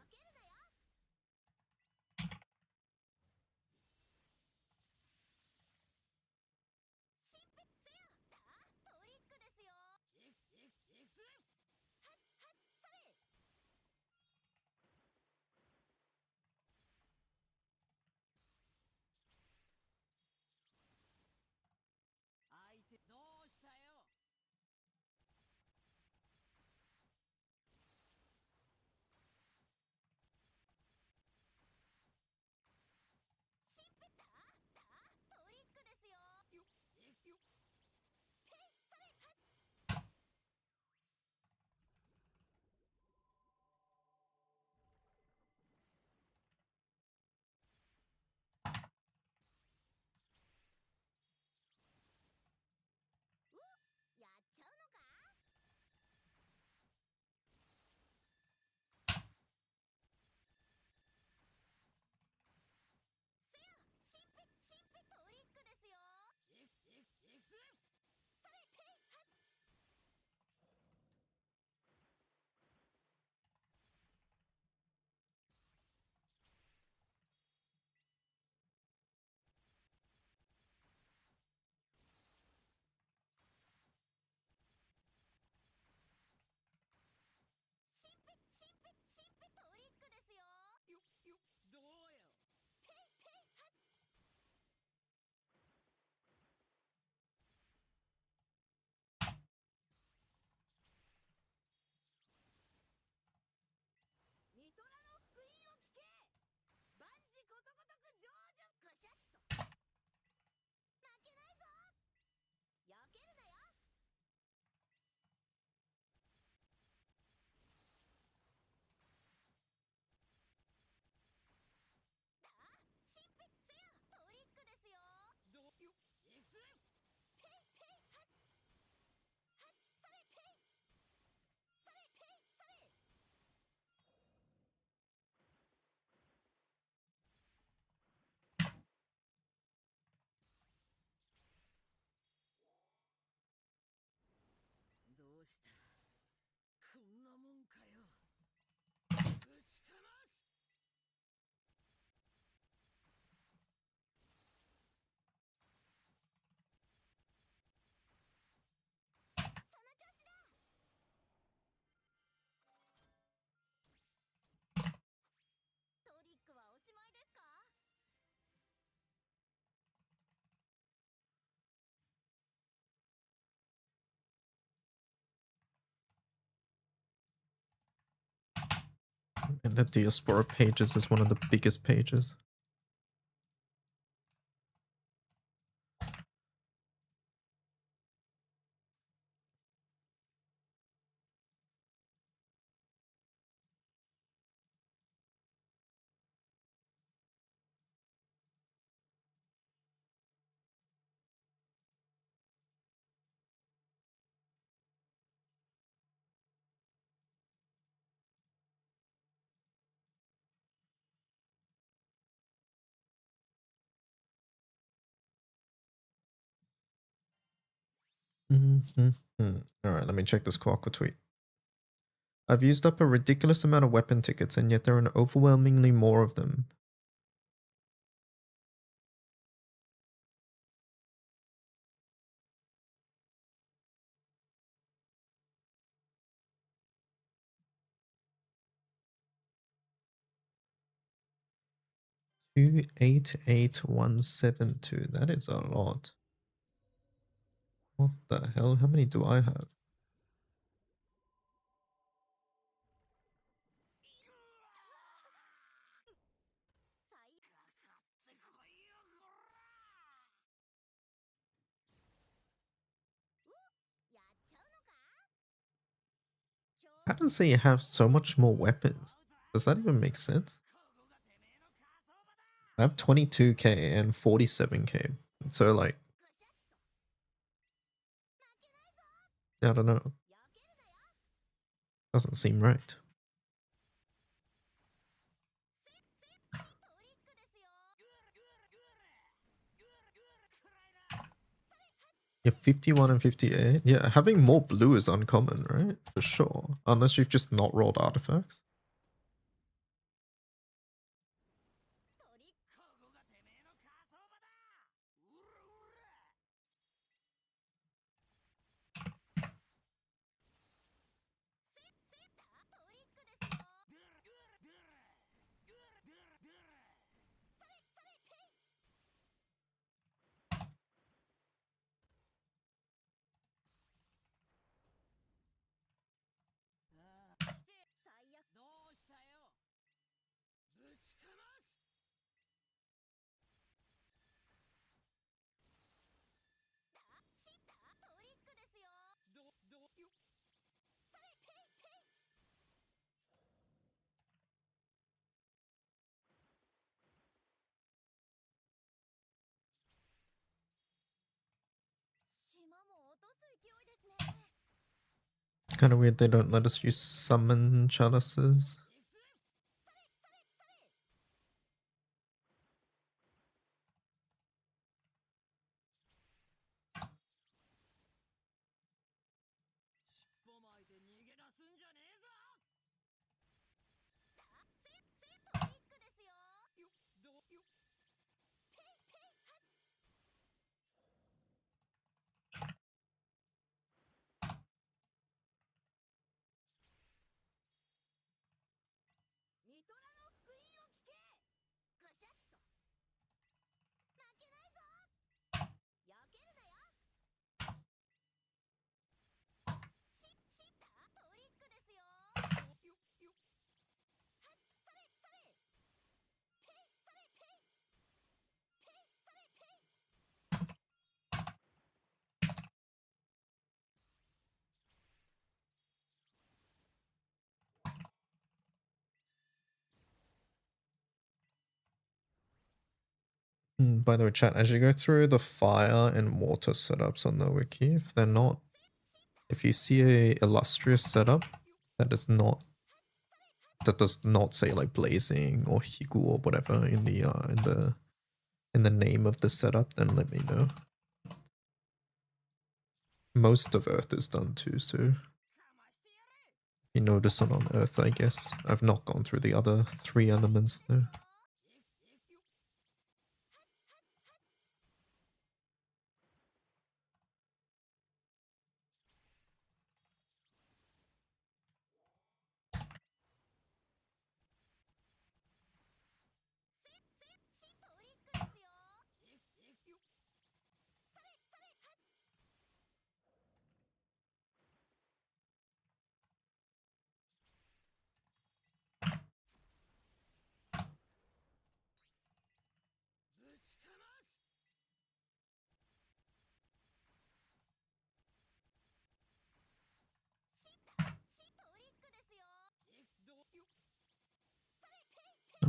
And the diaspora pages is one of the biggest pages. Alright, let me check this Quackle tweet. I've used up a ridiculous amount of weapon tickets, and yet there are overwhelmingly more of them. $288,172. That is a lot. What the hell? How many do I have? How does he have so much more weapons? Does that even make sense? I have 22k and 47k. So like, I don't know. Doesn't seem right. Yeah, 51 and 58. Yeah, having more blue is uncommon, right? For sure. Unless you've just not rolled artifacts. Kind of weird they don't let us use summon chalices. By the way, chat, as you go through the fire and water setups on the wiki, if they're not, if you see a illustrious setup that is not, that does not say like blazing or higu or whatever in the name of the setup, then let me know. Most of Earth is done too, so you notice it on Earth, I guess. I've not gone through the other 3 elements though.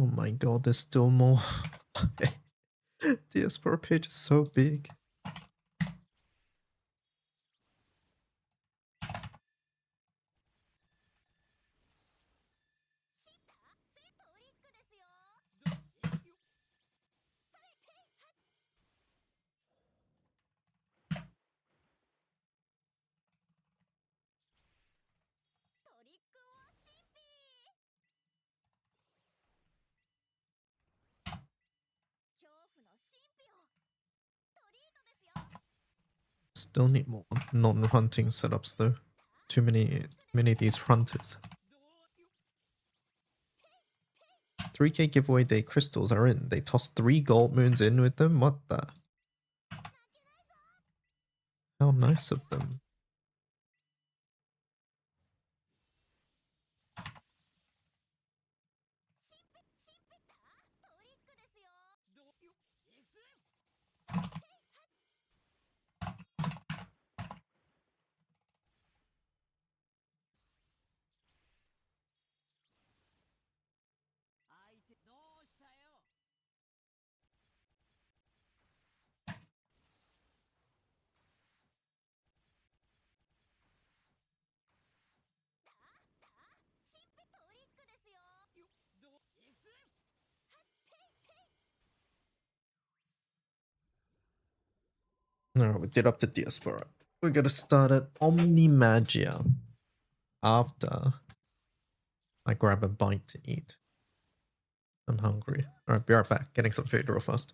Oh my god, there's still more. Diaspora page is so big. Still need more non-hunting setups though. Too many of these fronters. 3k giveaway day crystals are in. They tossed 3 gold moons in with them? What the? How nice of them. Alright, we did up the Diaspora. We're gonna start at Omnimagia after I grab a bite to eat. I'm hungry. Alright, be right back. Getting some food real fast.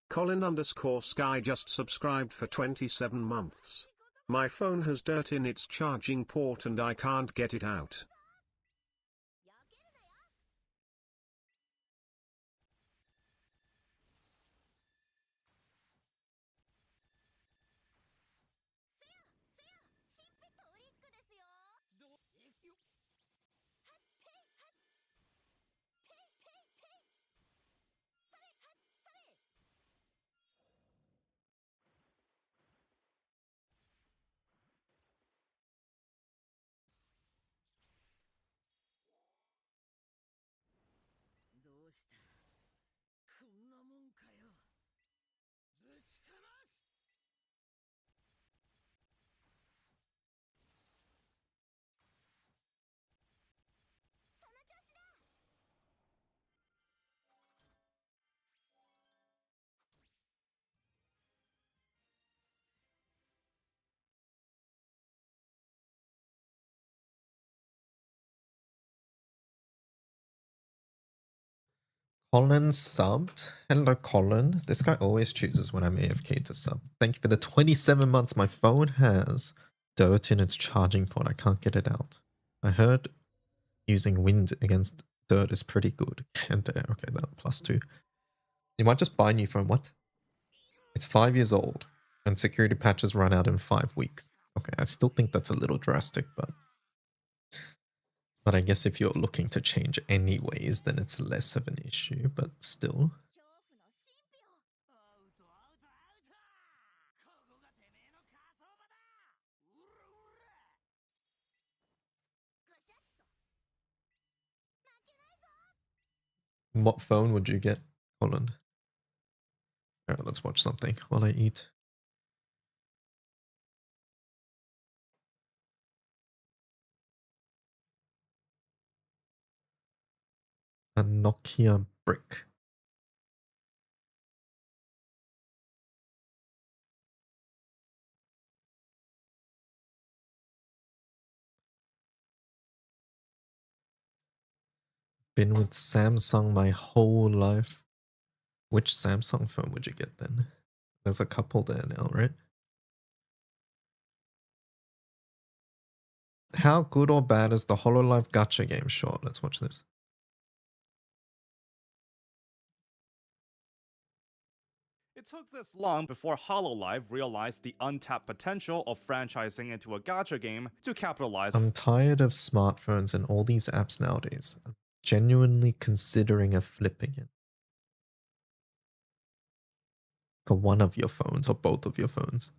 Colin_Sky just subscribed for 27 months. My phone has dirt in its charging port and I can't get it out. Colin subbed. Hello, Colin. This guy always chooses when I'm AFK to sub. Thank you for the 27 months. My phone has dirt in its charging port. I can't get it out. I heard using wind against dirt is pretty good. And okay, that +2. You might just buy a new phone. What? It's 5 years old and security patches run out in 5 weeks. Okay, I still think that's a little drastic, but I guess if you're looking to change anyways, then it's less of an issue, but still. What phone would you get, Colin? Alright, let's watch something while I eat. A Nokia brick. Been with Samsung my whole life. Which Samsung phone would you get then? There's a couple there now, right? How good or bad is the HoloLive gacha game? Sure, let's watch this. It took this long before HoloLive realized the untapped potential of franchising into a gacha game to capitalize. I'm tired of smartphones and all these apps nowadays. I'm genuinely considering flipping it. For one of your phones or both of your phones.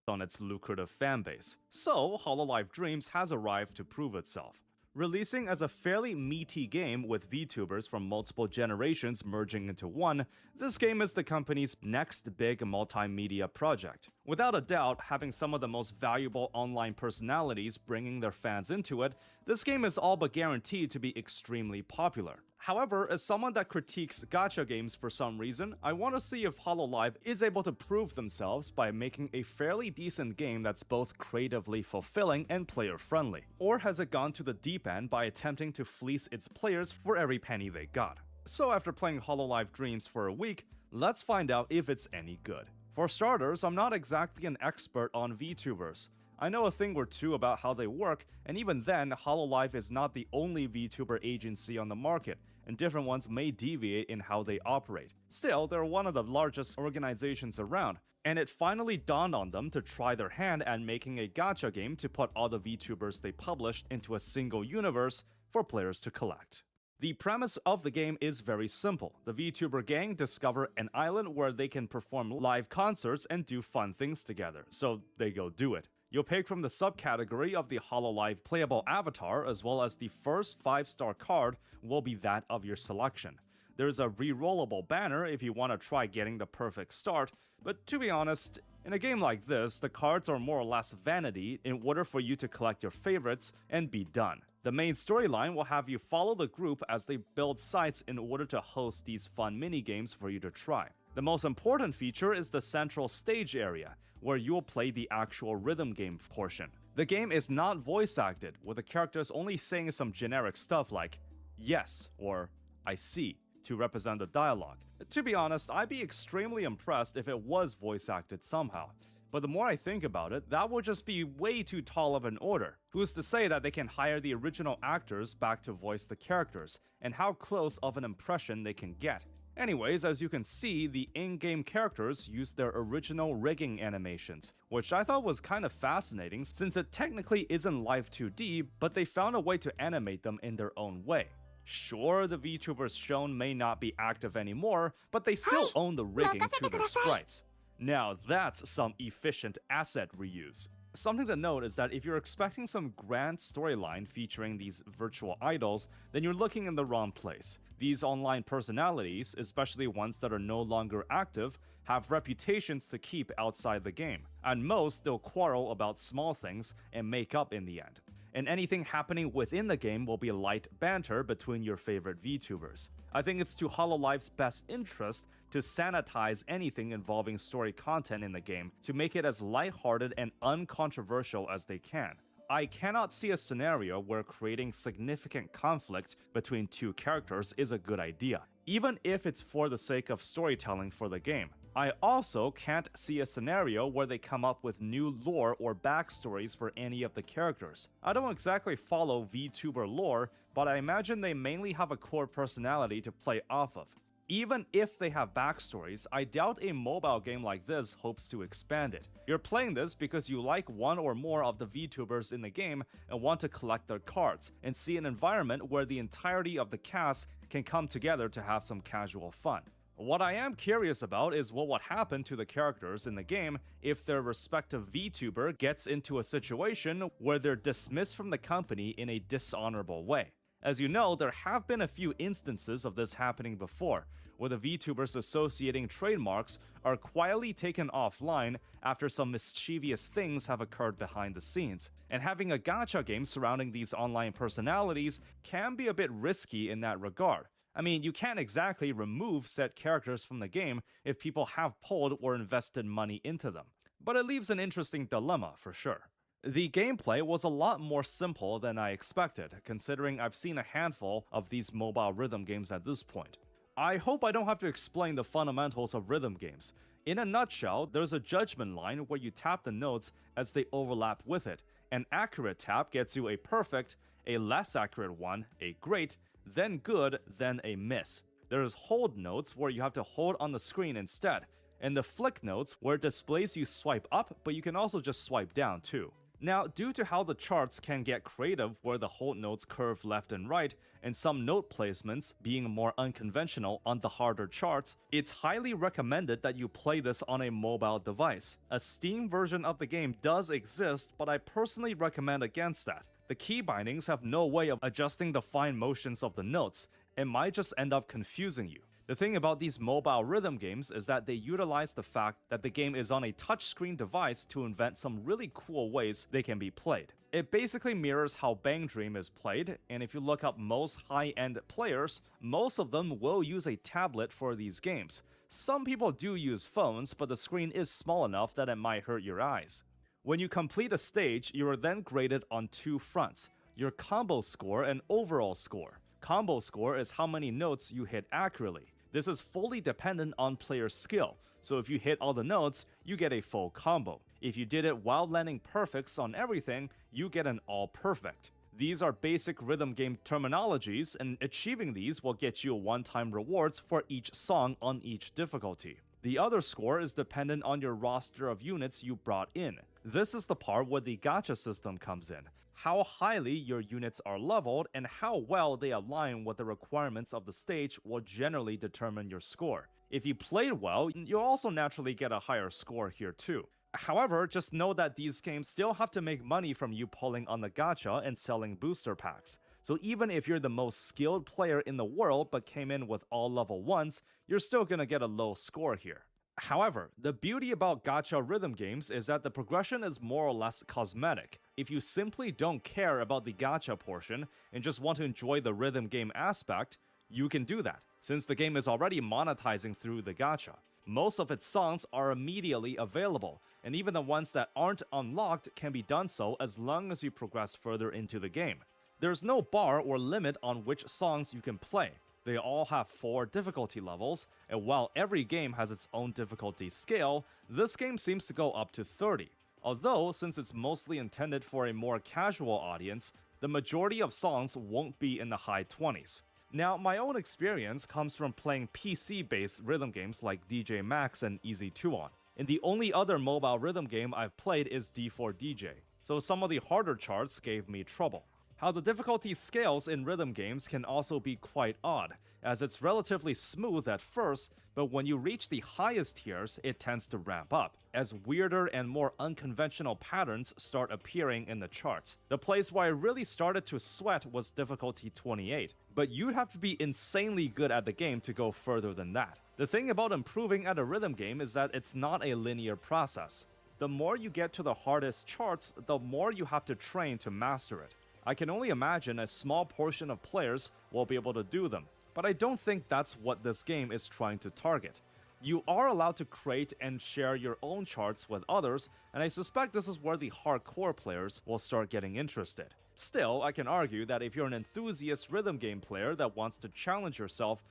On its lucrative fanbase. So, HoloLive Dreams has arrived to prove itself. Releasing as a fairly meaty game with VTubers from multiple generations merging into one, this game is the company's next big multimedia project. Without a doubt, having some of the most valuable online personalities bringing their fans into it, this game is all but guaranteed to be extremely popular. However, as someone that critiques gacha games for some reason, I want to see if HoloLive is able to prove themselves by making a fairly decent game that's both creatively fulfilling and player-friendly. Or has it gone to the deep end by attempting to fleece its players for every penny they got? So after playing HoloLive Dreams for a week, let's find out if it's any good. For starters, I'm not exactly an expert on VTubers. I know a thing or two about how they work, and even then, HoloLive is not the only VTuber agency on the market, and different ones may deviate in how they operate. Still, they're one of the largest organizations around, and it finally dawned on them to try their hand at making a gacha game to put all the VTubers they published into a single universe for players to collect. The premise of the game is very simple. The VTuber gang discover an island where they can perform live concerts and do fun things together, so they go do it. You'll pick from the subcategory of the HoloLive playable avatar, as well as the first 5-star card will be that of your selection. There's a re-rollable banner if you want to try getting the perfect start, but to be honest, in a game like this, the cards are more or less vanity in order for you to collect your favorites and be done. The main storyline will have you follow the group as they build sites in order to host these fun mini-games for you to try. The most important feature is the central stage area, where you'll play the actual rhythm game portion. The game is not voice acted, with the characters only saying some generic stuff like yes or I see to represent the dialogue. To be honest, I'd be extremely impressed if it was voice acted somehow. But the more I think about it, that would just be way too tall of an order. Who's to say that they can hire the original actors back to voice the characters, and how close of an impression they can get? Anyways, as you can see, the in-game characters use their original rigging animations, which I thought was kind of fascinating since it technically isn't live 2D, but they found a way to animate them in their own way. Sure, the VTubers shown may not be active anymore, but they still own the rigging to their sprites. Now that's some efficient asset reuse. Something to note is that if you're expecting some grand storyline featuring these virtual idols, then you're looking in the wrong place. These online personalities, especially ones that are no longer active, have reputations to keep outside the game. At most, they'll quarrel about small things and make up in the end. And anything happening within the game will be light banter between your favorite VTubers. I think it's to HoloLive's best interest to sanitize anything involving story content in the game to make it as lighthearted and uncontroversial as they can. I cannot see a scenario where creating significant conflict between two characters is a good idea, even if it's for the sake of storytelling for the game. I also can't see a scenario where they come up with new lore or backstories for any of the characters. I don't exactly follow VTuber lore, but I imagine they mainly have a core personality to play off of. Even if they have backstories, I doubt a mobile game like this hopes to expand it. You're playing this because you like one or more of the VTubers in the game and want to collect their cards, and see an environment where the entirety of the cast can come together to have some casual fun. What I am curious about is what would happen to the characters in the game if their respective VTuber gets into a situation where they're dismissed from the company in a dishonorable way. As you know, there have been a few instances of this happening before, where the VTubers associating trademarks are quietly taken offline after some mischievous things have occurred behind the scenes. And having a gacha game surrounding these online personalities can be a bit risky in that regard. I mean, you can't exactly remove said characters from the game if people have pulled or invested money into them. But it leaves an interesting dilemma for sure. The gameplay was a lot more simple than I expected, considering I've seen a handful of these mobile rhythm games at this point. I hope I don't have to explain the fundamentals of rhythm games. In a nutshell, there's a judgment line where you tap the notes as they overlap with it. An accurate tap gets you a perfect, a less accurate one, a great, then good, then a miss. There's hold notes where you have to hold on the screen instead, and the flick notes where it displays you swipe up, but you can also just swipe down too. Now, due to how the charts can get creative where the hold notes curve left and right, and some note placements being more unconventional on the harder charts, it's highly recommended that you play this on a mobile device. A Steam version of the game does exist, but I personally recommend against that. The key bindings have no way of adjusting the fine motions of the notes, and might just end up confusing you. The thing about these mobile rhythm games is that they utilize the fact that the game is on a touchscreen device to invent some really cool ways they can be played. It basically mirrors how Bang Dream is played, and if you look up most high-end players, most of them will use a tablet for these games. Some people do use phones, but the screen is small enough that it might hurt your eyes. When you complete a stage, you are then graded on two fronts: your combo score and overall score. Combo score is how many notes you hit accurately. This is fully dependent on player skill, so if you hit all the notes, you get a full combo. If you did it while landing perfects on everything, you get an all perfect. These are basic rhythm game terminologies, and achieving these will get you one-time rewards for each song on each difficulty. The other score is dependent on your roster of units you brought in. This is the part where the gacha system comes in. How highly your units are leveled and how well they align with the requirements of the stage will generally determine your score. If you played well, you'll also naturally get a higher score here too. However, just know that these games still have to make money from you pulling on the gacha and selling booster packs. So even if you're the most skilled player in the world but came in with all level 1s, you're still gonna get a low score here. However, the beauty about gacha rhythm games is that the progression is more or less cosmetic. If you simply don't care about the gacha portion and just want to enjoy the rhythm game aspect, you can do that, since the game is already monetizing through the gacha. Most of its songs are immediately available, and even the ones that aren't unlocked can be done so as long as you progress further into the game. There's no bar or limit on which songs you can play. They all have 4 difficulty levels, and while every game has its own difficulty scale, this game seems to go up to 30. Although, since it's mostly intended for a more casual audience, the majority of songs won't be in the high 20s. Now, my own experience comes from playing PC-based rhythm games like DJ Max and Easy 2-On, and the only other mobile rhythm game I've played is D4DJ, so some of the harder charts gave me trouble. How the difficulty scales in rhythm games can also be quite odd, as it's relatively smooth at first, but when you reach the highest tiers, it tends to ramp up, as weirder and more unconventional patterns start appearing in the charts. The place where I really started to sweat was difficulty 28, but you'd have to be insanely good at the game to go further than that. The thing about improving at a rhythm game is that it's not a linear process. The more you get to the hardest charts, the more you have to train to master it. I can only imagine a small portion of players will be able to do them, but I don't think that's what this game is trying to target. You are allowed to create and share your own charts with others, and I suspect this is where the hardcore players will start getting interested. Still, I can argue that if you're an enthusiast rhythm game player that wants to challenge yourself,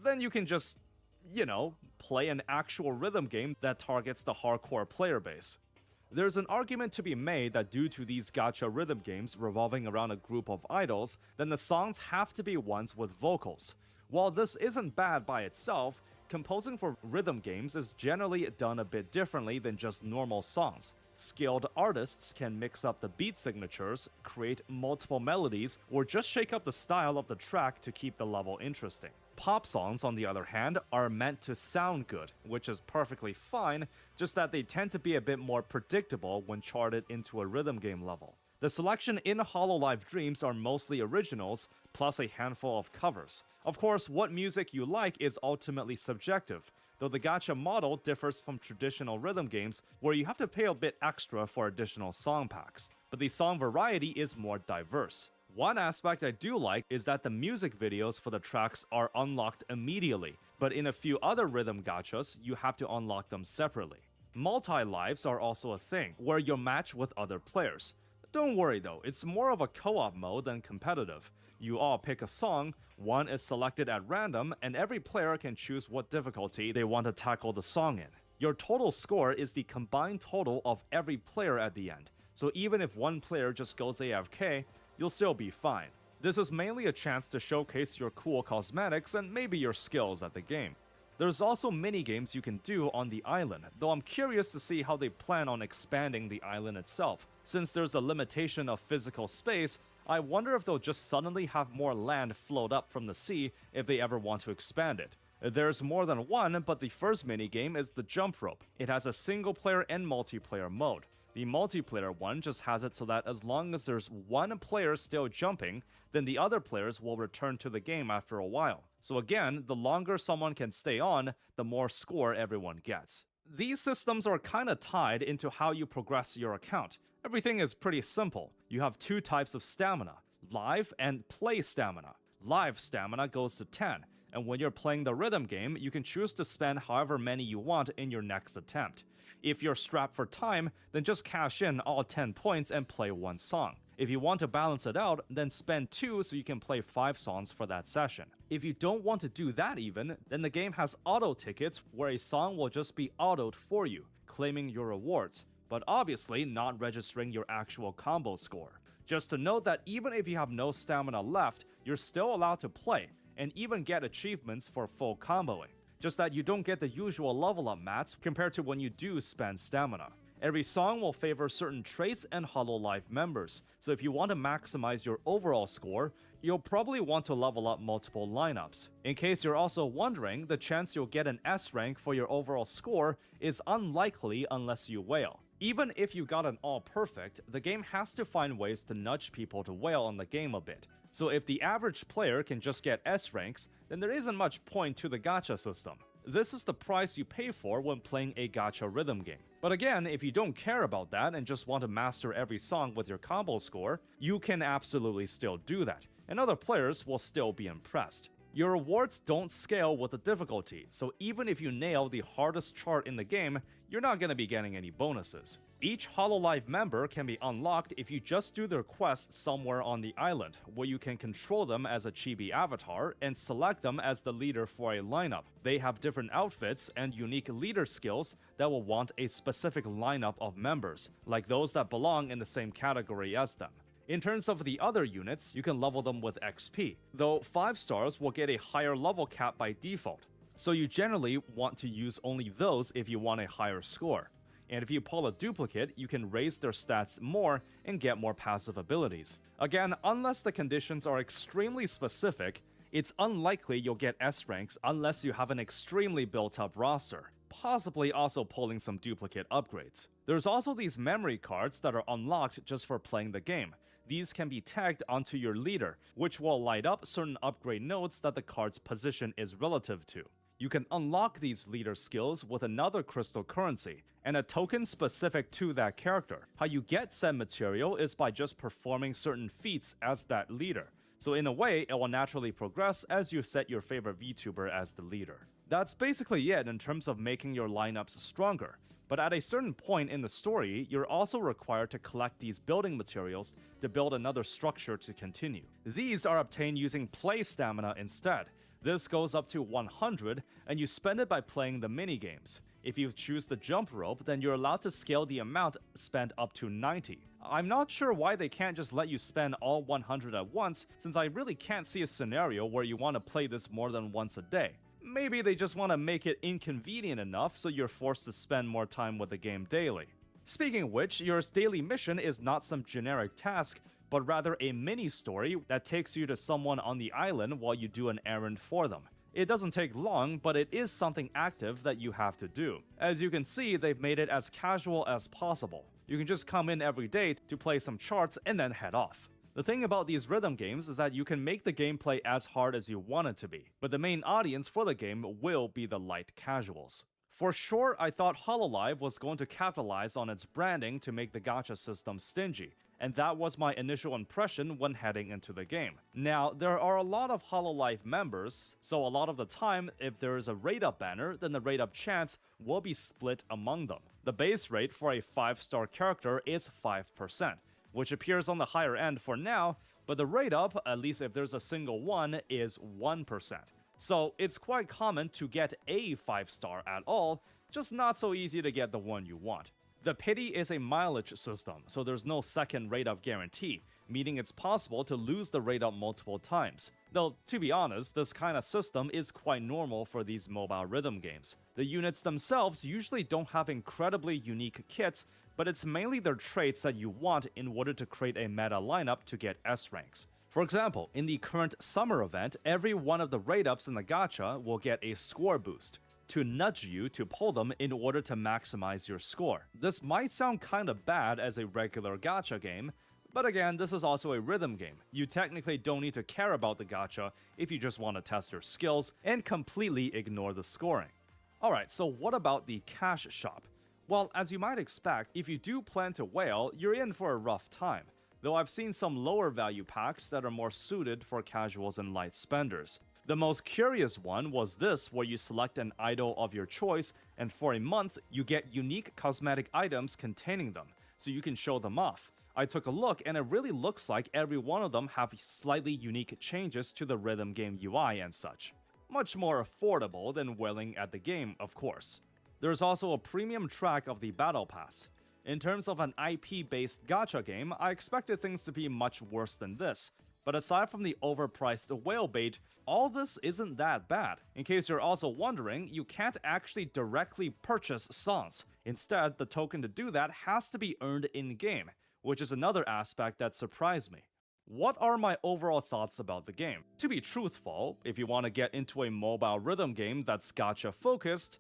then you can just, play an actual rhythm game that targets the hardcore player base. There's an argument to be made that due to these gacha rhythm games revolving around a group of idols, then the songs have to be ones with vocals. While this isn't bad by itself, composing for rhythm games is generally done a bit differently than just normal songs. Skilled artists can mix up the beat signatures, create multiple melodies, or just shake up the style of the track to keep the level interesting. Pop songs, on the other hand, are meant to sound good, which is perfectly fine, just that they tend to be a bit more predictable when charted into a rhythm game level. The selection in Hololive Dreams are mostly originals, plus a handful of covers. Of course, what music you like is ultimately subjective, though the gacha model differs from traditional rhythm games where you have to pay a bit extra for additional song packs, but the song variety is more diverse. One aspect I do like is that the music videos for the tracks are unlocked immediately, but in a few other rhythm gachas, you have to unlock them separately. Multi-lives are also a thing, where you'll match with other players. Don't worry though, it's more of a co-op mode than competitive. You all pick a song, one is selected at random, and every player can choose what difficulty they want to tackle the song in. Your total score is the combined total of every player at the end, so even if one player just goes AFK, you'll still be fine. This is mainly a chance to showcase your cool cosmetics and maybe your skills at the game. There's also mini-games you can do on the island, though I'm curious to see how they plan on expanding the island itself. Since there's a limitation of physical space, I wonder if they'll just suddenly have more land float up from the sea if they ever want to expand it. There's more than one, but the first minigame is the jump rope. It has a single player and multiplayer mode. The multiplayer one just has it so that as long as there's one player still jumping, then the other players will return to the game after a while. So again, the longer someone can stay on, the more score everyone gets. These systems are kinda tied into how you progress your account. Everything is pretty simple. You have two types of stamina, live and play stamina. Live stamina goes to 10, and when you're playing the rhythm game, you can choose to spend however many you want in your next attempt. If you're strapped for time, then just cash in all 10 points and play one song. If you want to balance it out, then spend 2 so you can play 5 songs for that session. If you don't want to do that even, then the game has auto tickets where a song will just be autoed for you, claiming your rewards, but obviously not registering your actual combo score. Just to note that even if you have no stamina left, you're still allowed to play, and even get achievements for full comboing. Just that you don't get the usual level up mats compared to when you do spend stamina. Every song will favor certain traits and Hololive members, so if you want to maximize your overall score, you'll probably want to level up multiple lineups. In case you're also wondering, the chance you'll get an S rank for your overall score is unlikely unless you whale. Even if you got an all perfect, the game has to find ways to nudge people to whale on the game a bit. So if the average player can just get S ranks, then there isn't much point to the gacha system. This is the price you pay for when playing a gacha rhythm game. But again, if you don't care about that and just want to master every song with your combo score, you can absolutely still do that, and other players will still be impressed. Your rewards don't scale with the difficulty, so even if you nail the hardest chart in the game, you're not going to be getting any bonuses. Each Hololive member can be unlocked if you just do their quest somewhere on the island, where you can control them as a chibi avatar and select them as the leader for a lineup. They have different outfits and unique leader skills that will want a specific lineup of members, like those that belong in the same category as them. In terms of the other units, you can level them with XP, though 5 stars will get a higher level cap by default, so you generally want to use only those if you want a higher score. And if you pull a duplicate, you can raise their stats more and get more passive abilities. Again, unless the conditions are extremely specific, it's unlikely you'll get S ranks unless you have an extremely built up roster, possibly also pulling some duplicate upgrades. There's also these memory cards that are unlocked just for playing the game. These can be tagged onto your leader, which will light up certain upgrade nodes that the card's position is relative to. You can unlock these leader skills with another crystal currency, and a token specific to that character. How you get said material is by just performing certain feats as that leader. So in a way, it will naturally progress as you set your favorite VTuber as the leader. That's basically it in terms of making your lineups stronger. But at a certain point in the story, you're also required to collect these building materials to build another structure to continue. These are obtained using play stamina instead. This goes up to 100, and you spend it by playing the minigames. If you choose the jump rope, then you're allowed to scale the amount spent up to 90. I'm not sure why they can't just let you spend all 100 at once, since I really can't see a scenario where you want to play this more than once a day. Maybe they just want to make it inconvenient enough so you're forced to spend more time with the game daily. Speaking of which, your daily mission is not some generic task, but rather a mini-story that takes you to someone on the island while you do an errand for them. It doesn't take long, but it is something active that you have to do. As you can see, they've made it as casual as possible. You can just come in every day to play some charts and then head off. The thing about these rhythm games is that you can make the gameplay as hard as you want it to be, but the main audience for the game will be the light casuals. For sure, I thought Hololive was going to capitalize on its branding to make the gacha system stingy, and that was my initial impression when heading into the game. Now, there are a lot of Hololive members, so a lot of the time, if there is a rate-up banner, then the rate-up chance will be split among them. The base rate for a 5-star character is 5%, which appears on the higher end for now, but the rate up, at least if there's a single one, is 1%. So it's quite common to get a 5-star at all, just not so easy to get the one you want. The pity is a mileage system, so there's no second rate up guarantee, meaning it's possible to lose the rate up multiple times. Though, to be honest, this kind of system is quite normal for these mobile rhythm games. The units themselves usually don't have incredibly unique kits, but it's mainly their traits that you want in order to create a meta lineup to get S ranks. For example, in the current summer event, every one of the rate ups in the gacha will get a score boost to nudge you to pull them in order to maximize your score. This might sound kinda bad as a regular gacha game, but again, this is also a rhythm game. You technically don't need to care about the gacha if you just want to test your skills and completely ignore the scoring. Alright, so what about the cash shop? Well, as you might expect, if you do plan to whale, you're in for a rough time, though I've seen some lower value packs that are more suited for casuals and light spenders. The most curious one was this, where you select an idol of your choice, and for a month, you get unique cosmetic items containing them, so you can show them off. I took a look, and it really looks like every one of them have slightly unique changes to the rhythm game UI and such. Much more affordable than whaling at the game, of course. There's also a premium track of the Battle Pass. In terms of an IP-based gacha game, I expected things to be much worse than this. But aside from the overpriced whale bait, all this isn't that bad. In case you're also wondering, you can't actually directly purchase songs. Instead, the token to do that has to be earned in-game, which is another aspect that surprised me. What are my overall thoughts about the game? To be truthful, if you want to get into a mobile rhythm game that's gacha focused,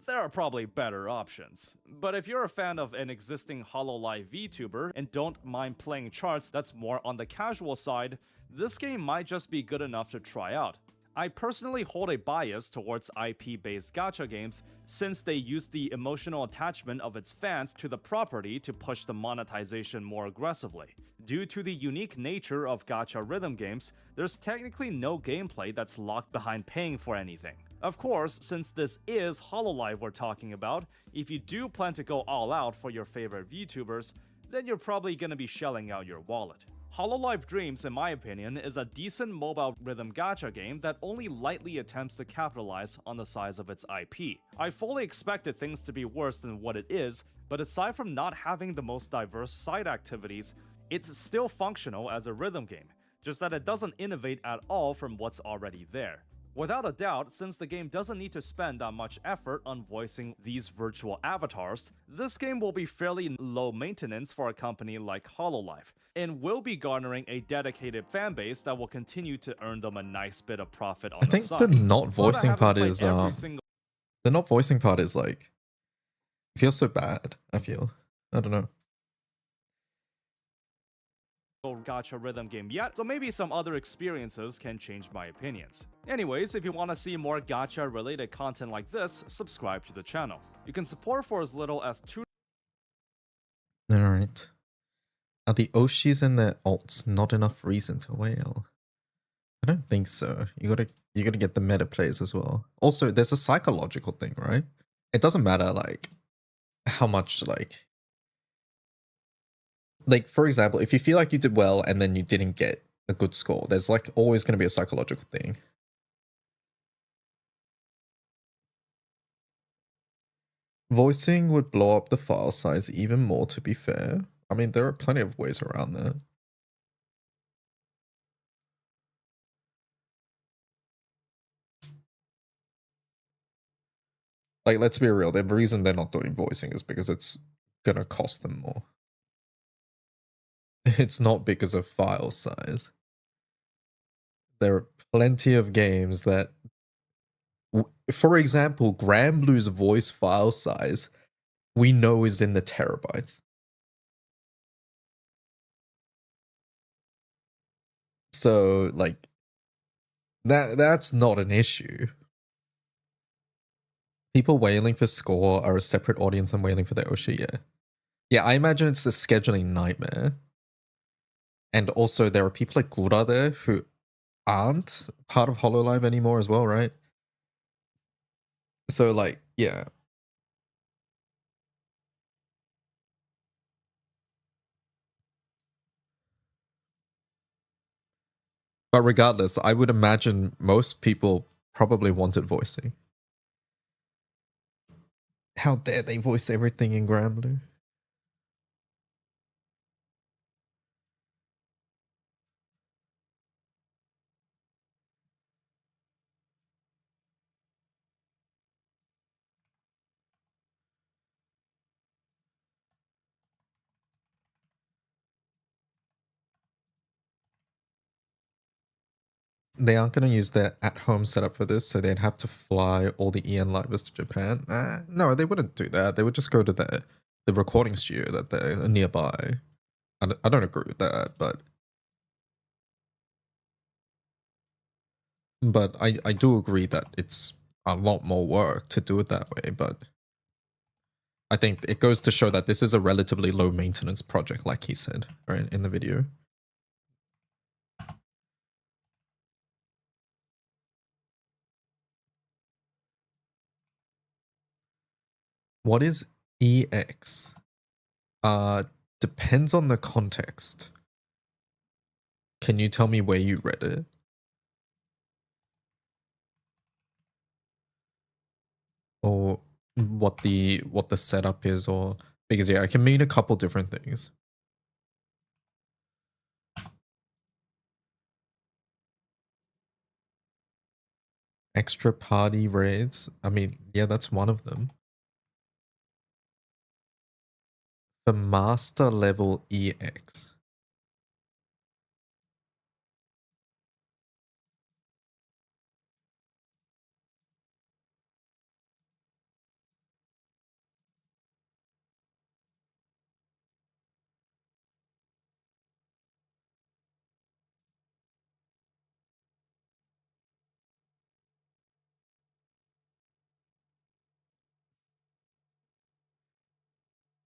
there are probably better options. But if you're a fan of an existing Hololive VTuber and don't mind playing charts that's more on the casual side, this game might just be good enough to try out. I personally hold a bias towards IP-based gacha games since they use the emotional attachment of its fans to the property to push the monetization more aggressively. Due to the unique nature of gacha rhythm games, there's technically no gameplay that's locked behind paying for anything. Of course, since this is Hololive we're talking about, if you do plan to go all out for your favorite VTubers, then you're probably gonna be shelling out your wallet. Hololive Dreams, in my opinion, is a decent mobile rhythm gacha game that only lightly attempts to capitalize on the size of its IP. I fully expected things to be worse than what it is, but aside from not having the most diverse side activities, it's still functional as a rhythm game, just that it doesn't innovate at all from what's already there. Without a doubt, since the game doesn't need to spend that much effort on voicing these virtual avatars, this game will be fairly low maintenance for a company like Hololive, and will be garnering a dedicated fanbase that will continue to earn them a nice bit of profit on the side. I think the not But I voicing haven't part played is every single the not voicing part is like, it feels so bad. I don't know. gacha rhythm game yet, so maybe some other experiences can change my opinions. Anyways, if you want to see more gacha related content like this, subscribe to the channel. You can support for as little as $2. Alright. Are the Oshis and their alts not enough reason to whale? I don't think so. You gotta get the meta plays as well. Also, there's a psychological thing, right? It doesn't matter like how much like for example, if you feel like you did well and then you didn't get a good score, there's like always going to be a psychological thing. Voicing would blow up the file size even more, to be fair. I mean, there are plenty of ways around that. Like, let's be real, the reason they're not doing voicing is because it's gonna cost them more. It's not because of file size. There are plenty of games that, for example, Granblue's voice file size, we know is in the terabytes. So, like, that's not an issue. People whaling for score are a separate audience than whaling for the Oshi, yeah. Yeah, I imagine it's a scheduling nightmare. And also, there are people like Gura there who aren't part of Hololive anymore as well, right? So, like, yeah. But regardless, I would imagine most people probably wanted voicing. How dare they voice everything in Granblue? They aren't going to use their at-home setup for this, so they'd have to fly all the EN livers to Japan. No, they wouldn't do that. They would just go to the recording studio that they're nearby. I don't agree with that, but I do agree that it's a lot more work to do it that way. But I think it goes to show that this is a relatively low maintenance project, like he said, right, in the video. What is EX? Depends on the context. Can you tell me where you read it? Or what the setup is, or because yeah, it can mean a couple different things. Extra party raids. I mean, yeah, that's one of them. The master level EX.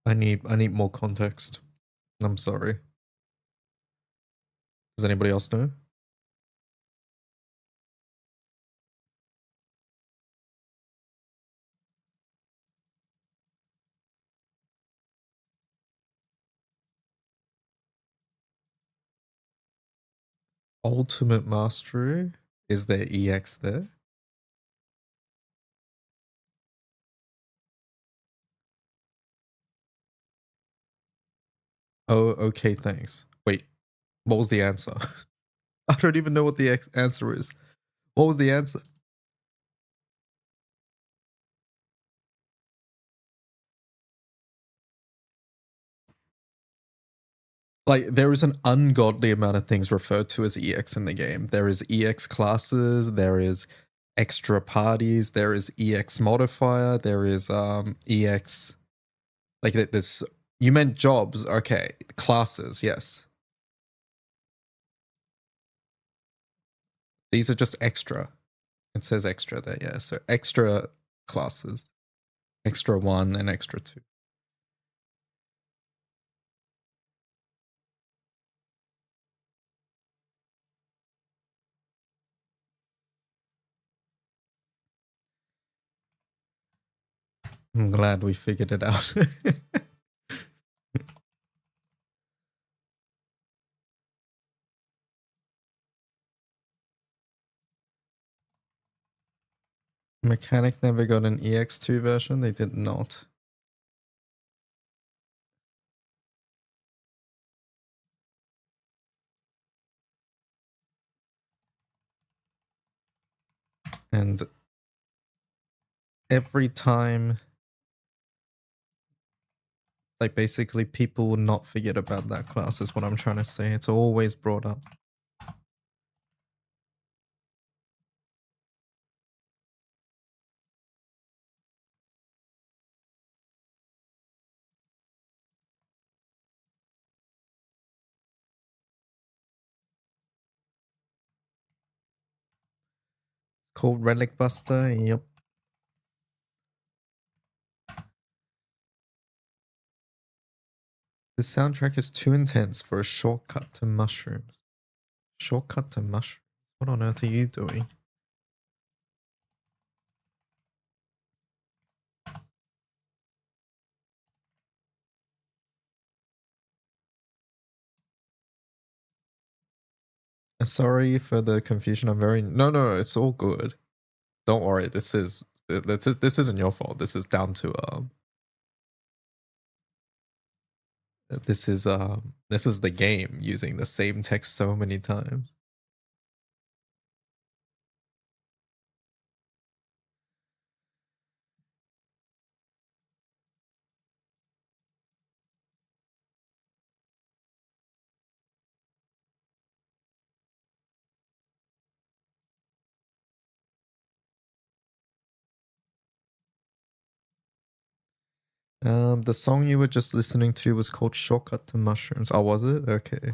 I need more context. I'm sorry. Does anybody else know? Ultimate Mastery? Is there EX there? Oh, okay, thanks. Wait, what was the answer? I don't even know what the answer is. What was the answer? Like, there is an ungodly amount of things referred to as EX in the game. There is EX classes, there is extra parties, there is EX modifier, there is EX, like this. You meant jobs, okay. Classes, yes. These are just extra. It says extra there, yeah. So extra classes, extra 1 and extra 2. I'm glad we figured it out. Mechanic never got an EX2 version. They did not. And every time, like, basically people will not forget about that class is what I'm trying to say. It's always brought up. Called Relic Buster. Yep. The soundtrack is too intense for a shortcut to mushrooms. Shortcut to mushrooms? What on earth are you doing? Sorry for the confusion. I'm very no. It's all good. Don't worry. This isn't your fault. This is down to this is the game using the same text so many times. The song you were just listening to was called Shortcut to Mushrooms. Oh, was it? Okay.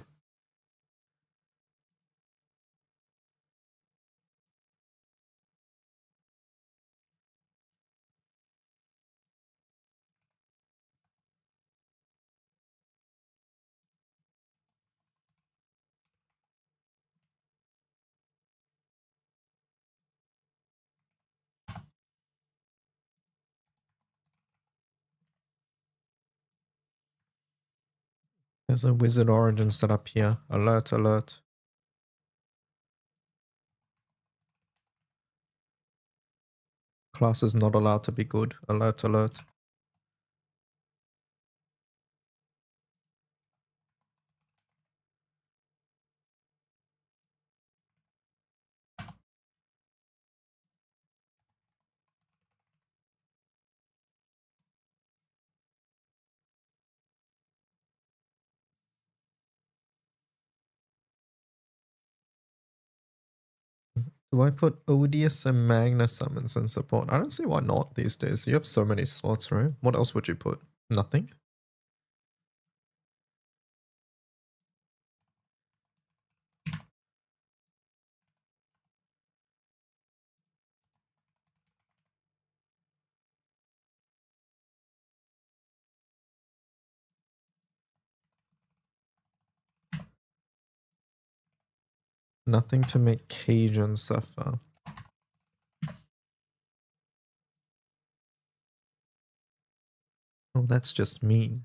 There's a Wizard Origin set up here. Alert, alert. Class is not allowed to be good. Alert, alert. Do I put Odious and Magna summons in support? I don't see why not these days. You have so many slots, right? What else would you put? Nothing? Nothing to make Cajun suffer. Oh, that's just mean.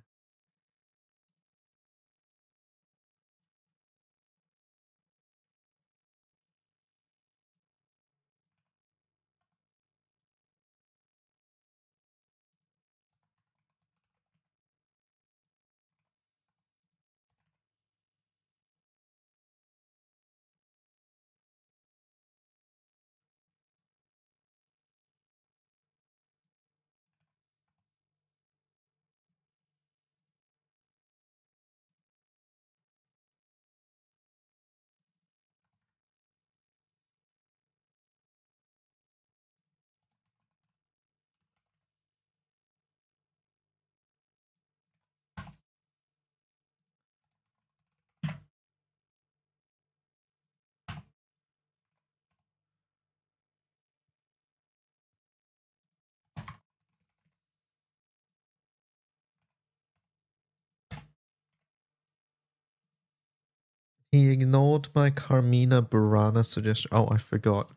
He ignored my Carmina Burana suggestion. Oh, I forgot.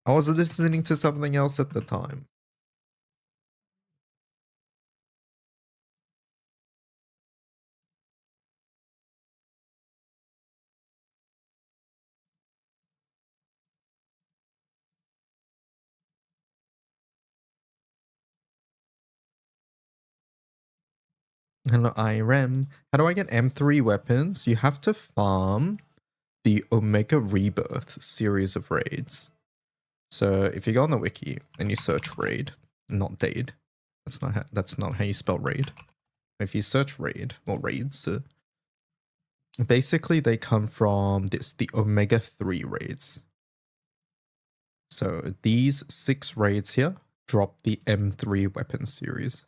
I was listening to something else at the time. Hello, IREM. How do I get M3 weapons? You have to farm the Omega Rebirth series of raids. So if you go on the wiki and you search raid, not dade, that's not how you spell raid. If you search raid or raids, basically they come from the Omega 3 raids. So these 6 raids here drop the M3 weapon series.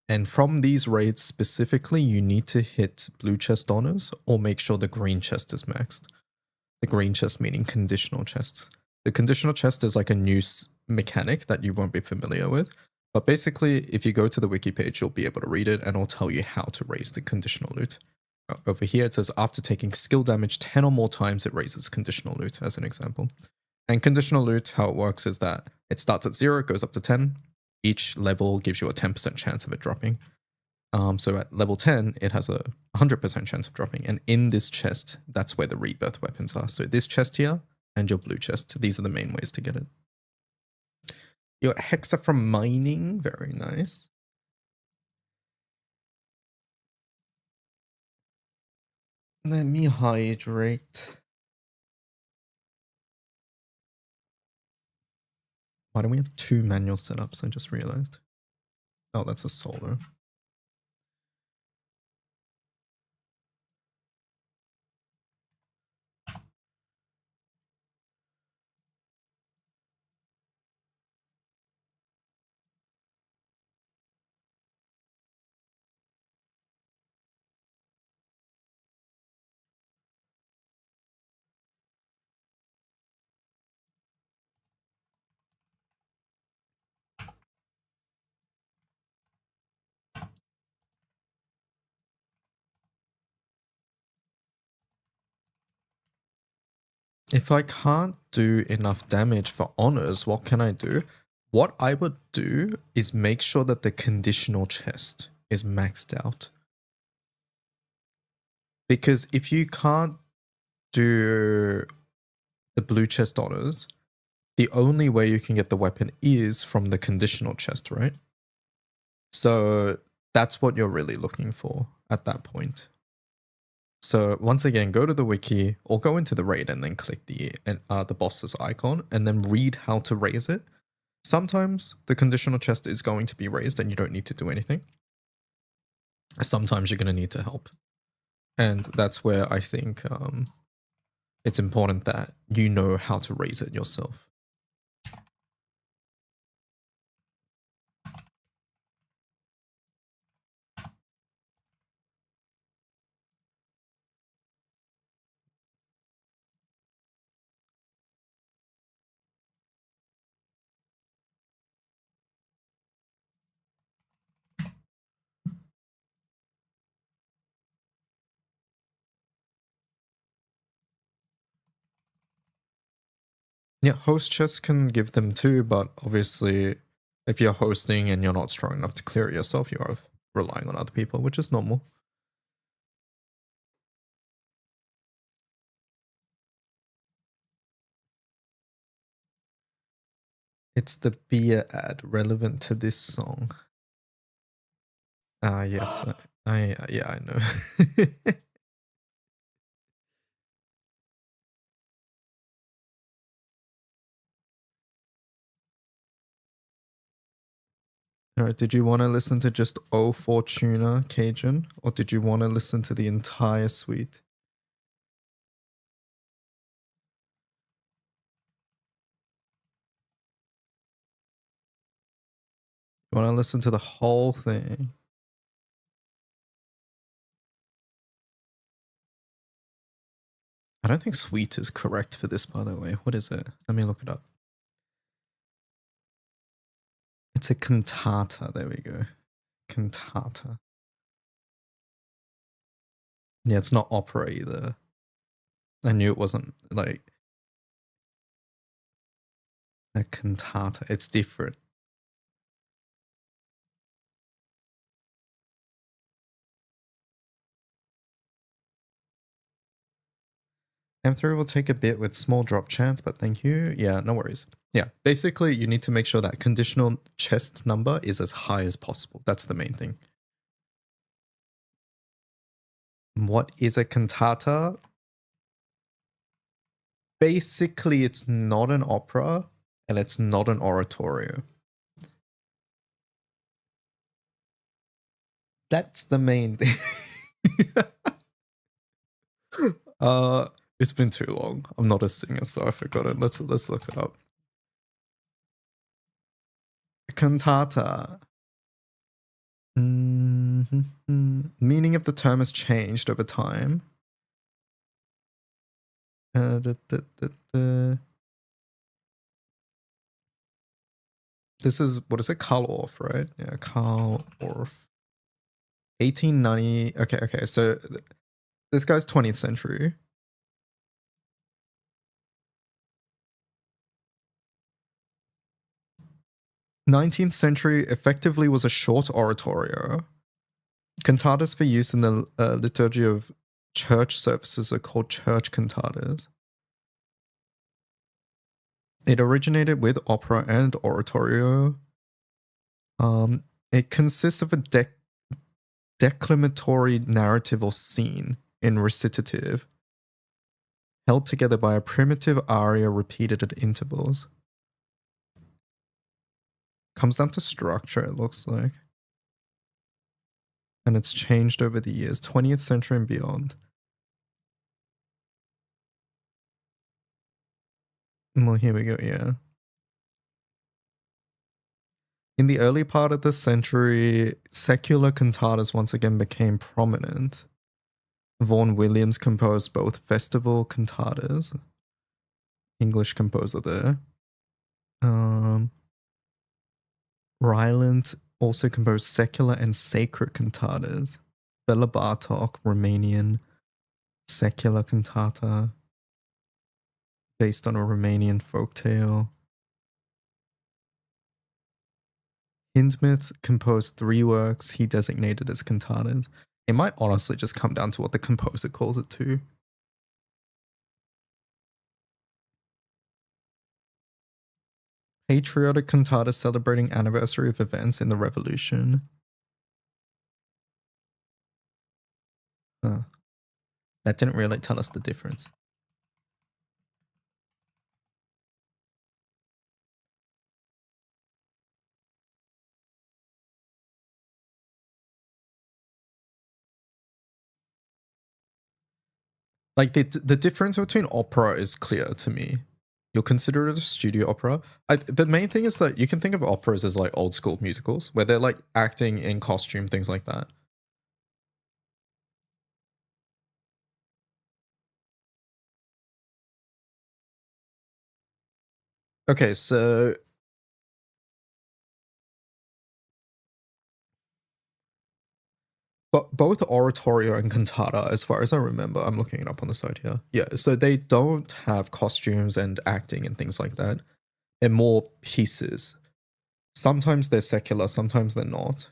And from these raids specifically, you need to hit blue chest honors or make sure the green chest is maxed. The green chest meaning conditional chests. The conditional chest is like a new mechanic that you won't be familiar with. But basically, if you go to the wiki page, you'll be able to read it and it'll tell you how to raise the conditional loot. Over here, it says after taking skill damage 10 or more times, it raises conditional loot, as an example. And conditional loot, how it works is that it starts at 0, goes up to 10. Each level gives you a 10% chance of it dropping. So at level 10, it has a 100% chance of dropping. And in this chest, that's where the rebirth weapons are. So this chest here and your blue chest, these are the main ways to get it. You got Hexa from mining, very nice. Let me hydrate. Why do we have 2 manual setups? I just realized. Oh, that's a solo. If I can't do enough damage for honors, what can I do? What I would do is make sure that the conditional chest is maxed out. Because if you can't do the blue chest honors, the only way you can get the weapon is from the conditional chest, right? So that's what you're really looking for at that point. So once again, go to the wiki or go into the raid and then click the boss's icon and then read how to raise it. Sometimes the conditional chest is going to be raised and you don't need to do anything. Sometimes you're going to need to help. And that's where I think it's important that you know how to raise it yourself. Yeah, host chests can give them too, but obviously if you're hosting and you're not strong enough to clear it yourself, you are relying on other people, which is normal. It's the beer ad relevant to this song. Ah, yes. Yeah, I know. Alright, did you want to listen to just O Fortuna, Cajun? Or did you want to listen to the entire suite? You want to listen to the whole thing? I don't think suite is correct for this, by the way. What is it? Let me look it up. It's a cantata. There we go. Cantata. Yeah, it's not opera either. I knew it wasn't like a cantata. It's different. M3 will take a bit with small drop chance, but thank you. Yeah, no worries. Yeah, basically you need to make sure that conditional chest number is as high as possible. That's the main thing. What is a cantata? Basically, it's not an opera and it's not an oratorio. That's the main thing. It's been too long. I'm not a singer, so I forgot it. Let's look it up. Cantata. Meaning of the term has changed over time. This is, what is it? Karl Orff, right? Yeah, Karl Orff. 1890. Okay. So this guy's 20th century. 19th century effectively was a short oratorio. Cantatas for use in the liturgy of church services are called church cantatas. It originated with opera and oratorio. It consists of a declamatory narrative or scene in recitative, held together by a primitive aria repeated at intervals. Comes down to structure, it looks like. And it's changed over the years, 20th century and beyond. Well, here we go, yeah. In the early part of the century, secular cantatas once again became prominent. Vaughan Williams composed both festival cantatas, English composer there. Ryland also composed secular and sacred cantatas. Bela Bartok, Romanian secular cantata, based on a Romanian folktale. Hindemith composed 3 works he designated as cantatas. It might honestly just come down to what the composer calls it too. Patriotic cantata celebrating anniversary of events in the Revolution. That didn't really tell us the difference. Like the difference between opera is clear to me. You'll consider it a studio opera. The main thing is that you can think of operas as like old school musicals where they're like acting in costume, things like that. Okay, so but both oratorio and cantata, as far as I remember, I'm looking it up on the side here. Yeah, so they don't have costumes and acting and things like that. They're more pieces. Sometimes they're secular, sometimes they're not.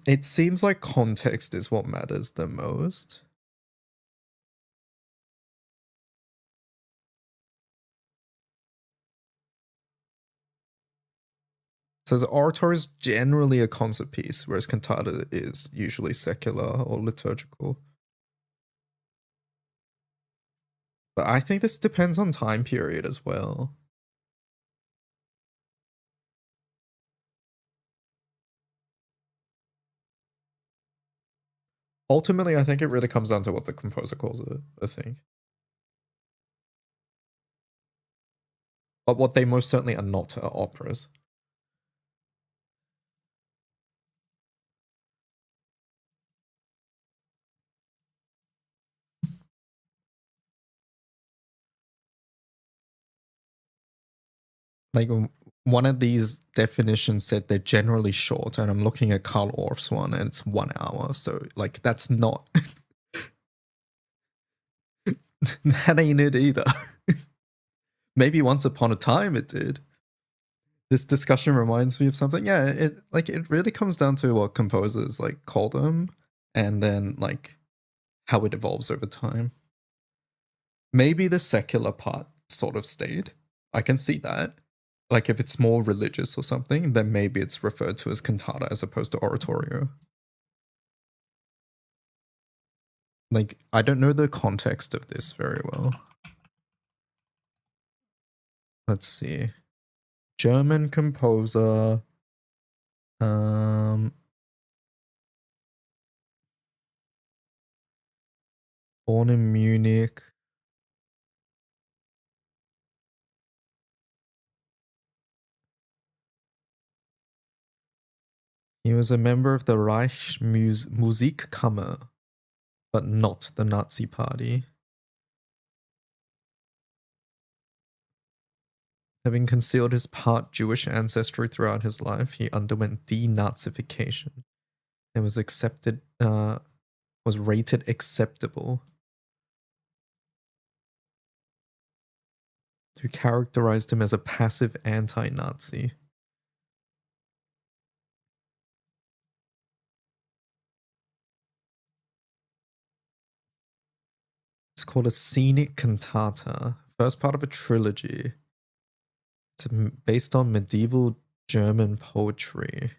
It seems like context is what matters the most. So the oratory is generally a concert piece, whereas cantata is usually secular or liturgical. But I think this depends on time period as well. Ultimately, I think it really comes down to what the composer calls it, I think. But what they most certainly are not are operas. Like one of these definitions said they're generally short, and I'm looking at Karl Orff's one, and it's 1 hour. So like that's not that ain't it either. Maybe once upon a time it did. This discussion reminds me of something. Yeah, it really comes down to what composers like call them, and then like how it evolves over time. Maybe the secular part sort of stayed. I can see that. Like if it's more religious or something, then maybe it's referred to as cantata as opposed to oratorio. Like I don't know the context of this very well. Let's see. German composer. Born in Munich. He was a member of the Reich Musikkammer, but not the Nazi Party. Having concealed his part Jewish ancestry throughout his life, he underwent denazification and was rated acceptable. who characterized him as a passive anti-Nazi. It's called a scenic cantata, first part of a trilogy. It's based on medieval German poetry.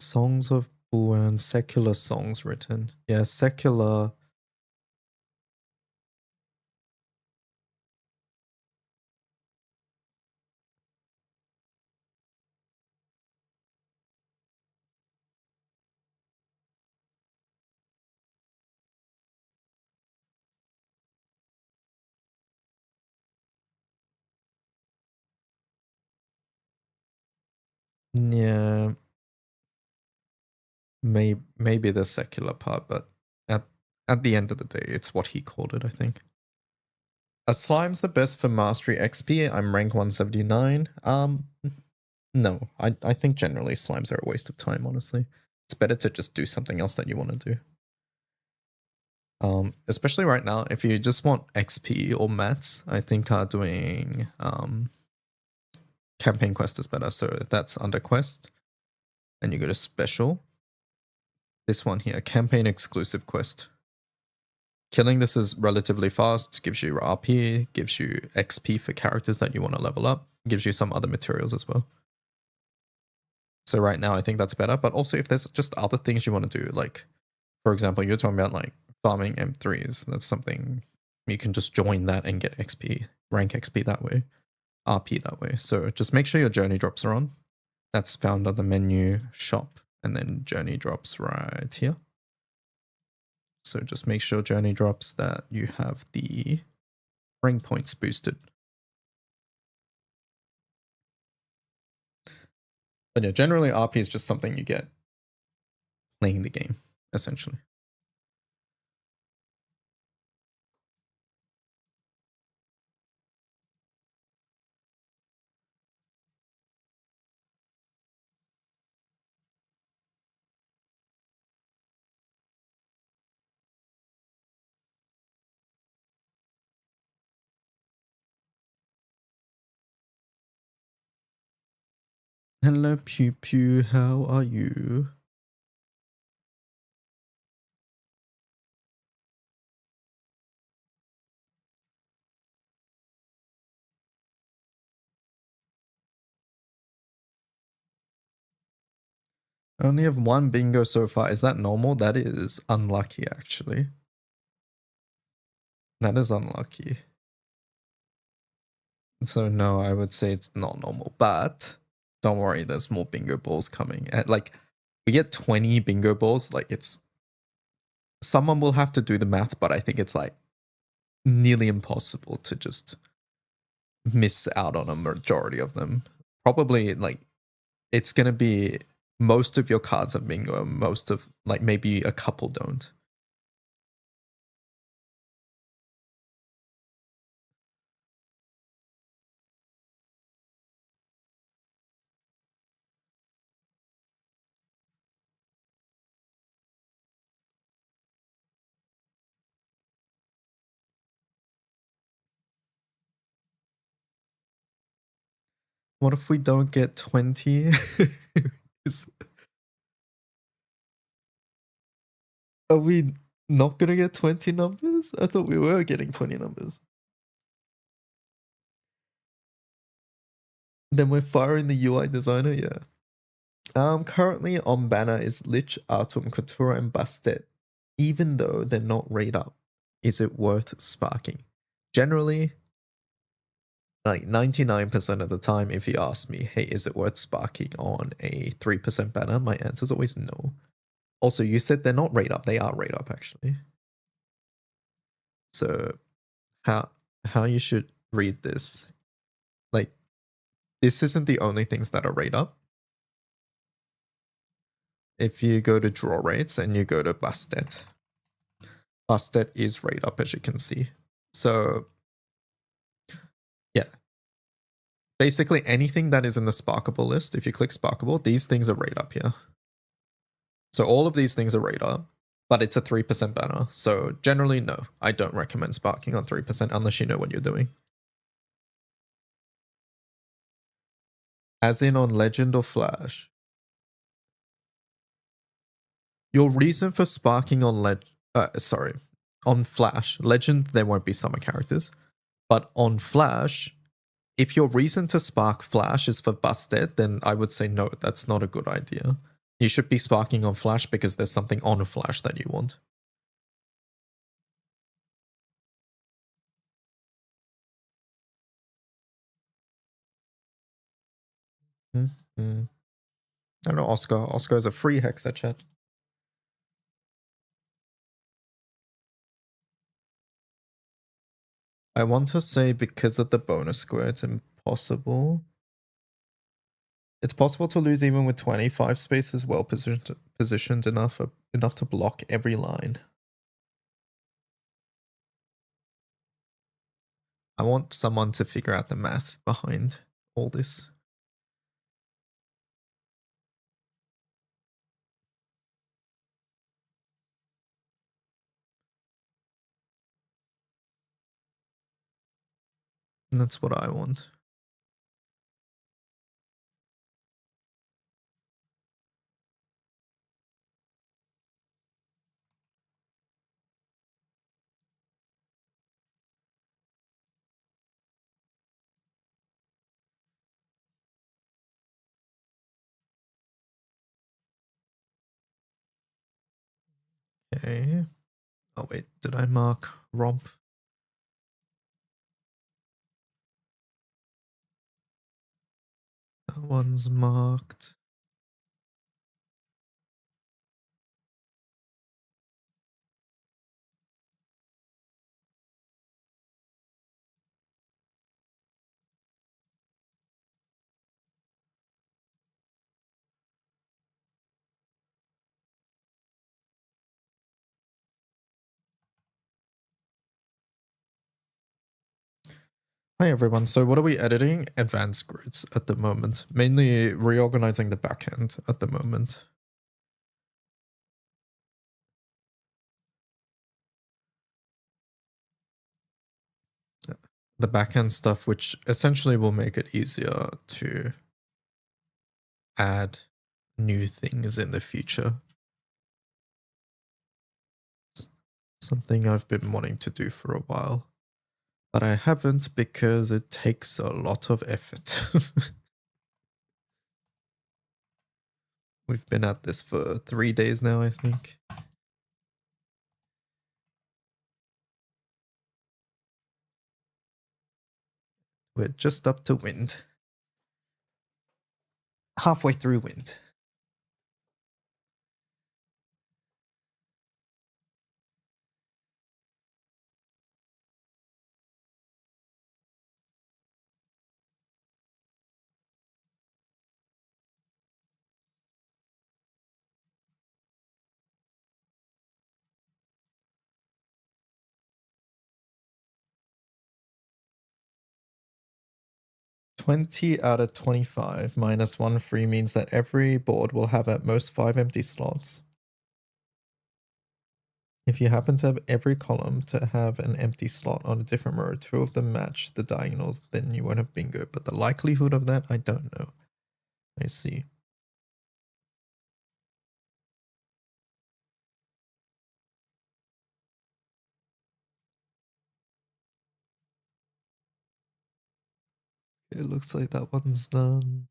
Songs of Bouin, secular songs written. Yeah, secular. Yeah, maybe the secular part, but at the end of the day, it's what he called it, I think. Are slimes the best for mastery XP? I'm rank 179. No, I think generally slimes are a waste of time, honestly. It's better to just do something else that you want to do. Especially right now, if you just want XP or mats, I think doing campaign quest is better. So that's under quest. And you go to special. This one here, campaign exclusive quest. Killing this is relatively fast, gives you RP, gives you XP for characters that you want to level up, gives you some other materials as well. So right now I think that's better, but also if there's just other things you want to do, like for example, you're talking about like farming M3s, that's something you can just join that and get XP, rank XP that way, RP that way. So just make sure your journey drops are on. That's found on the menu shop, and then journey drops right here. So just make sure journey drops that you have the rank points boosted. But yeah, generally RP is just something you get playing the game, essentially. Hello, Pew Pew, how are you? I only have one bingo so far. Is that normal? That is unlucky, actually. That is unlucky. So no, I would say it's not normal. But don't worry, there's more bingo balls coming. And like, we get 20 bingo balls. Like, it's someone will have to do the math, but I think it's like nearly impossible to just miss out on a majority of them. Probably like it's gonna be most of your cards have bingo, most of like maybe a couple don't. What if we don't get 20? Are we not gonna get 20 numbers? I thought we were getting 20 numbers. Then we're firing the UI designer, yeah. Currently on banner is Lich, Atum, Couture, and Bastet. Even though they're not rate up, is it worth sparking? Generally, like 99% of the time, if you ask me, hey, is it worth sparking on a 3% banner? My answer is always no. Also, you said they're not rate up. They are rate up, actually. So how you should read this, like, this isn't the only things that are rate up. If you go to draw rates and you go to Bastet, Bastet is rate up, as you can see. So yeah, basically anything that is in the Sparkable list, if you click Sparkable, these things are right up here. So all of these things are right up, but it's a 3% banner. So generally, no, I don't recommend sparking on 3% unless you know what you're doing. As in on Legend or Flash. Your reason for sparking on on Flash, Legend, there won't be summer characters. But on Flash, if your reason to spark Flash is for Busted, then I would say no, that's not a good idea. You should be sparking on Flash because there's something on Flash that you want. Mm-hmm. I don't know, Oscar. Oscar is a free Hexa chat. I want to say because of the bonus square, it's impossible. It's possible to lose even with 25 spaces well positioned enough to block every line. I want someone to figure out the math behind all this. And that's what I want. Okay. Oh wait, did I mark romp? That one's marked. Hi everyone, so what are we editing? Advanced grids at the moment. Mainly reorganizing the backend at the moment. The backend stuff, which essentially will make it easier to add new things in the future. It's something I've been wanting to do for a while, but I haven't because it takes a lot of effort. We've been at this for 3 days now, I think. We're just up to wind. Halfway through wind. $20 out of 25 minus 1 free means that every board will have at most 5 empty slots. If you happen to have every column to have an empty slot on a different row, 2 of them match the diagonals, then you won't have bingo. But the likelihood of that, I don't know. I see. It looks like that one's done.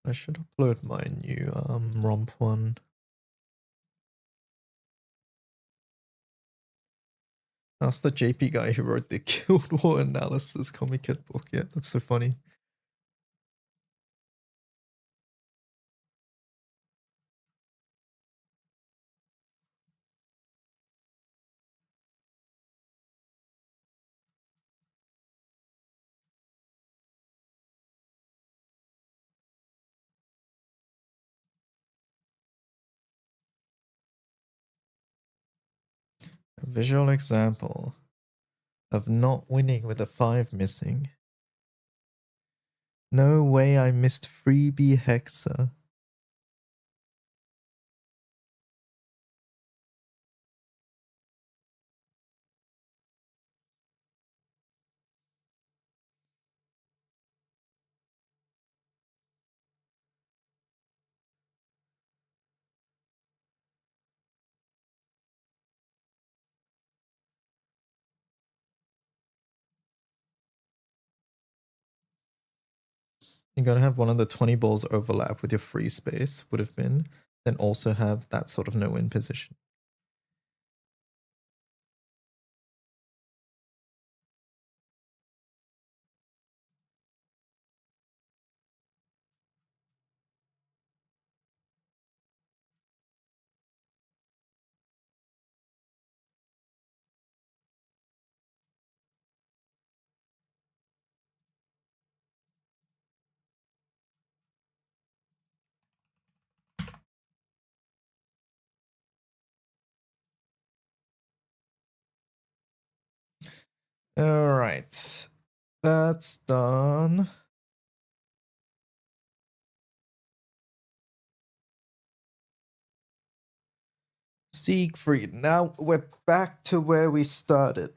I should upload my new romp one. That's the JP guy who wrote the Guild War analysis comic kit book. Yeah, that's so funny. A visual example of not winning with a 5 missing. No way I missed freebie Hexa. You gotta have one of the 20 balls overlap with your free space, would have been, then also have that sort of no-win position. Alright, that's done. Siegfried, now we're back to where we started.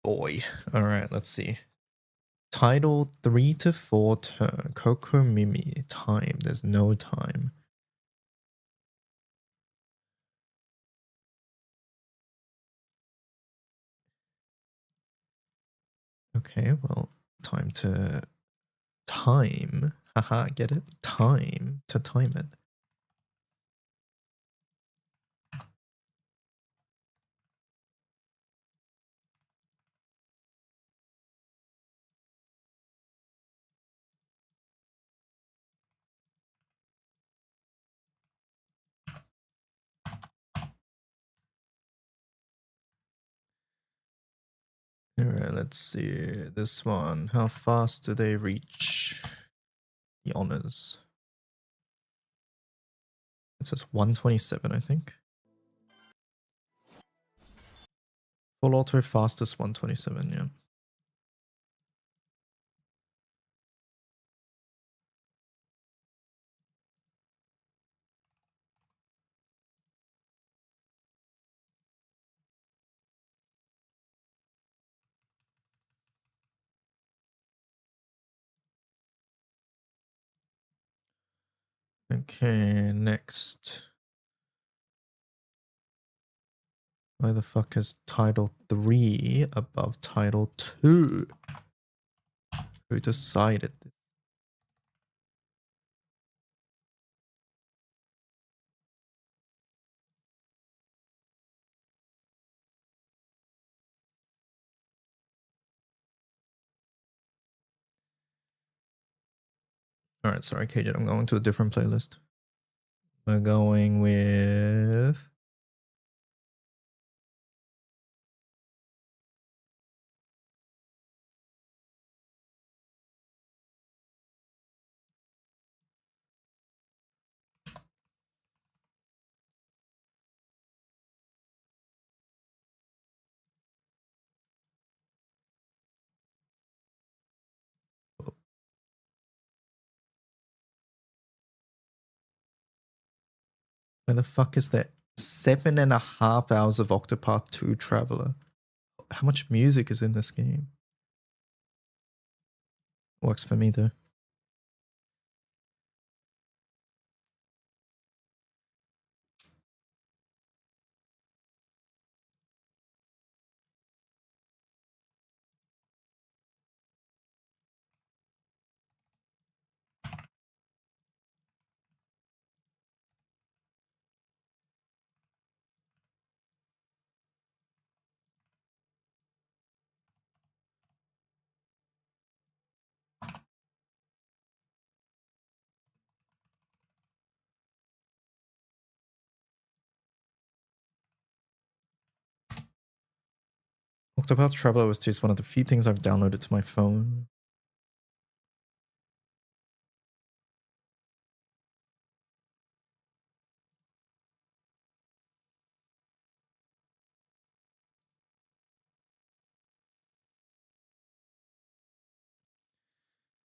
Boy. Alright, let's see. Title 3 to 4 turn. Coco Mimi. Time. There's no time. Okay, well, time to time. Haha, get it? Time to time it. Alright, let's see. This one. How fast do they reach the honors? It says 127, I think. Full auto fastest 127, yeah. Okay, next. Why the fuck is title 3 above title 2? Who decided this? Alright, sorry, KJ, I'm going to a different playlist. We're going with... Where the fuck is that? 7.5 hours of Octopath 2 Traveler. How much music is in this game? Works for me though. Octopath Traveler OST is one of the few things I've downloaded to my phone.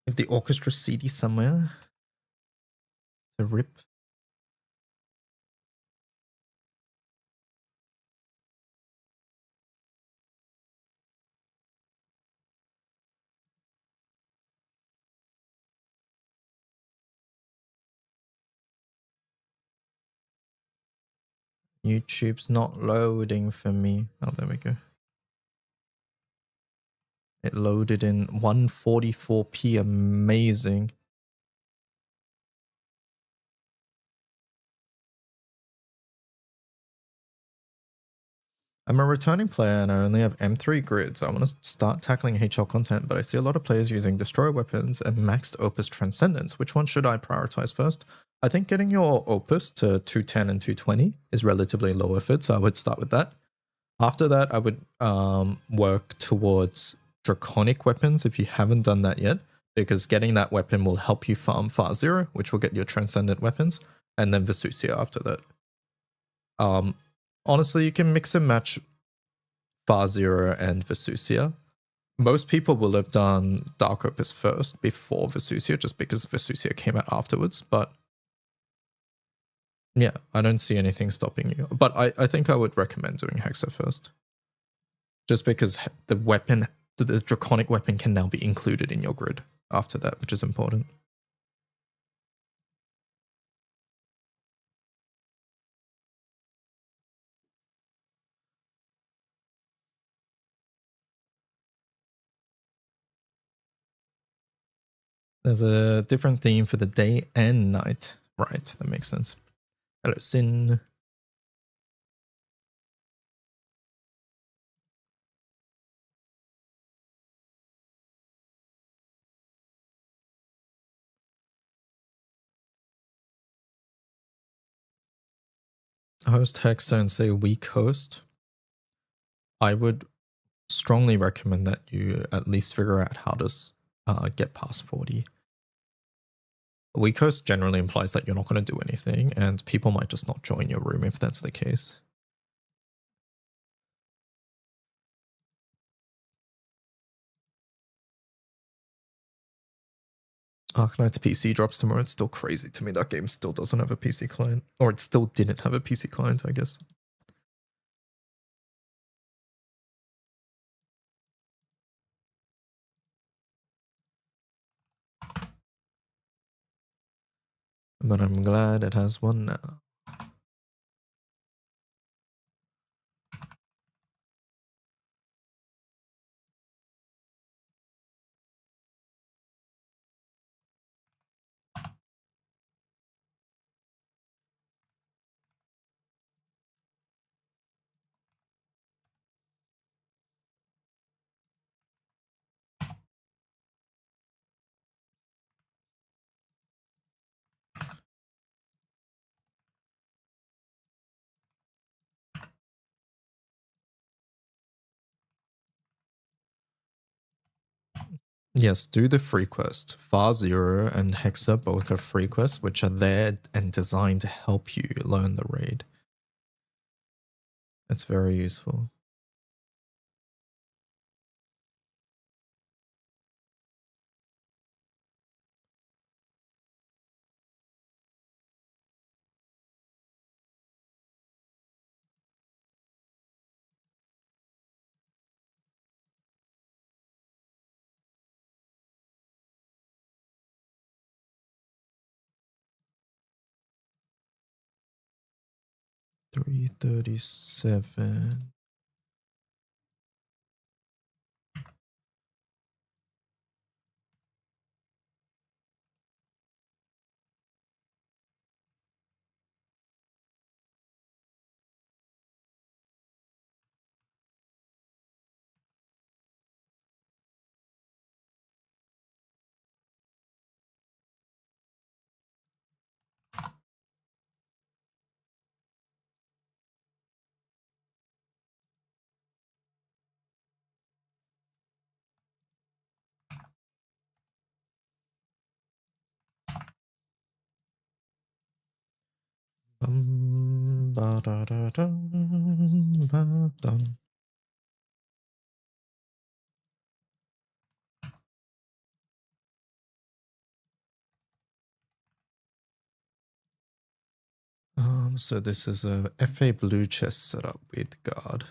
If the orchestra CD somewhere to rip. YouTube's not loading for me. Oh, there we go. It loaded in 144p. Amazing. I'm a returning player and I only have M3 grids. I want to start tackling HL content, but I see a lot of players using destroyer weapons and maxed Opus Transcendence. Which one should I prioritize first? I think getting your Opus to 210 and 220 is relatively low effort, so I would start with that. After that, I would work towards Draconic weapons if you haven't done that yet, because getting that weapon will help you farm Far Zero, which will get your Transcendent weapons, and then Vesusia after that. Honestly, you can mix and match Far Zero and Vesusia. Most people will have done Dark Opus first before Vesusia, just because Vesusia came out afterwards, but yeah, I don't see anything stopping you. But I think I would recommend doing Hexa first. Just because the weapon, the Draconic weapon can now be included in your grid after that, which is important. There's a different theme for the day and night. Right, that makes sense. Hello, Sin. Host Hexa and say weak host. I would strongly recommend that you at least figure out how to get past 40. Weak host generally implies that you're not going to do anything, and people might just not join your room if that's the case. Arknight's PC drops tomorrow. It's still crazy to me that game still doesn't have a PC client. Or it still didn't have a PC client, I guess. But I'm glad it has one now. Yes, do the free quest. Far Zero and Hexa both have free quests, which are there and designed to help you learn the raid. It's very useful. $337. Ba-da-da-dum, ba-dum. So this is a FA blue chest setup with guard.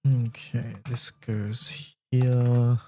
Okay, this goes here.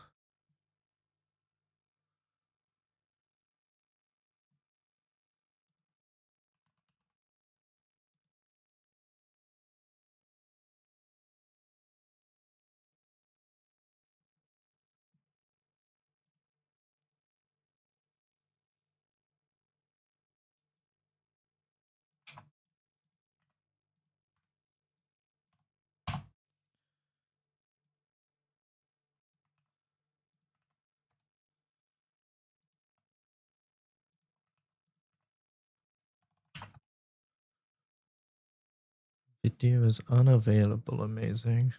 Video is unavailable. Amazing.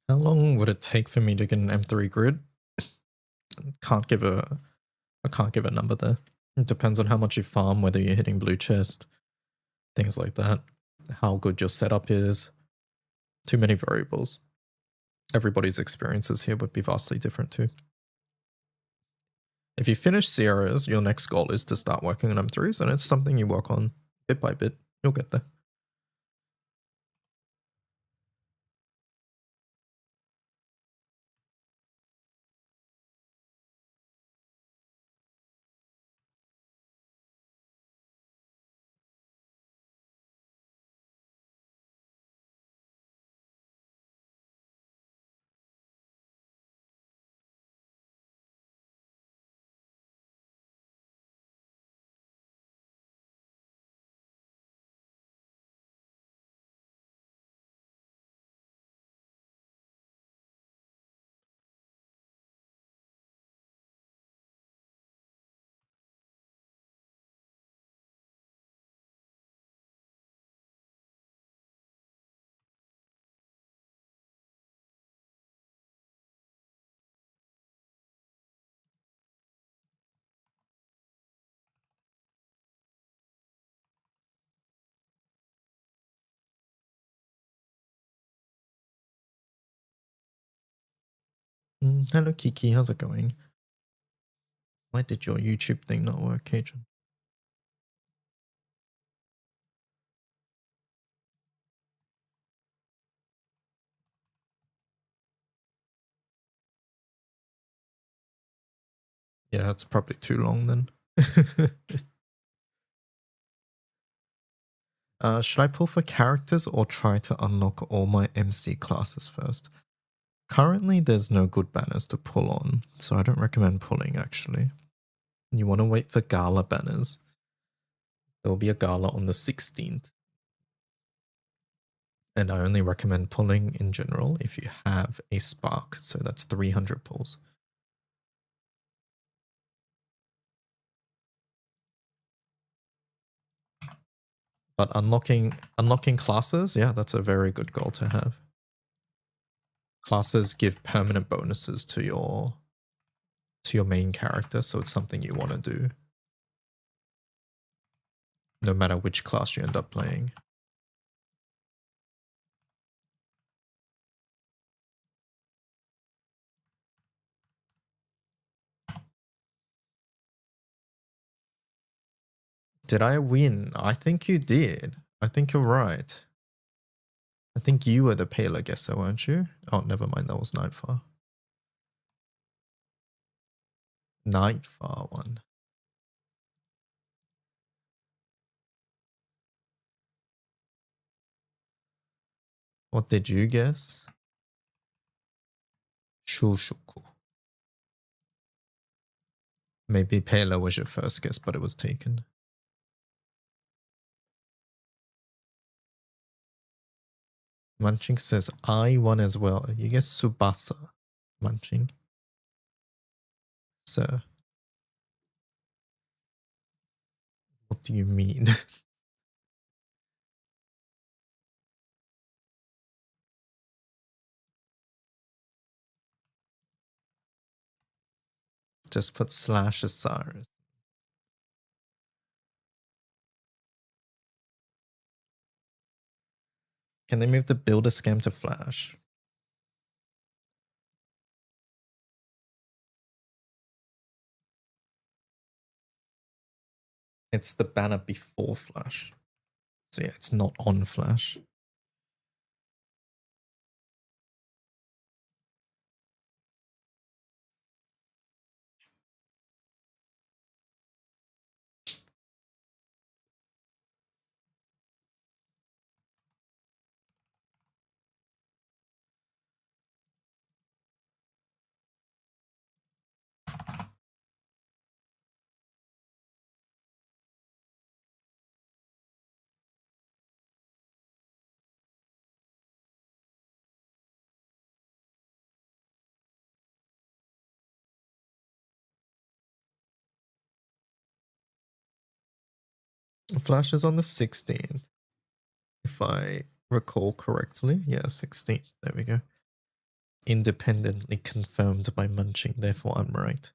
How long would it take for me to get an M3 grid? Can't give a I can't give a number there. It depends on how much you farm, whether you're hitting blue chest, things like that. How good your setup is. Too many variables. Everybody's experiences here would be vastly different too. If you finish Sierras, your next goal is to start working on M3s, and it's something you work on bit by bit. You'll get there. Hello, Kiki. How's it going? Why did your YouTube thing not work, Cajun? Yeah, it's probably too long then. Should I pull for characters or try to unlock all my MC classes first? Currently, there's no good banners to pull on, so I don't recommend pulling actually. You want to wait for gala banners. There will be a gala on the 16th. And I only recommend pulling in general if you have a spark, so that's 300 pulls. But unlocking classes, yeah, that's a very good goal to have. Classes give permanent bonuses to your main character, so it's something you want to do. No matter which class you end up playing. Did I win? I think you did. I think you're right. I think you were the paler guesser, weren't you? Oh, never mind. That was Nightfar. Nightfar one. What did you guess? Shushuku. Maybe paler was your first guess, but it was taken. Munching says, I won as well. You guess Subasa. Munching. So, what do you mean? Just put slash Osiris. Can they move the builder scam to Flash? It's the banner before Flash. So yeah, it's not on Flash. Flash is on the 16th. If I recall correctly. Yeah, 16th. There we go. Independently confirmed by Munching, therefore I'm right.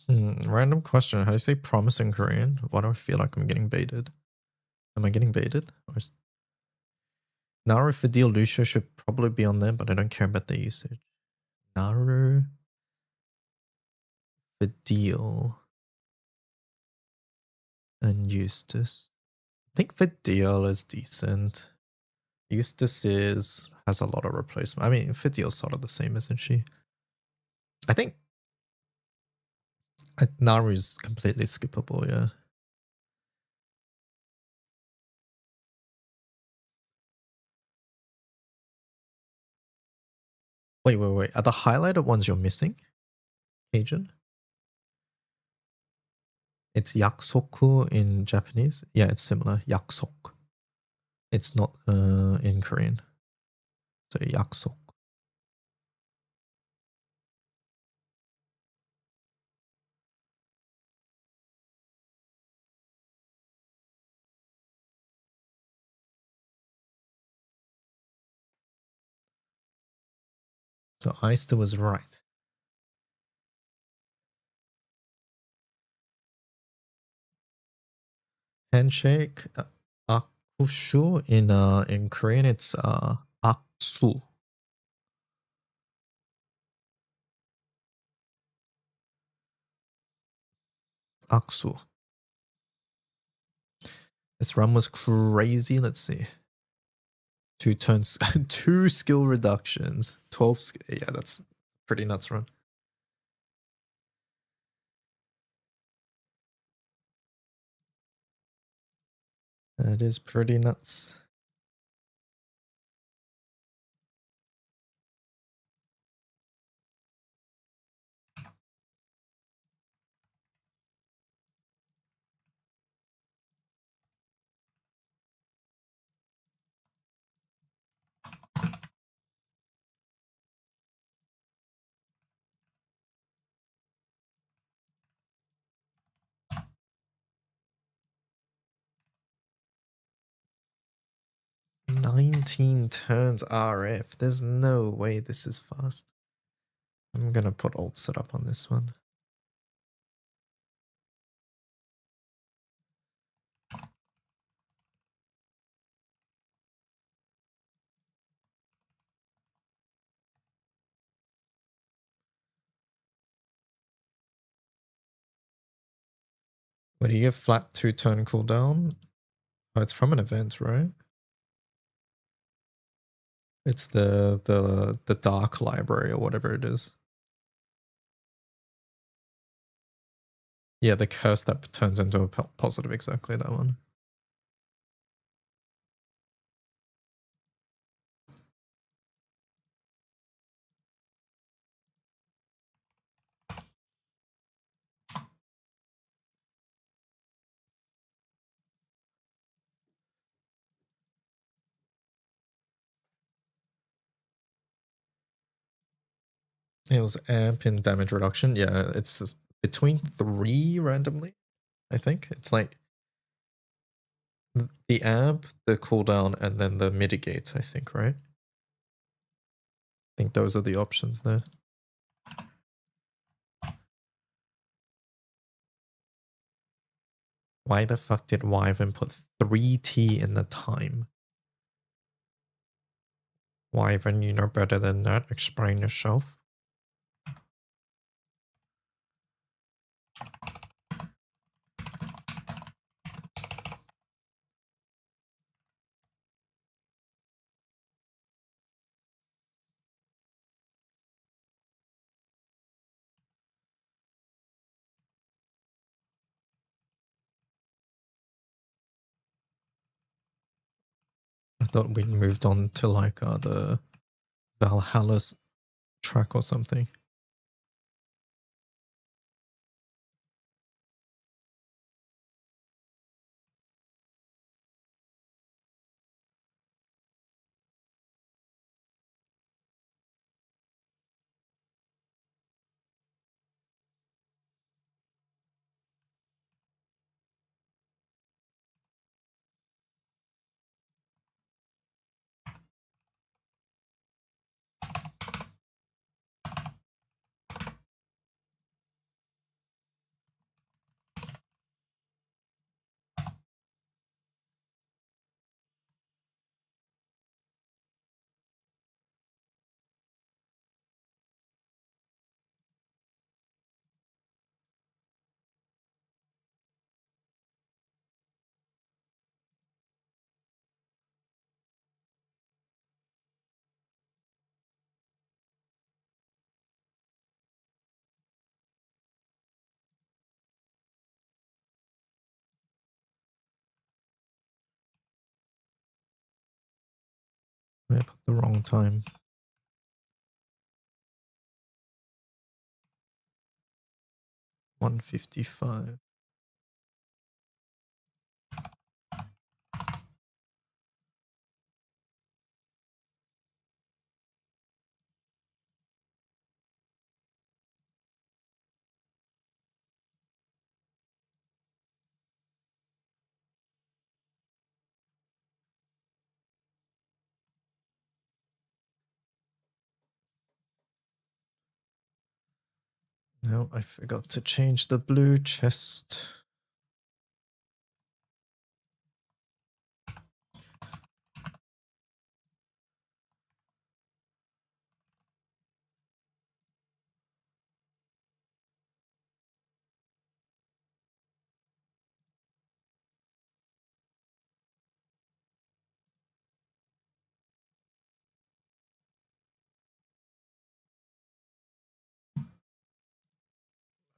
Random question. How do you say promise in Korean? Why do I feel like I'm getting baited? Am I getting baited? Or is... Naru, Fidel, Lucio should probably be on there, but I don't care about the usage. Naru, Fidel, and Eustace. I think Fidel is decent. Eustace has a lot of replacement. I mean, Fidel's sort of the same, isn't she? I think Naru's completely skippable, yeah. Wait. Are the highlighted ones you're missing, Cajun? It's yaksoku in Japanese. Yeah, it's similar. Yaksok. It's not in Korean. So yaksok. So Eister was right. Handshake, akushu in Korean it's aksu. Aksu. This run was crazy. Let's see. 2 turns, 2 skill reductions, 12. Yeah, that's pretty nuts run. That is pretty nuts. "19 turns RF. There's no way this is fast." I'm gonna put alt set up on this one. Wait, do you get flat 2 turn cooldown? Oh, it's from an event, right? It's the dark library or whatever it is. Yeah, the curse that turns into a positive, exactly that one. It was amp in damage reduction. Yeah, it's between 3 randomly, I think. It's like the amp, the cooldown, and then the mitigate, I think, right? I think those are the options there. Why the fuck did Wyvern put 3T in the time? Wyvern, you know better than that. Explain yourself. I thought we moved on to like the Valhalla's track or something. I put the wrong time. $1:55. No, I forgot to change the blue chest.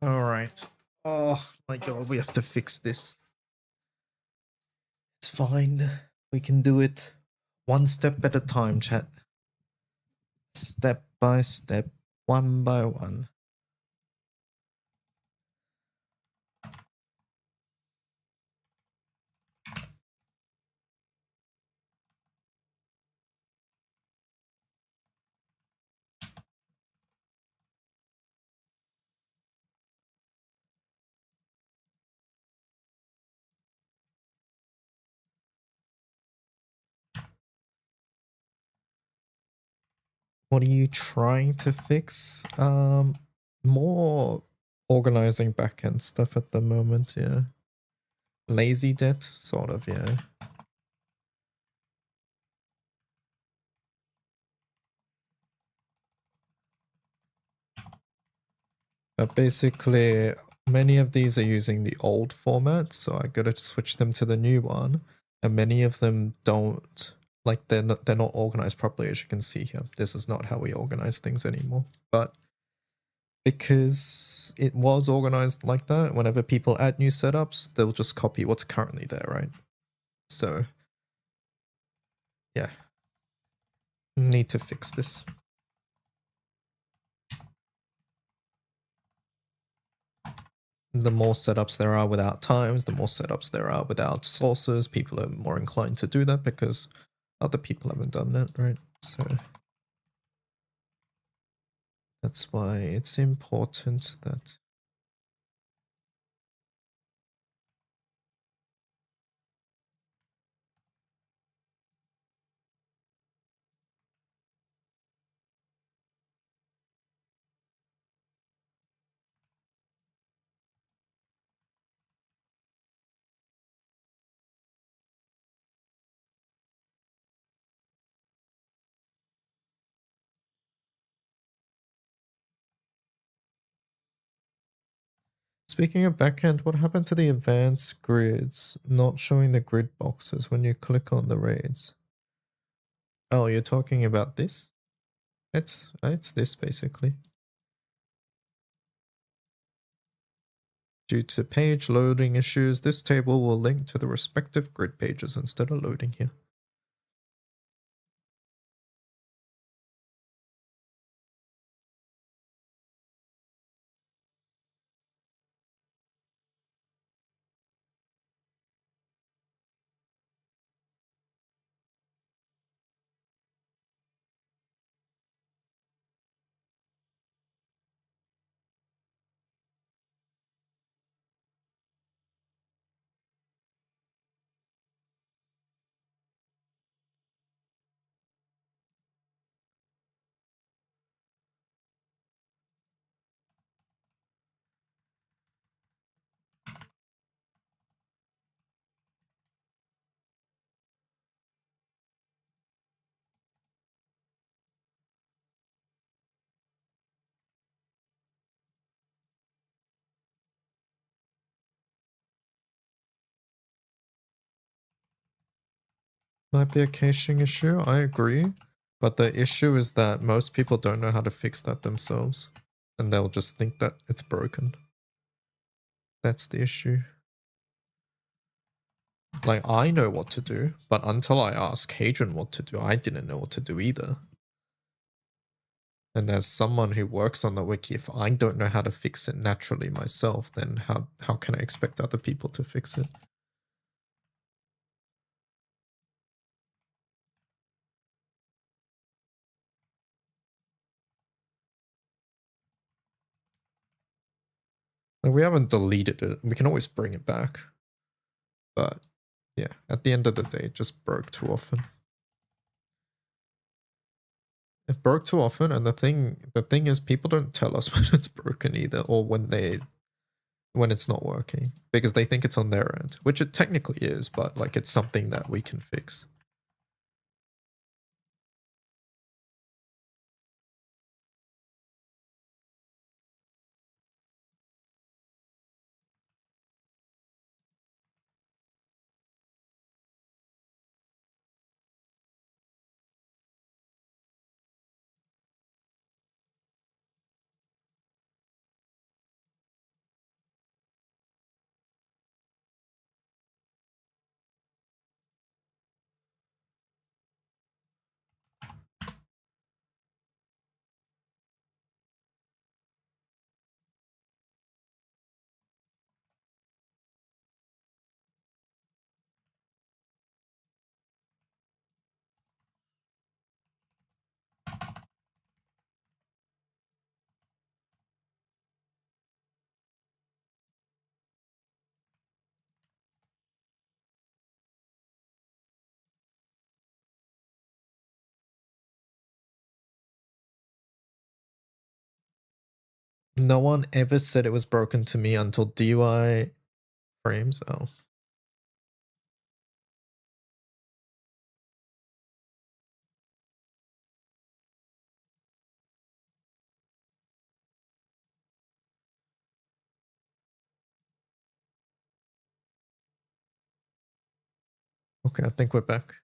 All right. Oh my god, we have to fix this. It's fine. We can do it one step at a time, chat. Step by step, one by one. What are you trying to fix? More organizing backend stuff at the moment, yeah. Lazy debt, sort of, yeah. But basically, many of these are using the old format, so I gotta switch them to the new one. And many of them don't, like they're not organized properly, as you can see here. This is not how we organize things anymore. But because it was organized like that, whenever people add new setups, they'll just copy what's currently there, right? So yeah, need to fix this. The more setups there are without times, the more setups there are without sources, people are more inclined to do that because other people haven't done that, right? So that's why it's important that Speaking of backend, what happened to the advanced grids not showing the grid boxes when you click on the raids? Oh, you're talking about this? It's this basically. Due to page loading issues, this table will link to the respective grid pages instead of loading here. Might be a caching issue, I agree. But the issue is that most people don't know how to fix that themselves. And they'll just think that it's broken. That's the issue. Like, I know what to do, but until I asked Hadrian what to do, I didn't know what to do either. And as someone who works on the wiki, if I don't know how to fix it naturally myself, then how can I expect other people to fix it? Like, we haven't deleted it. We can always bring it back. But yeah, at the end of the day, it just broke too often. It broke too often, and the thing is, people don't tell us when it's broken either, or when it's not working, because they think it's on their end, which it technically is, but like it's something that we can fix. No one ever said it was broken to me until DY frames. Oh. Okay, I think we're back.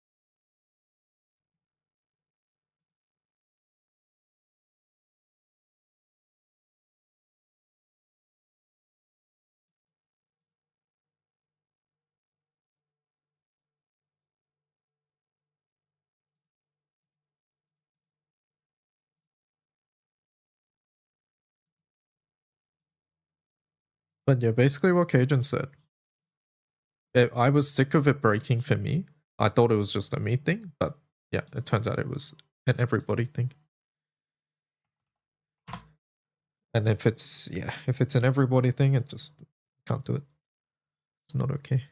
But yeah, basically what Cajun said. I was sick of it breaking for me. I thought it was just a me thing, but yeah, it turns out it was an everybody thing. And if it's an everybody thing, it just can't do it. It's not okay.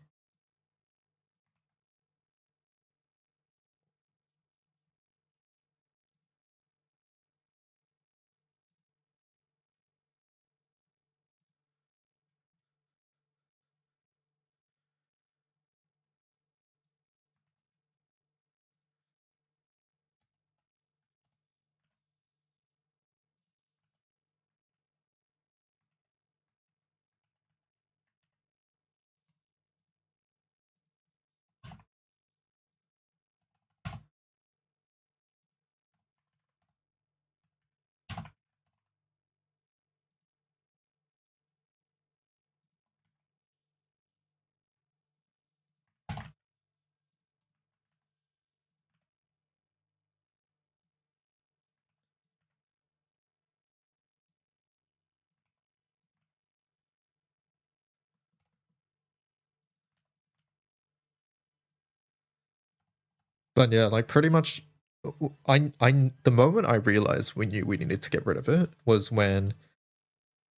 But yeah, like pretty much, the moment I realized we knew we needed to get rid of it was when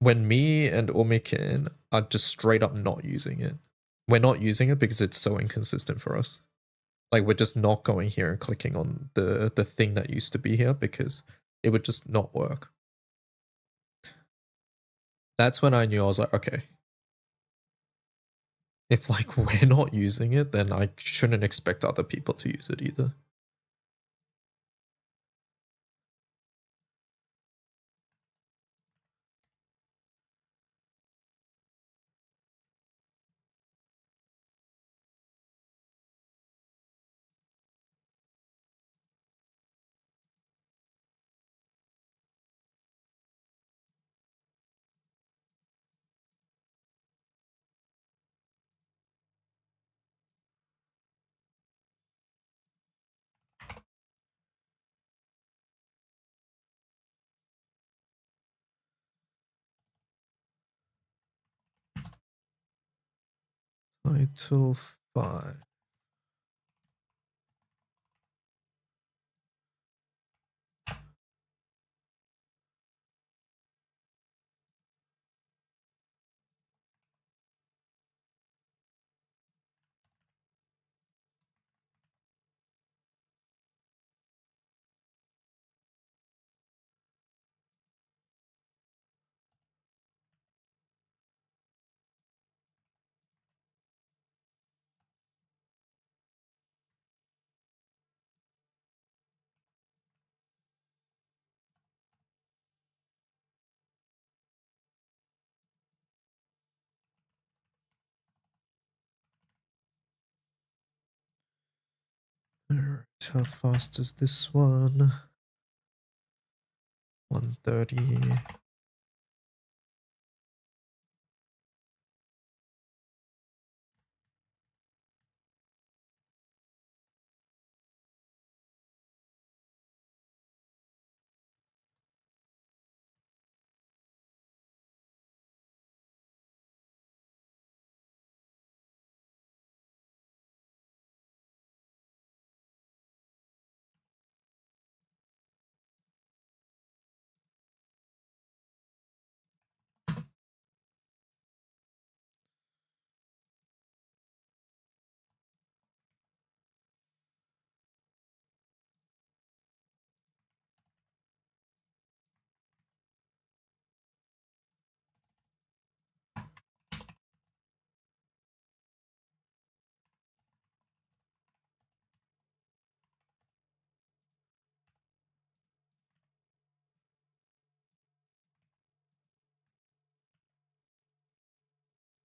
me and Omikin are just straight up not using it. We're not using it because it's so inconsistent for us. Like, we're just not going here and clicking on the thing that used to be here because it would just not work. That's when I knew. I was like, okay, if like we're not using it, then I shouldn't expect other people to use it either. Title 5. Alright, how fast is this one? 130.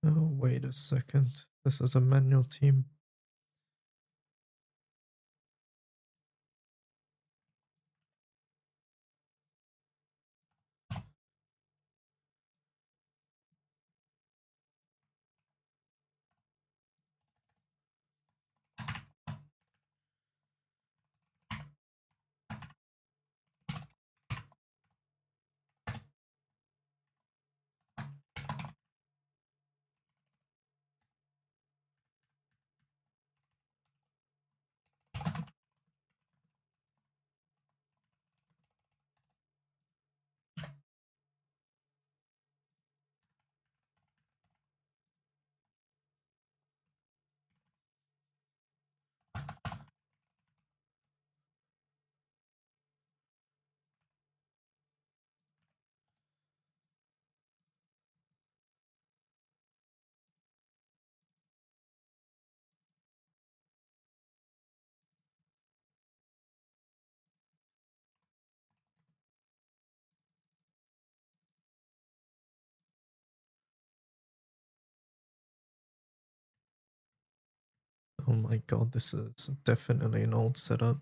Oh, wait a second. This is a manual team. Oh my god, this is definitely an old setup.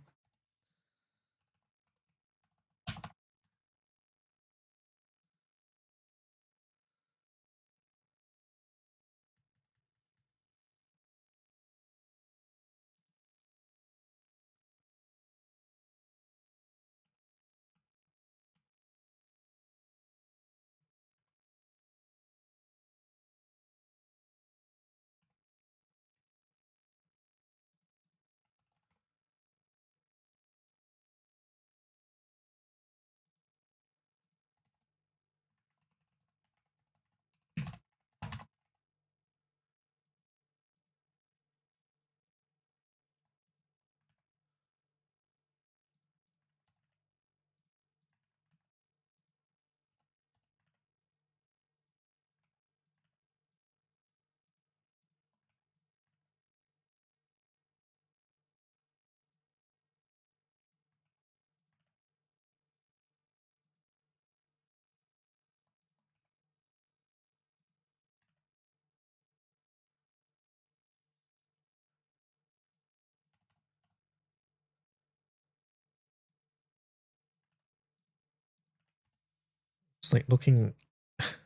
It's like looking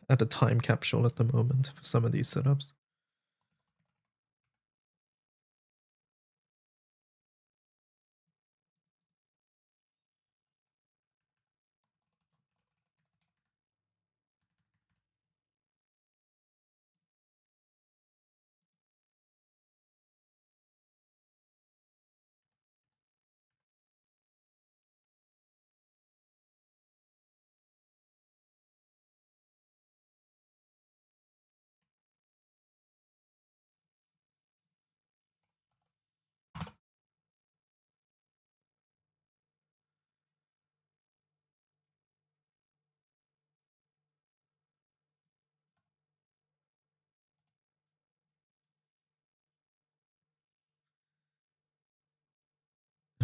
at a time capsule at the moment for some of these setups.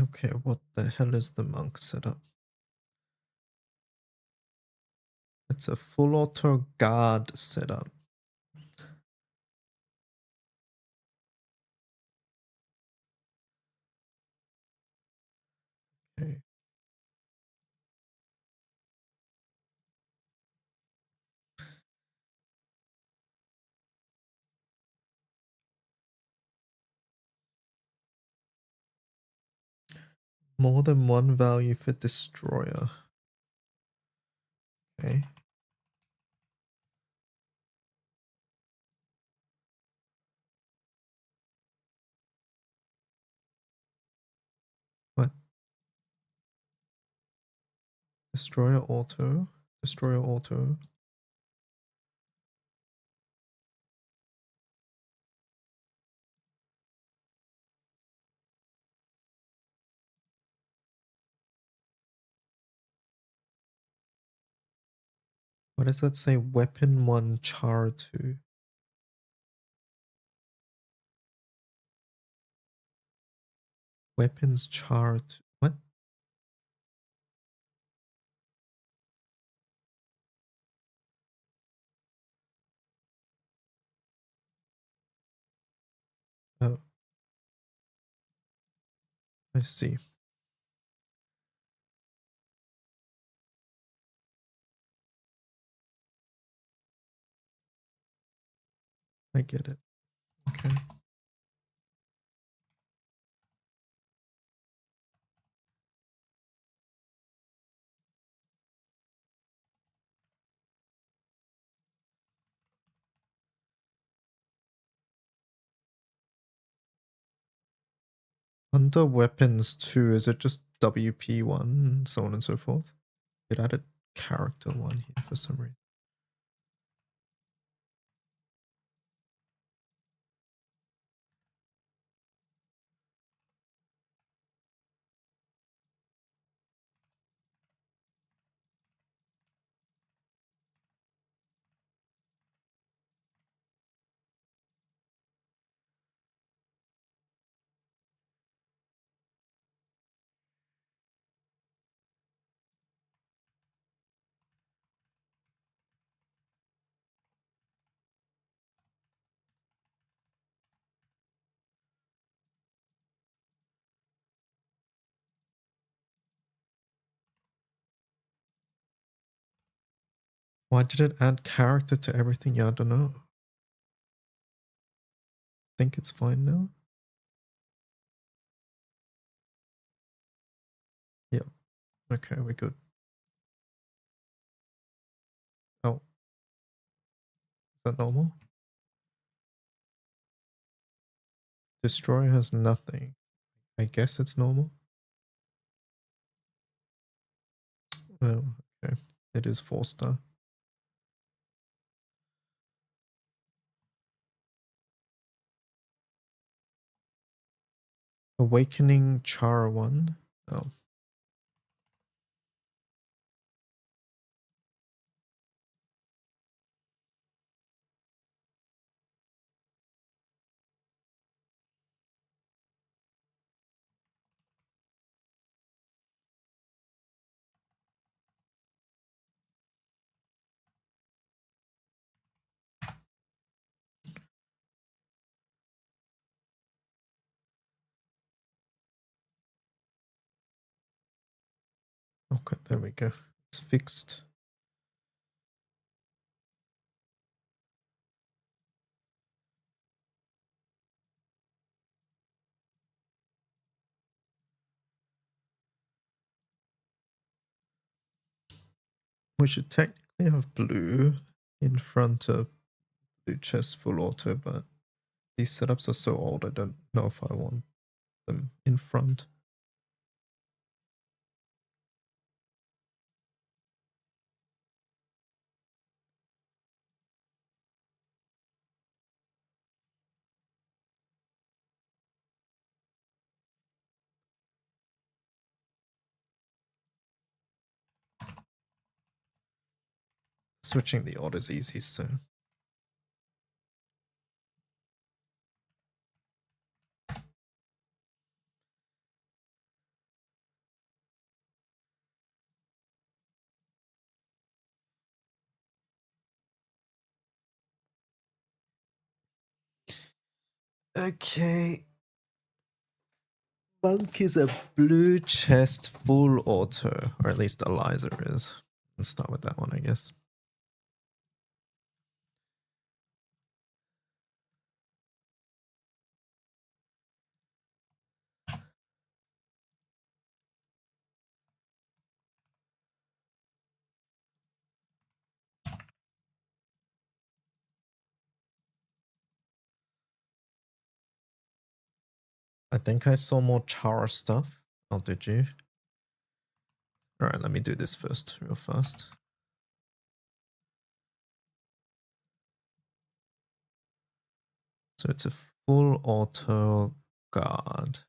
Okay, what the hell is the monk setup? It's a full auto guard setup. Okay. More than one value for destroyer. Okay. What? Destroyer auto. Destroyer auto. What does that say? Weapon 1 char 2. Weapons char 2. What? Oh. I see. I get it. Okay. Under weapons 2, is it just WP1 and so on and so forth? It added character 1 here for some reason. Why did it add character to everything? Yeah, I don't know. Think it's fine now? Yeah. Okay, we're good. Oh. Is that normal? Destroy has nothing. I guess it's normal. Oh, okay. It is 4-star. Awakening Char 1. Oh. Okay, there we go. It's fixed. We should technically have blue in front of blue chest full auto, but these setups are so old, I don't know if I want them in front. Switching the order is easy, so Okay. Monk is a blue chest full auto, or at least Eliza is. Let's start with that one, I guess. I think I saw more Chara stuff. Oh, did you? Alright, let me do this first, real fast. So it's a full auto guard.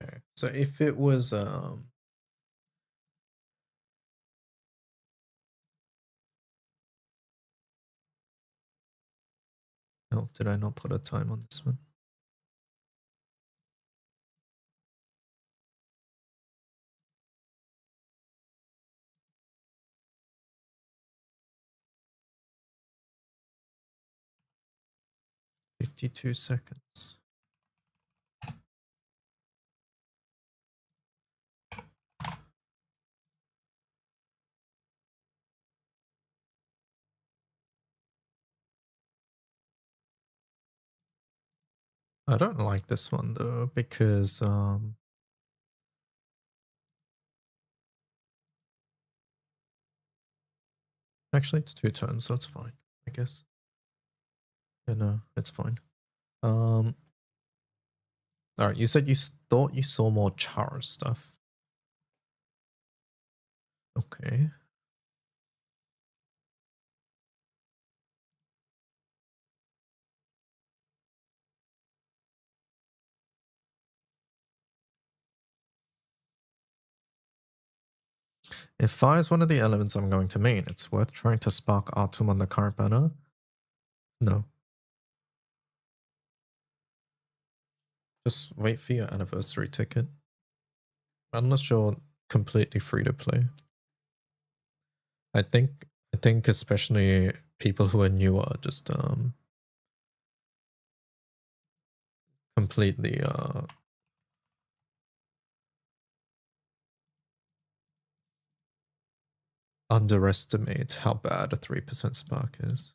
Okay. So if it was oh, did I not put a time on this one? $52 seconds. I don't like this one though, because actually it's 2 turns, so it's fine, I guess. Yeah, no, it's fine. Alright, you said you thought you saw more Chara stuff. Okay. If fire is one of the elements I'm going to main, it's worth trying to spark Artum on the current banner. No. Just wait for your anniversary ticket. Unless you're completely free to play. I think especially people who are newer just completely underestimate how bad a 3% spark is.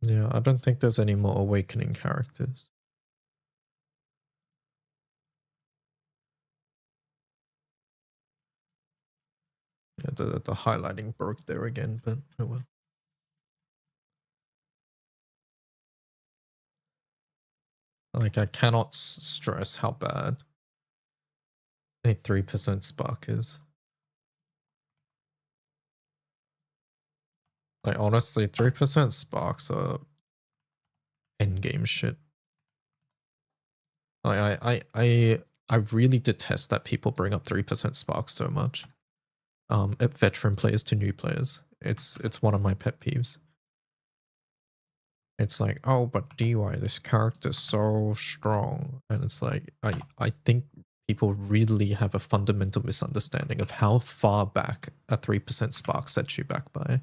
Yeah, I don't think there's any more awakening characters. Yeah, the highlighting broke there again, but oh well. Like, I cannot stress how bad a 3% spark is. Like, honestly, 3% sparks are endgame shit. I really detest that people bring up 3% sparks so much. veteran players to new players. It's one of my pet peeves. It's like, oh, but DY, this character's so strong. And it's like, I think people really have a fundamental misunderstanding of how far back a 3% spark sets you back by.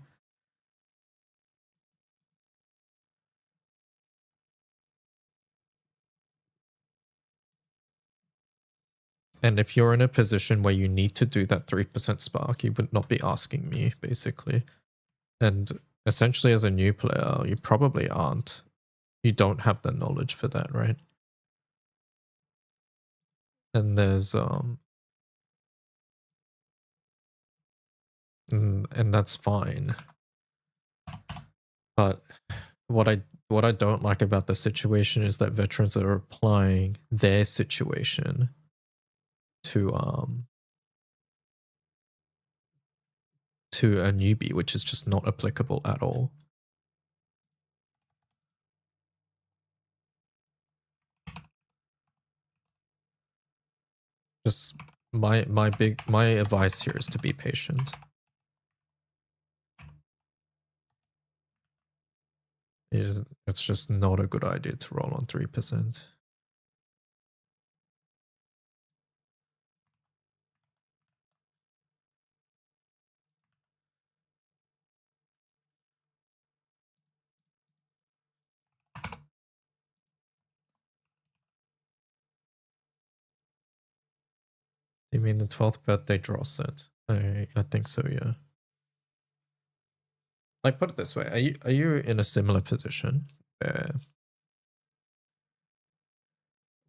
And if you're in a position where you need to do that 3% spark, you would not be asking me, basically. And essentially, as a new player, you probably aren't. You don't have the knowledge for that, right? And there's and that's fine. But what I don't like about the situation is that veterans are applying their situation to a newbie, which is just not applicable at all. Just my advice here is to be patient. It's just not a good idea to roll on 3%. You mean the 12th birthday draw set? I think so, yeah. Like, put it this way, are you in a similar position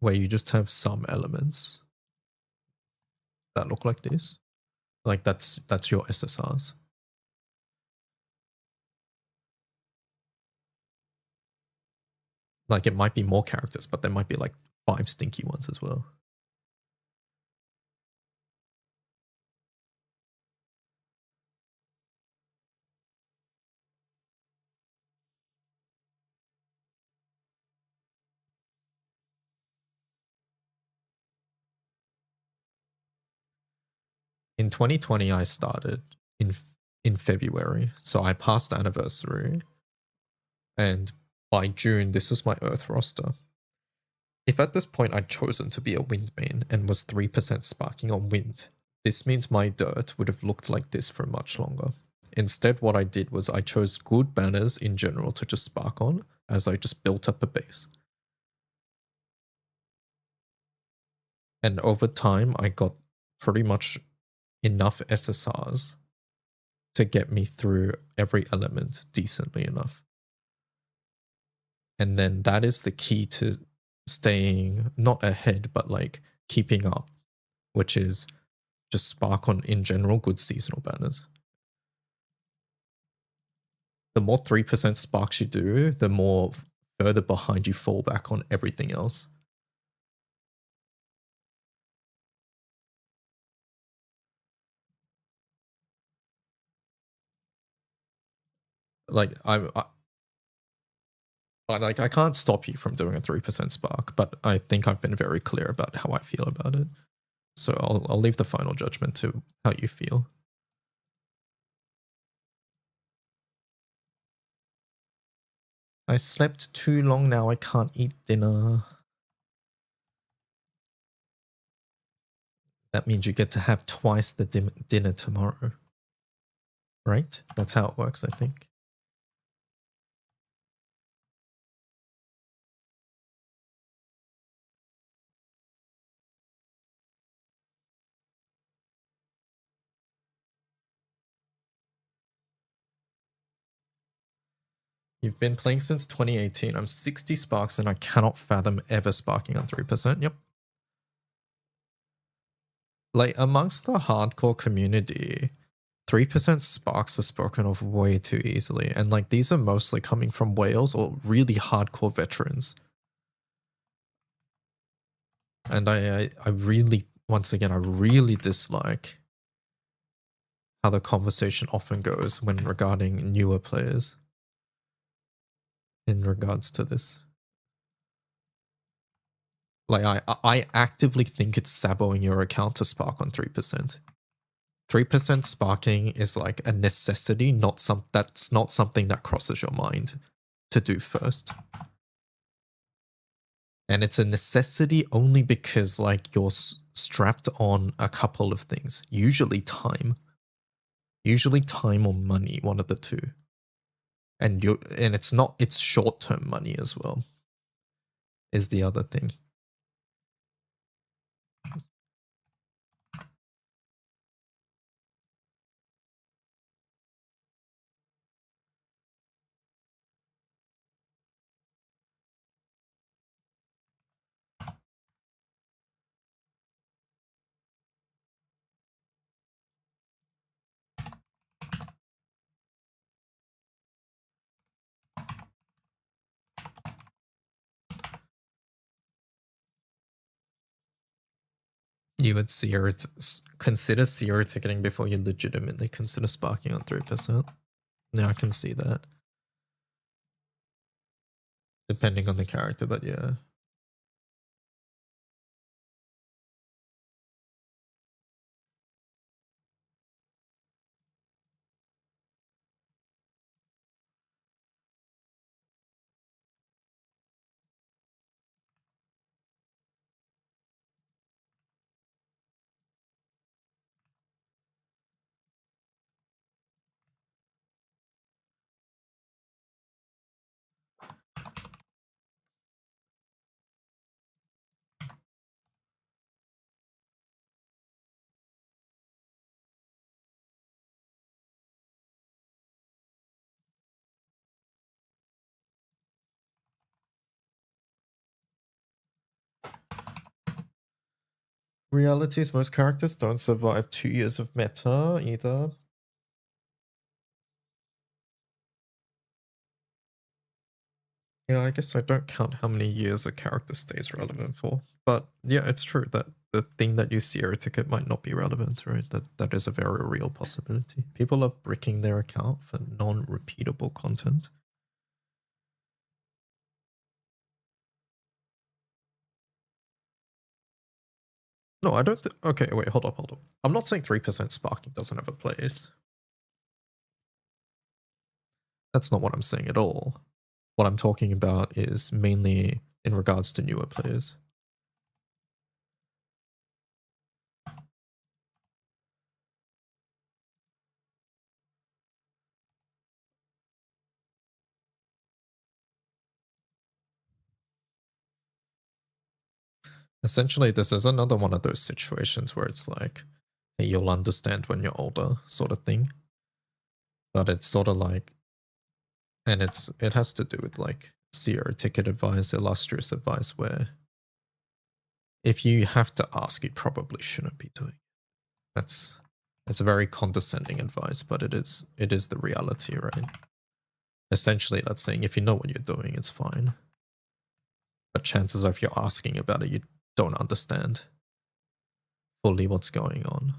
where you just have some elements that look like this? Like that's your SSRs. Like it might be more characters, but there might be like 5 stinky ones as well. In 2020, I started in February, so I passed anniversary, and by June, this was my Earth roster. If at this point I'd chosen to be a Wind main and was 3% sparking on Wind, this means my dirt would have looked like this for much longer. Instead, what I did was I chose good banners in general to just spark on, as I just built up a base. And over time, I got pretty much enough SSRs to get me through every element decently enough. And then that is the key to staying not ahead, but like keeping up, which is just spark on in general good seasonal banners. The more 3% sparks you do, the more further behind you fall back on everything else. Like I can't stop you from doing a 3% spark, but I think I've been very clear about how I feel about it. So I'll leave the final judgment to how you feel. I slept too long now, I can't eat dinner. That means you get to have twice the dinner tomorrow. Right? That's how it works, I think. You've been playing since 2018. I'm 60 sparks and I cannot fathom ever sparking on 3%. Yep. Like, amongst the hardcore community, 3% sparks are spoken of way too easily. And, like, these are mostly coming from whales or really hardcore veterans. And I really, once again, I really dislike how the conversation often goes when regarding newer players in regards to this. Like, I actively think it's saboing your account to spark on 3%. 3% sparking is like a necessity, that's not something that crosses your mind to do first. And it's a necessity only because like you're strapped on a couple of things, usually time or money, one of the two. And it's short-term money as well, is the other thing. You would consider Sierra ticketing before you legitimately consider sparking on 3%. Yeah, I can see that. Depending on the character, but yeah. Reality is most characters don't survive 2 years of meta either. Yeah, I guess I don't count how many years a character stays relevant for. But yeah, it's true that the thing that you Sierra ticket might not be relevant, right? That is a very real possibility. People love bricking their account for non-repeatable content. No, I don't. Okay, wait, hold up. I'm not saying 3% sparking doesn't have a place. That's not what I'm saying at all. What I'm talking about is mainly in regards to newer players. Essentially, this is another one of those situations where it's like, hey, you'll understand when you're older, sort of thing. But it's sort of like, and it has to do with like Sierra ticket advice, illustrious advice, where if you have to ask, you probably shouldn't be doing it. That's a very condescending advice, but it is the reality, right? Essentially, that's saying if you know what you're doing, it's fine. But chances are if you're asking about it, you don't understand fully what's going on.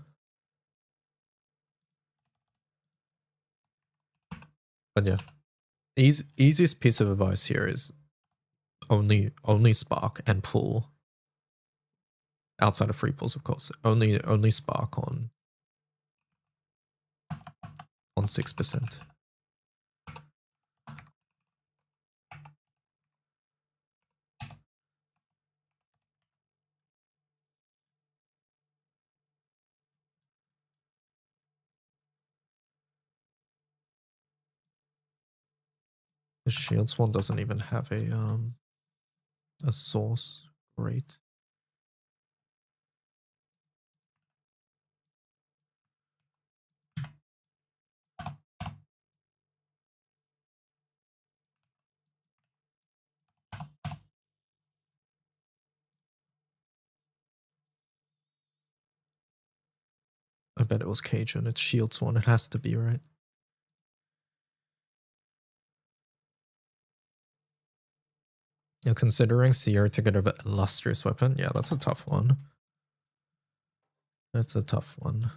But yeah, easiest piece of advice here is only spark and pull. Outside of free pulls, of course. Only spark on 6%. The Shields one doesn't even have a source. Great. I bet it was Cajun. It's Shields one. It has to be, right? You're considering Sierra to get an illustrious weapon? Yeah, that's a tough one. That's a tough one.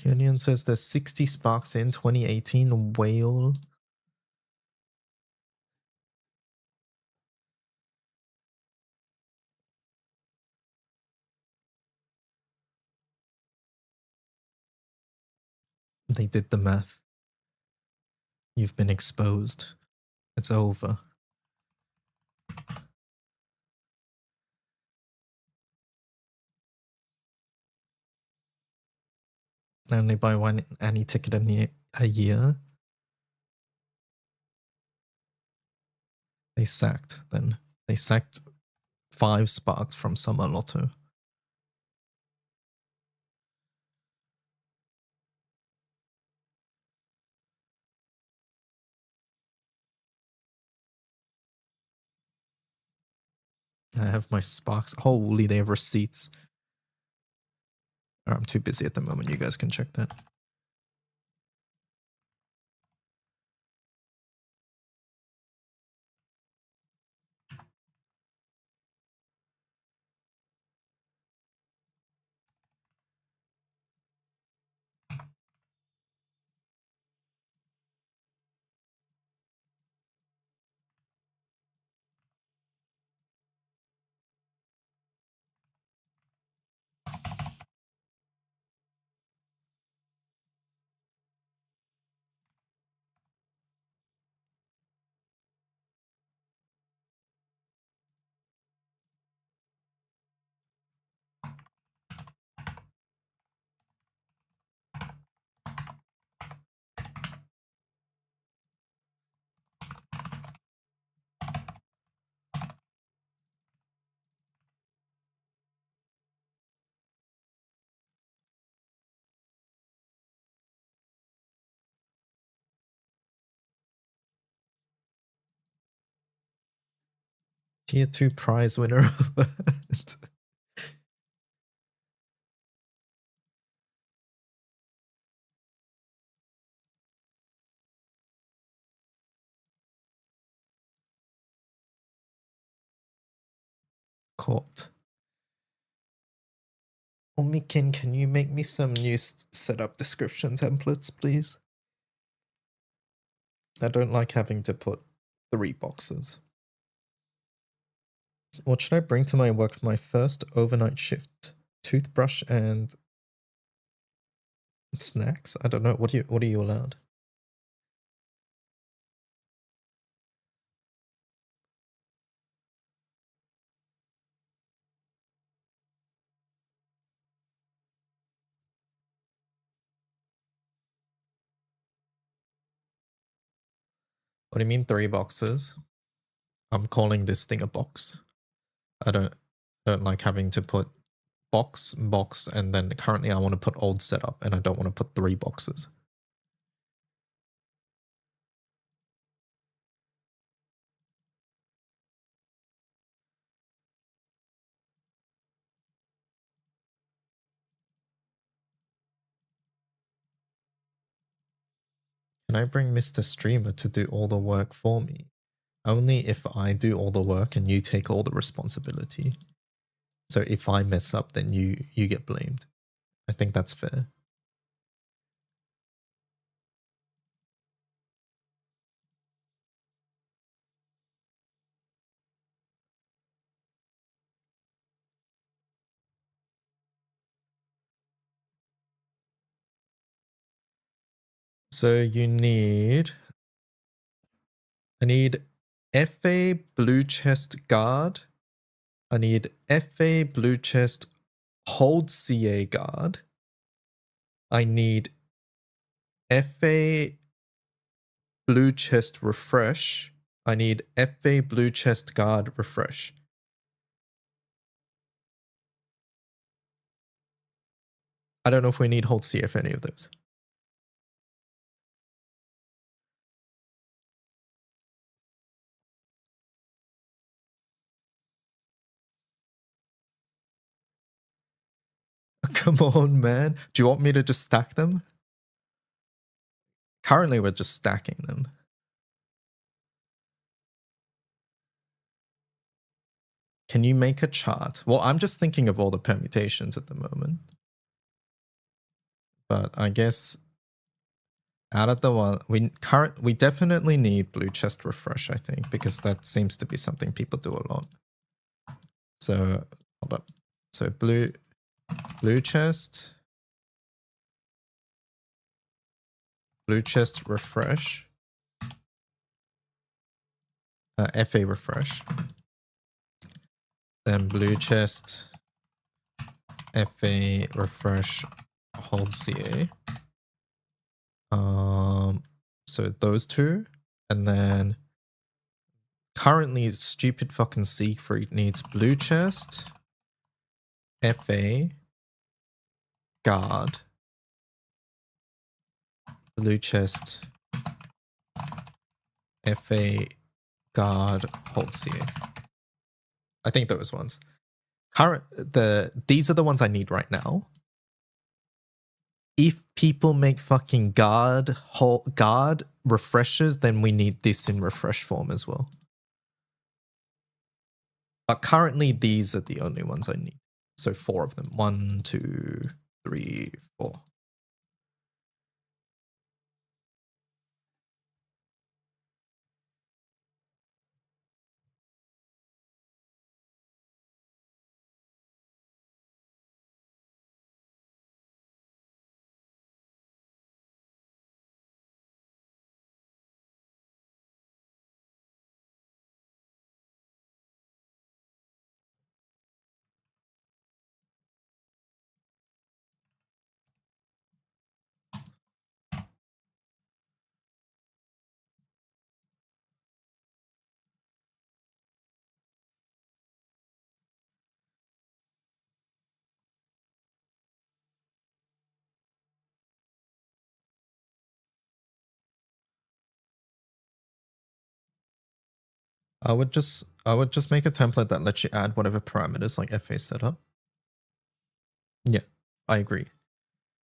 Union says there's 60 sparks in 2018 whale. They did the math. You've been exposed. It's over. I only buy one Annie ticket a year. They sacked then. They sacked 5 sparks from Summer Lotto. I have my sparks. Holy, they have receipts. Oh, I'm too busy at the moment. You guys can check that. Tier 2 prize winner. Caught. Omikin, can you make me some new setup description templates, please? I don't like having to put 3 boxes. What should I bring to my work for my first overnight shift? Toothbrush and snacks? I don't know. What are you allowed? What do you mean 3 boxes? I'm calling this thing a box. I don't like having to put box, and then currently I want to put old setup and I don't want to put 3 boxes. Can I bring Mr. Streamer to do all the work for me? Only if I do all the work and you take all the responsibility. So if I mess up, then you get blamed. I think that's fair. So you need... I need FA Blue Chest Guard. I need FA Blue Chest Hold CA Guard. I need FA Blue Chest Refresh. I need FA Blue Chest Guard Refresh. I don't know if we need Hold CA for any of those. Come on, man. Do you want me to just stack them? Currently, we're just stacking them. Can you make a chart? Well, I'm just thinking of all the permutations at the moment. But I guess out of the one, we definitely need blue chest refresh, I think, because that seems to be something people do a lot. So hold up. So blue chest refresh, FA refresh, then blue chest FA refresh hold CA. So those two, and then currently stupid fucking Siegfried needs blue chest, FA, guard, blue chest, FA, guard, hold CA. I think those ones. These are the ones I need right now. If people make fucking guard refreshes, then we need this in refresh form as well. But currently, these are the only ones I need. So 4 of them. 1, 2, 3, 4. I would just make a template that lets you add whatever parameters like FA setup. Yeah, I agree.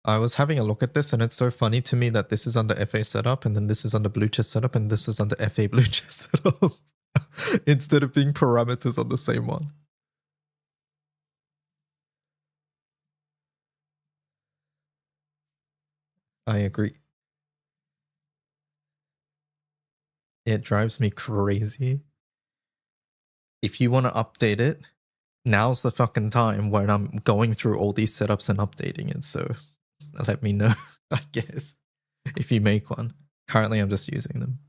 I was having a look at this and it's so funny to me that this is under FA setup and then this is under blue chest setup and this is under FA blue chest setup instead of being parameters on the same one. I agree. It drives me crazy. If you want to update it, now's the fucking time when I'm going through all these setups and updating it. So let me know, I guess, if you make one. Currently, I'm just using them.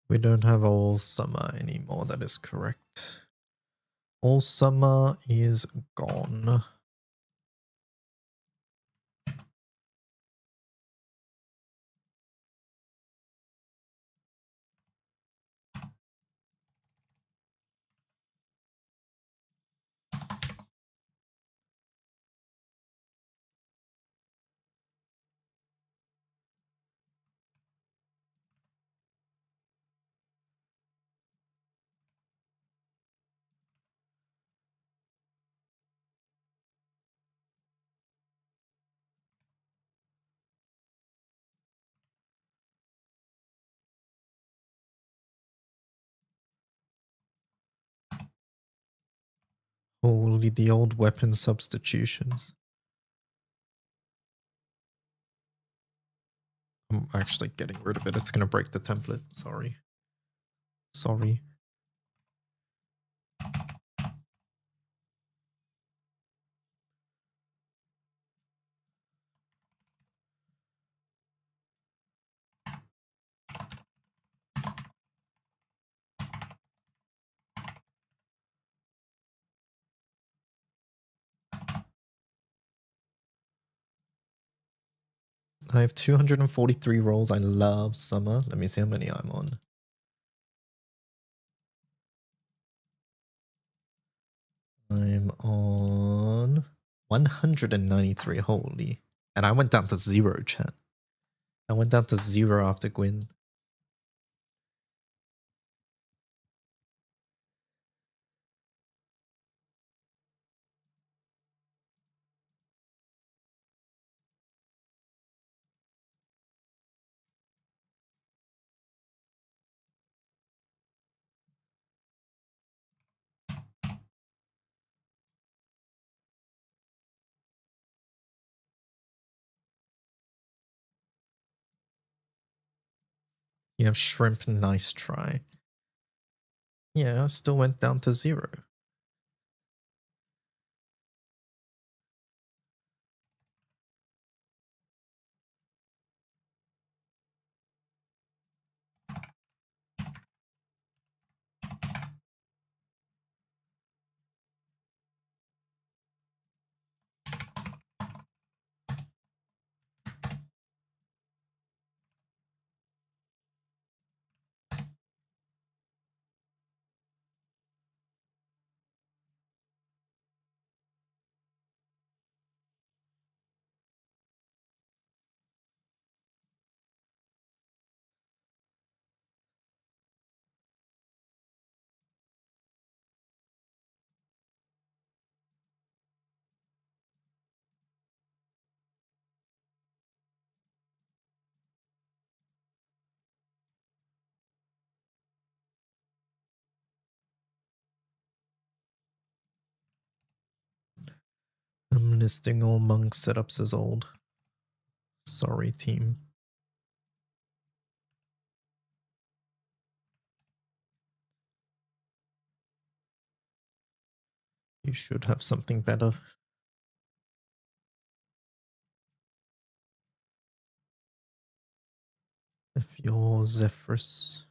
We don't have all summer anymore. That is correct. All summer is gone. Holy, the old weapon substitutions. I'm actually getting rid of it. It's going to break the template. Sorry. Sorry. I have 243 rolls. I love summer. Let me see how many I'm on. I'm on 193. Holy. And I went down to 0, chat. I went down to 0 after Gwyn. You have shrimp, nice try. Yeah, I still went down to 0. I'm listing all monk setups as old. Sorry, team. You should have something better. If you're Zephyrus.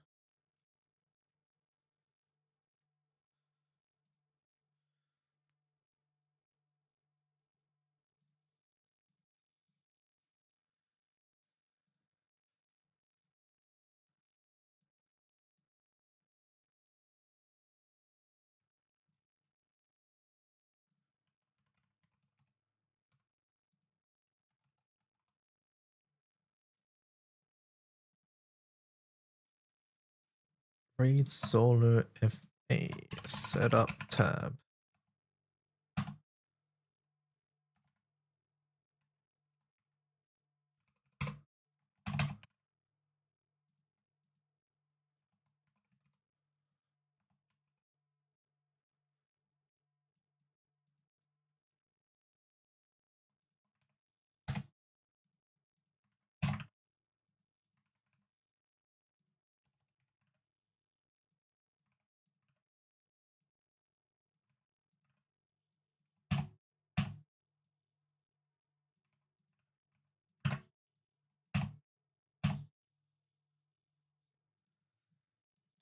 Raid solo FA setup tab.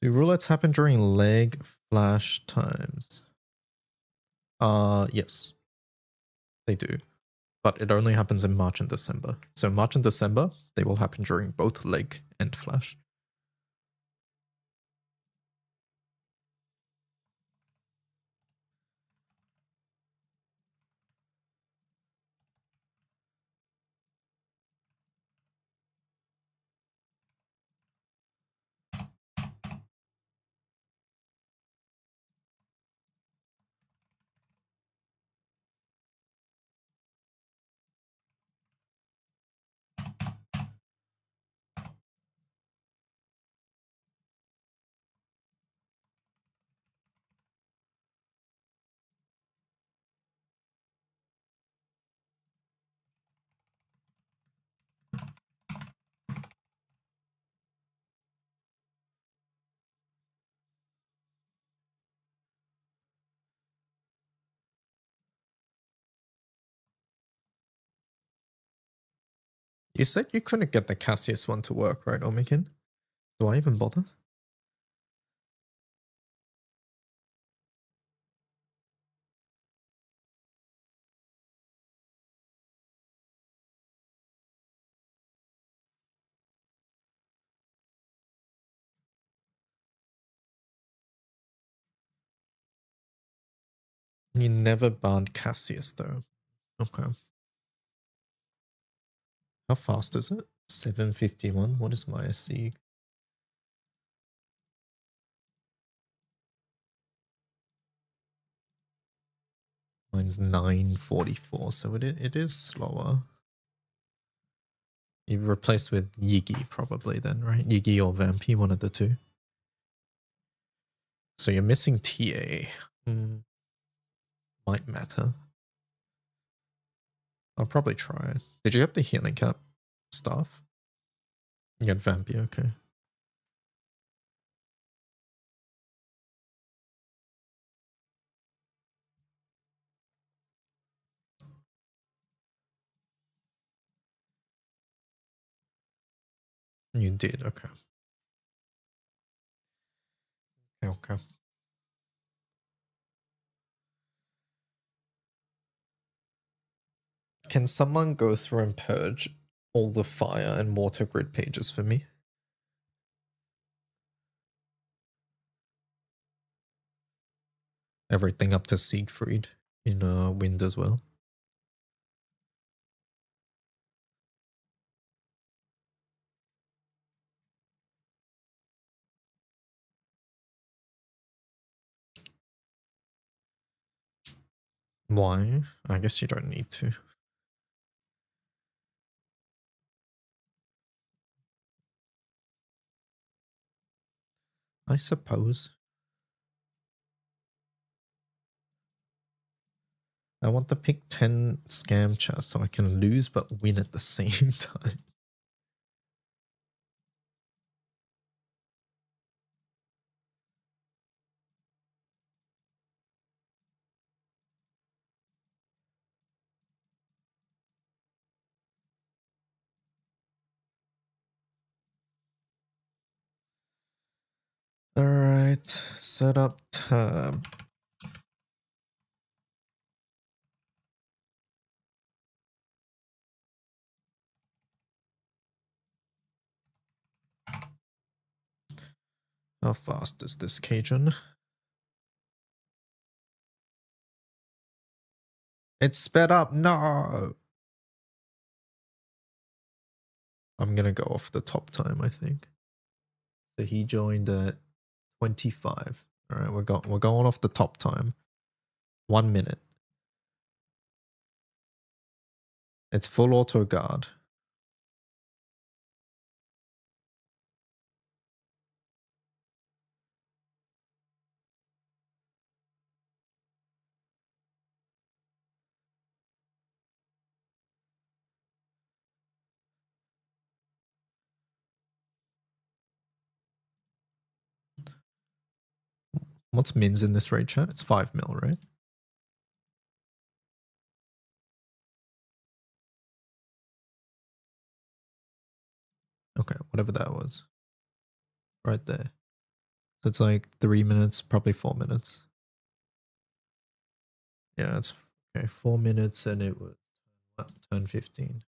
Do roulettes happen during leg flash times? Yes, they do. But it only happens in March and December. So March and December, they will happen during both leg and flash. You said you couldn't get the Cassius one to work, right, Omikin? Do I even bother? You never banned Cassius though. Okay. How fast is it? 751. What is my SC? Mine's 944, so it is slower. You replaced with Yigi probably then, right? Yigi or Vampy, one of the two. So you're missing TA. Might matter. I'll probably try it. Did you have the healing cap stuff? You got Vampy, okay. You did, okay. Okay. Can someone go through and purge all the fire and water grid pages for me? Everything up to Siegfried in Wind as well. Why? I guess you don't need to. I suppose. I want to pick 10 scam chests so I can lose but win at the same time. Alright, set up tab. How fast is this, Cajun? It's sped up. No. I'm gonna go off the top time, I think. So he joined at 25. All right, we're going off the top time. 1 minute. It's full auto guard. What's mins in this raid chat? It's 5 mil, right? Okay, whatever that was. Right there. So it's like 3 minutes, probably 4 minutes. Yeah, it's okay. 4 minutes and it was what, turn 15.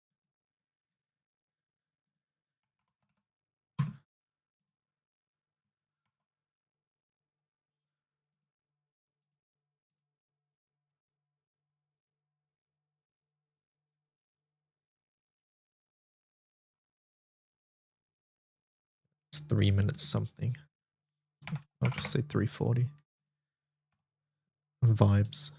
It's 3 minutes something. I'll just say 340. Vibes.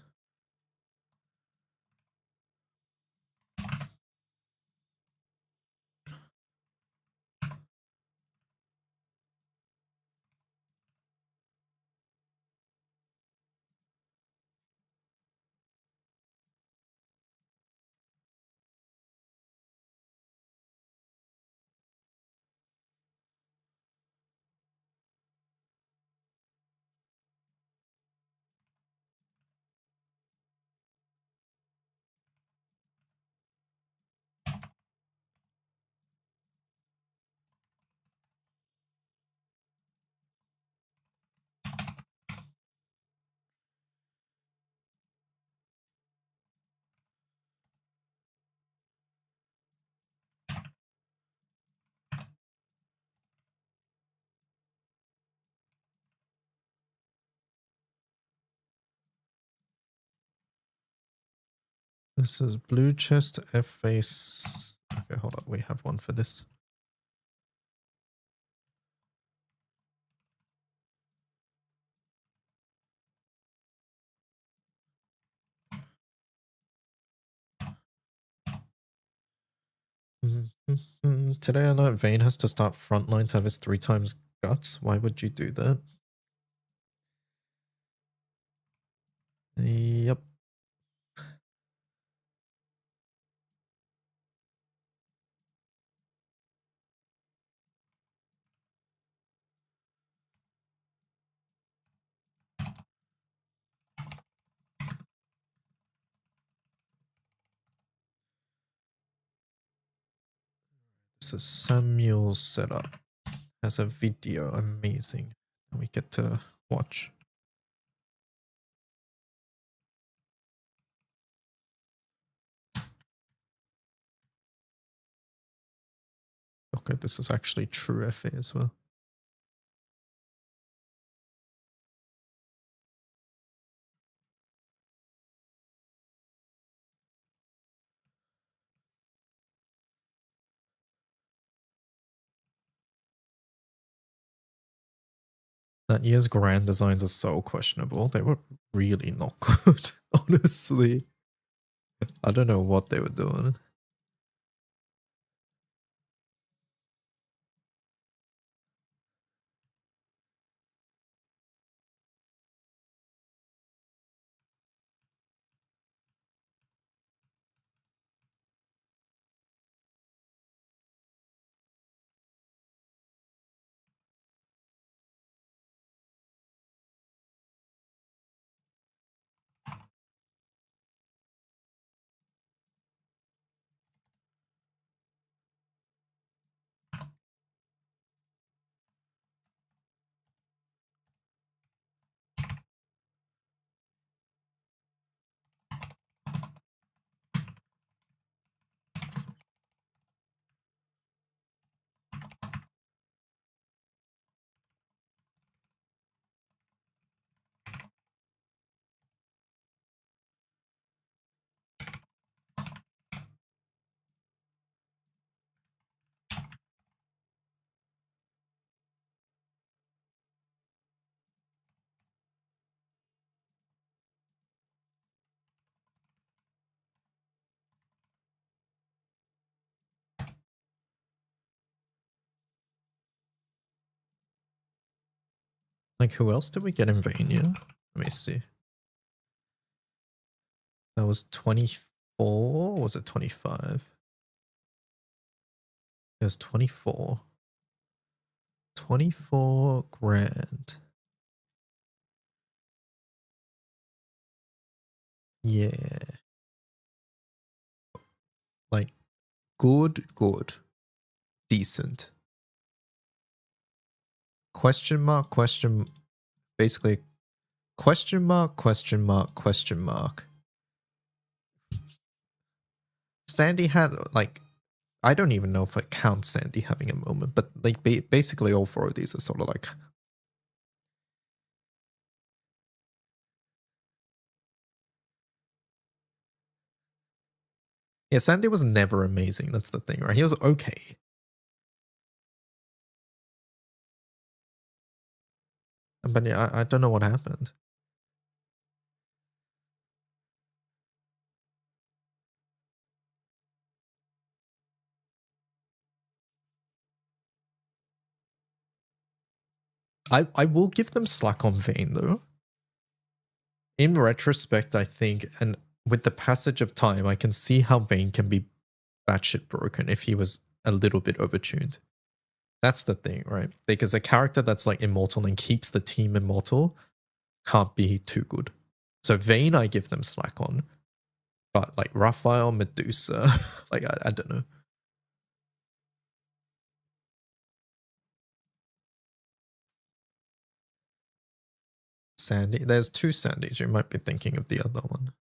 This is blue chest, F face. Okay, hold on. We have one for this. Today I know Vayne has to start frontline to have his 3 times guts. Why would you do that? Yep. This is Samuel's setup. Has a video. Amazing. And we get to watch. Okay, this is actually true FA as well. That year's grand designs are so questionable. They were really not good, honestly. I don't know what they were doing. Like, who else did we get in Vania? Let me see. That was 24? Was it 25? It was 24. 24 grand. Yeah. Like, good. Decent. Question mark, basically, question mark. Sandy had, like, I don't even know if I count Sandy having a moment, but like basically all 4 of these are sort of like. Yeah, Sandy was never amazing. That's the thing, right? He was okay. But yeah, I don't know what happened. I will give them slack on Vayne though. In retrospect, I think, and with the passage of time, I can see how Vayne can be batshit broken if he was a little bit overtuned. That's the thing, right? Because a character that's like immortal and keeps the team immortal can't be too good. So Vayne, I give them slack on. But like Raphael, Medusa, like I don't know. Sandy, there's 2 Sandys. You might be thinking of the other one.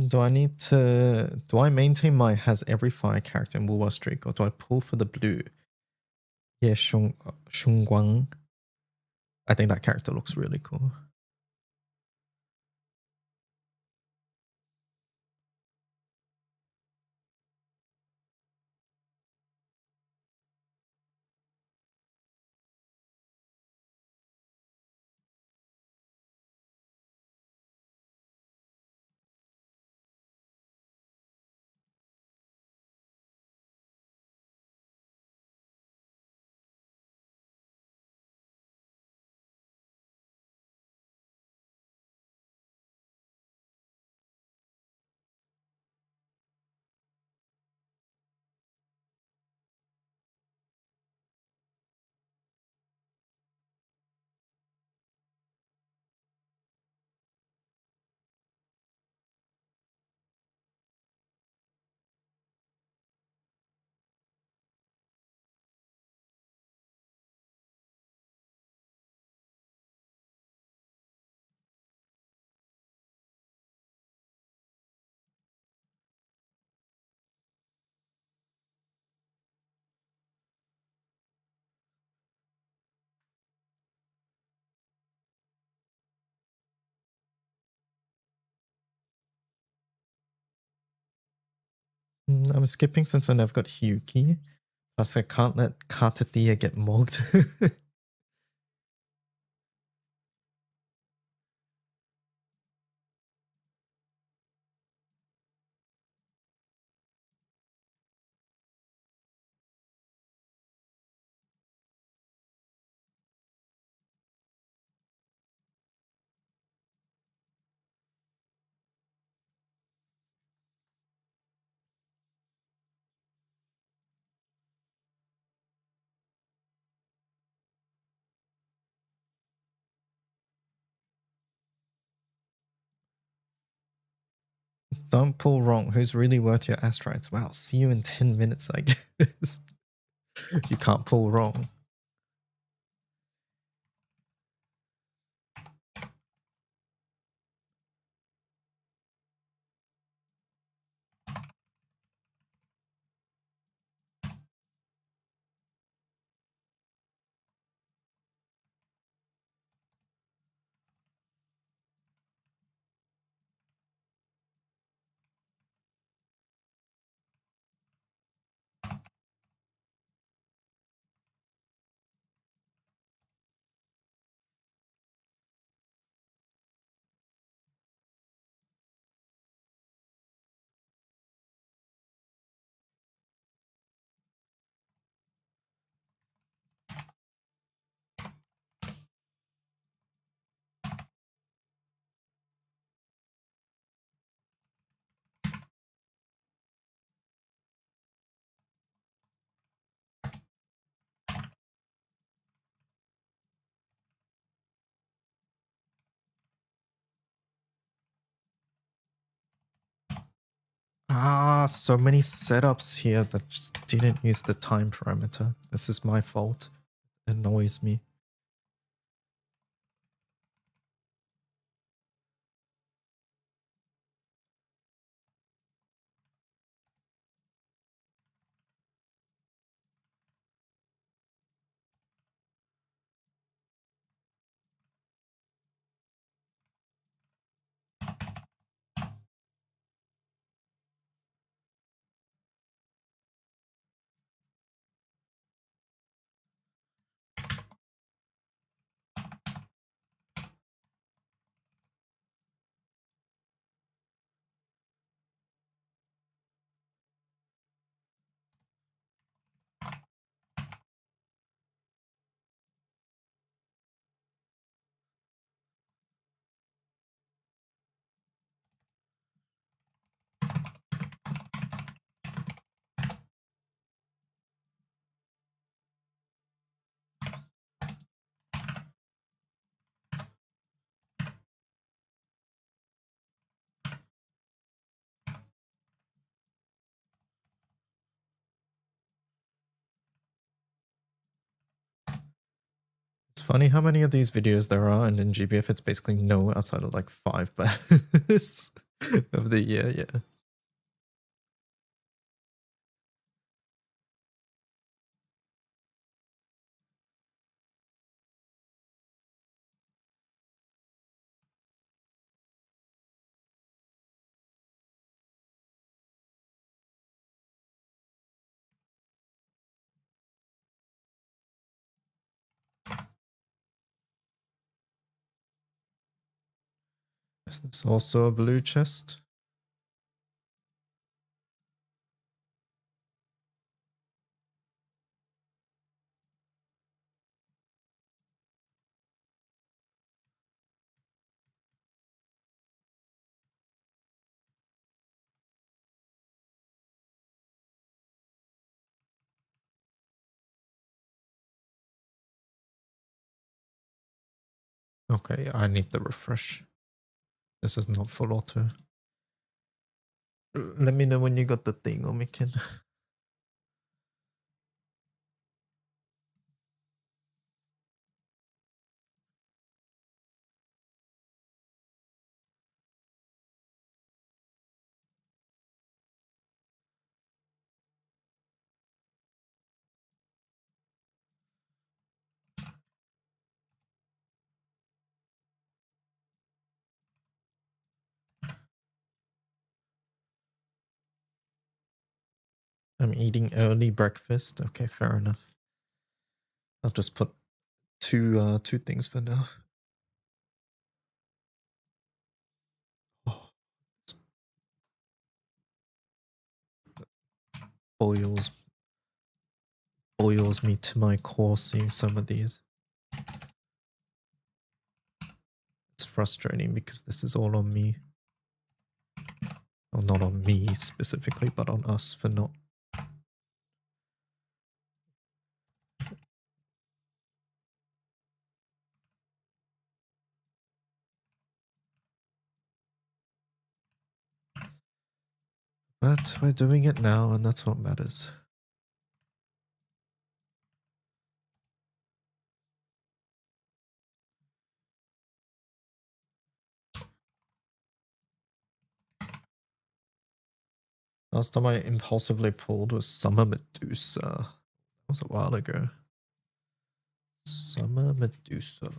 Do I maintain my has every fire character in Wuwa streak, or do I pull for the blue? Yeah, Shungguang. I think that character looks really cool. I'm skipping since I never got Hyuki. Plus, I can't let Katathea get mogged. Don't pull wrong. Who's really worth your astrites? Wow, see you in 10 minutes, I guess. You can't pull wrong. Ah, so many setups here that just didn't use the time parameter. This is my fault. It annoys me. It's funny how many of these videos there are, and in GBF it's basically no outside of like 5 bars. of the year, yeah. Is this also a blue chest? Okay, I need the refresh. This is not full auto. Let me know when you got the thing, Omikin. I'm eating early breakfast. Okay, fair enough. I'll just put two things for now. Oh, this boils me to my core seeing some of these. It's frustrating because this is all on me. Well, not on me specifically, but on us for not. But we're doing it now, and that's what matters. Last time I impulsively pulled was Summer Medusa. That was a while ago. Summer Medusa.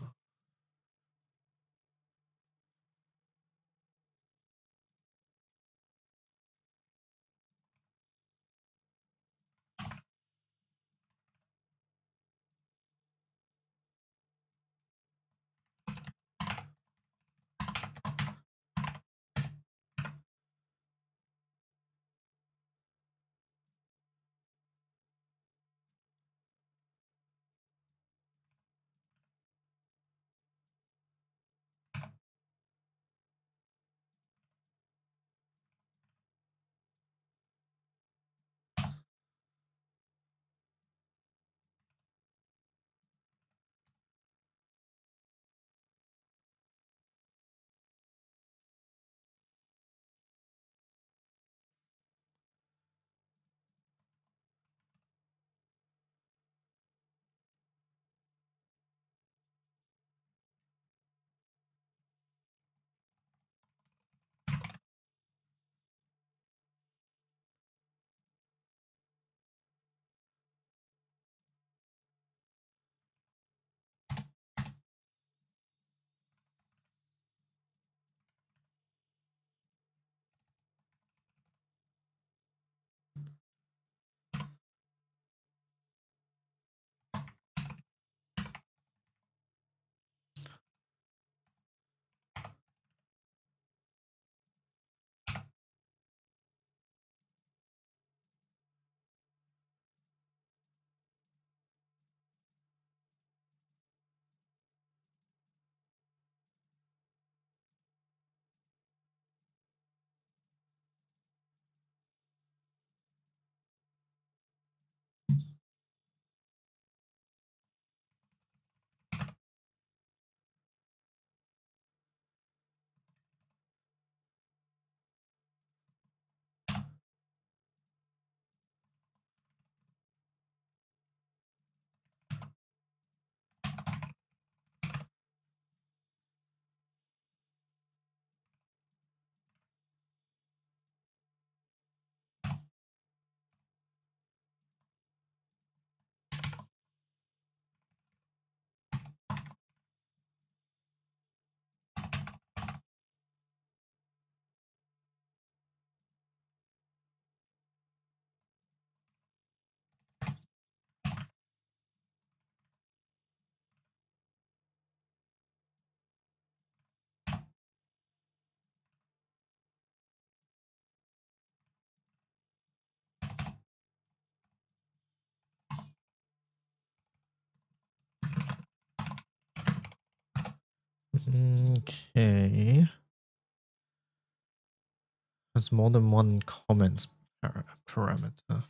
Okay. There's more than one comments parameter.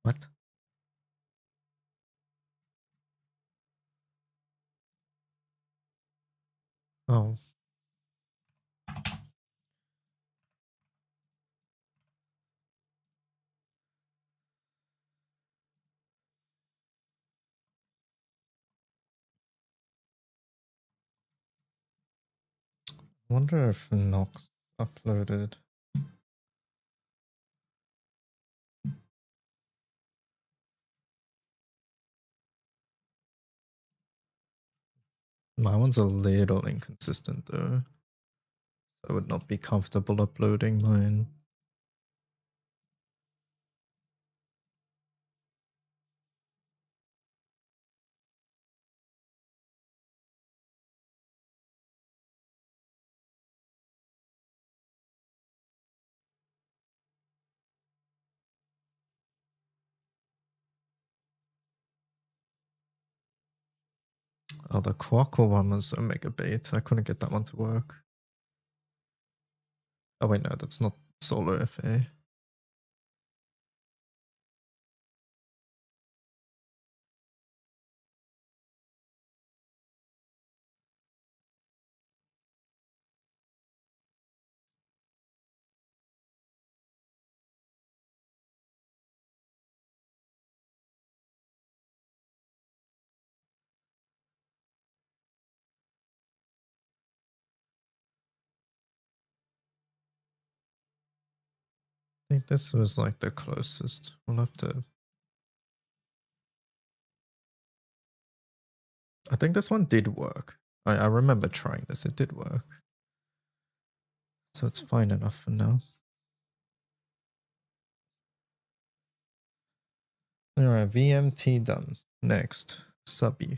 What? Oh. Wonder if Nox uploaded. My one's a little inconsistent though. I would not be comfortable uploading mine. Oh, the Quackle one was Omega Bait. I couldn't get that one to work. Oh wait, no, that's not Solo FA. I think this was like the closest. We'll have to. I think this one did work. I remember trying this. It did work. So it's fine enough for now. Alright, VMT done. Next, Subby.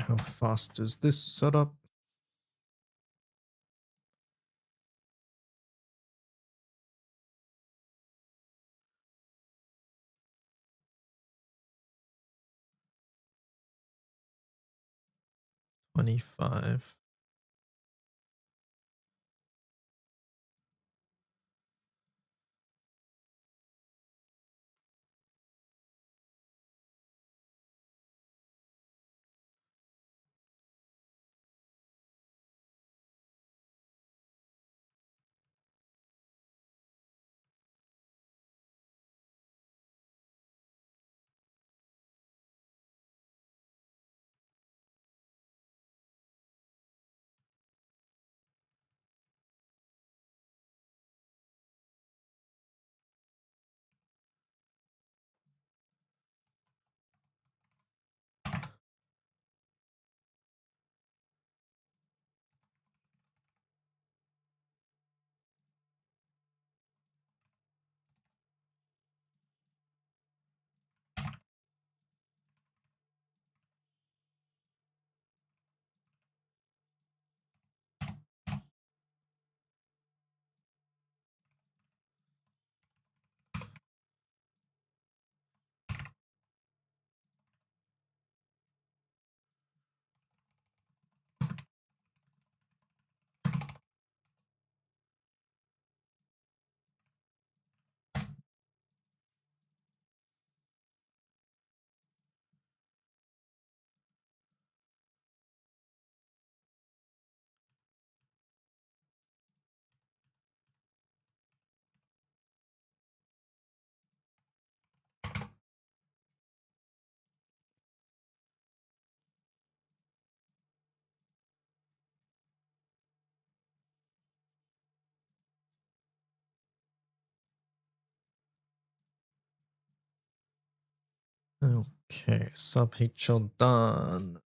How fast is this setup? $25. Okay, sub HL done.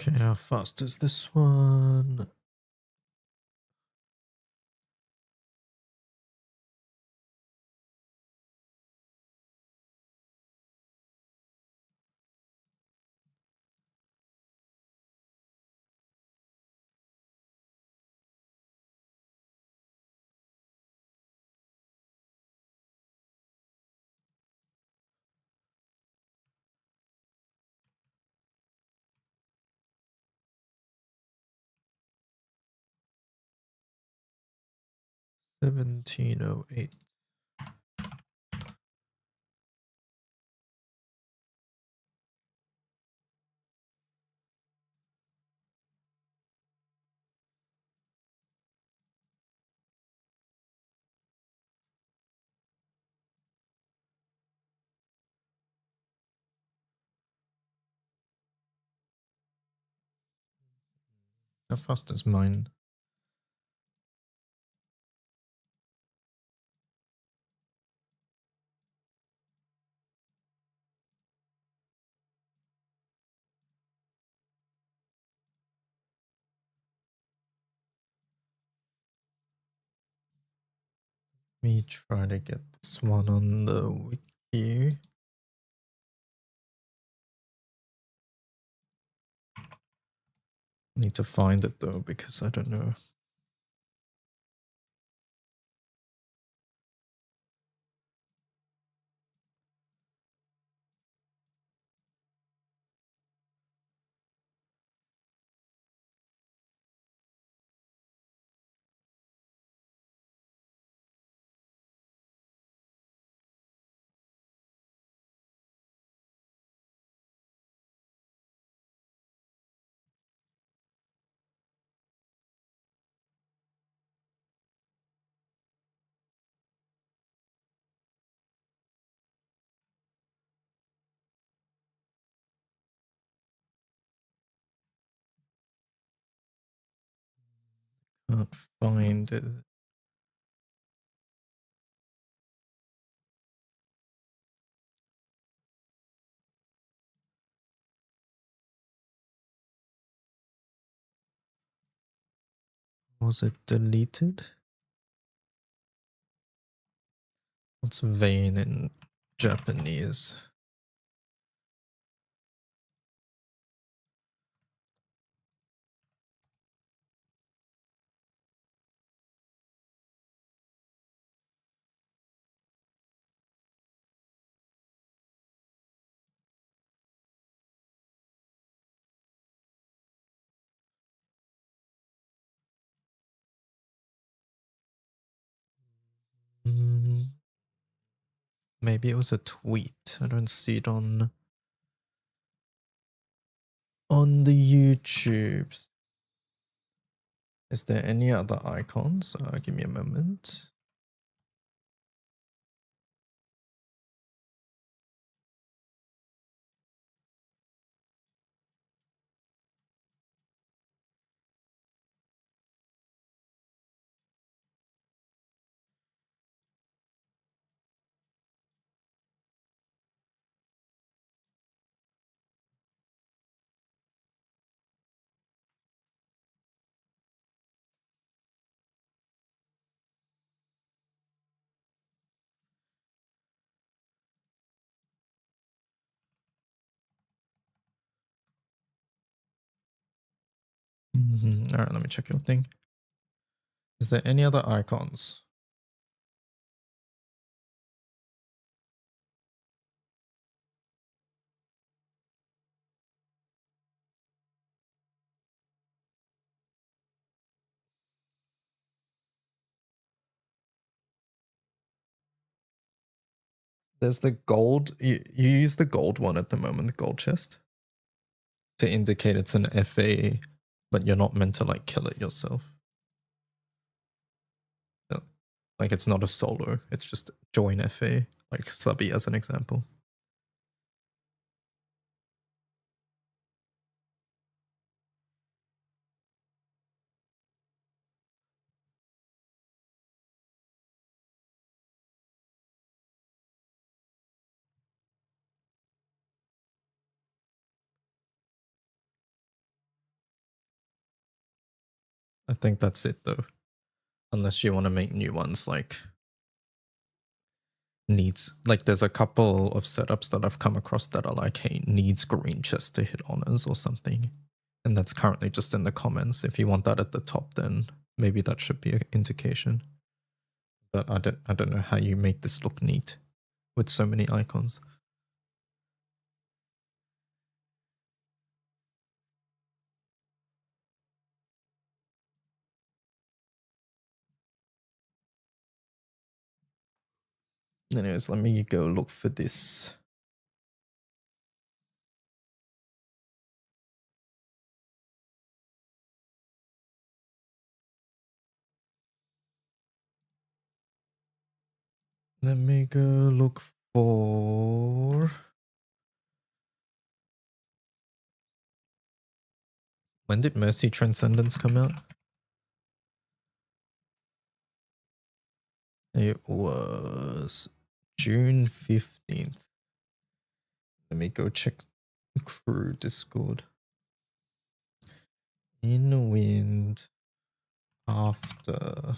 Okay, how fast is this one? $17.08. How fast is mine? Me try to get this one on the wiki. Need to find it though because I don't know. Can't find it. Was it deleted? What's vein in Japanese? Maybe it was a tweet. I don't see it on the YouTubes. Is there any other icons? Give me a moment. All right, let me check your thing. Is there any other icons? There's the gold. You use the gold one at the moment, the gold chest, to indicate it's an FA, but you're not meant to like kill it yourself. Like it's not a solo. It's just join FA, like Subby as an example. I think that's it though. Unless you want to make new ones like needs, like there's a couple of setups that I've come across that are like, hey, needs green chest to hit honors or something. And that's currently just in the comments. If you want that at the top, then maybe that should be an indication. But I don't know how you make this look neat with so many icons. Anyways, let me go look for this. Let me go look for... When did Mercy Transcendence come out? It was June 15th. Let me go check the crew Discord. In the wind after...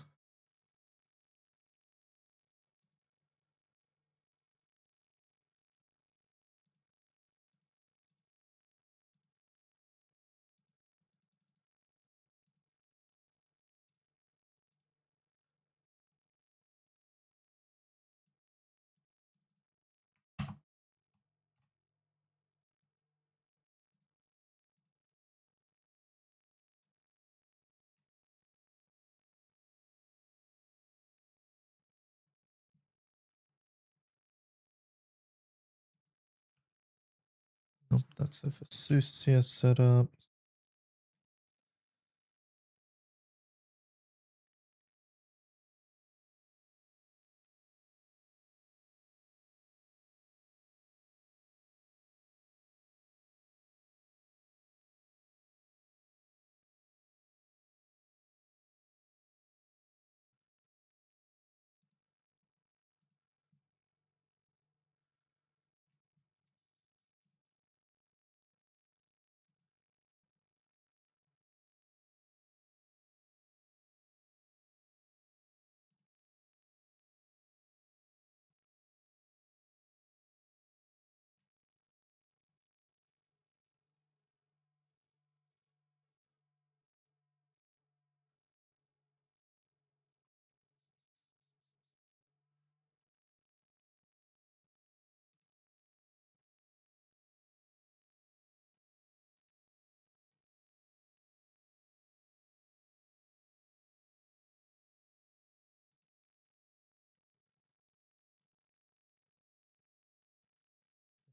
Nope, that's a Vesusia setup.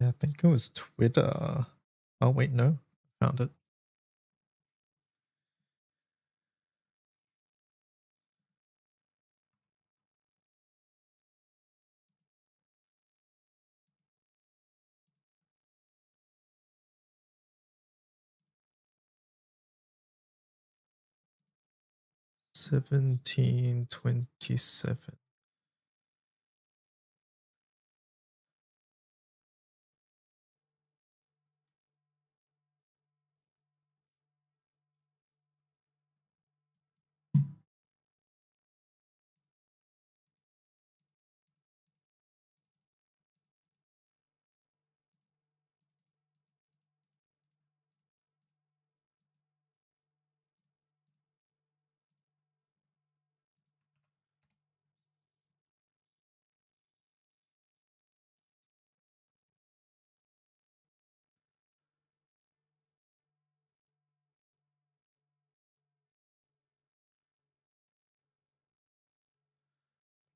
Yeah, I think it was Twitter. Oh, wait, no. Found it. $17.27.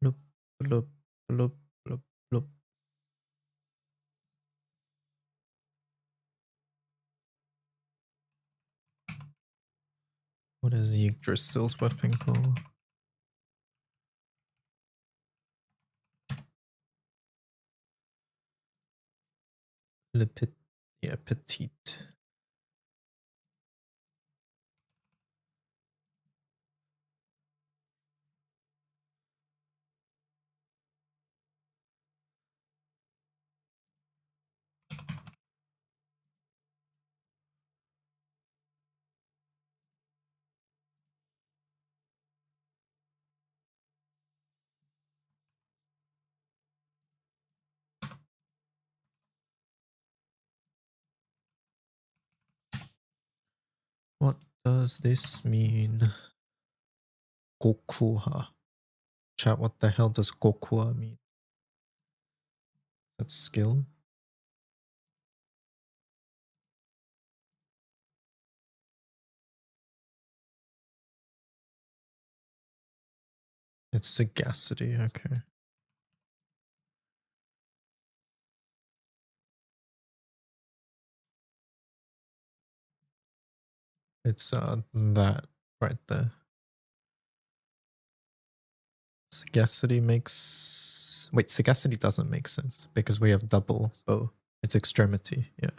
Bloop, bloop, bloop, bloop, bloop. What is Yggdrasil's weapon called? Yeah, petite. What does this mean? Gokuha. Chat, what the hell does Gokuha mean? That's skill? It's sagacity, okay. It's that right there. Sagacity makes... Wait, sagacity doesn't make sense because we have double bow. It's extremity, yeah.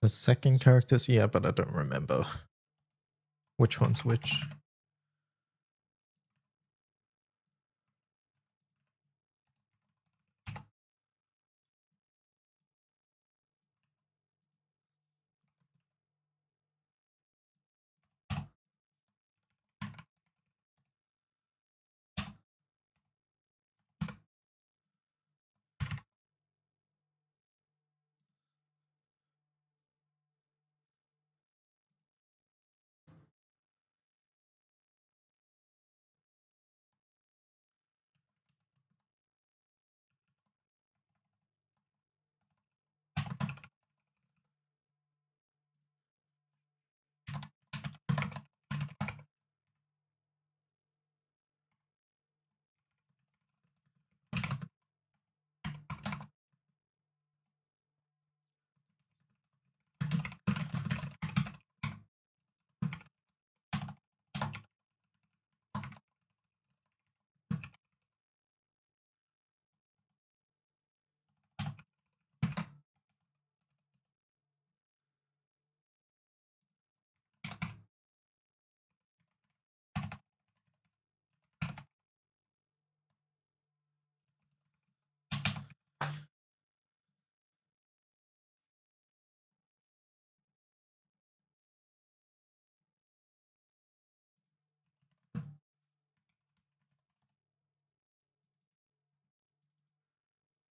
The second characters, yeah, but I don't remember which one's which.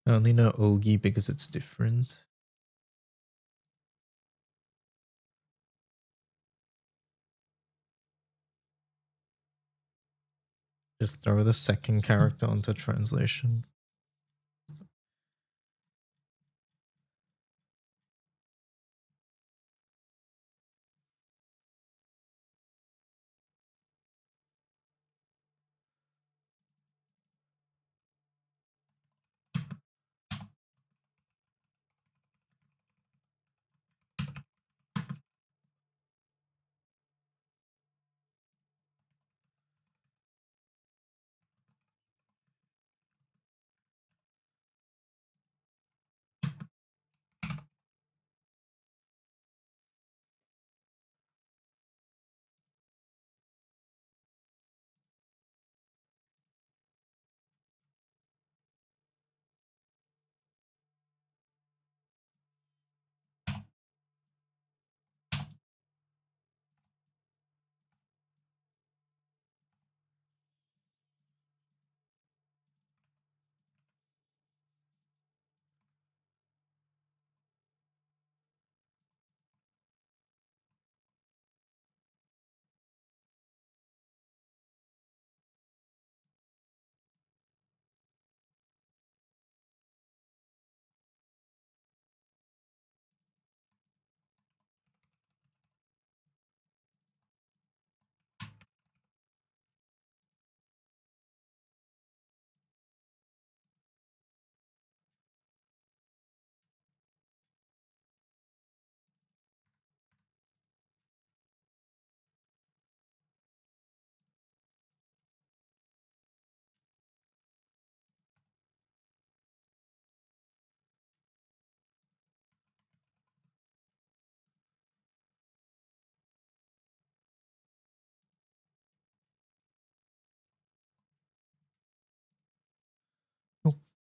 I only know Ogi because it's different. Just throw the second character onto translation.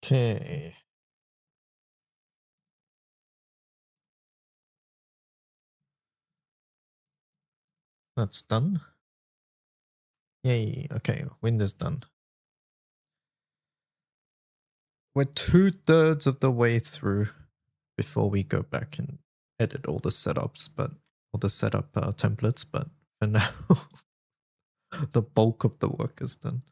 Okay. That's done. Yay. Okay, Windows done. We're 2/3 of the way through before we go back and edit all the setups, but all the setup templates. But for now, the bulk of the work is done.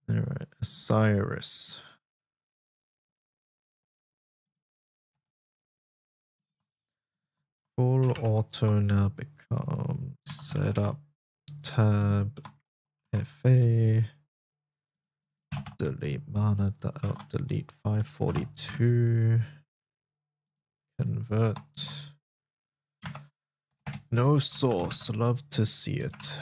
All right, Osiris. Full auto now becomes setup tab FA. Delete mana, delete 542. Convert. No source, love to see it.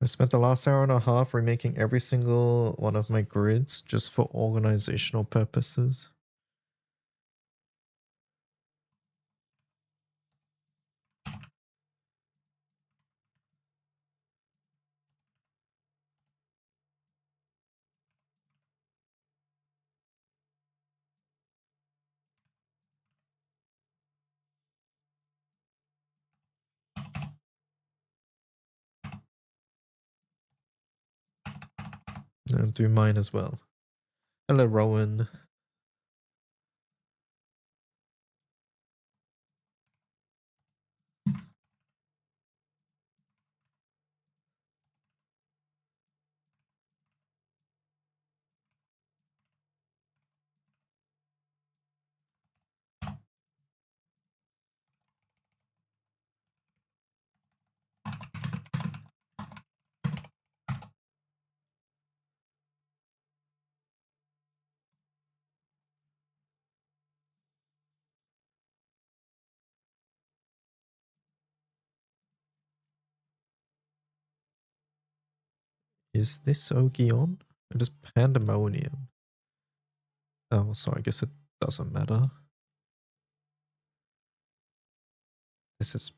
I spent the last hour and a half remaking every single one of my grids just for organizational purposes. And do mine as well. Hello, Rowan. Is this Ogi on? It is Pandemonium. Oh, sorry, I guess it doesn't matter. This is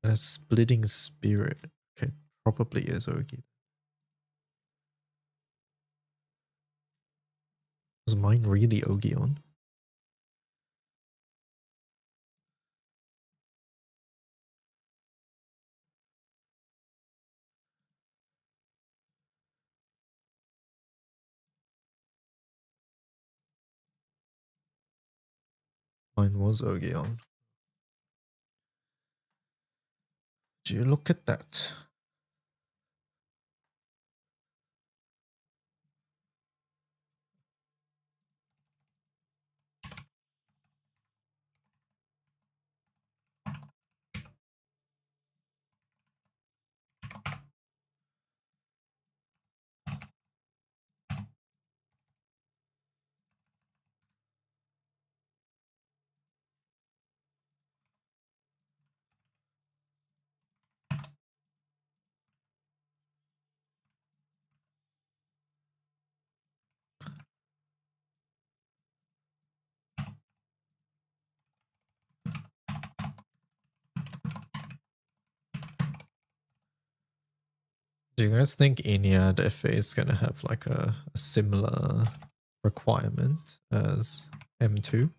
a Splitting Spirit. Okay, probably is Ogi. Was mine really Ogi on? Mine was Ogi on. Do you look at that? Do you guys think Eniad FA is gonna have like a similar requirement as M2?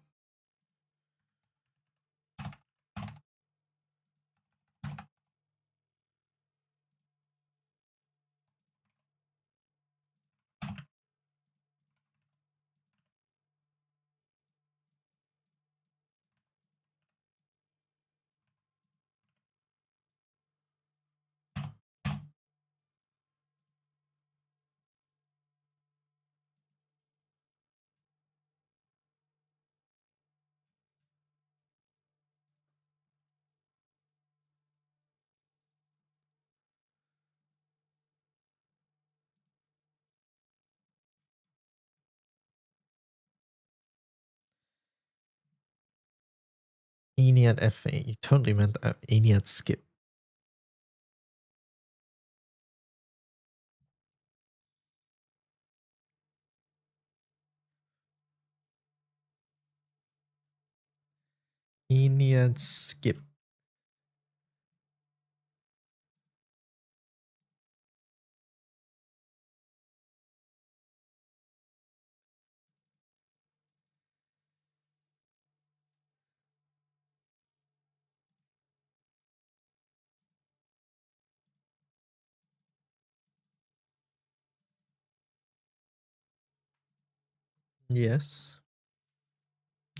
Ennead FA. You totally meant that. Ennead skip. Ennead skip. Yes.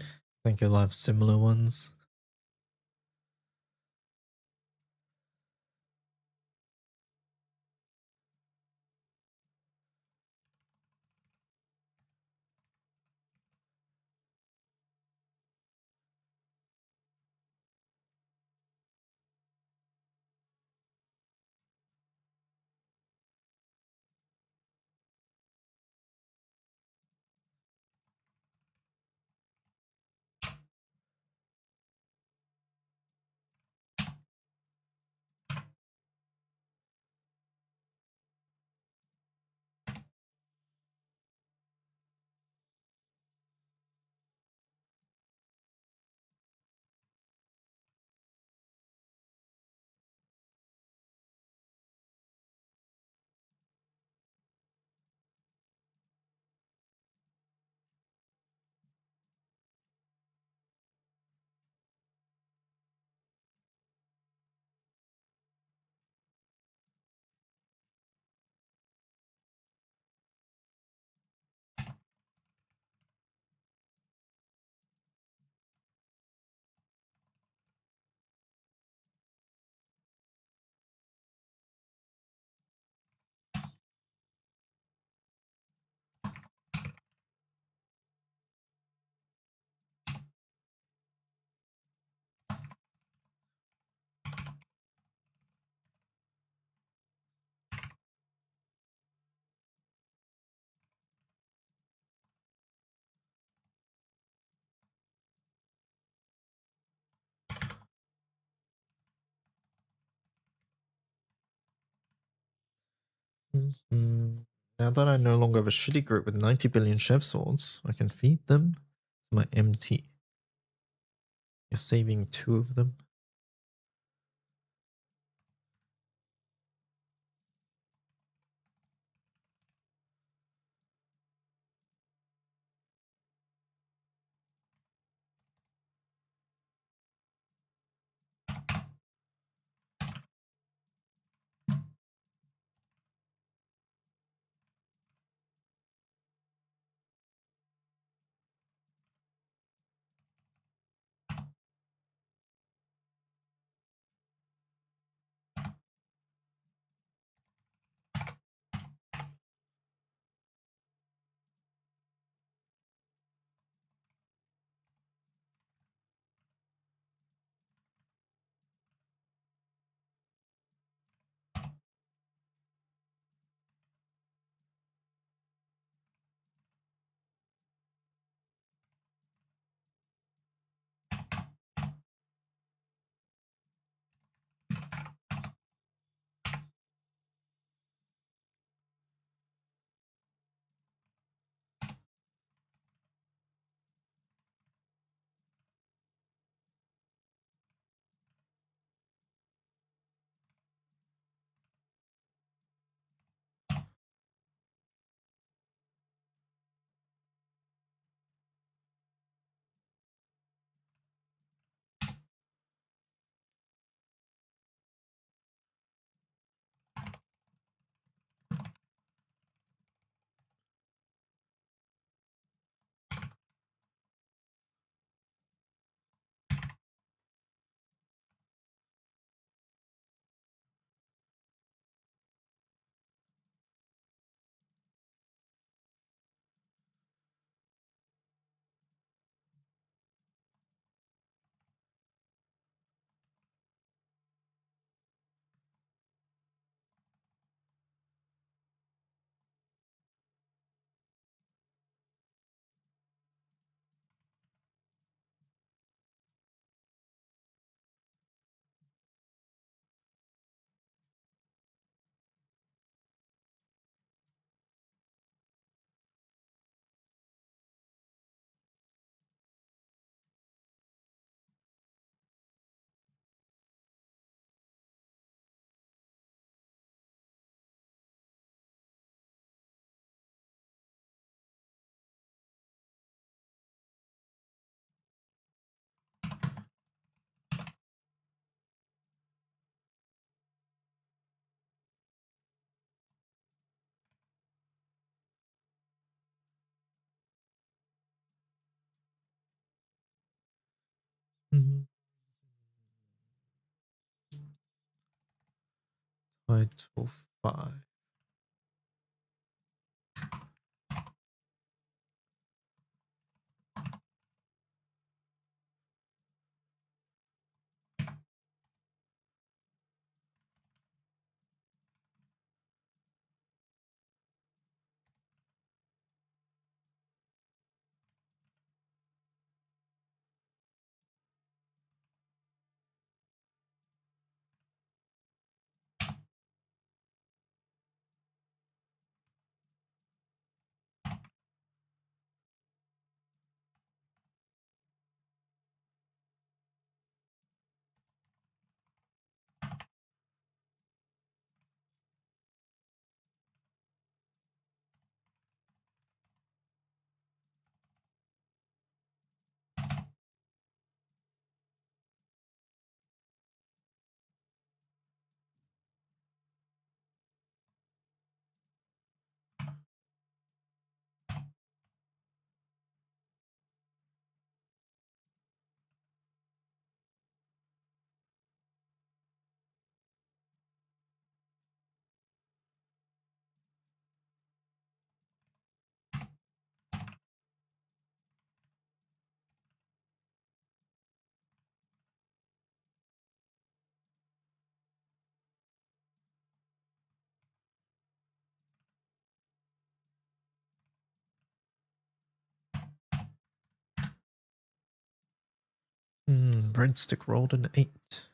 I think you'll have similar ones. Now that I no longer have a shitty group with 90 billion chef swords, I can feed them to my MT. You're saving 2 of them. Title 5. Breadstick rolled an 8.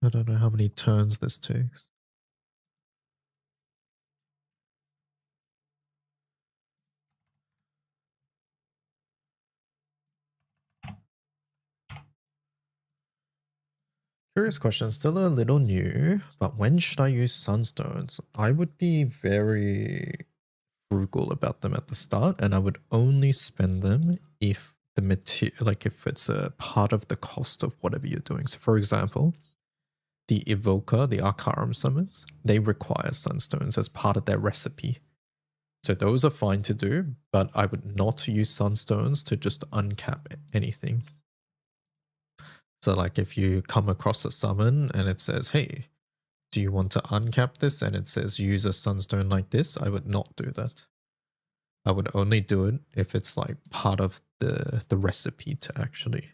I don't know how many turns this takes. Curious question, still a little new, but when should I use sunstones? I would be very frugal about them at the start, and I would only spend them if the material, like if it's a part of the cost of whatever you're doing. So for example, the evoker, the Arcarum summons, they require sunstones as part of their recipe. So those are fine to do, but I would not use sunstones to just uncap anything. So like if you come across a summon and it says, hey, do you want to uncap this? And it says use a sunstone like this, I would not do that. I would only do it if it's like part of the recipe to actually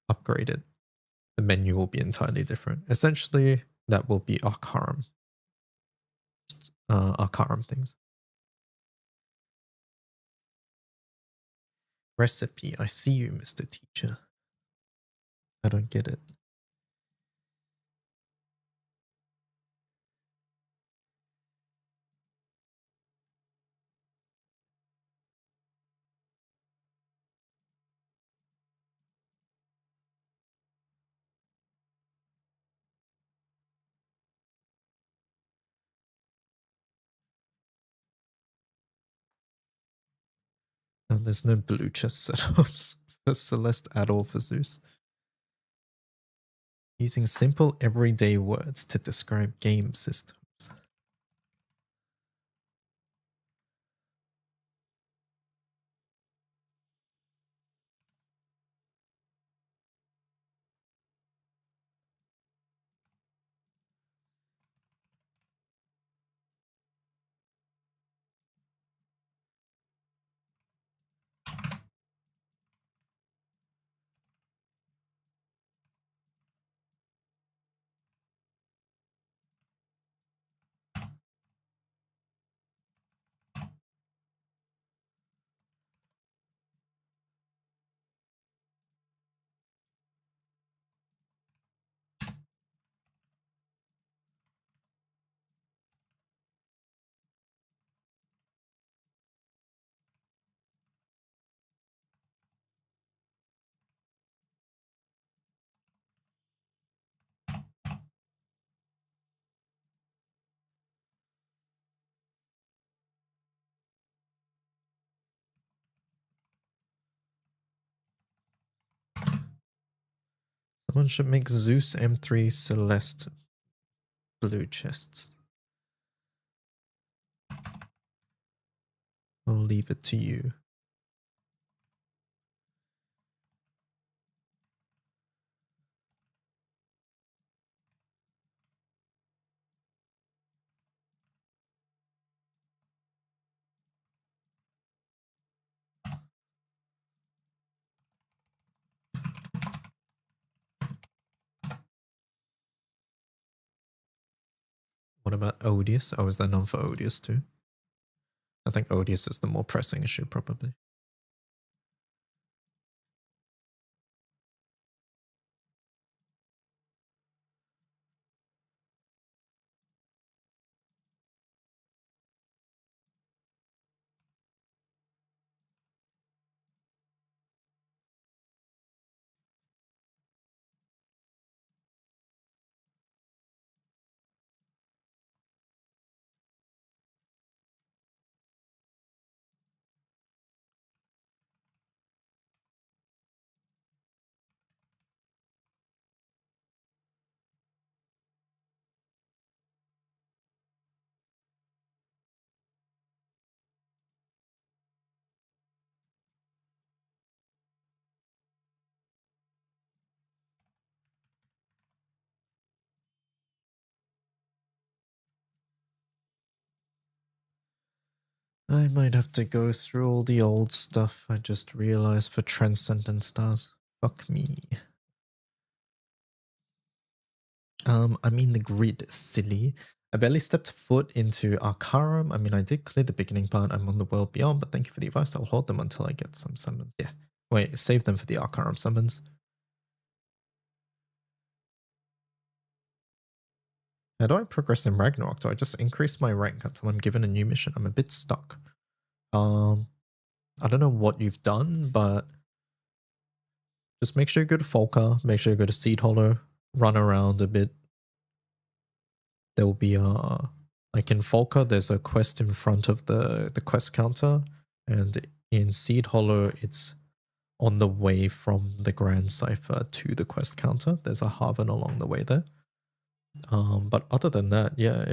upgrade it. The menu will be entirely different. Essentially, that will be Arcarum. Arcarum things. Recipe, I see you, Mr. Teacher. I don't get it. No, there's no blue chest setups for Celeste at all for Zeus. Using simple everyday words to describe game systems. Someone should make Zeus M3 Celeste blue chests. I'll leave it to you. What about Odious? Oh, is there none for Odious too? I think Odious is the more pressing issue, probably. I might have to go through all the old stuff I just realized for Transcendent Stars. Fuck me. I mean the grid, silly. I barely stepped foot into Arcarum. I mean, I did clear the beginning part. I'm on the world beyond, but thank you for the advice. I'll hold them until I get some summons. Yeah. Wait, save them for the Arcarum summons. How do I progress in Ragnarok? Do I just increase my rank until I'm given a new mission? I'm a bit stuck. I don't know what you've done, but just make sure you go to Folka, make sure you go to Seed Hollow, run around a bit. There will be like in Folka, there's a quest in front of the quest counter, and in Seed Hollow, it's on the way from the Grand Cipher to the quest counter. There's a Haven along the way there. But other than that, yeah,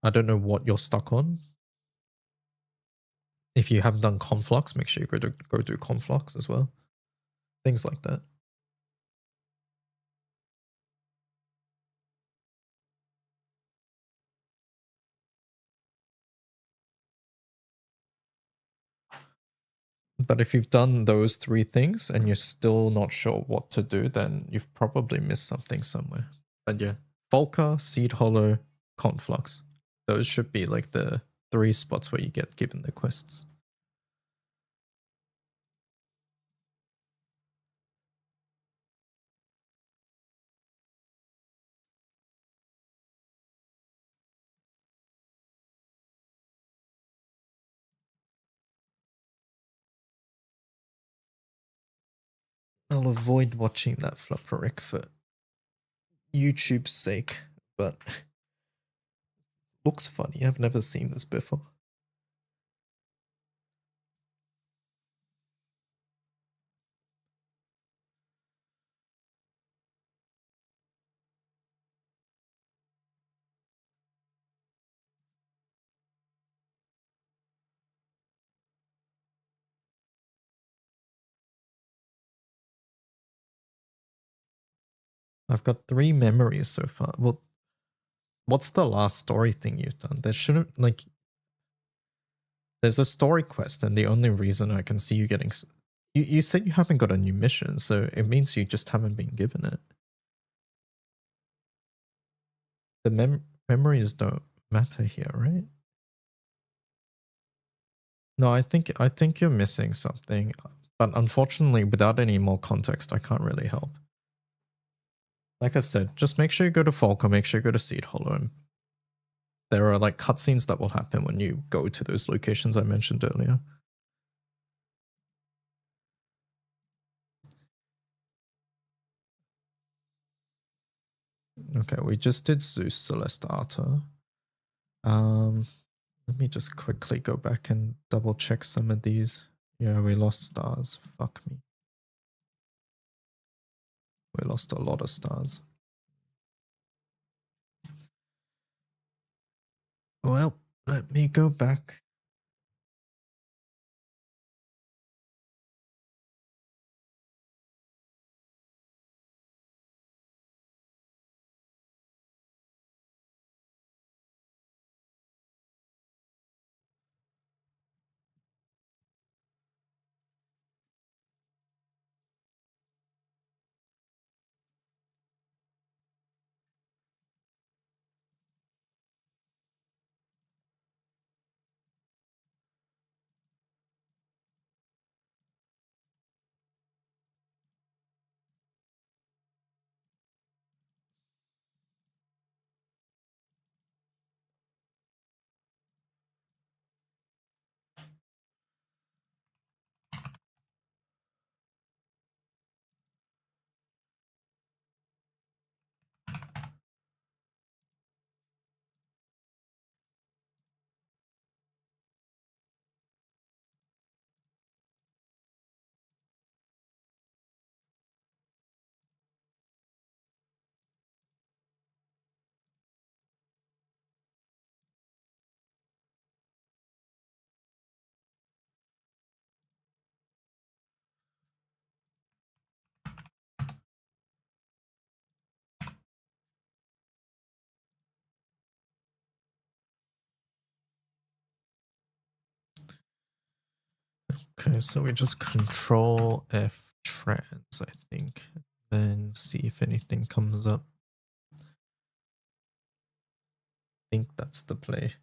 I don't know what you're stuck on. If you haven't done Conflux, make sure you go do Conflux as well. Things like that. But if you've done those 3 things and you're still not sure what to do, then you've probably missed something somewhere. But yeah, Volca, Seed Hollow, Conflux. Those should be like the 3 spots where you get given the quests. I'll avoid watching that Flopperic for YouTube's sake, but looks funny. I've never seen this before. I've got 3 memories so far. Well, what's the last story thing you've done? There shouldn't, like, there's a story quest, and the only reason I can see you getting... You said you haven't got a new mission, so it means you just haven't been given it. The memories don't matter here, right? No, I think you're missing something, but unfortunately, without any more context, I can't really help. Like I said, just make sure you go to Falco, make sure you go to Seed Hollow. And there are like cutscenes that will happen when you go to those locations I mentioned earlier. Okay, we just did Zeus Celeste Arta. Let me just quickly go back and double check some of these. Yeah, we lost stars. Fuck me. We lost a lot of stars. Well, let me go back. Okay, so we just control F trans, I think. Then see if anything comes up. I think that's the play.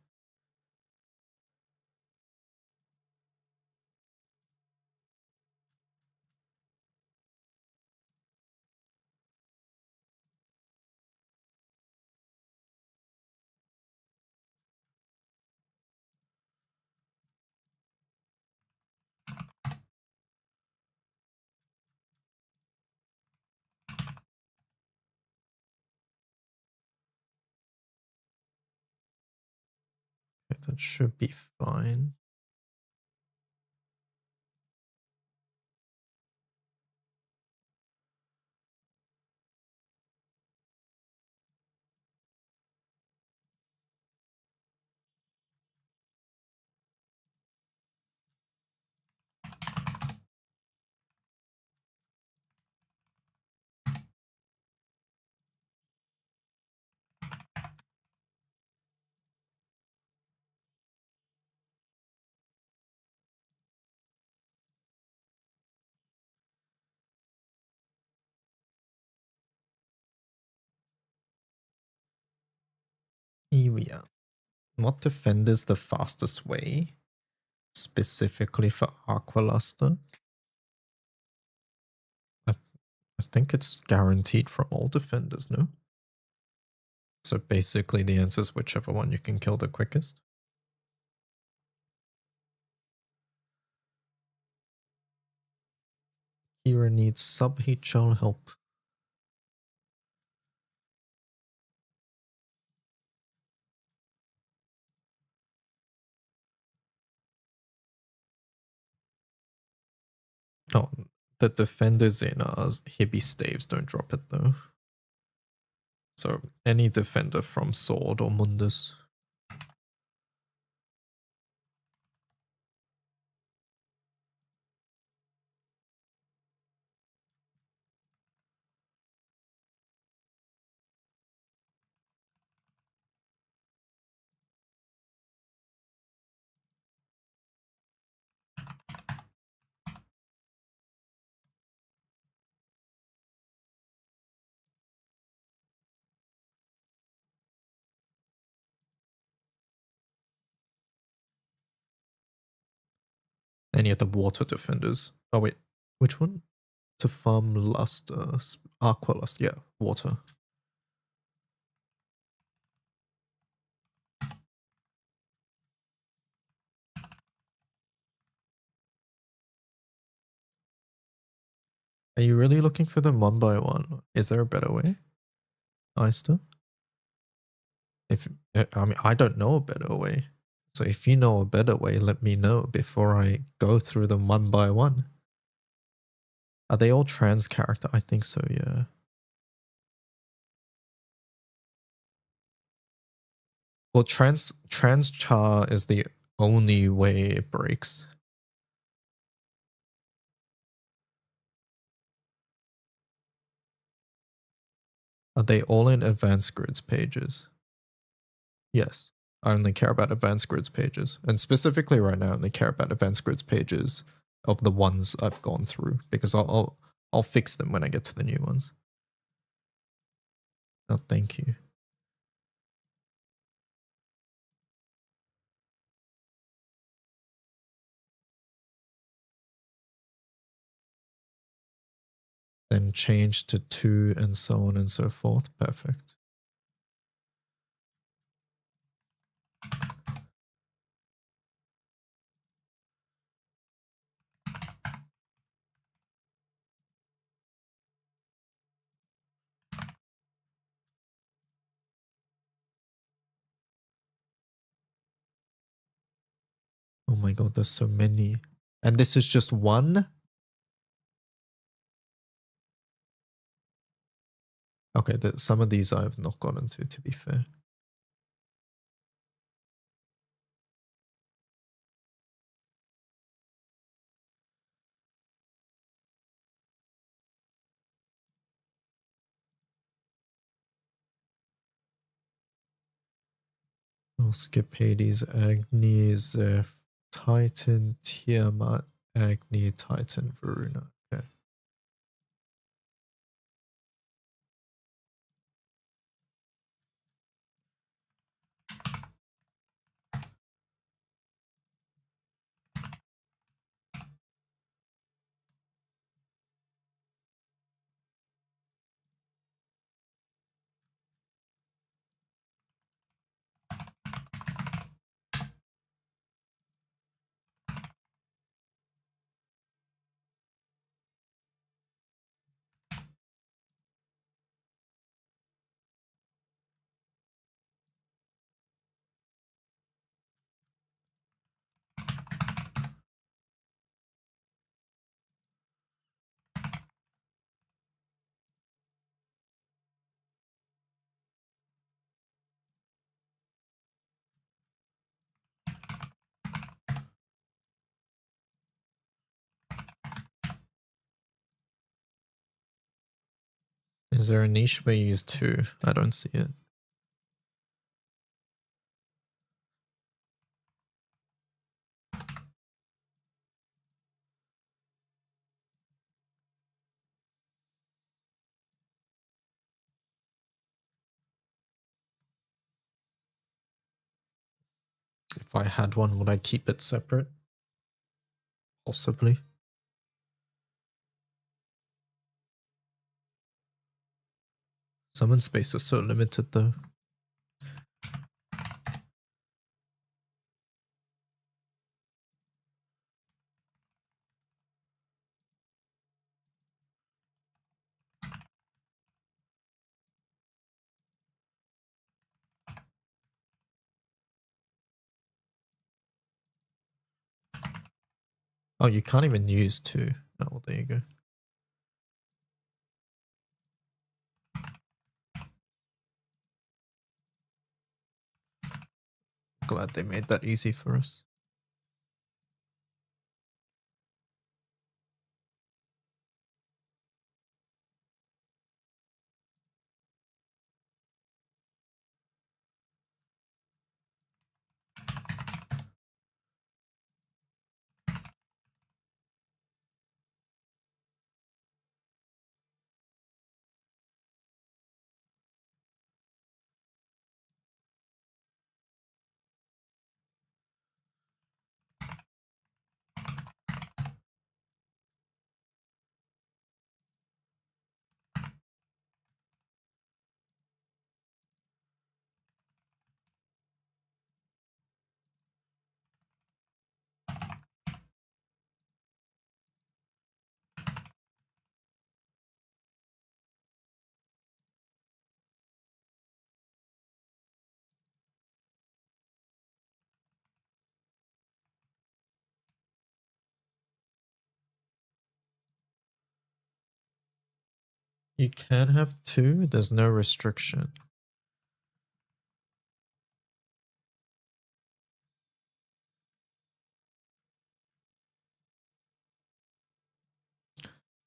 Okay, that should be fine. Here we are. What defend is the fastest way? Specifically for Aqualuster? I think it's guaranteed for all defenders, no? So basically the answer is whichever one you can kill the quickest. Kira needs sub-heat shell help. Oh, the defenders in Hibby Staves don't drop it though. So any defender from Sword or Mundus. Any of the water defenders. Oh wait, which one? To farm luster, Aqualuster, yeah, water. Are you really looking for them one by one? Is there a better way, Eister? If I mean, I don't know a better way. So if you know a better way, let me know before I go through them one by one. Are they all trans character? I think so, yeah. Well, trans char is the only way it breaks. Are they all in advanced grids pages? Yes. I only care about advanced grids pages. And specifically right now, I only care about advanced grids pages of the ones I've gone through, because I'll fix them when I get to the new ones. Oh, thank you. Then change to 2 and so on and so forth. Perfect. Oh my god, there's so many. And this is just one? Okay, some of these I have not gotten to be fair. I'll skip Hades, Agni, Zeph, Titan, Tiamat, Agni, Titan, Varuna. Okay. Is there a niche where you use 2? I don't see it. If I had one, would I keep it separate? Possibly. Summon space is so limited though. Oh, you can't even use 2. Oh, well, there you go. Glad they made that easy for us. You can have 2. There's no restriction.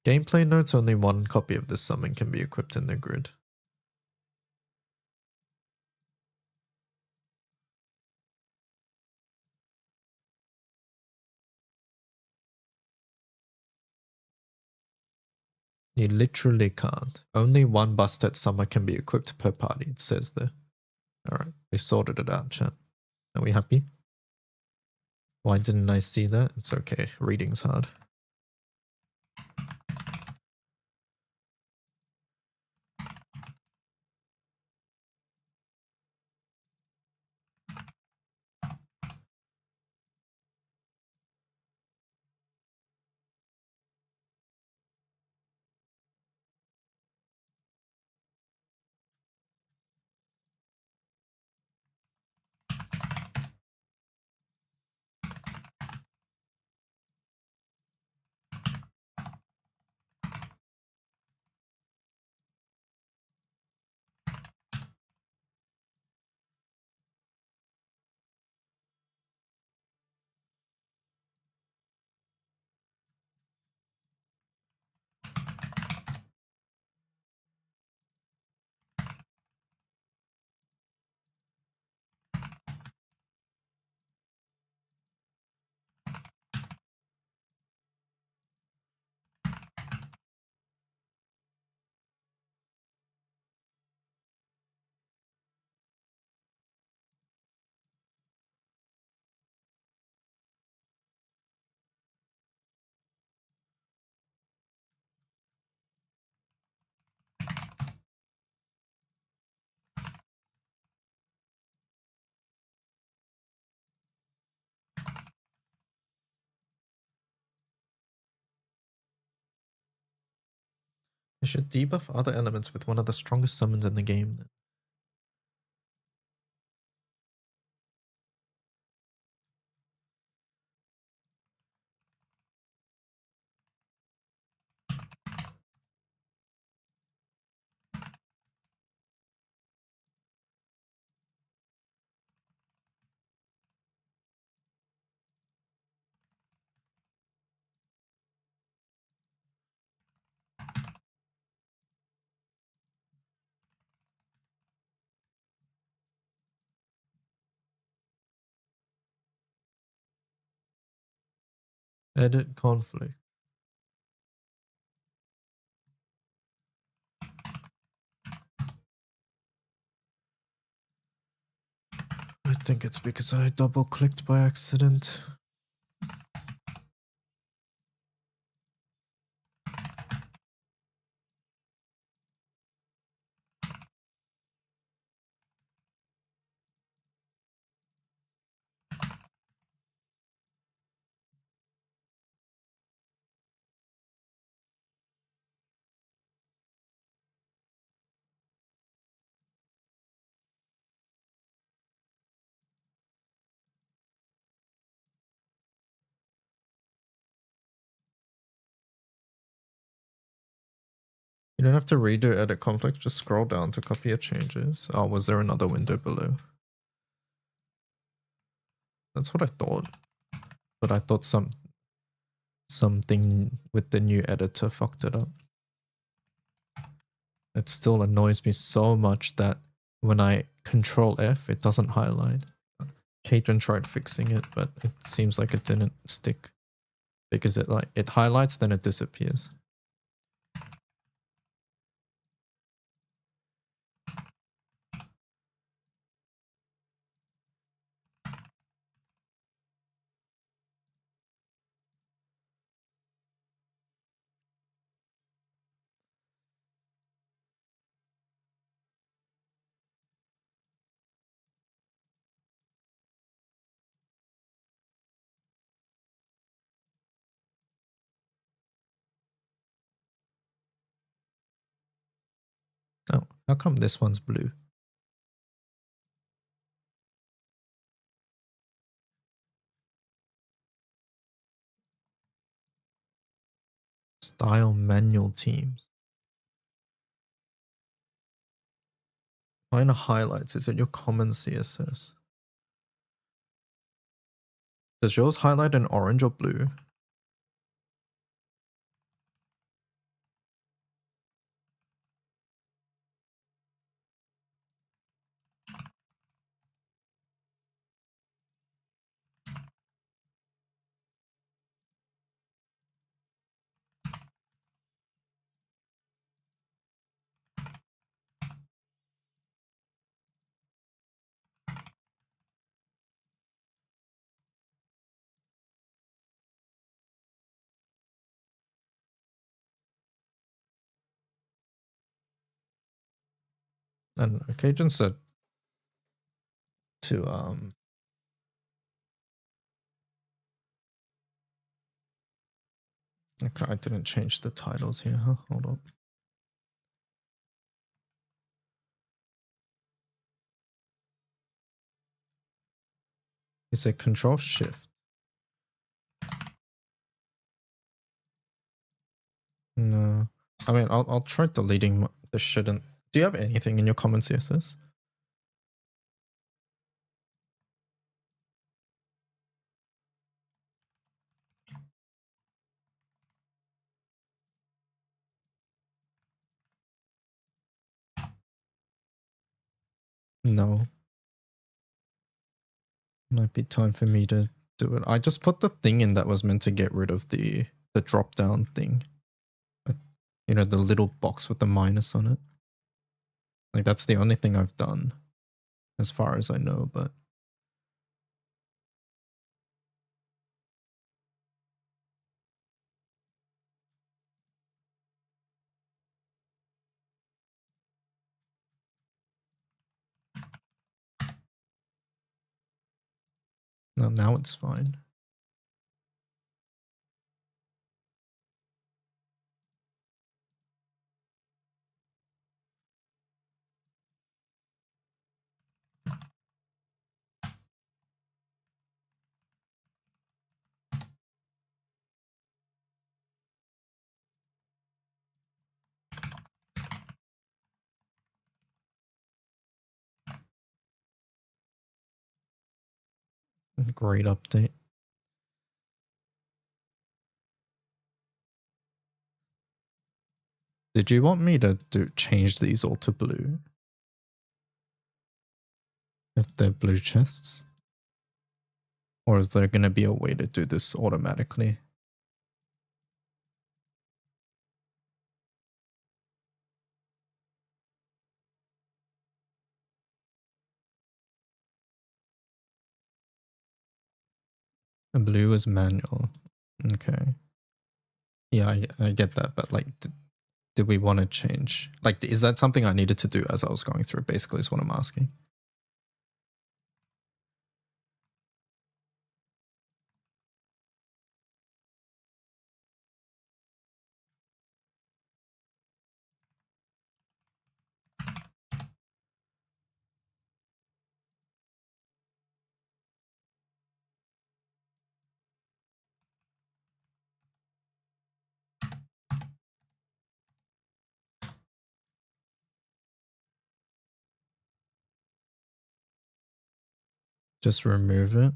Gameplay notes, only one copy of this summon can be equipped in the grid. You literally can't. Only one busted summon can be equipped per party, it says there. Alright, we sorted it out, chat. Are we happy? Why didn't I see that? It's okay, reading's hard. I should debuff other elements with one of the strongest summons in the game then. Edit conflict. I think it's because I double clicked by accident. You don't have to redo edit conflict, just scroll down to copy your changes. Oh, was there another window below? That's what I thought. But I thought something with the new editor fucked it up. It still annoys me so much that when I control F, it doesn't highlight. Katrin tried fixing it, but it seems like it didn't stick. Because it highlights, then it disappears. Oh, how come this one's blue? Style manual teams. Mine highlights. Is it your common CSS? Does yours highlight in orange or blue? And Cajun said to okay, I didn't change the titles here, huh? Hold on. He said Control Shift. No, I mean I'll try deleting the shouldn't. Do you have anything in your common CSS? No. Might be time for me to do it. I just put the thing in that was meant to get rid of the drop down thing. You know, the little box with the minus on it. Like that's the only thing I've done as far as I know, but no, now it's fine. Great update. Did you want me to change these all to blue? If they're blue chests? Or is there going to be a way to do this automatically? And blue is manual. Okay. Yeah, I get that, but like, did we want to change? Like, is that something I needed to do as I was going through? Basically, is what I'm asking. Just remove it.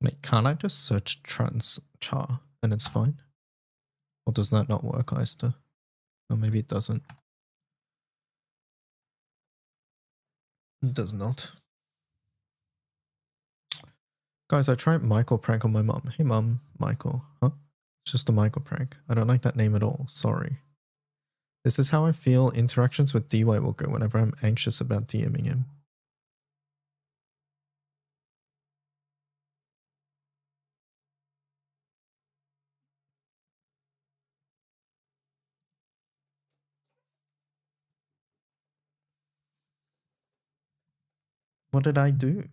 Wait, can't I just search trans char and it's fine? Or does that not work, Oyster? Or maybe it doesn't. It does not. Guys, I tried Michael prank on my mom. Hey mom, Michael. Huh? It's just a Michael prank. I don't like that name at all. Sorry. This is how I feel interactions with DY will go whenever I'm anxious about DMing him. What did I do?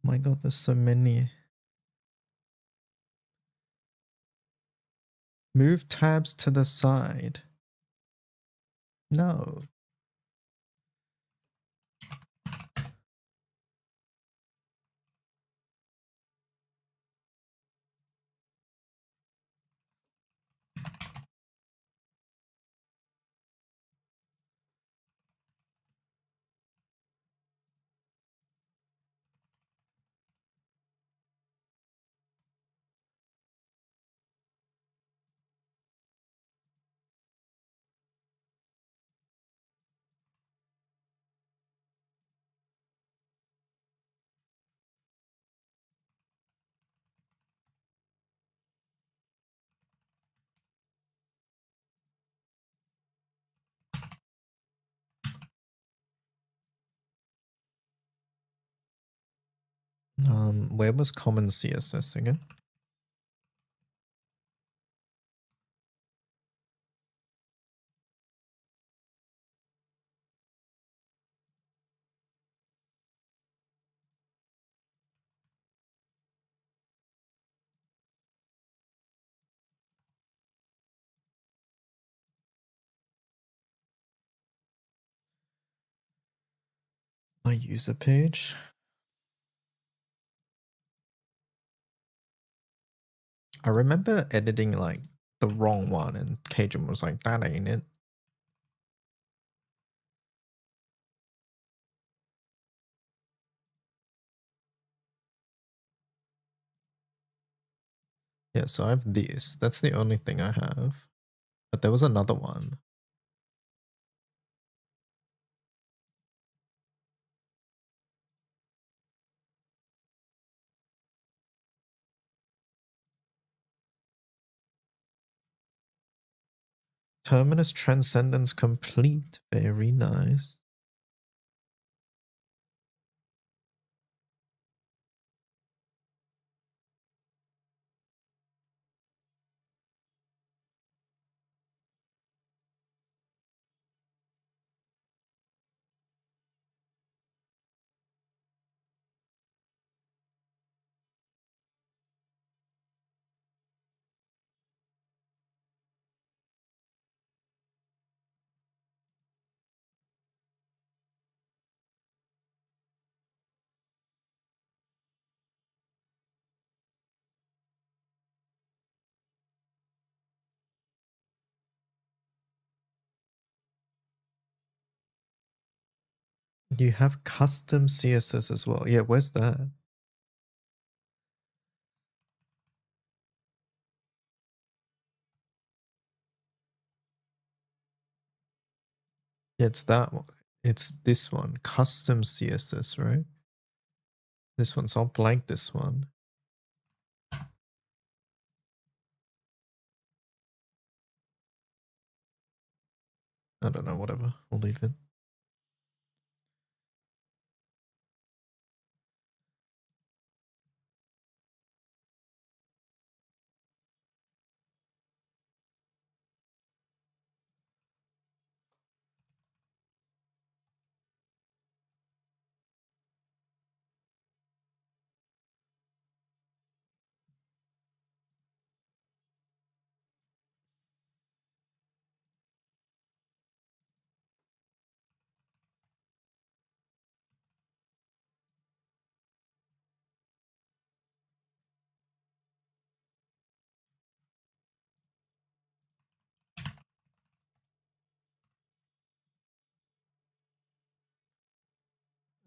Oh my god, there's so many. Move tabs to the side. No. Where was common CSS again? My user page. I remember editing like the wrong one and Cajun was like, that ain't it. Yeah, so I have this. That's the only thing I have. But there was another one. Terminus Transcendence complete. Very nice. You have custom CSS as well. Yeah, where's that? Yeah, it's that one. It's this one. Custom CSS, right? This one. So I'll blank this one. I don't know, whatever. We'll leave it.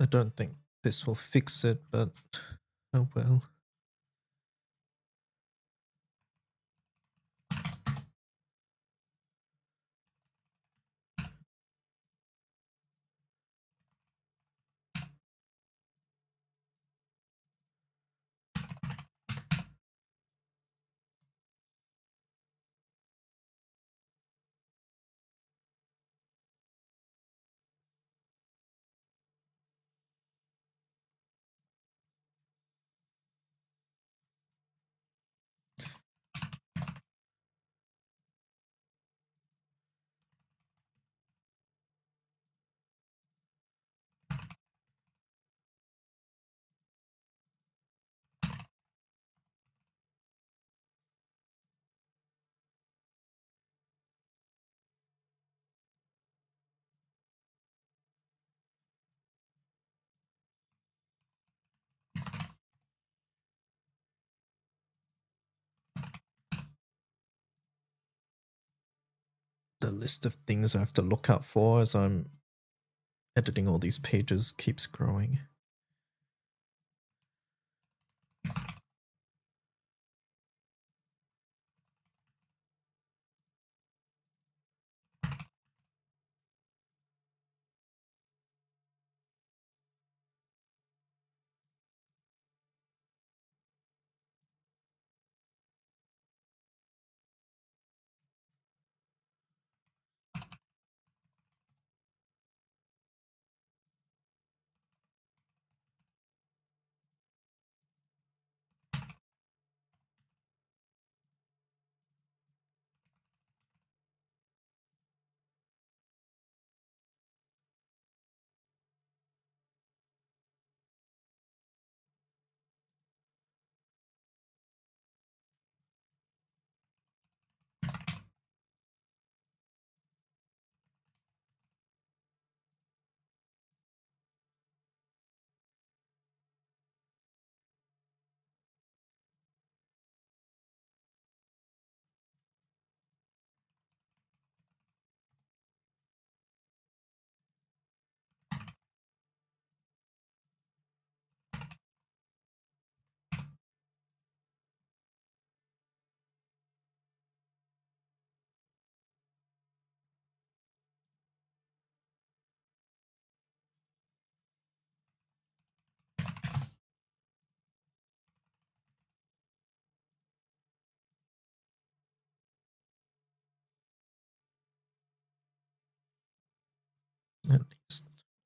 I don't think this will fix it, but oh well. the list of things I have to look out for as I'm editing all these pages keeps growing.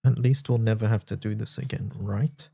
At least we'll never have to do this again, right?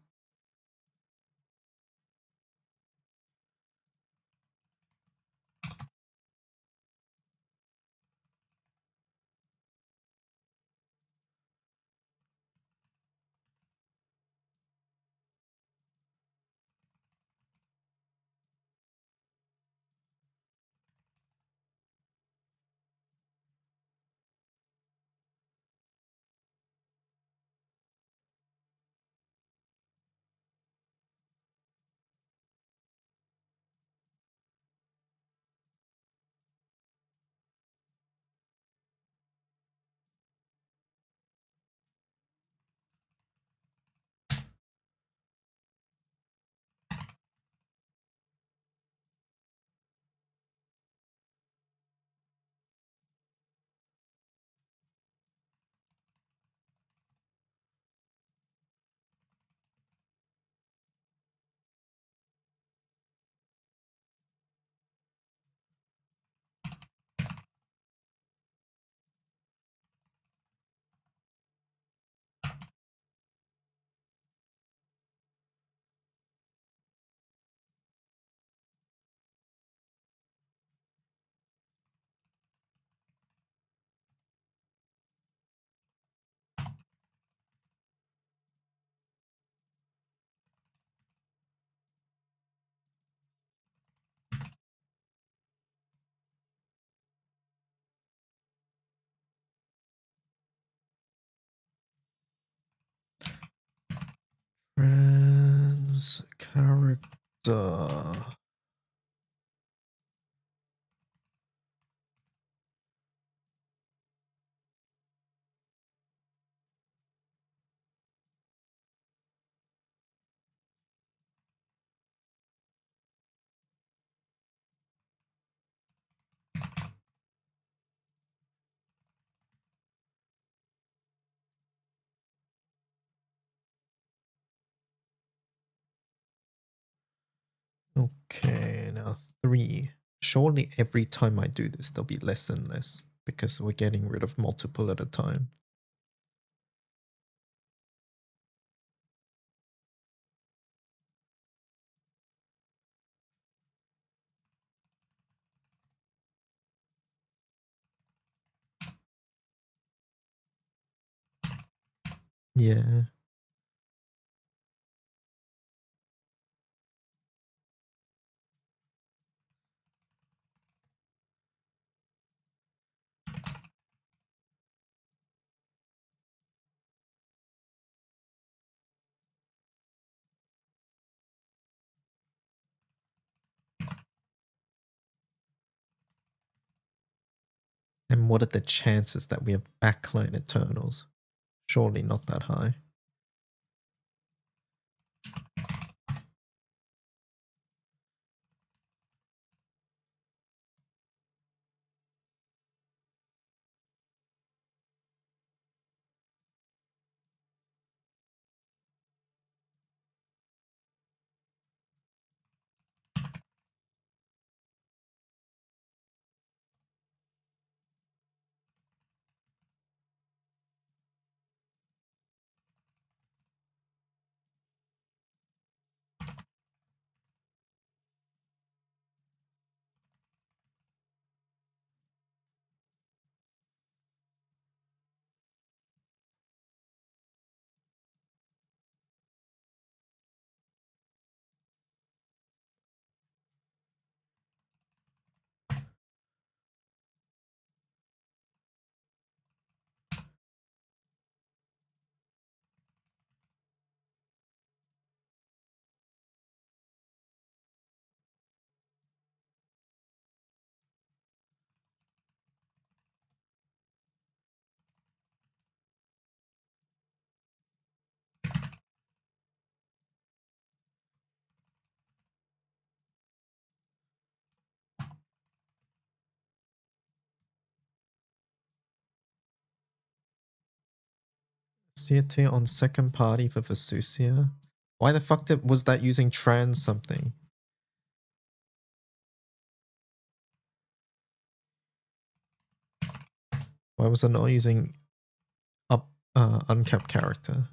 Trans character. Okay, now 3. Surely every time I do this, there'll be less and less because we're getting rid of multiple at a time. Yeah. And what are the chances that we have backline Eternals? Surely not that high. CT on second party for Vesusia. Why the fuck was that using trans something? Why was it not using up uncapped character?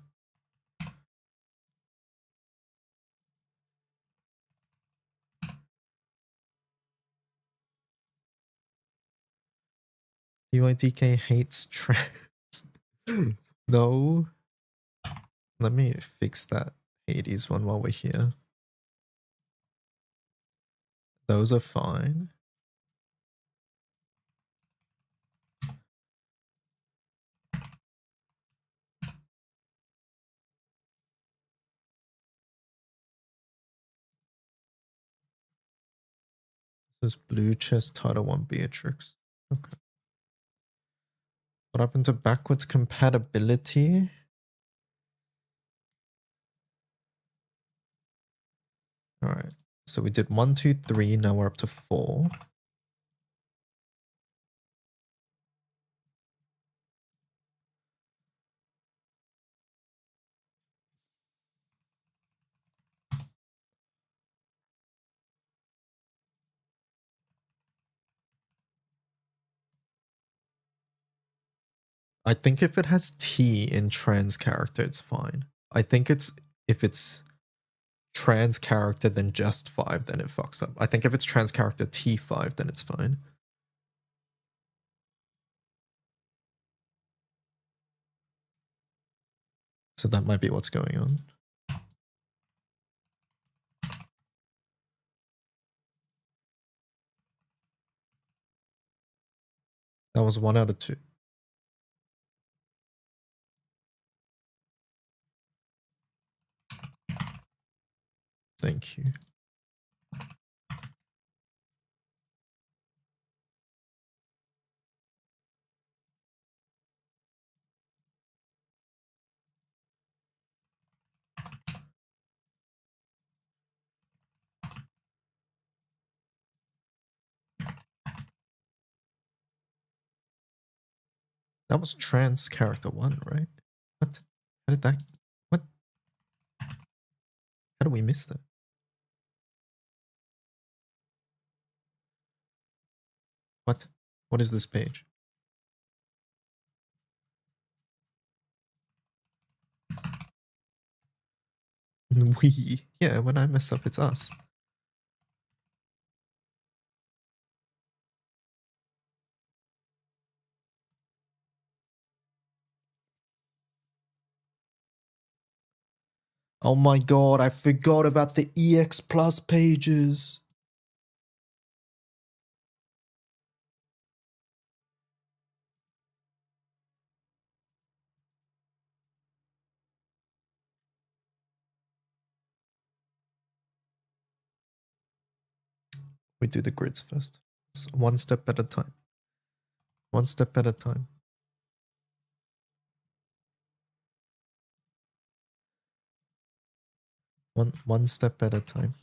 UIDK hates trans. No. Let me fix that Hades one while we're here. Those are fine. This is Blue Chest Title 1 Beatrix. Okay. What happened to backwards compatibility? Alright. So we did 1, 2, 3. Now we're up to 4. I think if it has T in trans character, it's fine. I think if it's trans character then just 5, then it fucks up. I think if it's trans character T5, then it's fine. So that might be what's going on. That was 1 out of 2. Thank you. That was trans character 1, right? What? How did that... What? How did we miss that? What? What is this page? We. Yeah, when I mess up, it's us. Oh my god, I forgot about the EX Plus pages. We do the grids first. So 1 step at a time. One step at a time. One step at a time.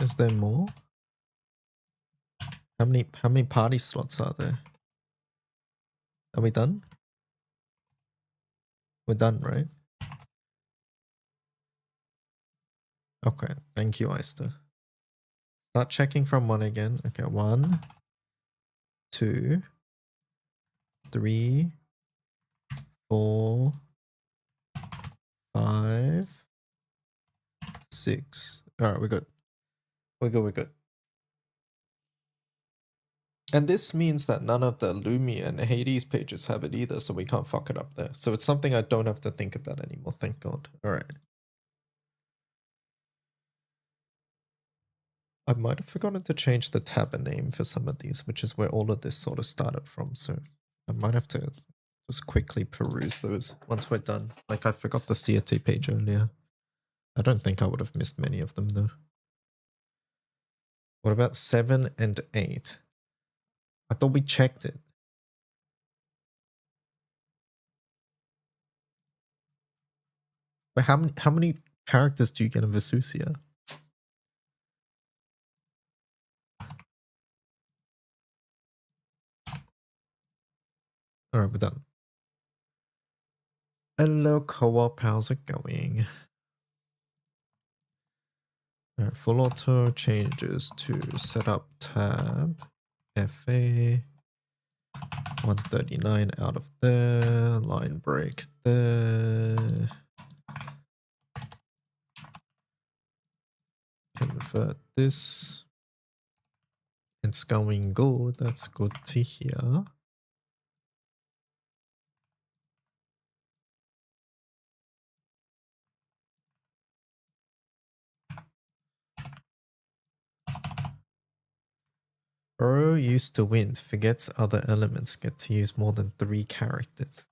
Is there more? How many party slots are there? Are we done? We're done, right? Okay, thank you, Oyster. Start checking from 1 again. Okay, 1, 2, 3, 4, 5, 6. Alright, we're good. We're good. And this means that none of the Lumia and Hades pages have it either, so we can't fuck it up there. So it's something I don't have to think about anymore, thank God. Alright. I might have forgotten to change the tab name for some of these, which is where all of this sort of started from, so I might have to just quickly peruse those once we're done. Like I forgot the CRT page earlier. I don't think I would have missed many of them though. What about 7 and 8? I thought we checked it. But how many characters do you get in Vesusia? Alright, we're done. Hello co-op, how's it going? Alright, full auto changes to setup tab, FA, 139 out of there, line break there. Convert this. It's going good, that's good to hear. Bro used to win, forgets other elements, get to use more than 3 characters.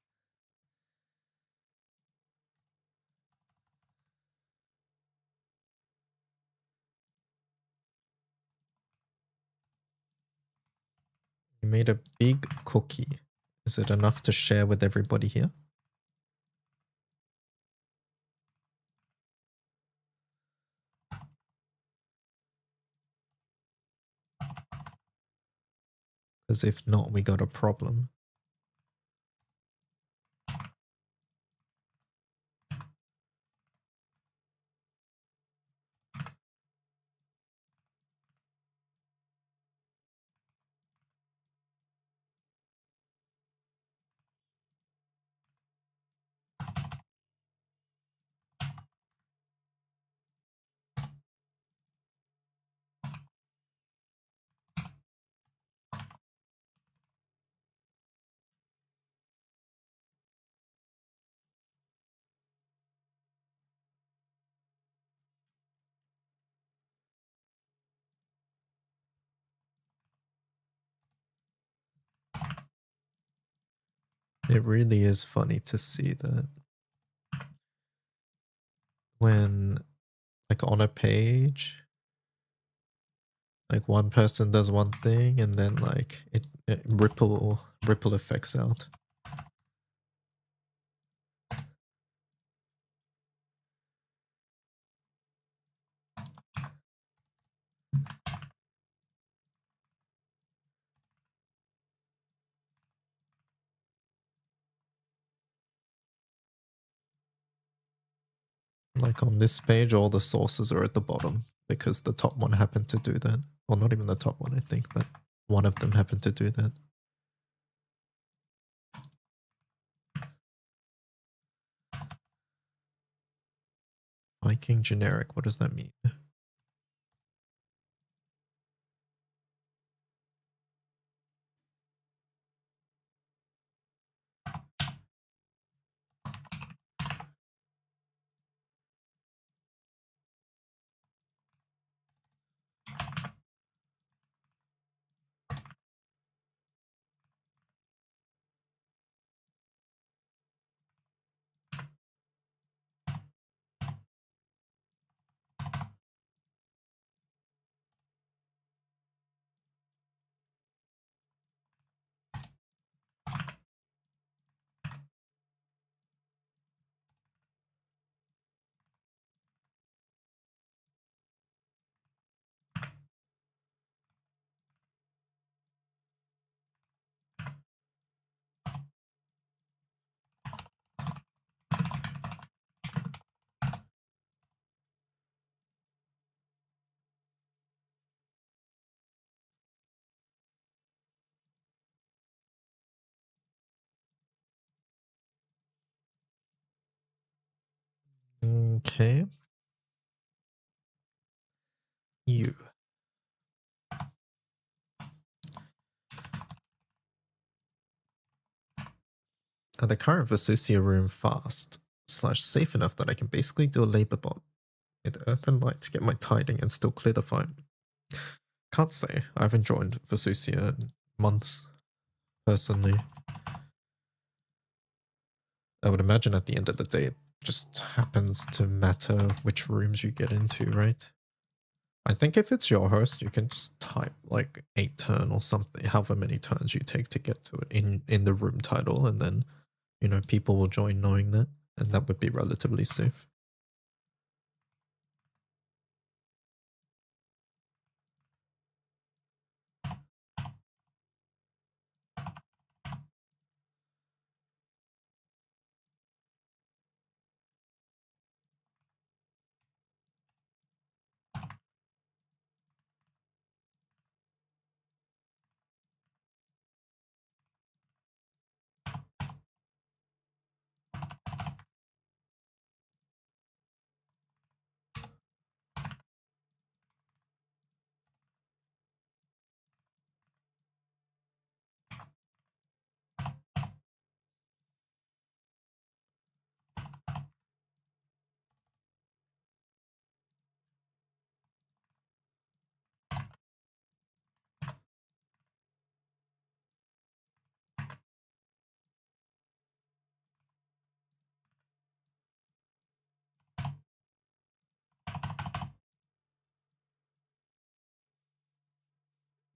You made a big cookie. Is it enough to share with everybody here? Because if not, we got a problem. It really is funny to see that when, like on a page, like one person does one thing and then like it ripple effects out. Like on this page, all the sources are at the bottom because the top one happened to do that. Well, not even the top one, I think, but one of them happened to do that. Viking generic, what does that mean? Okay. You. Are the current Vesusia room fast / safe enough that I can basically do a labor bot with earth and light to get my tiding and still clear the fight? Can't say. I haven't joined Vesusia in months, personally. I would imagine at the end of the day, it just happens to matter which rooms you get into, right? I think if it's your host, you can just type like 8 turn or something, however many turns you take to get to it in the room title, and then, you know, people will join knowing that, and that would be relatively safe.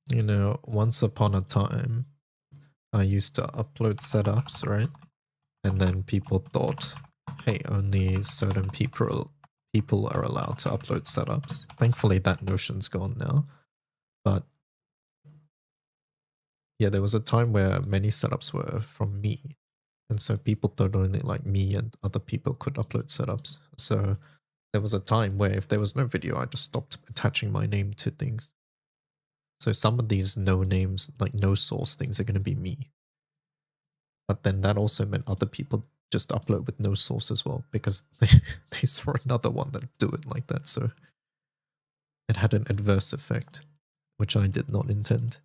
You know, once upon a time, I used to upload setups, right? And then people thought, hey, only certain people are allowed to upload setups. Thankfully, that notion's gone now. But yeah, there was a time where many setups were from me. And so people thought only like me and other people could upload setups. So there was a time where if there was no video, I just stopped attaching my name to things. So some of these no names, like no source things, are going to be me. But then that also meant other people just upload with no source as well, because they saw another one that do it like that. So it had an adverse effect, which I did not intend.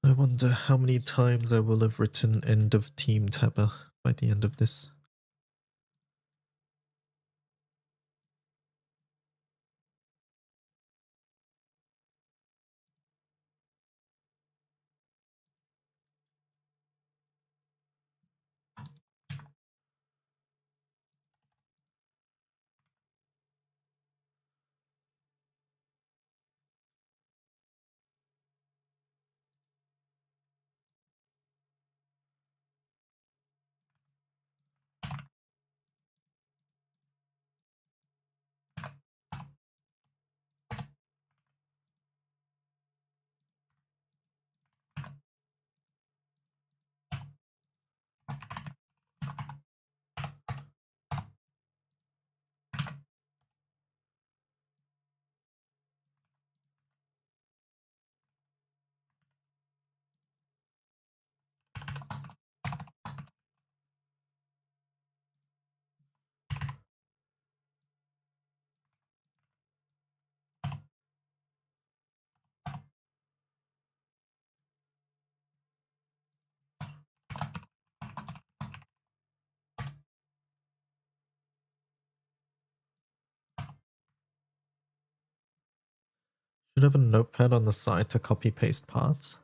I wonder how many times I will have written end of team tabber by the end of this. Should have a notepad on the side to copy paste parts.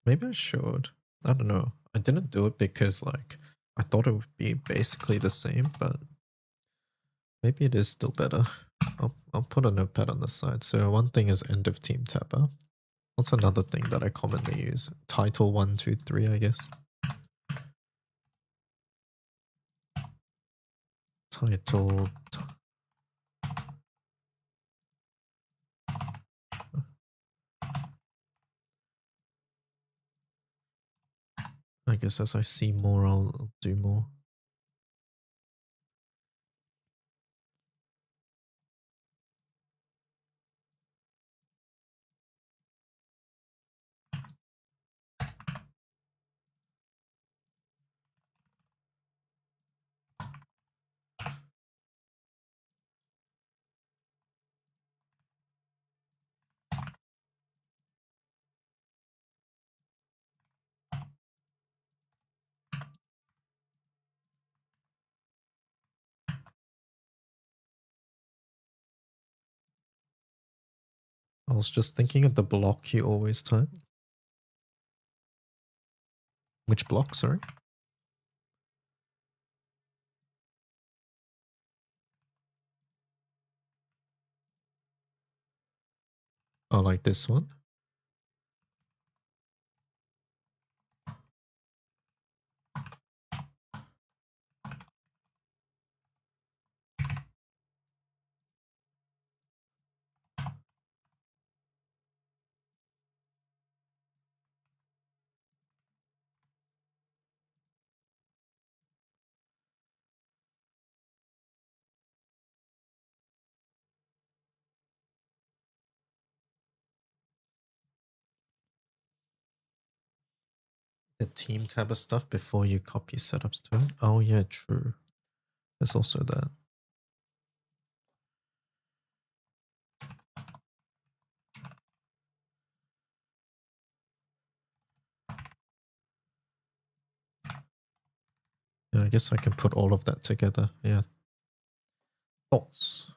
Maybe I should. I don't know. I didn't do it because like I thought it would be basically the same, but Maybe it is still better. I'll put a notepad on the side. So one thing is end of team tapper. What's another thing that I commonly use? Title 1, 2, 3, I guess. Title. I guess as I see more, I'll do more. I was just thinking of the block you always type. Which block, sorry? Oh, like this one? The team tabber stuff before you copy setups to it? Oh yeah, true. There's also that. Yeah, I guess I can put all of that together. Yeah. Thoughts?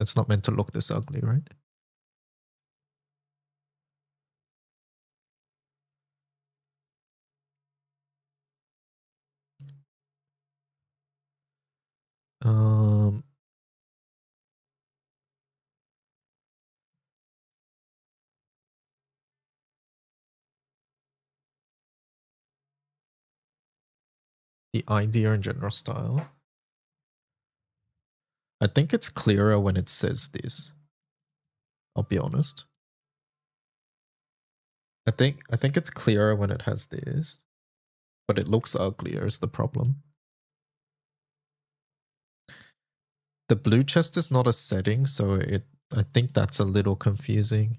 It's not meant to look this ugly, right? Um, the idea and general style. I think it's clearer when it says this. I'll be honest. I think it's clearer when it has this, but it looks uglier is the problem. The blue chest is not a setting, so I think that's a little confusing.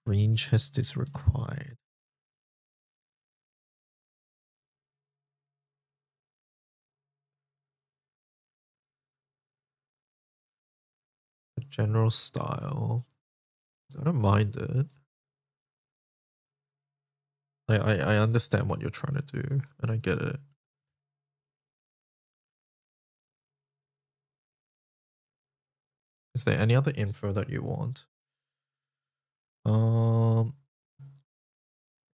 Green chest is required. The general style. I don't mind it. I understand what you're trying to do, and I get it. Is there any other info that you want?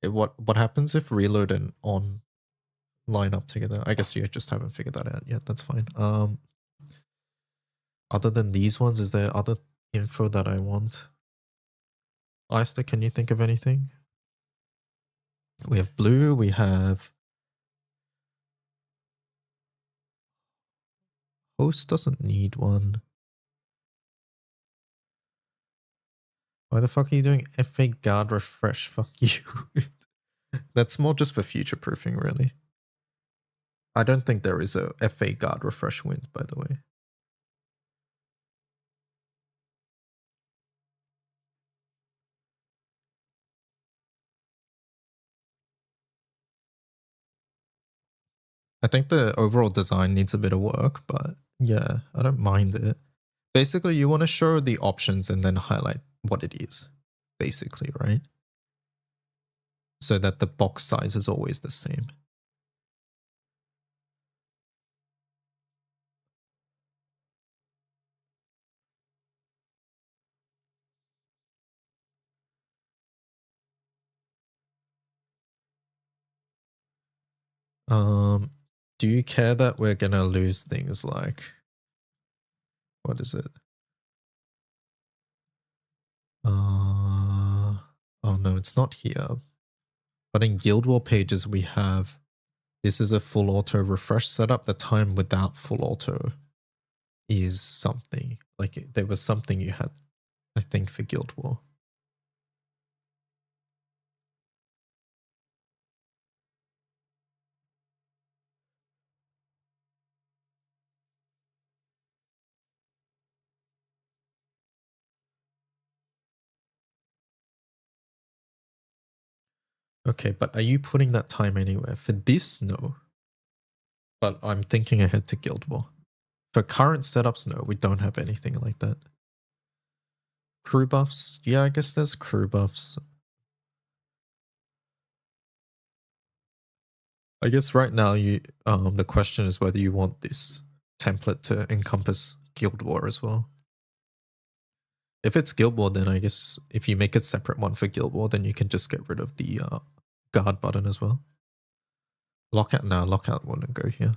What happens if reload and on line up together? I guess you just haven't figured that out yet. That's fine. Other than these ones, is there other info that I want? Eyster, can you think of anything? We have blue. We have host doesn't need one. Why the fuck are you doing FA guard refresh? Fuck you. That's more just for future proofing, really. I don't think there is a FA guard refresh win, by the way. I think the overall design needs a bit of work, but yeah, I don't mind it. Basically, you want to show the options and then highlight what it is, basically, right? So that the box size is always the same. Do you care that we're gonna lose things like, what is it? Oh no, it's not here. But in Guild War pages we have, this is a full auto refresh setup. The time without full auto is something. Like there was something you had, I think, for Guild War. Okay, but are you putting that time anywhere? For this, no. But I'm thinking ahead to Guild War. For current setups, no, we don't have anything like that. Crew buffs? Yeah, I guess there's crew buffs. I guess right now you the question is whether you want this template to encompass Guild War as well. If it's Guild War, then I guess if you make a separate one for Guild War, then you can just get rid of the guard button as well. Lockout, no, lockout wouldn't go here.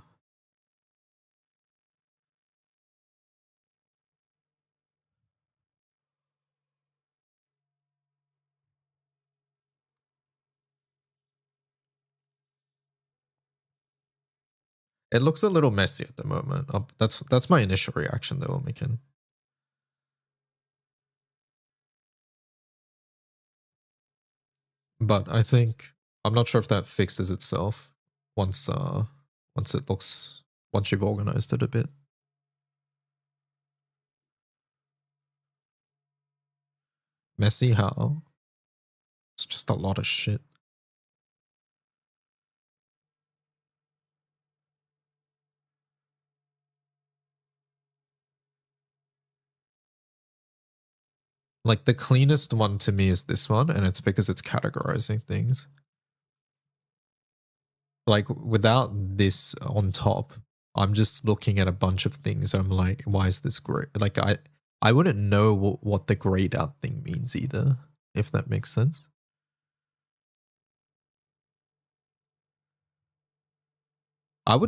It looks a little messy at the moment. That's my initial reaction though, Mikin. But I think I'm not sure if that fixes itself once once you've organized it a bit. Messy how? It's just a lot of shit. Like the cleanest one to me is this one, and it's because it's categorizing things. Like without this on top, I'm just looking at a bunch of things and I'm like, why is this great? Like I wouldn't know what the grayed out thing means either, if that makes sense. I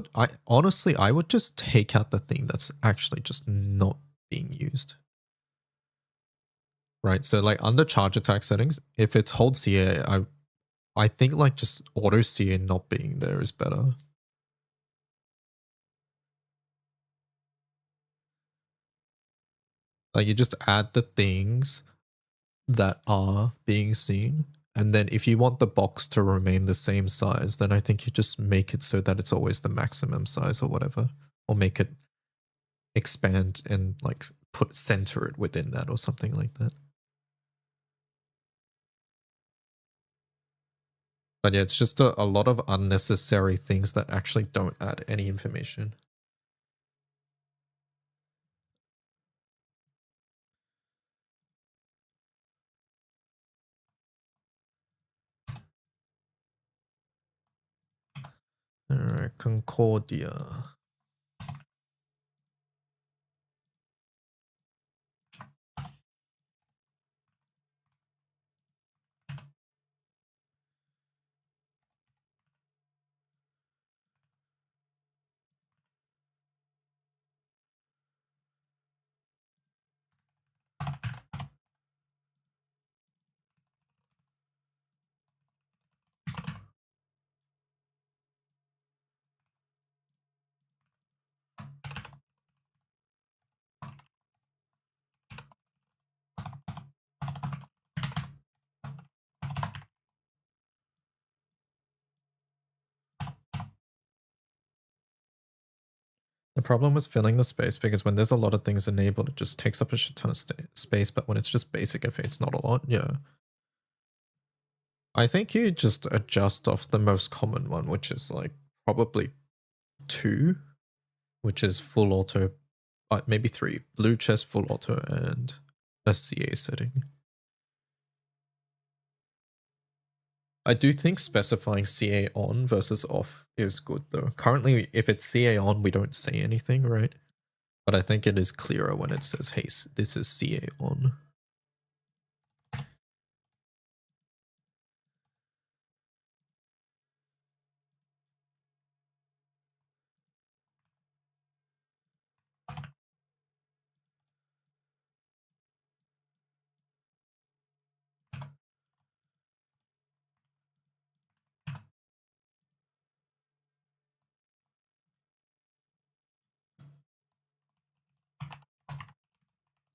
honestly, I would just take out the thing that's actually just not being used. Right, so like under charge attack settings, if it's hold CA, I think like just auto CA not being there is better. Like you just add the things that are being seen. And then if you want the box to remain the same size, then I think you just make it so that it's always the maximum size or whatever. Or make it expand and like center it within that or something like that. But yeah, it's just a lot of unnecessary things that actually don't add any information. Alright, Concordia. The problem was filling the space because when there's a lot of things enabled, it just takes up a shit ton of space. But when it's just basic FA, it's not a lot. Yeah. I think you just adjust off the most common one, which is like probably 2, which is full auto, maybe 3. Blue chest, full auto, and a CA setting. I do think specifying CA on versus off is good though. Currently, if it's CA on, we don't say anything, right? But I think it is clearer when it says, hey, this is CA on.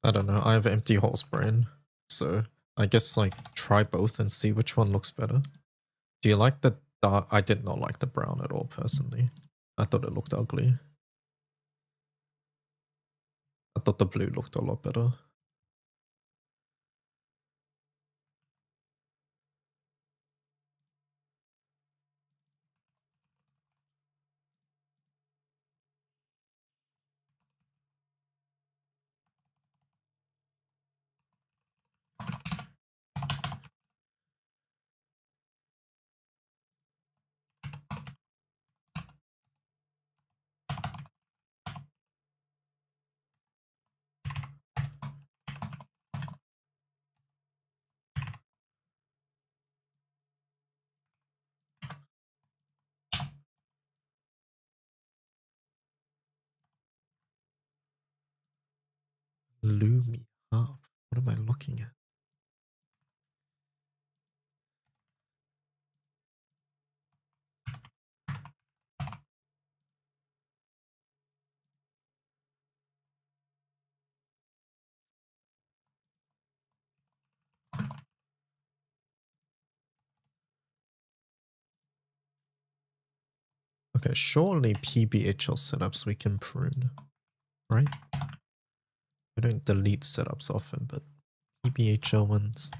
I don't know. I have empty horse brain, so I guess like try both and see which one looks better. Do you like the dark? I did not like the brown at all personally. I thought it looked ugly. I thought the blue looked a lot better. Lumi up. What am I looking at? Okay, surely PBHL setups we can prune, right? We don't delete setups often, but PBHL ones.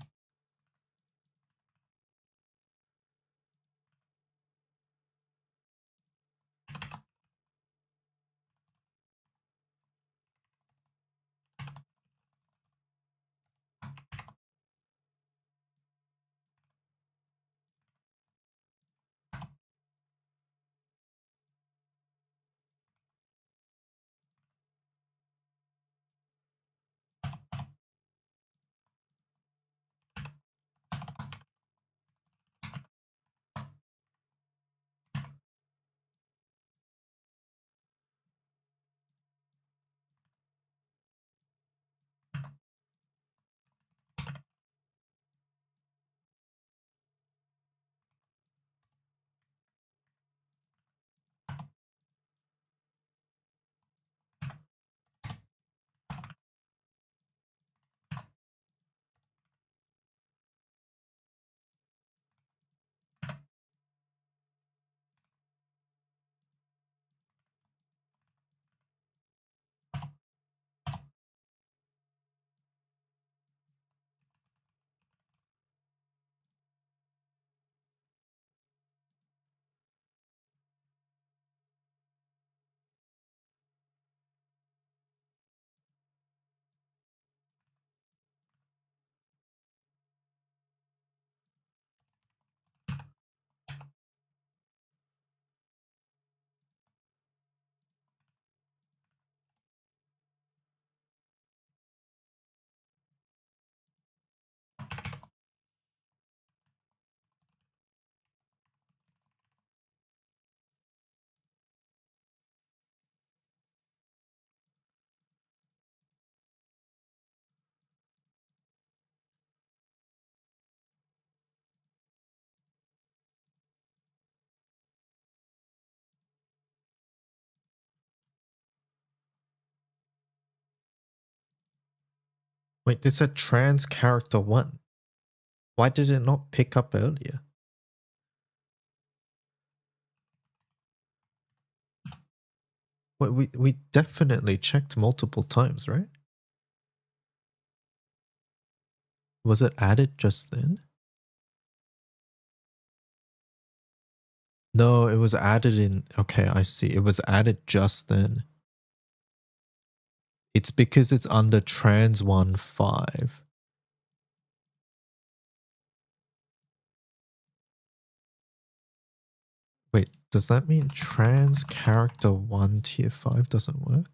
Wait, this said trans character 1. Why did it not pick up earlier? Wait, we definitely checked multiple times, right? Was it added just then? No, it was added in. Okay, I see. It was added just then. It's because it's under trans 1.5. Wait, does that mean trans character 1 tier 5 doesn't work?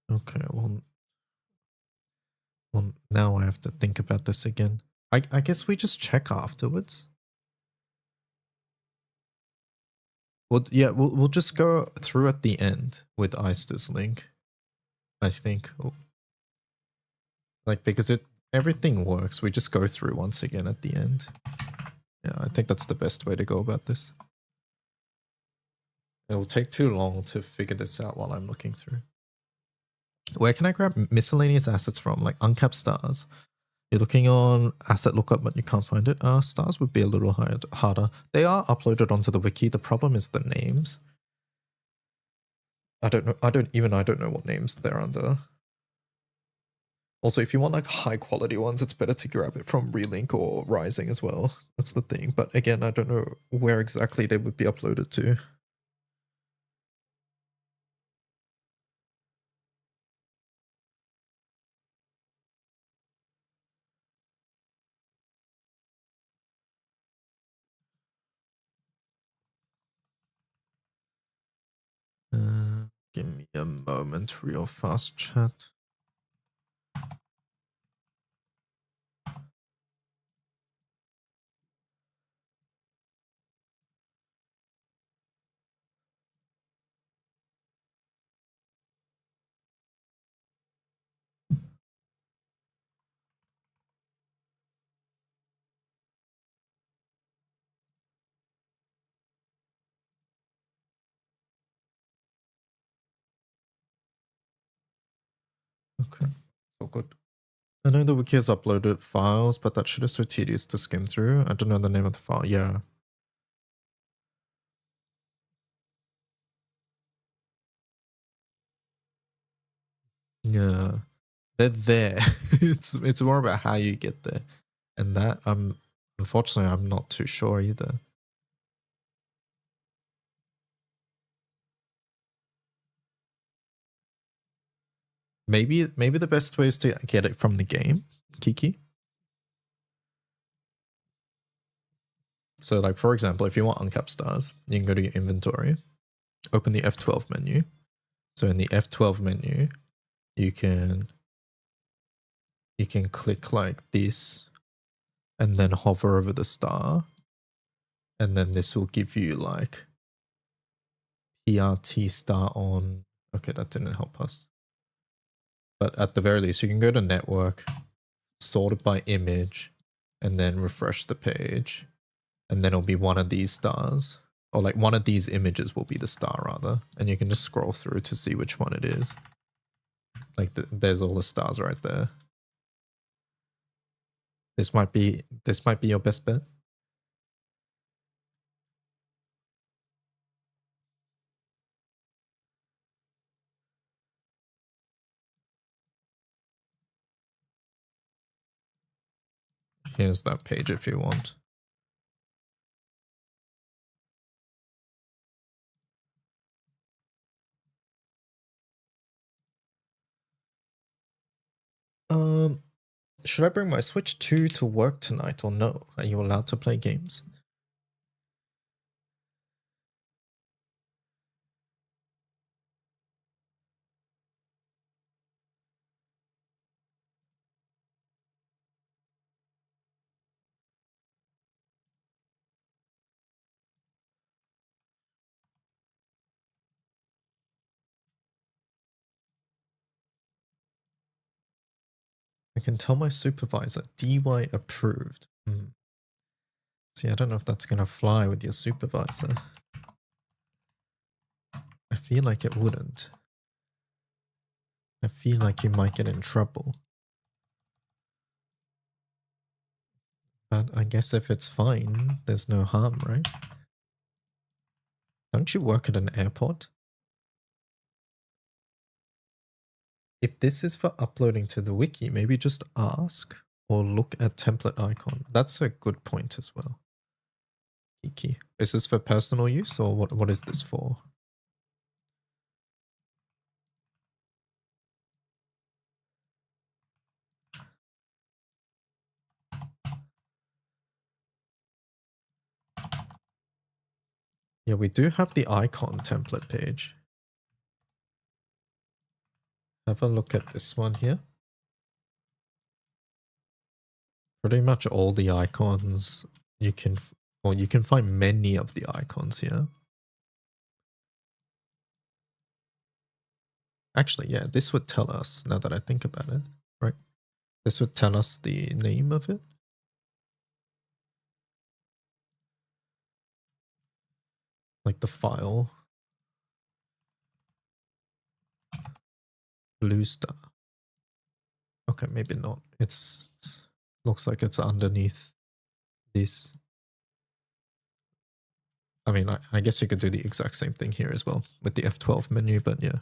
Okay, well, now I have to think about this again. I guess we just check afterwards. Well, yeah, we'll just go through at the end with Eister's link. I think, like, because everything works. We just go through once again at the end. Yeah, I think that's the best way to go about this. It will take too long to figure this out while I'm looking through. Where can I grab miscellaneous assets from? Like uncapped stars. You're looking on asset lookup, but you can't find it. Stars would be a little harder. They are uploaded onto the wiki. The problem is the names. I don't know. I don't know what names they're under. Also, if you want like high quality ones, it's better to grab it from Relink or Rising as well. That's the thing. But again, I don't know where exactly they would be uploaded to. Give me a moment, real fast chat. Okay, so good. I know the wiki has uploaded files, but that shit is so tedious to skim through. I don't know the name of the file. Yeah. Yeah. They're there. it's more about how you get there. And that unfortunately I'm not too sure either. Maybe the best way is to get it from the game, Kiki. So like for example, if you want uncapped stars, you can go to your inventory, open the F12 menu. So in the F12 menu, you can click like this and then hover over the star. And then this will give you like PRT star on. Okay, that didn't help us. But at the very least, you can go to network, sort it by image, and then refresh the page. And then it'll be one of these stars. Or like one of these images will be the star rather. And you can just scroll through to see which one it is. Like there's all the stars right there. This might be your best bet. Here's that page if you want. Should I bring my Switch 2 to work tonight or no? Are you allowed to play games? I can tell my supervisor, DY approved. See, I don't know if that's going to fly with your supervisor. I feel like it wouldn't. I feel like you might get in trouble. But I guess if it's fine, there's no harm, right? Don't you work at an airport? If this is for uploading to the wiki, maybe just ask or look at template icon. That's a good point as well. Kiki. Is this for personal use or what is this for? Yeah, we do have the icon template page. Have a look at this one here. Pretty much all the icons you can find many of the icons here. Actually, yeah, this would tell us, now that I think about it, right? This would tell us the name of it. Like the file. Blue star. Okay, maybe not. It's looks like it's underneath this. I mean, I guess you could do the exact same thing here as well with the F12 menu, but yeah.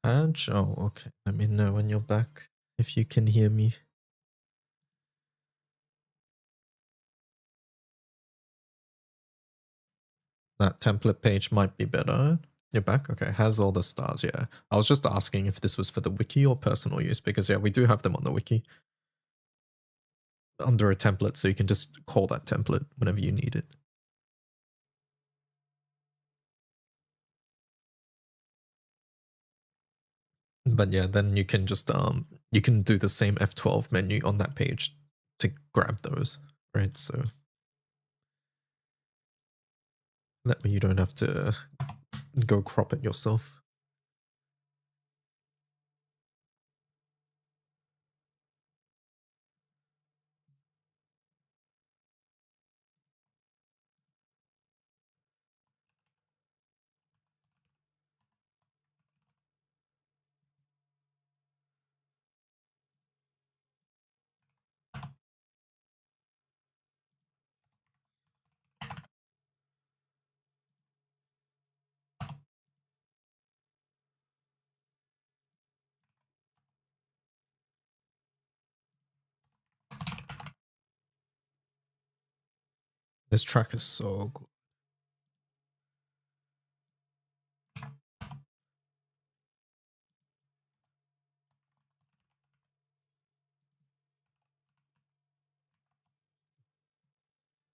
Edge? Oh, okay. Let me know when you're back, if you can hear me. That template page might be better. You're back? Okay, has all the stars, yeah. I was just asking if this was for the wiki or personal use, because yeah, we do have them on the wiki. Under a template, so you can just call that template whenever you need it. But yeah, then you can just you can do the same F12 menu on that page to grab those, right? So that way you don't have to go crop it yourself. This track is so good.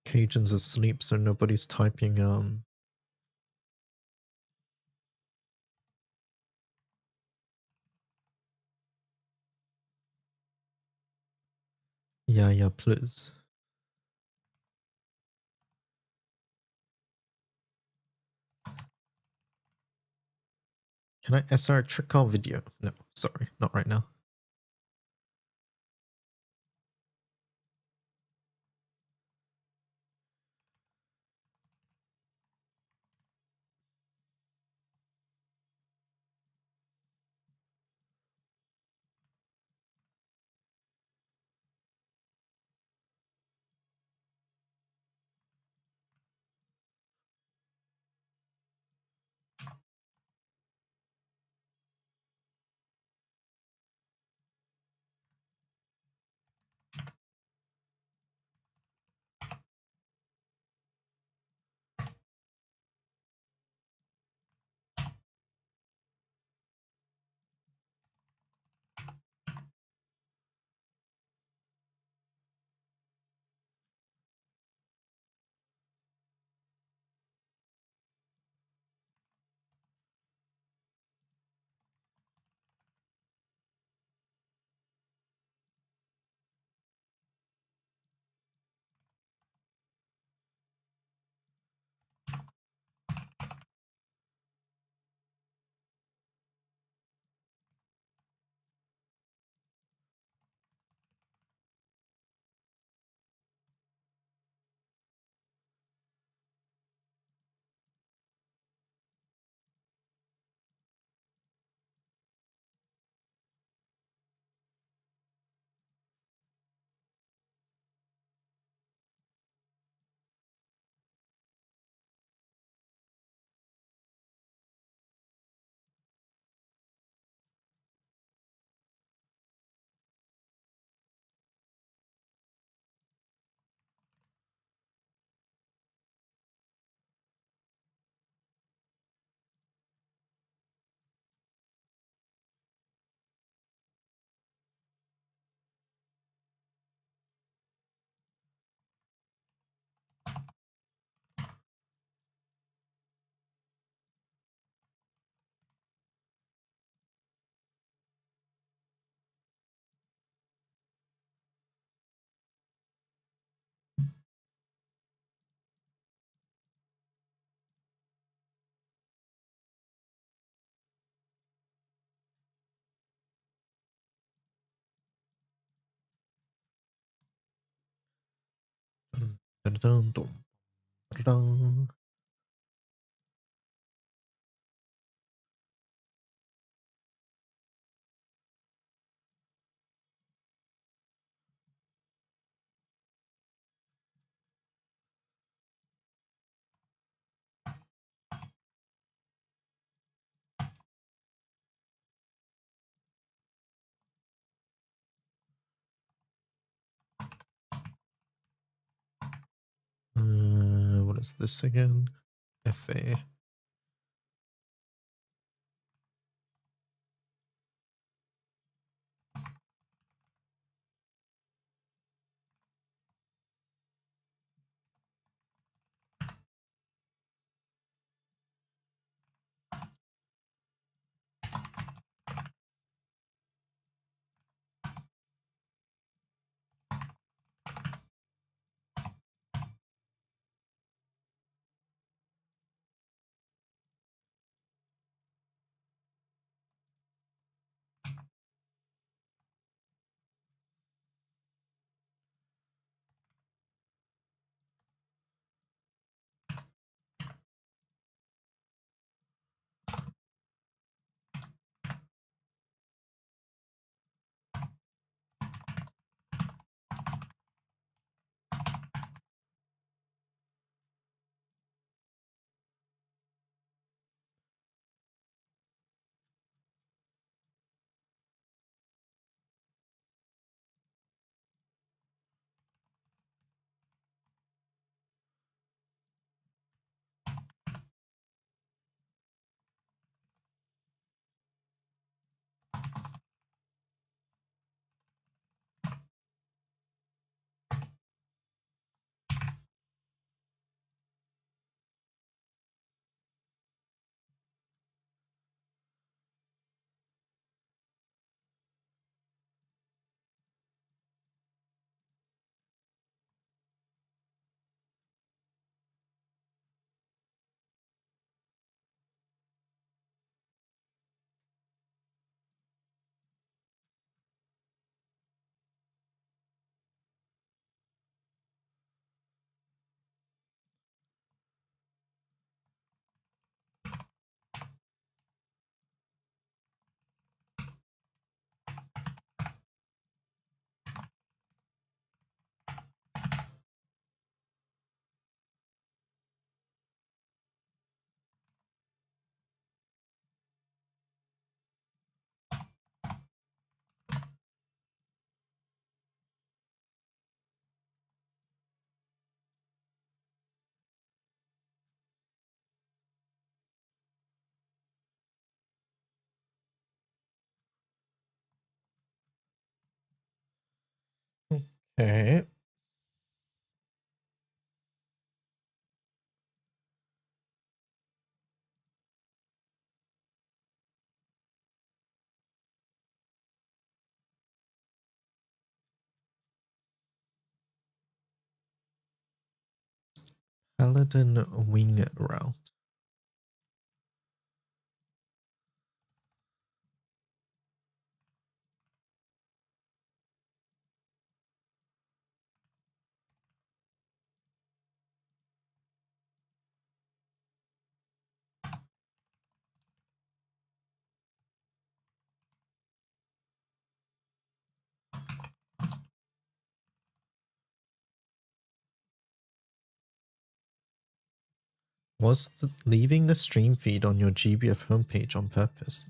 Cajun's asleep, so nobody's typing yeah, please. Can I SR trick call video? No, sorry, not right now. Dun, dun, dun, dun. What is this again? FA. Okay. Paladin wing route. Was leaving the stream feed on your GBF homepage on purpose?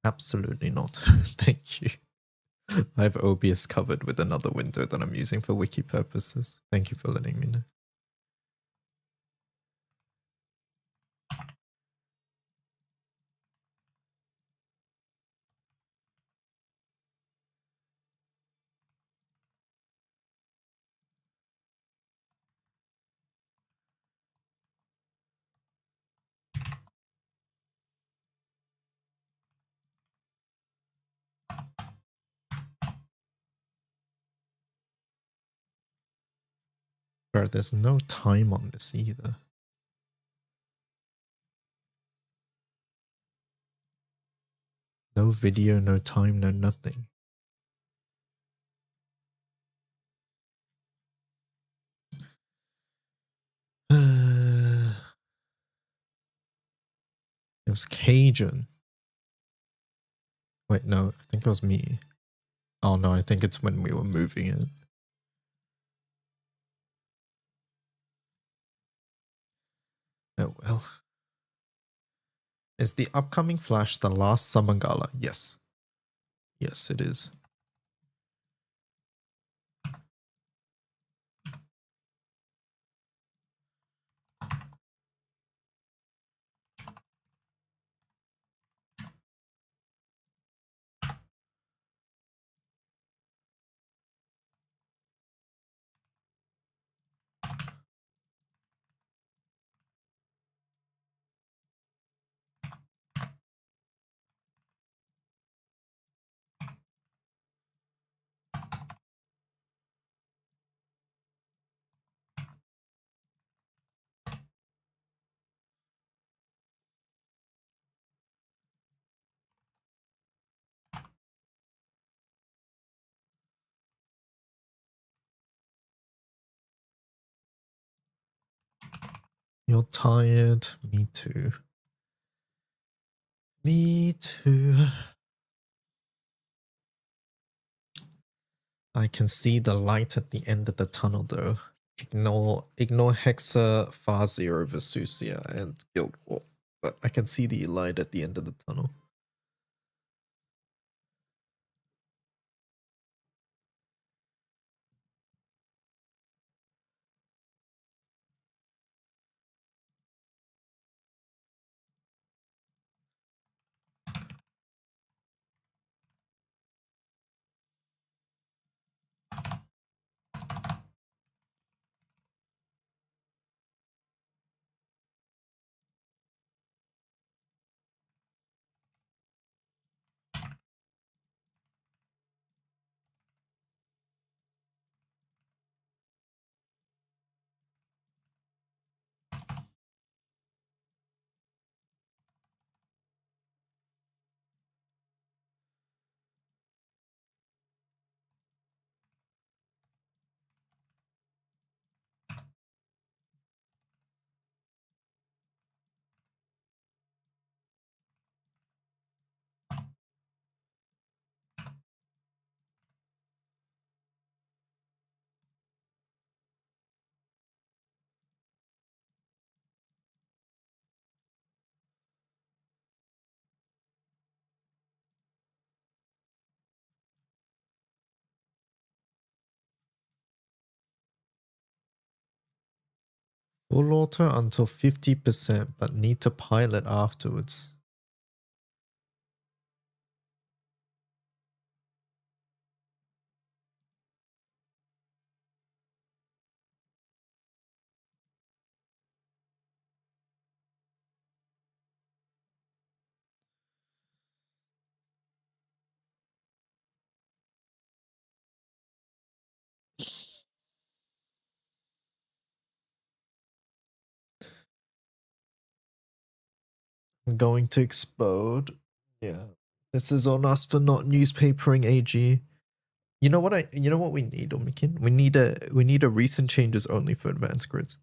Absolutely not. Thank you. I have OBS covered with another window that I'm using for wiki purposes. Thank you for letting me know. Bro, there's no time on this either. No video, no time, no nothing. was Cajun. Wait, no, I think it was me. Oh no, I think it's when we were moving it. Oh well. Is the upcoming Flash the last Summer Gala? Yes. Yes, it is. You're tired. Me too. Me too. I can see the light at the end of the tunnel though. Ignore Hexa, Far Zero, Vesusia, and Guild War. But I can see the light at the end of the tunnel. Full auto until 50%, but need to pilot afterwards. I'm going to explode. Yeah. This is on us for not newspapering AG. You know what we need, Omikin? We need a recent changes only for advanced grids.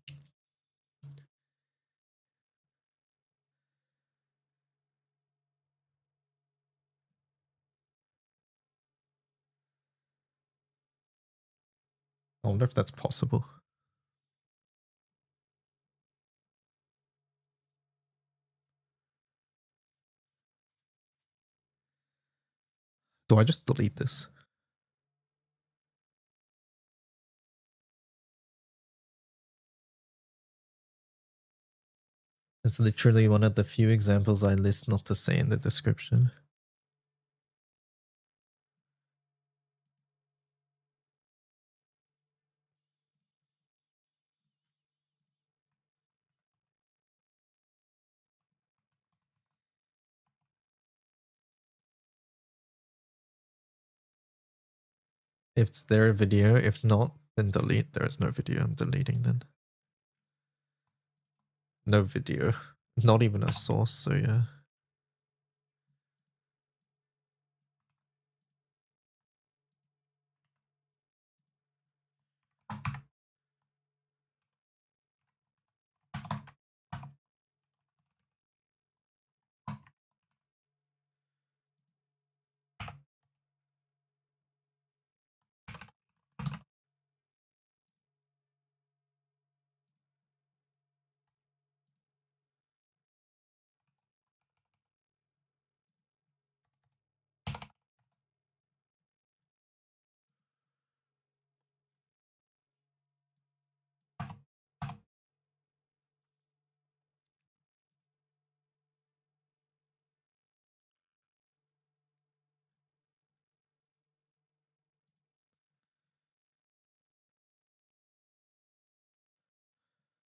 I wonder if that's possible. Do I just delete this? It's literally one of the few examples I list not to say in the description. If it's there a video, if not, then delete. There is no video, I'm deleting then. No video. Not even a source, so yeah.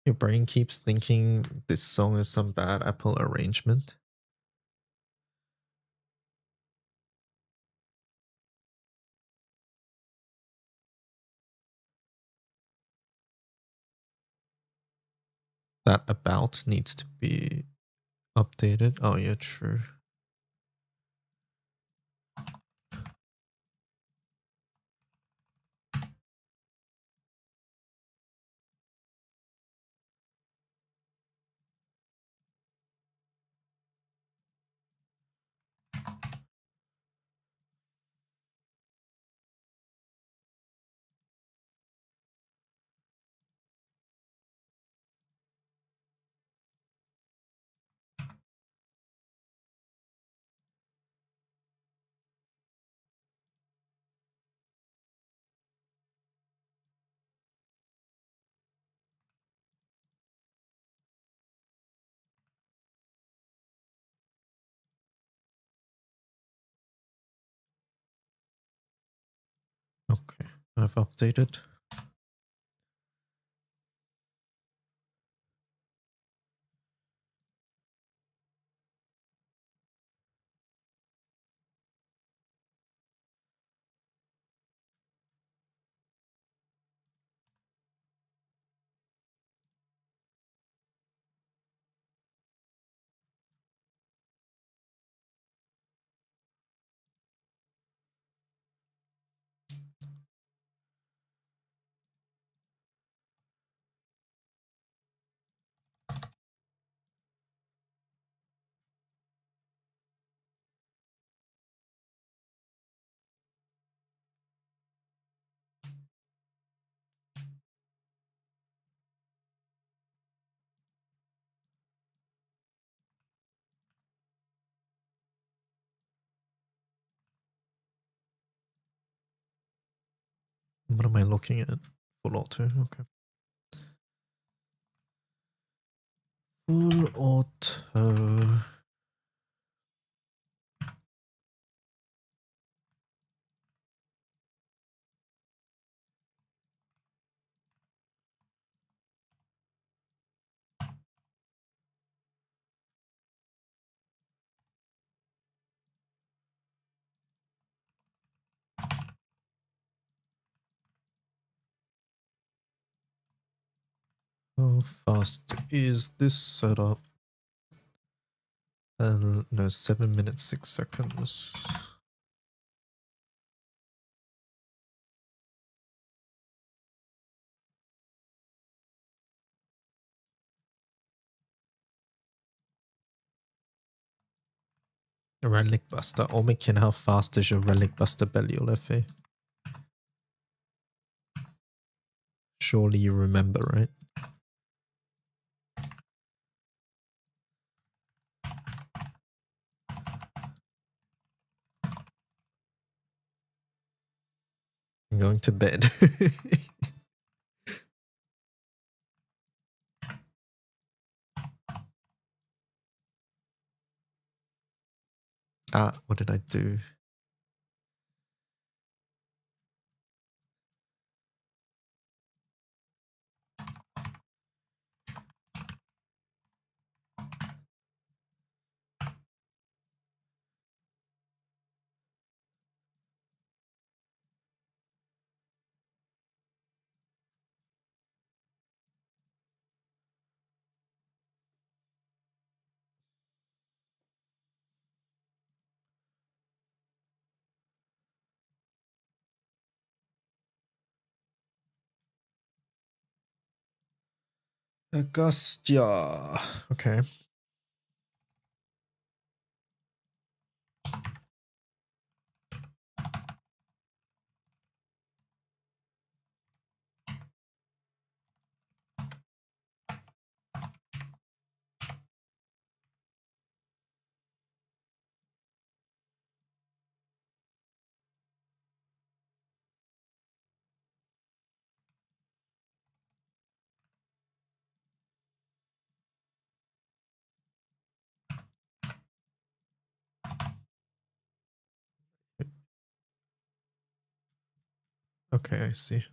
Your brain keeps thinking this song is some bad Apple arrangement. That about needs to be updated. Oh yeah, true. Okay, I've updated. What am I looking at? Full auto, okay. Full auto. How fast is this setup? No, 7 minutes, 6 seconds. Relic Buster. Omikin, how fast is your Relic Buster Belial, Surely you remember, right? I'm going to bed. What did I do? Augustia. Okay. Okay, I see.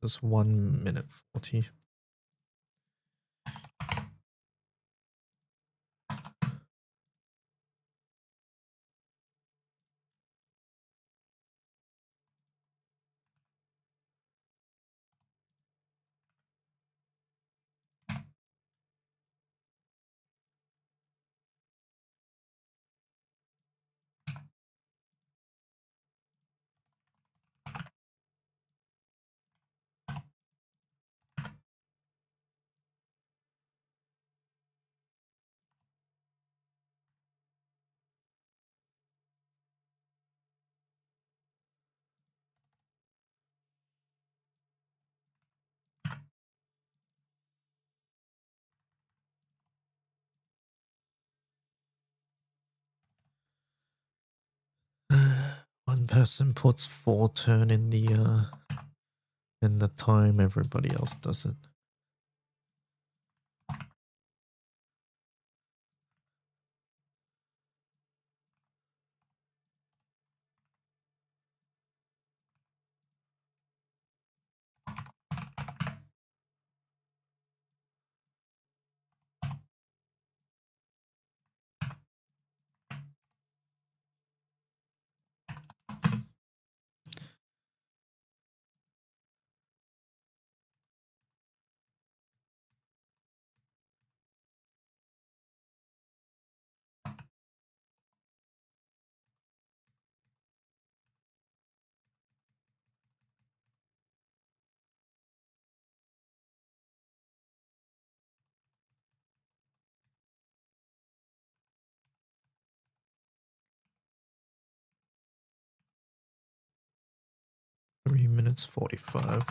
This 1 minute 40. One person puts 4 turn in the time, everybody else does it. Three minutes 45.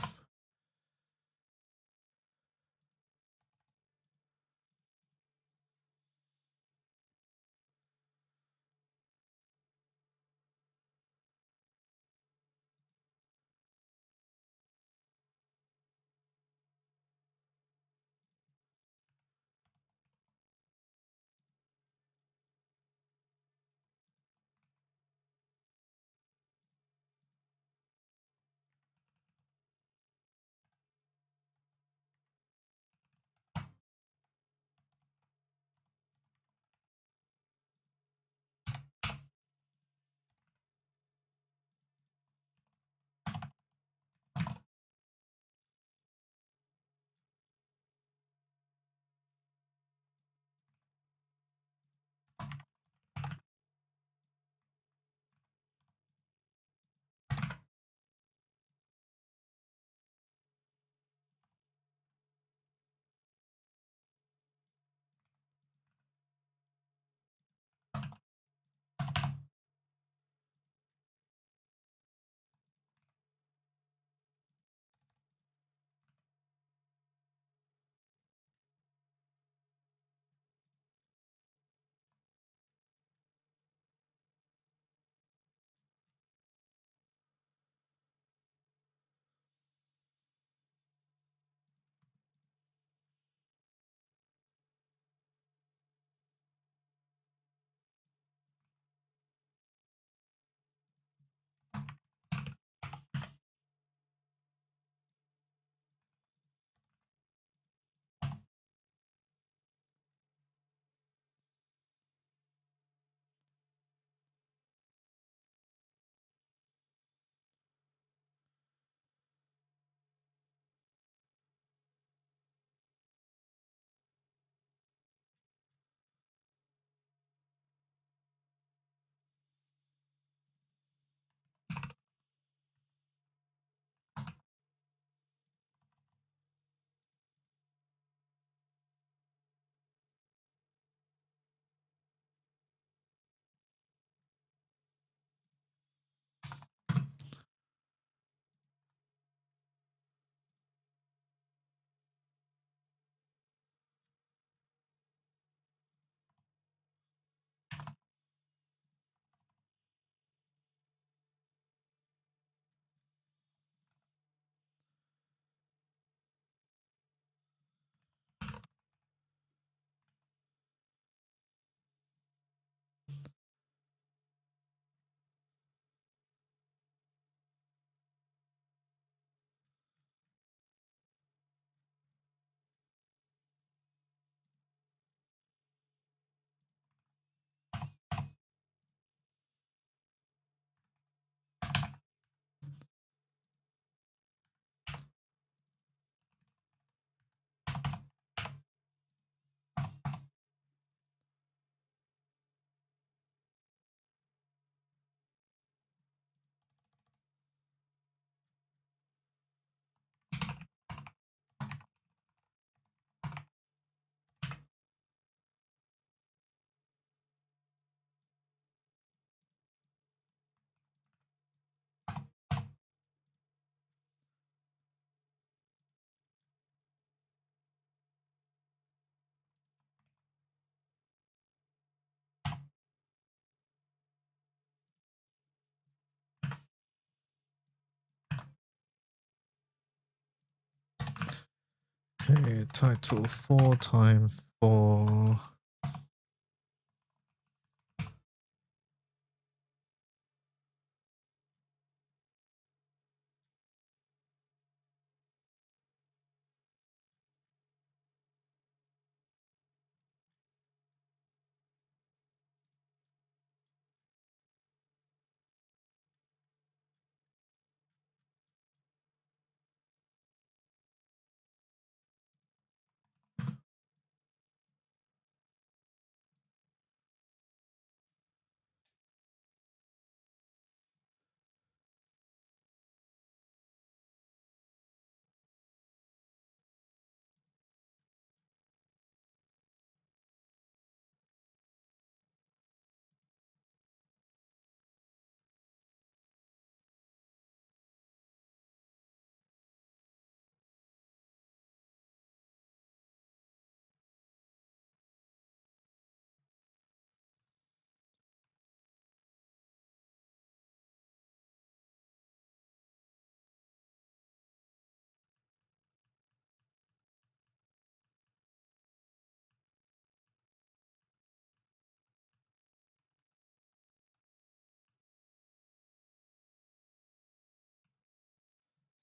Okay, title 4 time for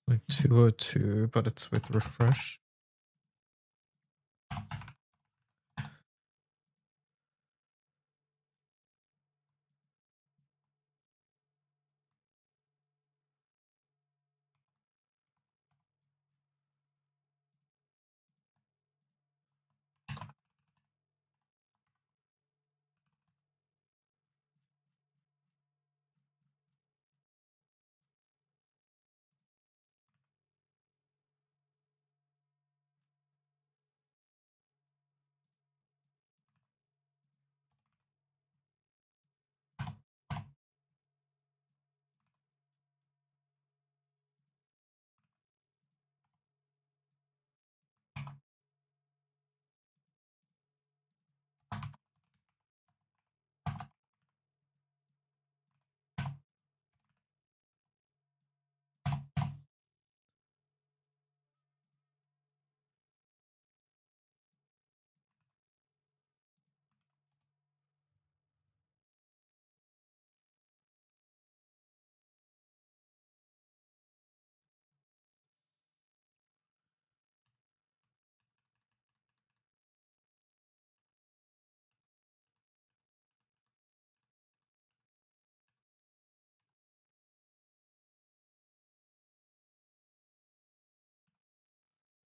like 202, but it's with refresh.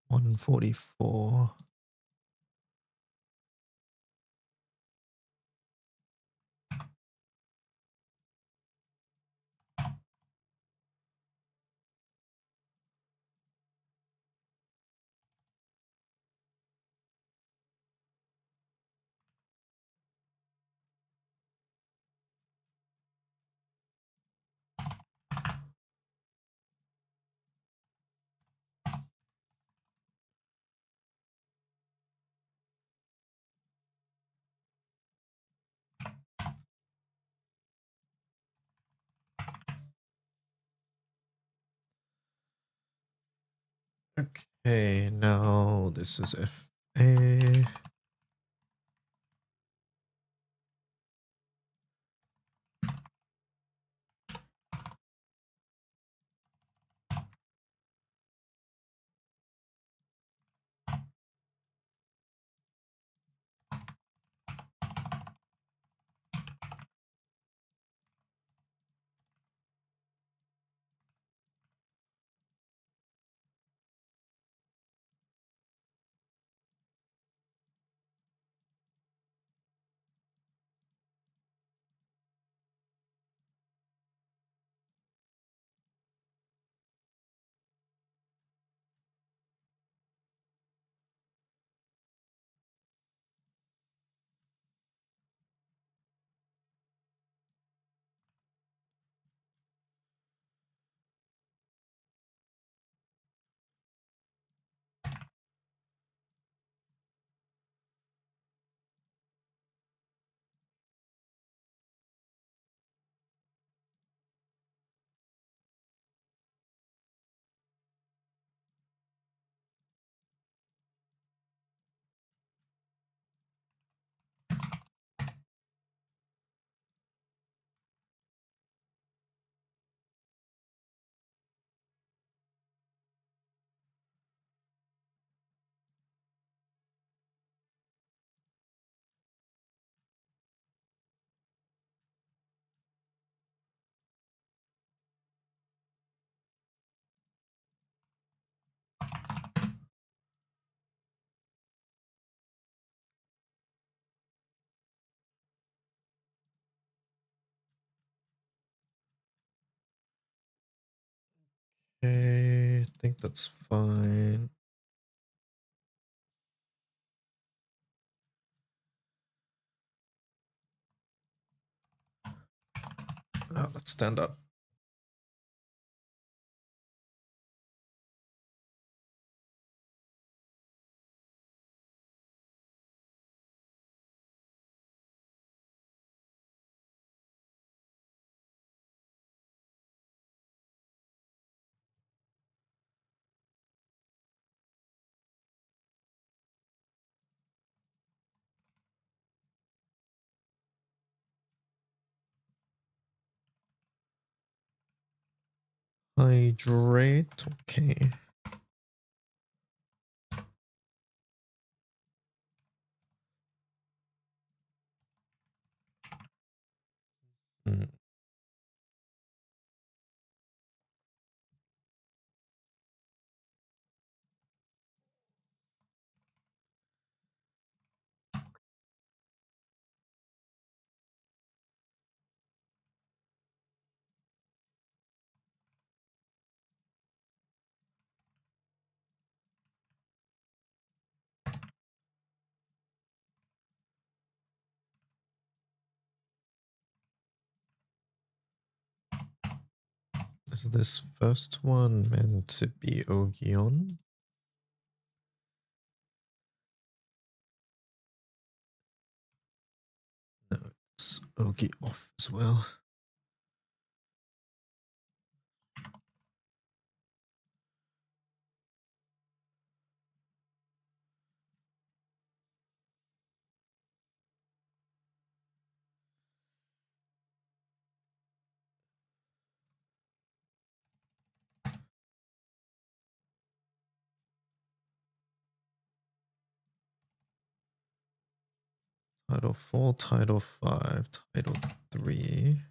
$144. Okay, now this is FA. Okay, I think that's fine. Let's stand up. Hydrate. Okay. Hmm. Is this first one meant to be Ogion? No, it's Ogi off as well. Title 4, Title 5, Title 3,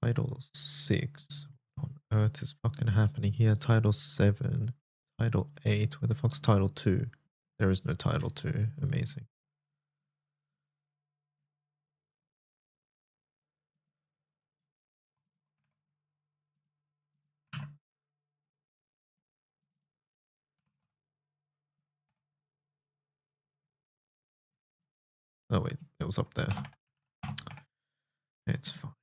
Title 6. What on earth is fucking happening here? Title 7, Title 8. Where the fuck's Title 2? There is no Title 2. Amazing. Oh wait, it was up there. It's fine.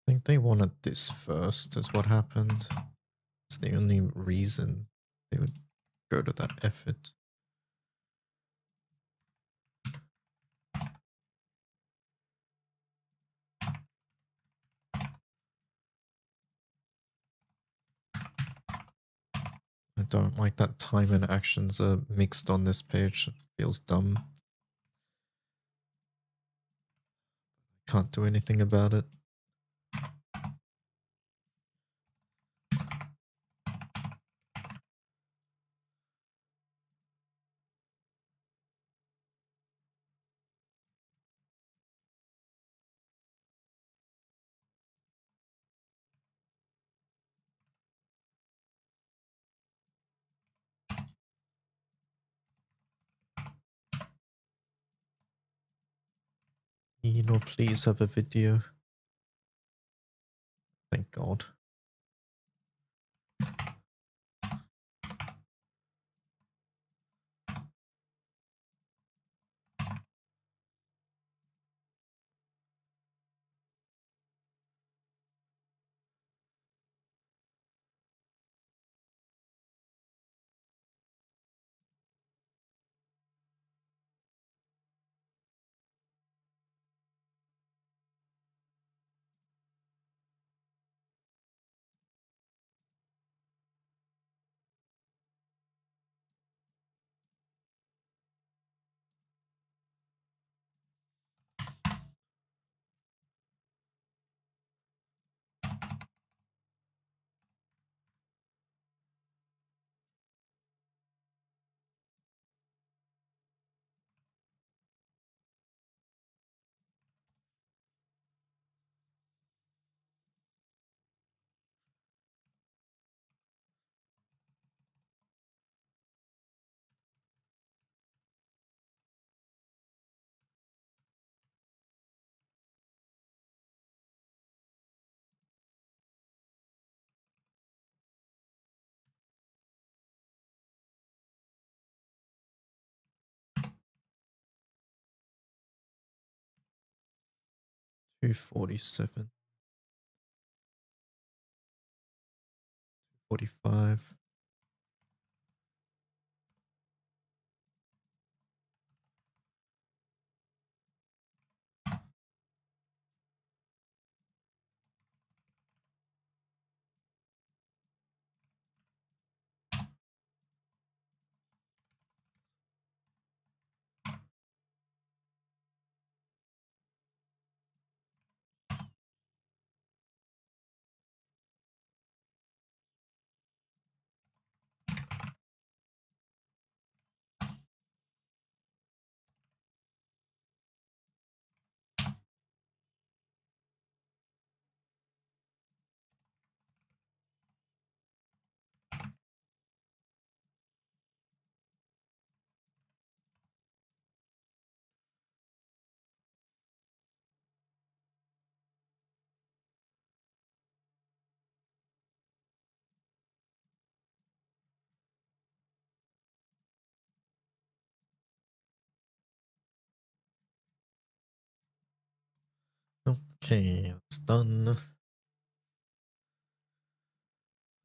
I think they wanted this first, is what happened. It's the only reason they would go to that effort. I don't like that time and actions are mixed on this page. It feels dumb. Can't do anything about it. Eno, please have a video. Thank God. $247. 45. Okay, it's done.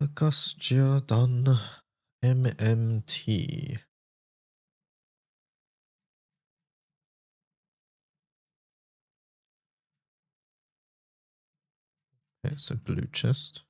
Augustia done. MMT. Okay, so blue chest.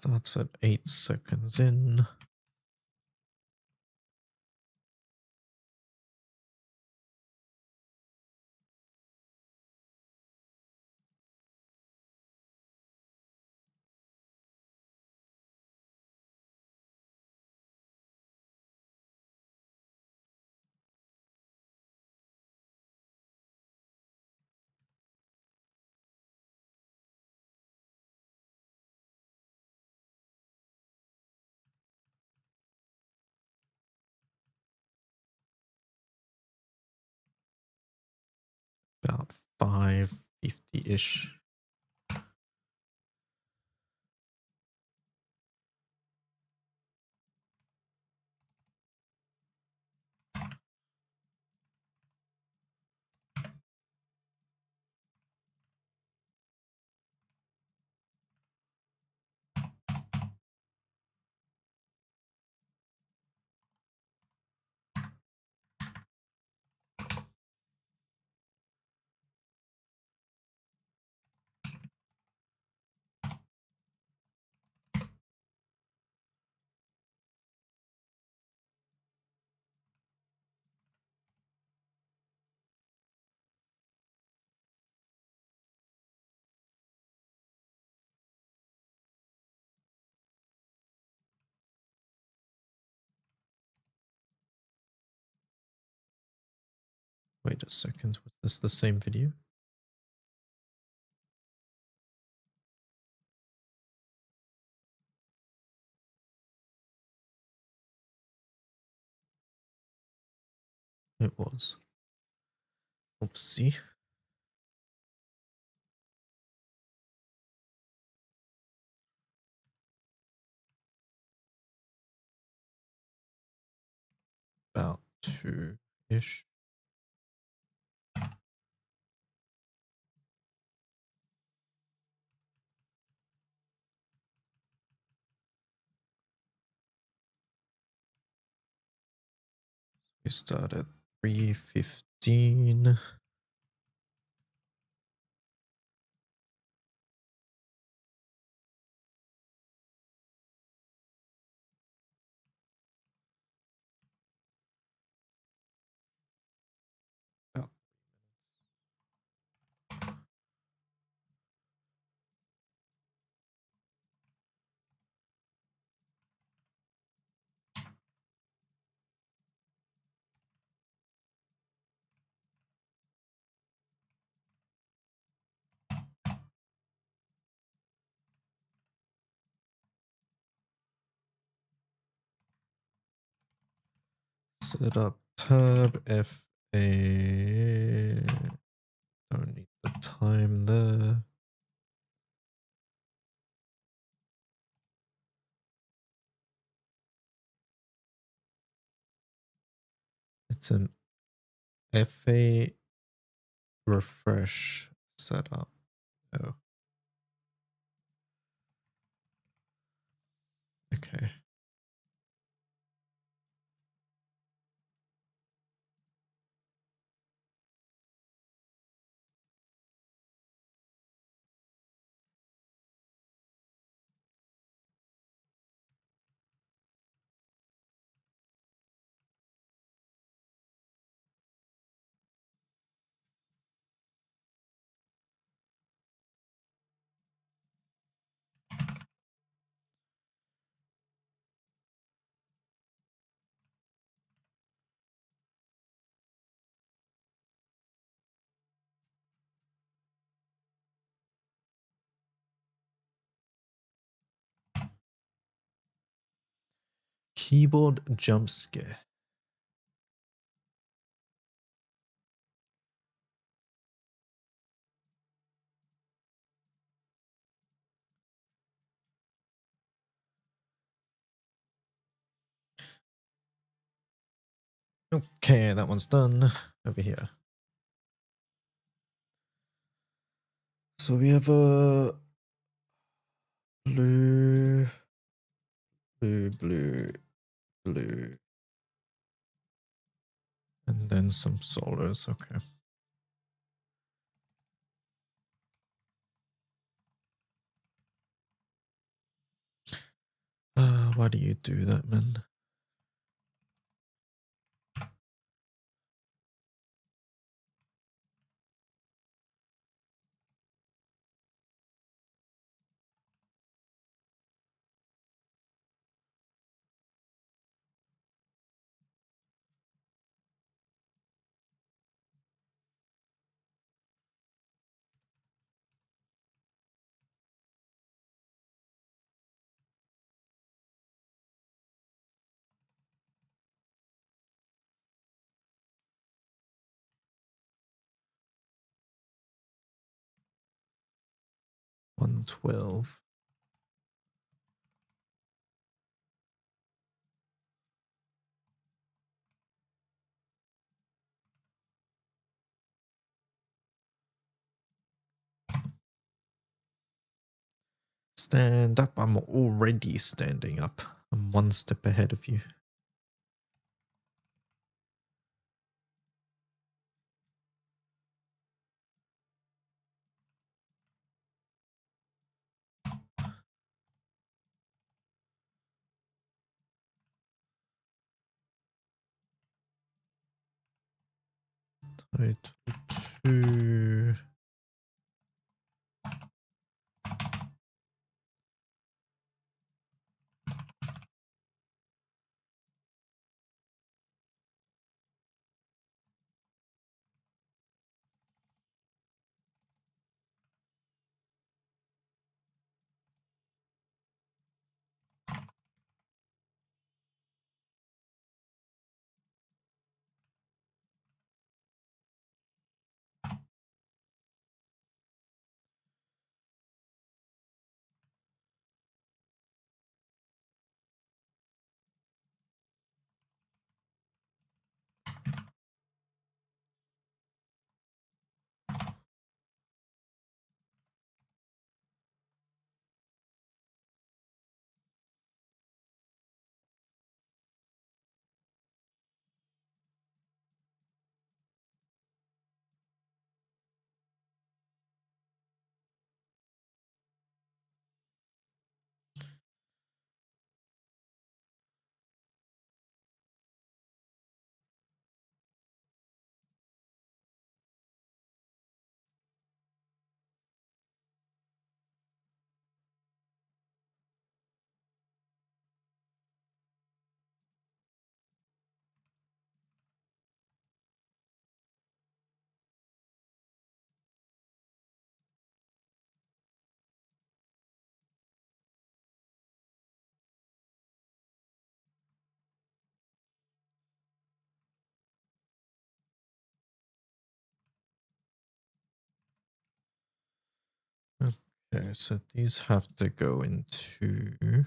Starts at 8 seconds in. About 550-ish. Wait a second, was this the same video? It was. Oopsie. About 2-ish. We start at 3:15. About set up tab FA. Don't need the time there. It's an FA refresh setup. Oh. Okay. Keyboard jump scare. Okay, that one's done. Over here. So we have a blue, blue, and then some solars. Okay. Why do you do that, man? $112. Stand up. I'm already standing up. I'm one step ahead of you. Title 2. Okay, so these have to go into...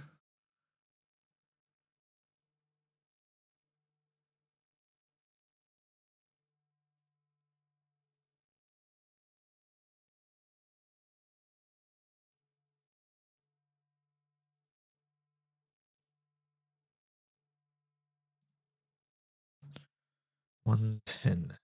$110.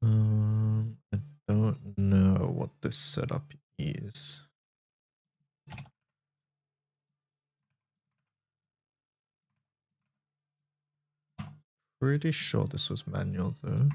I don't know what this setup is. Pretty sure this was manual though.